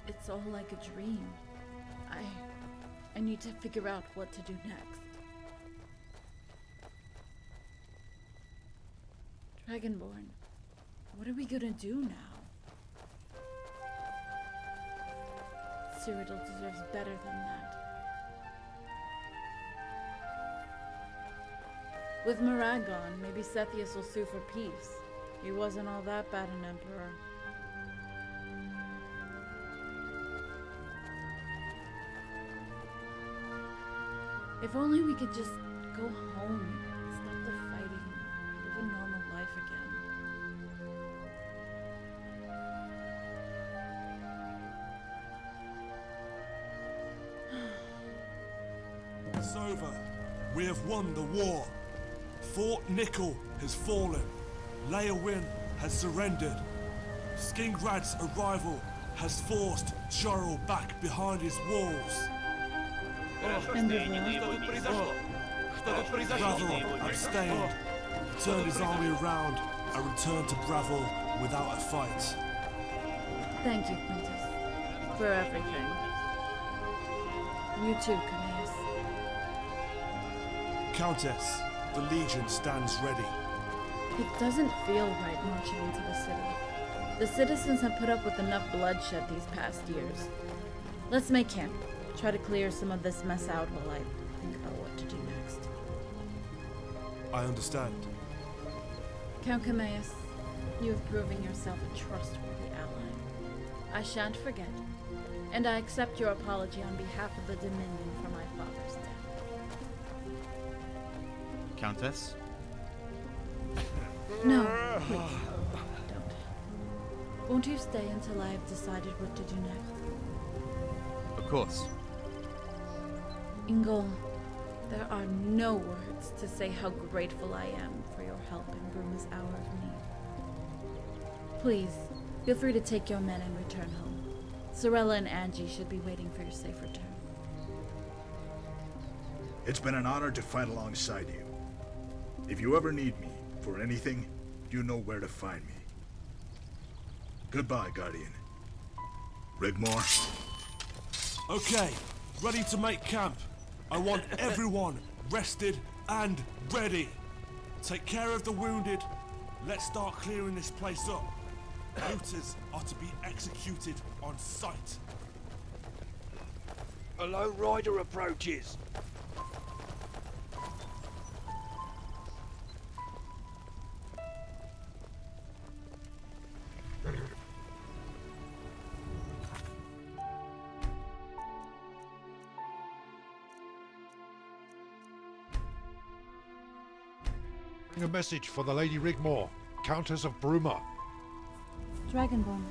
Speaker 16: It's all like a dream. I need to figure out what to do next. Dragonborn, what are we gonna do now? Cyrodiil deserves better than that. With Marag gone, maybe Sethius will sue for peace. He wasn't all that bad an emperor. If only we could just go home, stop the fighting, live a normal life again.
Speaker 9: It's over. We have won the war. Fort Nickel has fallen. Leowyn has surrendered. Skingrad's arrival has forced Jarl back behind his walls. Bravel abstained. He turned his army around and returned to Bravel without a fight.
Speaker 16: Thank you, Quintus, for everything. You too, Caneus.
Speaker 9: Countess, the Legion stands ready.
Speaker 16: It doesn't feel right marching into the city. The citizens have put up with enough bloodshed these past years. Let's make camp. Try to clear some of this mess out while I think about what to do next.
Speaker 9: I understand.
Speaker 16: Count Caneus, you have proven yourself a trustworthy ally. I shan't forget, and I accept your apology on behalf of the Dominion for my father's death.
Speaker 21: Countess?
Speaker 16: No, please, don't. Won't you stay until I have decided what to do next?
Speaker 21: Of course.
Speaker 16: Ingol, there are no words to say how grateful I am for your help in Bruma's hour of need. Please, feel free to take your men and return home. Sorella and Angie should be waiting for your safe return.
Speaker 12: It's been an honor to fight alongside you. If you ever need me for anything, you know where to find me. Goodbye, Guardian. Rigmor.
Speaker 9: Okay, ready to make camp. I want everyone rested and ready. Take care of the wounded. Let's start clearing this place up. Looters are to be executed on sight.
Speaker 17: A lone rider approaches.
Speaker 5: A message for the Lady Rigmor, Countess of Bruma.
Speaker 16: Dragonborn.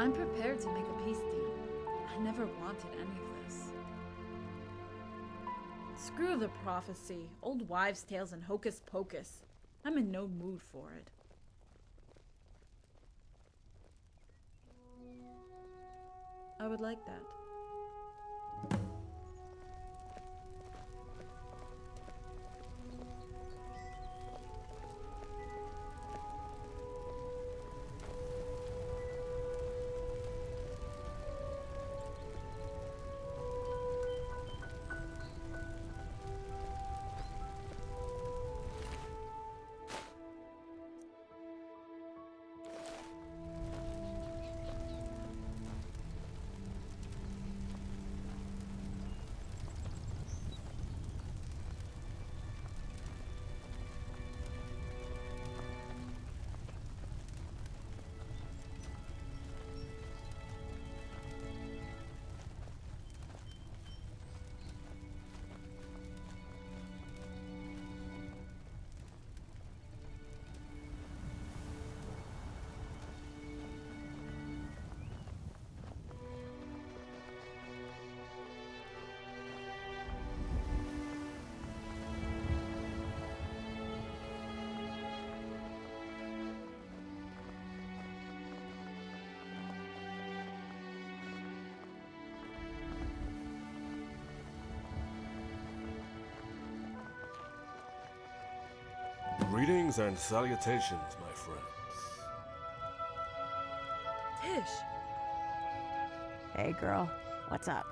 Speaker 16: I'm prepared to make a peace deal. I never wanted any of this. Screw the prophecy, old wives' tales and hocus pocus. I'm in no mood for it. I would like that.
Speaker 9: Greetings and salutations, my friends.
Speaker 11: Tish!
Speaker 15: Hey girl, what's up?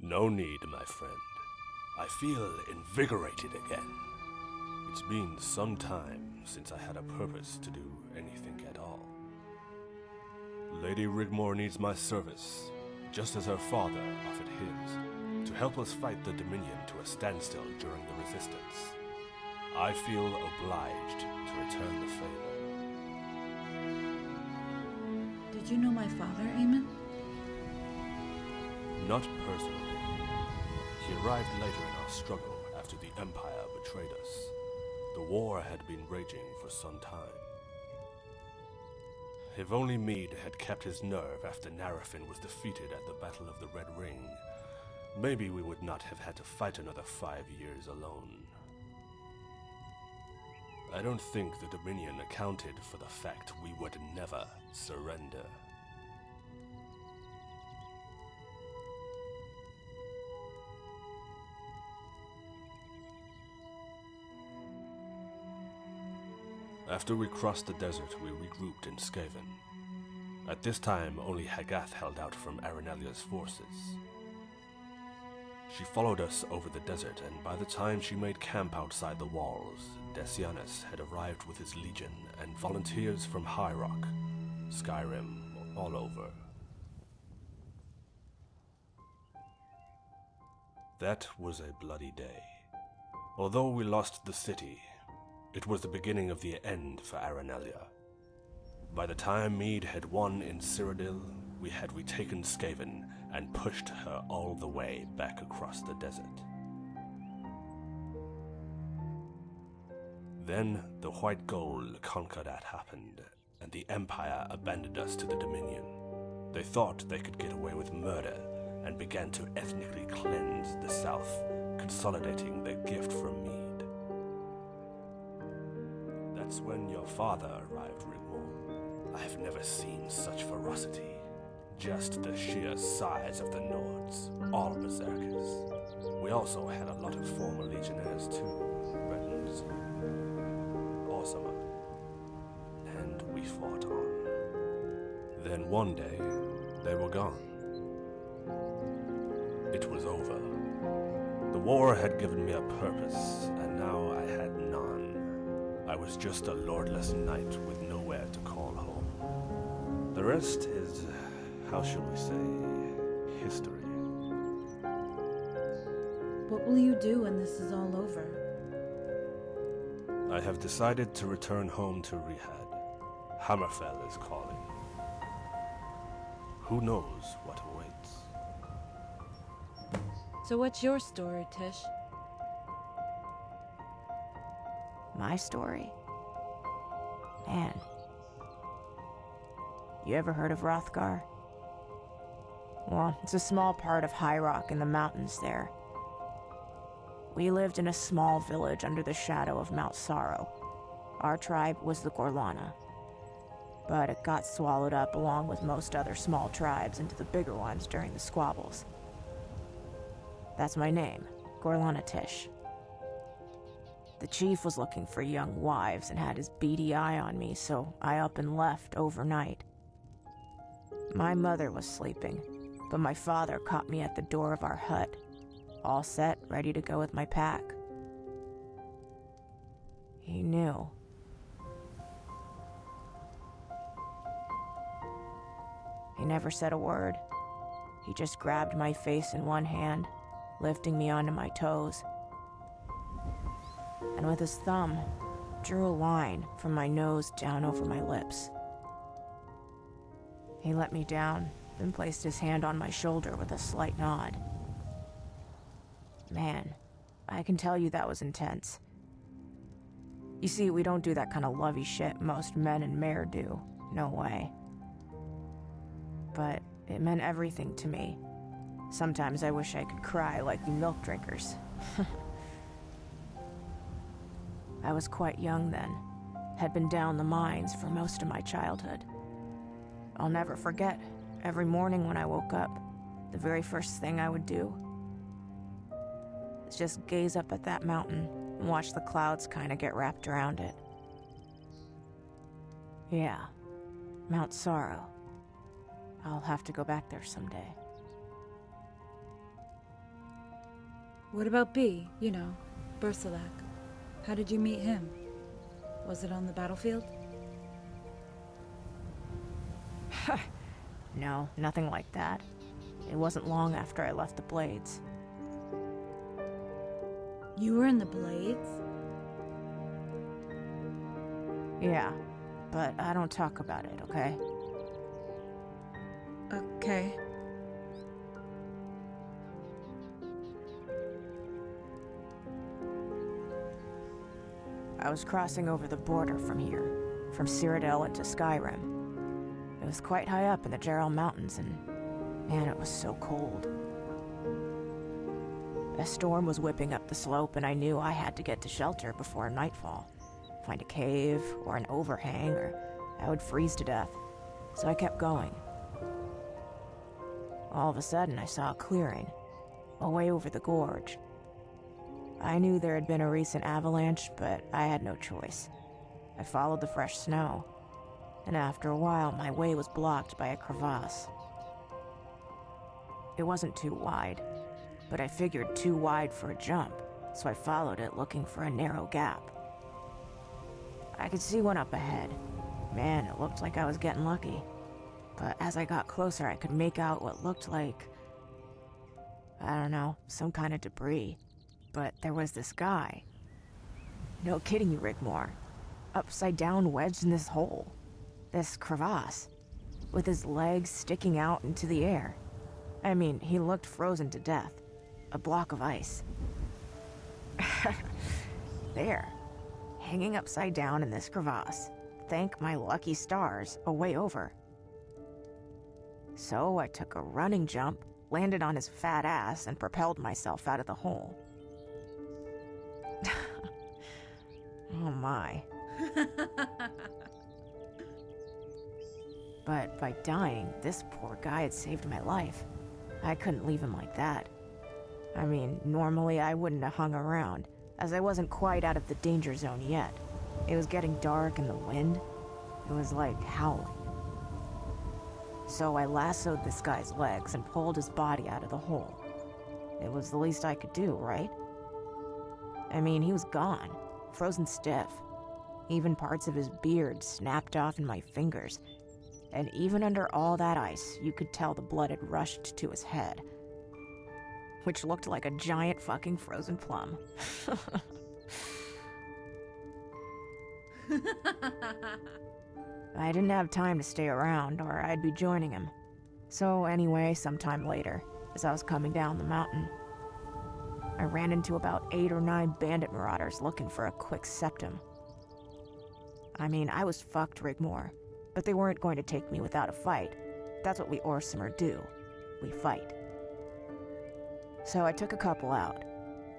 Speaker 9: No need, my friend. I feel invigorated again. It's been some time since I had a purpose to do anything at all. Lady Rigmor needs my service, just as her father offered his, to help us fight the Dominion to a standstill during the Resistance. I feel obliged to return the favor.
Speaker 16: Did you know my father, Eamon?
Speaker 9: Not personally. He arrived later in our struggle after the Empire betrayed us. The war had been raging for some time. If only Meade had kept his nerve after Narafin was defeated at the Battle of the Red Ring, maybe we would not have had to fight another 5 years alone. I don't think the Dominion accounted for the fact we would never surrender. After we crossed the desert, we regrouped in Skaven. At this time, only Hagath held out from Aranelia's forces. She followed us over the desert, and by the time she made camp outside the walls, Decianus had arrived with his legion and volunteers from High Rock, Skyrim, all over. That was a bloody day. Although we lost the city, it was the beginning of the end for Aranelia. By the time Meade had won in Sirodil, we had retaken Skaven and pushed her all the way back across the desert. Then the White Gold Concordat happened, and the Empire abandoned us to the Dominion. They thought they could get away with murder, and began to ethnically cleanse the South, consolidating their gift from Meade. That's when your father arrived, Rigmor. I have never seen such ferocity. Just the sheer size of the Nords, all berserkers. We also had a lot of former legionnaires too, Bretons, Orsimer, and we fought on. Then one day, they were gone. It was over. The war had given me a purpose, and now I had none. I was just a lordless knight with nowhere to call home. The rest is, how shall we say, history.
Speaker 11: What will you do when this is all over?
Speaker 9: I have decided to return home to Rihad. Hammerfell is calling. Who knows what awaits?
Speaker 11: So what's your story, Tish?
Speaker 15: My story? Man. You ever heard of Hrothgar? Well, it's a small part of High Rock in the mountains there. We lived in a small village under the shadow of Mount Sorrow. Our tribe was the Gorlana. But it got swallowed up along with most other small tribes into the bigger ones during the squabbles. That's my name, Gorlana Tish. The chief was looking for young wives and had his beady eye on me, so I up and left overnight. My mother was sleeping, but my father caught me at the door of our hut, all set, ready to go with my pack. He knew. He never said a word. He just grabbed my face in one hand, lifting me onto my toes. And with his thumb, drew a line from my nose down over my lips. He let me down, then placed his hand on my shoulder with a slight nod. Man, I can tell you that was intense. You see, we don't do that kind of lovey shit most men and mare do. No way. But it meant everything to me. Sometimes I wish I could cry like you milk drinkers. I was quite young then. Had been down the mines for most of my childhood. I'll never forget, every morning when I woke up, the very first thing I would do is just gaze up at that mountain and watch the clouds kind of get wrapped around it. Yeah, Mount Sorrow. I'll have to go back there someday.
Speaker 11: What about B? You know, Bersalak. How did you meet him? Was it on the battlefield?
Speaker 15: No, nothing like that. It wasn't long after I left the Blades.
Speaker 11: You were in the Blades?
Speaker 15: Yeah, but I don't talk about it, okay?
Speaker 11: Okay.
Speaker 15: I was crossing over the border from here, from Sirodila into Skyrim. It was quite high up in the Jarl Mountains, and man, it was so cold. A storm was whipping up the slope, and I knew I had to get to shelter before nightfall. Find a cave, or an overhang, or I would freeze to death. So I kept going. All of a sudden, I saw a clearing, away over the gorge. I knew there had been a recent avalanche, but I had no choice. I followed the fresh snow, and after a while, my way was blocked by a crevasse. It wasn't too wide, but I figured too wide for a jump, so I followed it looking for a narrow gap. I could see one up ahead. Man, it looked like I was getting lucky. But as I got closer, I could make out what looked like, I don't know, some kind of debris. But there was this guy. No kidding you, Rigmor. Upside down, wedged in this hole. This crevasse. With his legs sticking out into the air. I mean, he looked frozen to death. A block of ice. There. Hanging upside down in this crevasse. Thank my lucky stars, a way over. So I took a running jump, landed on his fat ass, and propelled myself out of the hole. Oh my. But by dying, this poor guy had saved my life. I couldn't leave him like that. I mean, normally I wouldn't have hung around, as I wasn't quite out of the danger zone yet. It was getting dark and the wind, it was like howling. So I lassoed this guy's legs and pulled his body out of the hole. It was the least I could do, right? I mean, he was gone, frozen stiff. Even parts of his beard snapped off in my fingers.
Speaker 6: And even under all that ice, you could tell the blood had rushed to his head, which looked like a giant fucking frozen plum. I didn't have time to stay around, or I'd be joining him. So anyway, sometime later, as I was coming down the mountain, I ran into about 8 or 9 bandit marauders looking for a quick septum. I mean, I was fucked, Rigmor, but they weren't going to take me without a fight. That's what we Orsimer do. We fight. So I took a couple out,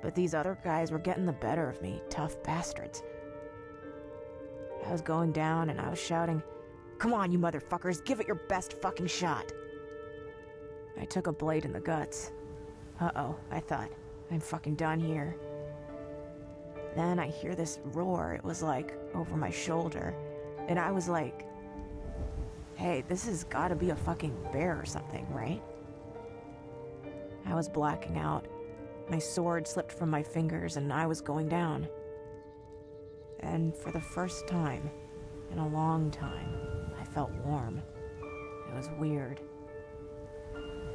Speaker 6: but these other guys were getting the better of me, tough bastards. I was going down and I was shouting, "Come on, you motherfuckers, give it your best fucking shot." I took a blade in the guts. Uh-oh, I thought, I'm fucking done here. Then I hear this roar, it was like over my shoulder, and I was like, hey, this has gotta be a fucking bear or something, right? I was blacking out. My sword slipped from my fingers and I was going down. And for the first time, in a long time, I felt warm. It was weird.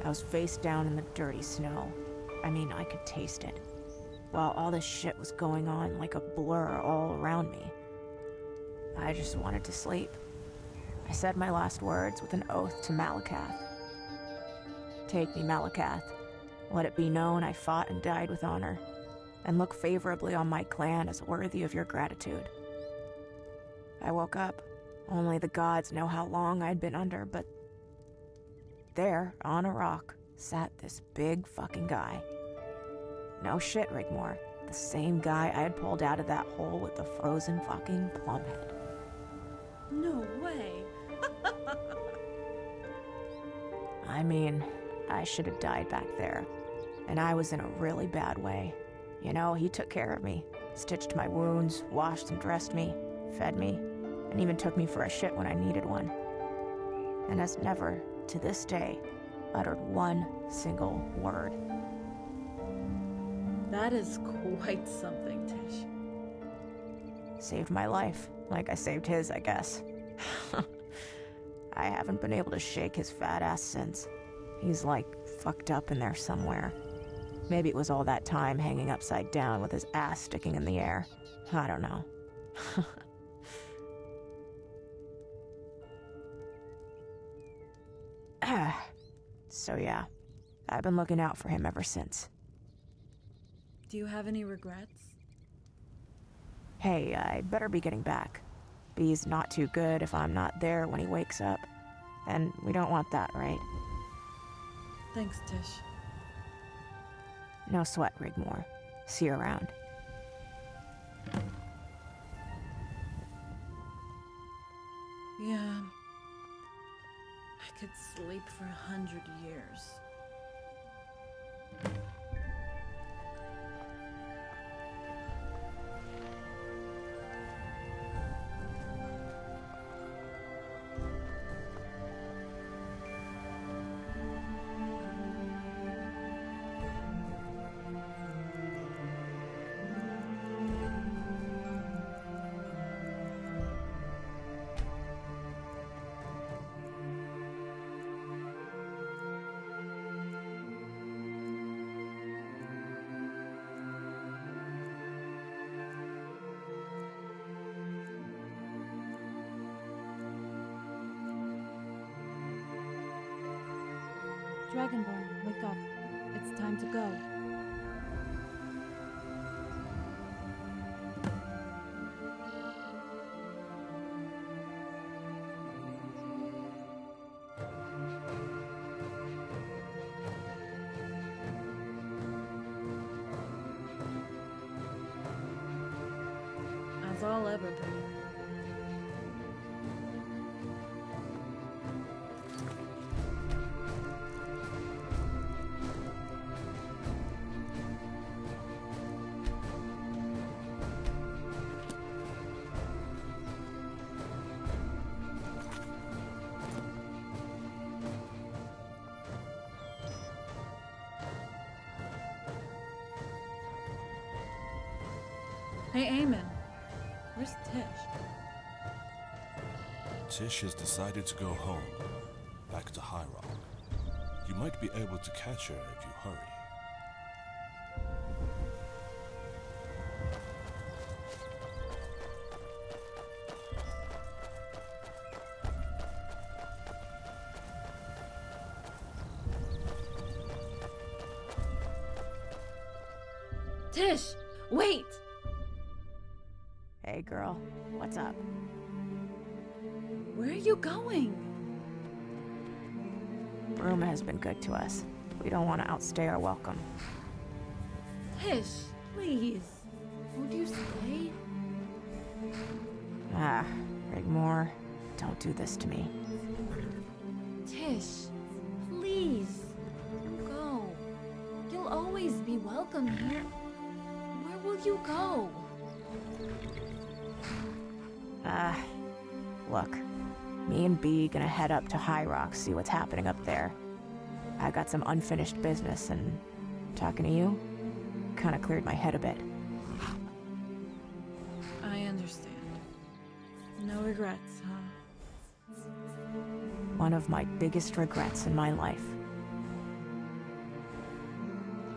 Speaker 6: I was face down in the dirty snow. I mean, I could taste it. While all this shit was going on like a blur all around me. I just wanted to sleep. I said my last words with an oath to Malakath. Take me, Malakath. Let it be known I fought and died with honor, and look favorably on my clan as worthy of your gratitude. I woke up. Only the gods know how long I'd been under, but there, on a rock, sat this big fucking guy. No shit, Rigmor. The same guy I had pulled out of that hole with the frozen fucking plum head.
Speaker 16: No way.
Speaker 6: I mean, I should have died back there. And I was in a really bad way. You know, he took care of me, stitched my wounds, washed and dressed me, fed me, and even took me for a shit when I needed one. And has never, to this day, uttered one single word.
Speaker 16: That is quite something, Tish.
Speaker 6: Saved my life, like I saved his, I guess. I haven't been able to shake his fat ass since. He's like fucked up in there somewhere. Maybe it was all that time hanging upside down with his ass sticking in the air. I don't know. So yeah, I've been looking out for him ever since.
Speaker 16: Do you have any regrets?
Speaker 6: Hey, I'd better be getting back. B's not too good if I'm not there when he wakes up. And we don't want that, right?
Speaker 16: Thanks, Tish.
Speaker 6: No sweat, Rigmor. See you around.
Speaker 16: Yeah. I could sleep for 100 years.
Speaker 2: Dragonborn, wake up. It's time to go.
Speaker 16: As I'll ever be.
Speaker 11: Hey, Eamon. Where's Tish?
Speaker 9: Tish has decided to go home, back to High Rock. You might be able to catch her if you hurry.
Speaker 16: Tish, wait!
Speaker 6: Hey girl, what's up?
Speaker 16: Where are you going?
Speaker 6: Bruma has been good to us. We don't want to outstay our welcome.
Speaker 16: Tish, please. Won't you stay?
Speaker 6: Ah, Rigmor, don't do this to me.
Speaker 16: Tish, please. Don't go. You'll always be welcome here. Where will you go?
Speaker 6: Look. Me and B gonna head up to High Rock, see what's happening up there. I got some unfinished business, and talking to you kinda cleared my head a bit.
Speaker 16: I understand. No regrets, huh?
Speaker 6: One of my biggest regrets in my life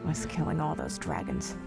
Speaker 6: was killing all those dragons.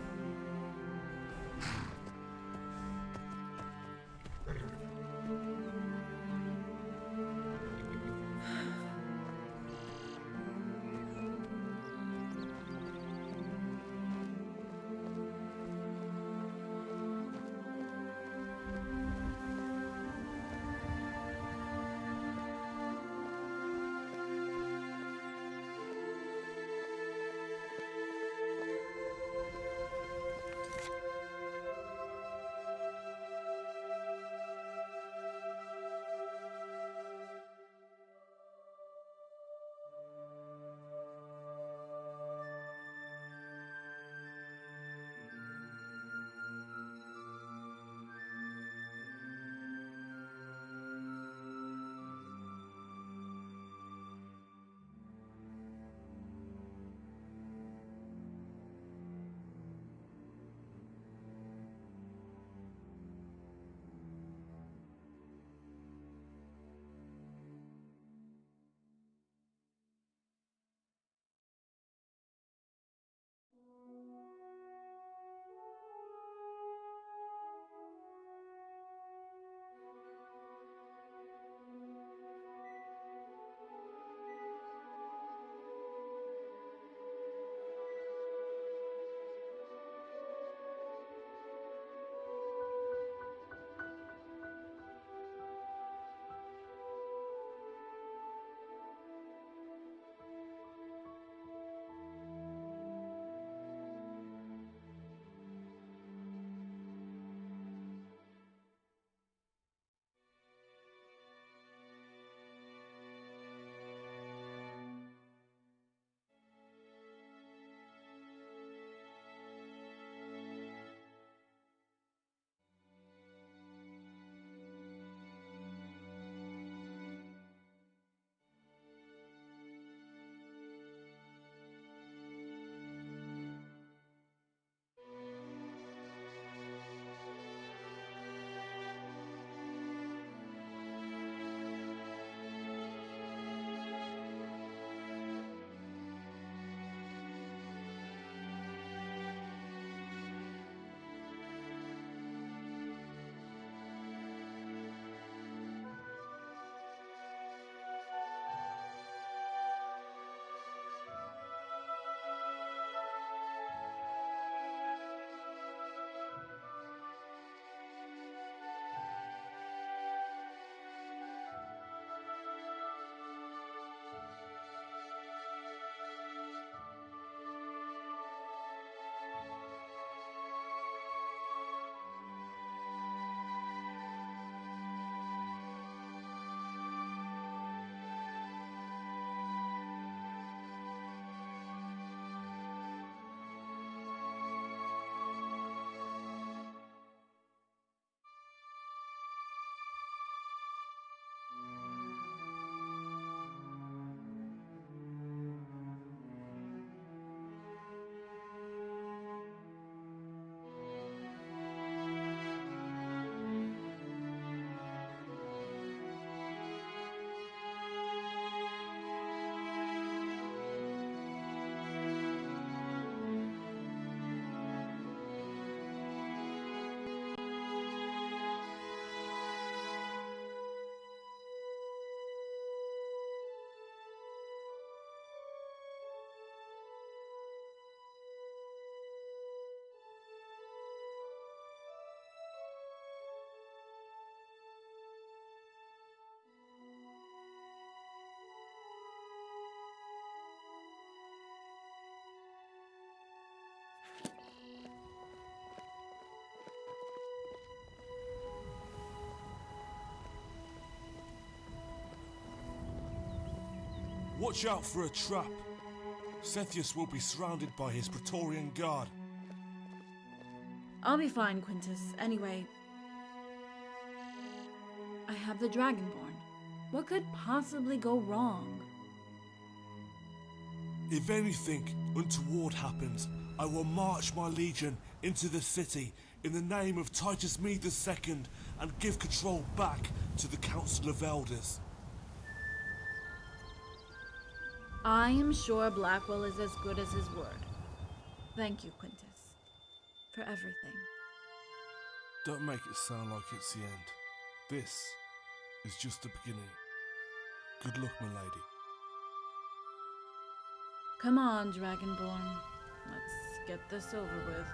Speaker 9: Watch out for a trap. Cepheus will be surrounded by his Praetorian Guard.
Speaker 16: I'll be fine, Quintus. Anyway, I have the Dragonborn. What could possibly go wrong?
Speaker 9: If anything untoward happens, I will march my legion into the city in the name of Titus Mede II and give control back to the Council of Elders.
Speaker 16: I am sure Blackwell is as good as his word. Thank you, Quintus, for everything.
Speaker 9: Don't make it sound like it's the end. This is just the beginning. Good luck, my lady.
Speaker 16: Come on, Dragonborn. Let's get this over with.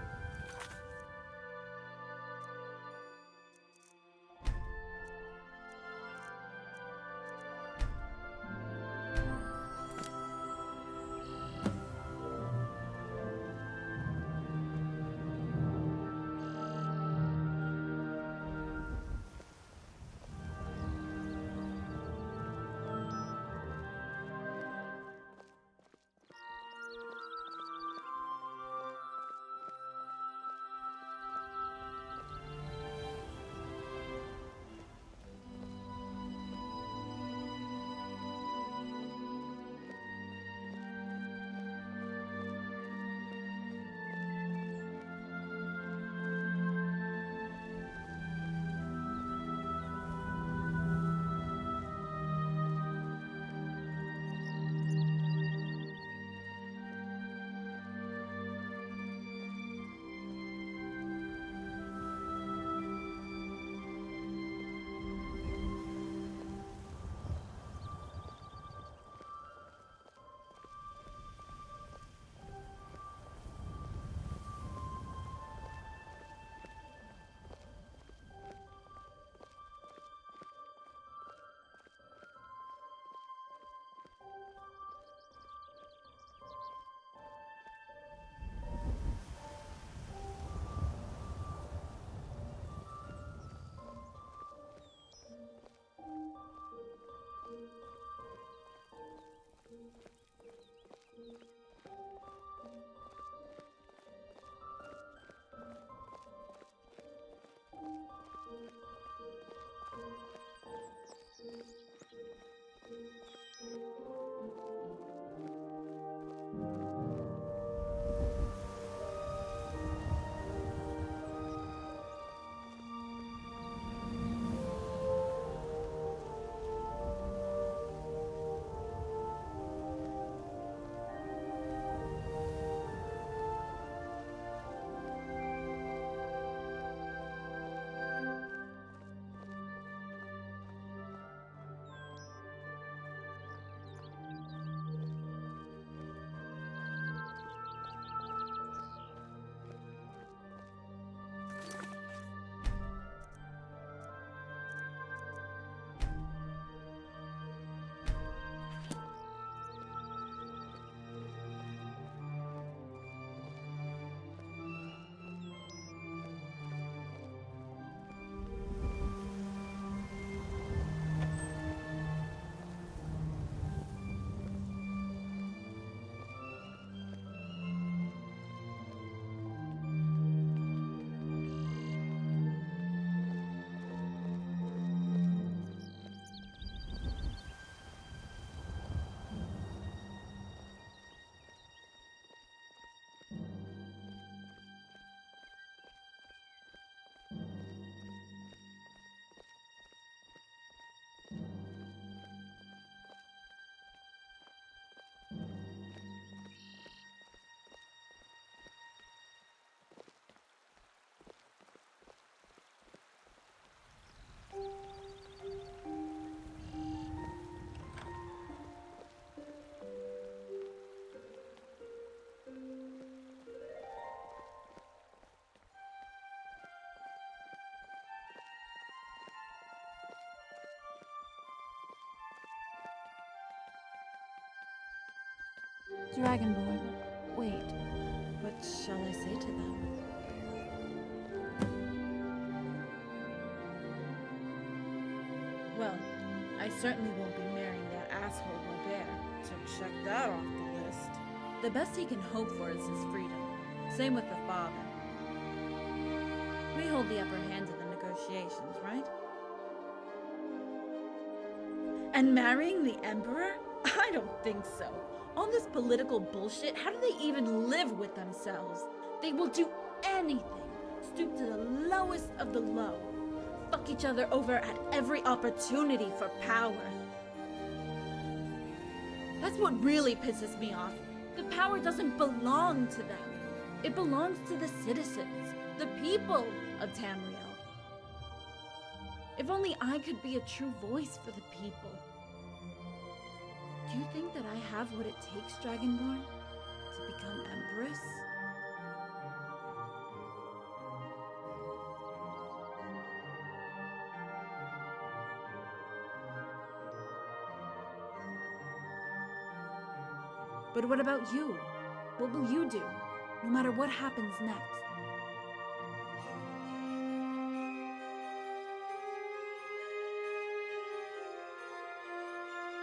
Speaker 16: Dragonborn, wait. What shall I say to them? Well, I certainly won't be marrying that asshole Robert, so check that off the list. The best he can hope for is his freedom. Same with the father. We hold the upper hand in the negotiations, right? And marrying the Emperor? I don't think so. All this political bullshit, how do they even live with themselves? They will do anything. Stoop to the lowest of the low. Fuck each other over at every opportunity for power. That's what really pisses me off. The power doesn't belong to them. It belongs to the citizens, the people of Tamriel. If only I could be a true voice for the people. Do you think that I have what it takes, Dragonborn, to become Empress? But what about you? What will you do, no matter what happens next?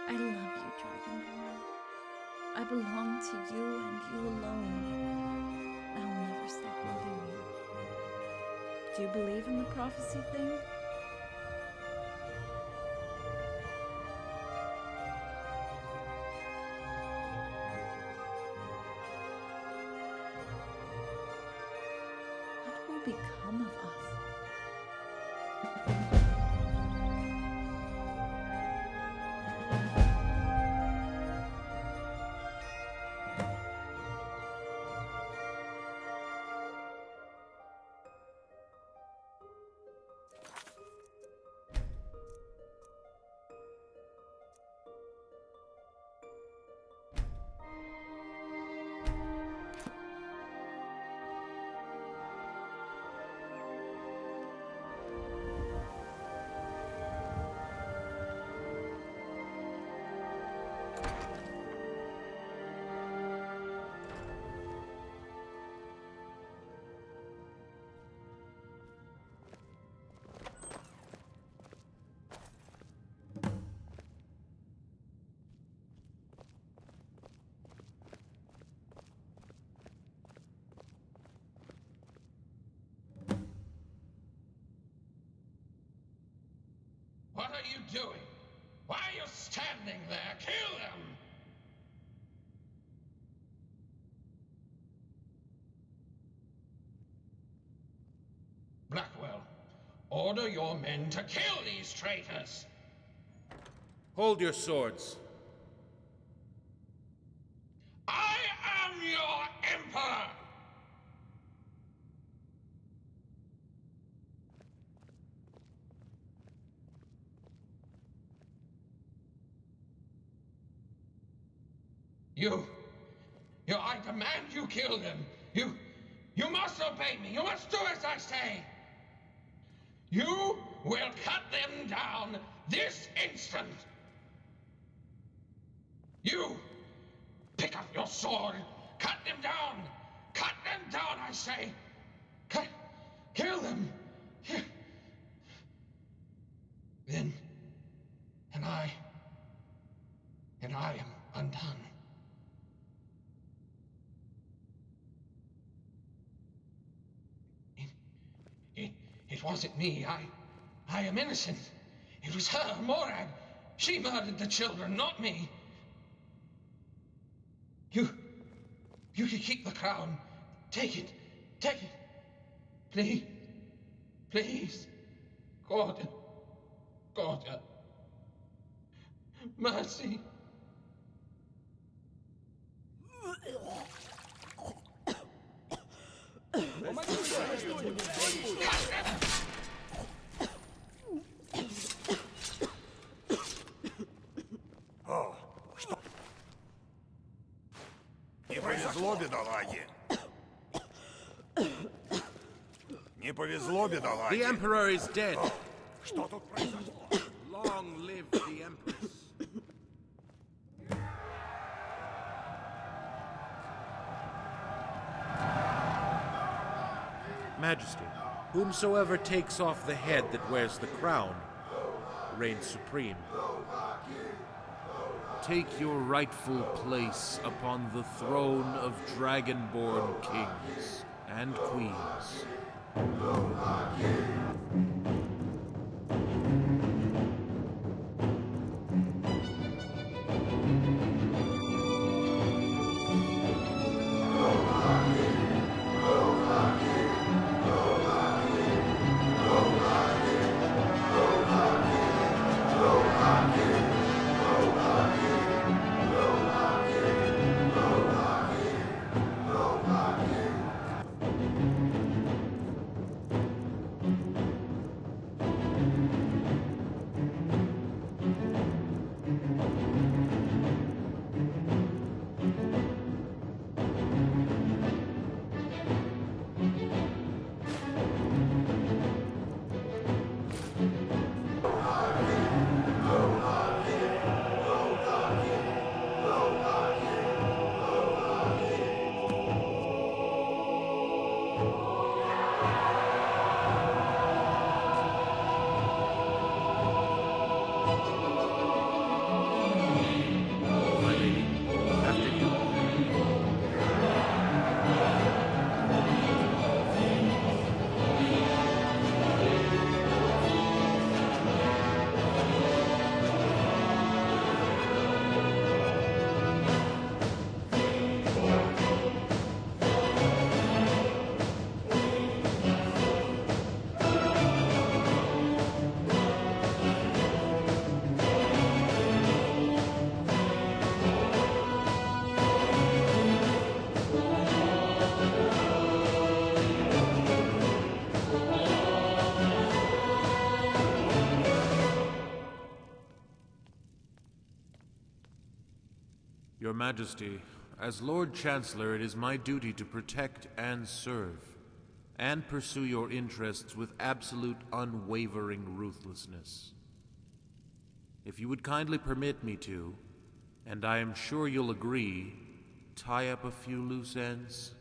Speaker 16: I love you, Dragonborn. I belong to you and you alone. I'll never stop loving you. Do you believe in the prophecy thing? What will become of us?
Speaker 7: What are you doing? Why are you standing there? Kill them! Blackwell, order your men to kill these traitors!
Speaker 1: Hold your swords.
Speaker 7: I am your Emperor! I demand you kill them. You must obey me. You must do as I say. You will cut them down this instant. You pick up your sword. Cut them down. Cut them down, I say. Kill them. Then I am undone. It wasn't me. I am innocent. It was her, Morag. She murdered the children, not me. You can keep the crown. Take it. Take it. Please. Please. God. Mercy.
Speaker 20: Не повезло, бедолаге. Не повезло, бедолаге.
Speaker 1: The Emperor is dead.
Speaker 20: Что тут произошло?
Speaker 1: Long live the Empress. Majesty, whomsoever takes off the head that wears the crown reigns supreme. Take your rightful place upon the throne of dragonborn kings and queens. Your Majesty, as Lord Chancellor, it is my duty to protect and serve, and pursue your interests with absolute unwavering ruthlessness. If you would kindly permit me to, and I am sure you'll agree, tie up a few loose ends.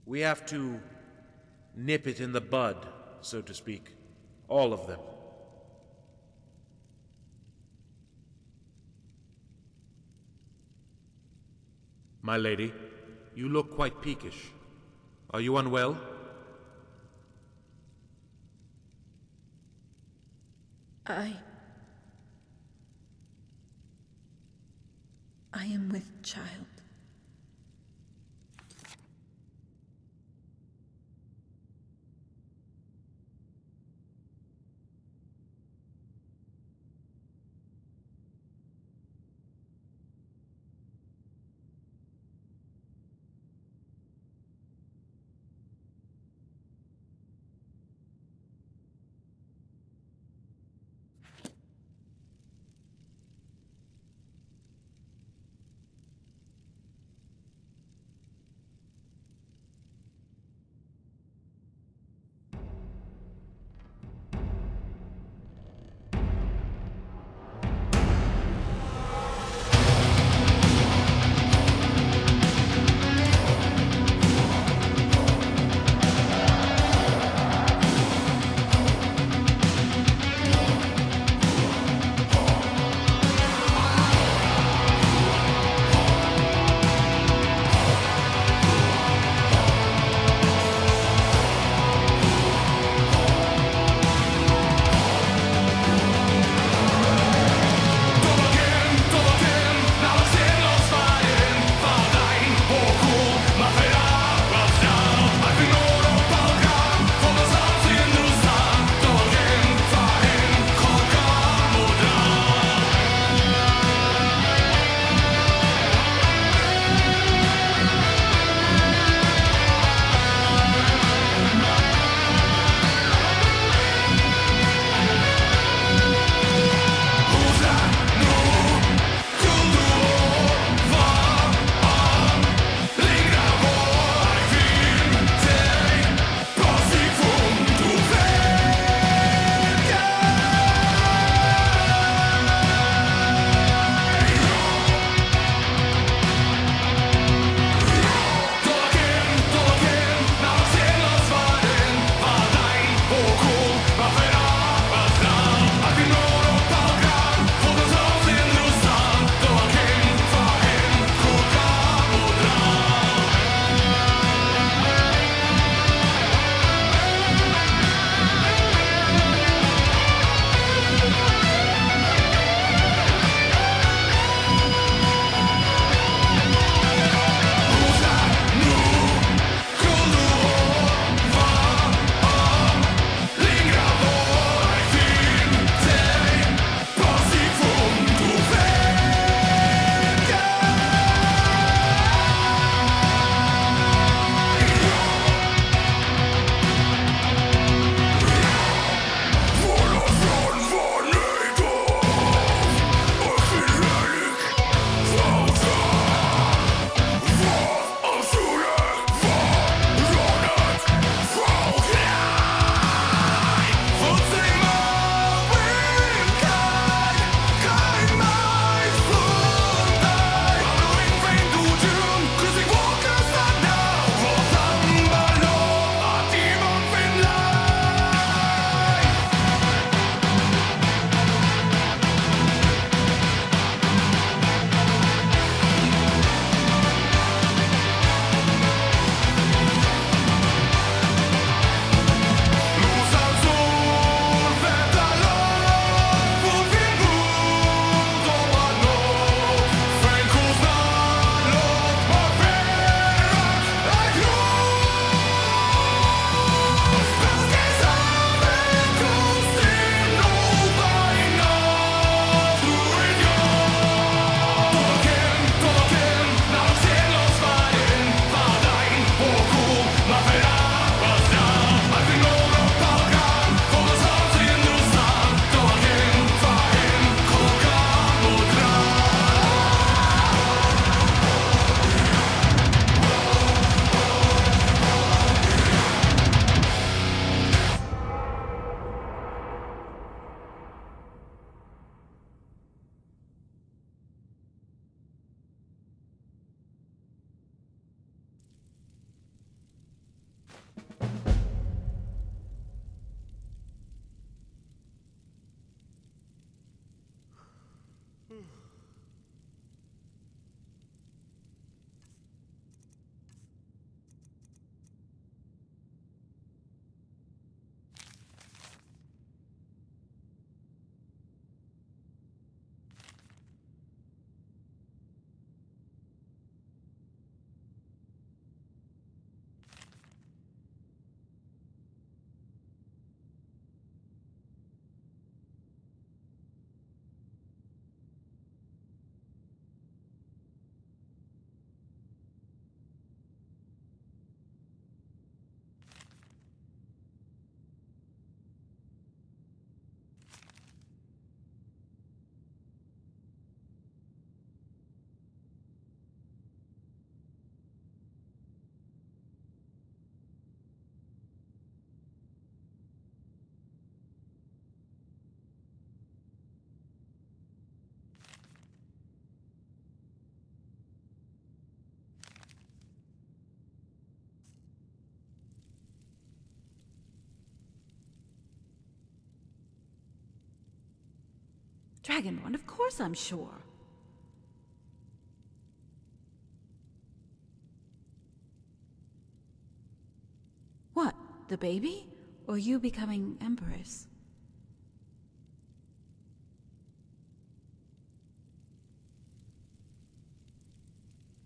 Speaker 1: We have to nip it in the bud, so to speak. All of them. My lady, you look quite peakish. Are you unwell?
Speaker 11: I am with child. Dragonborn, of course I'm sure. What, the baby? Or you becoming Empress?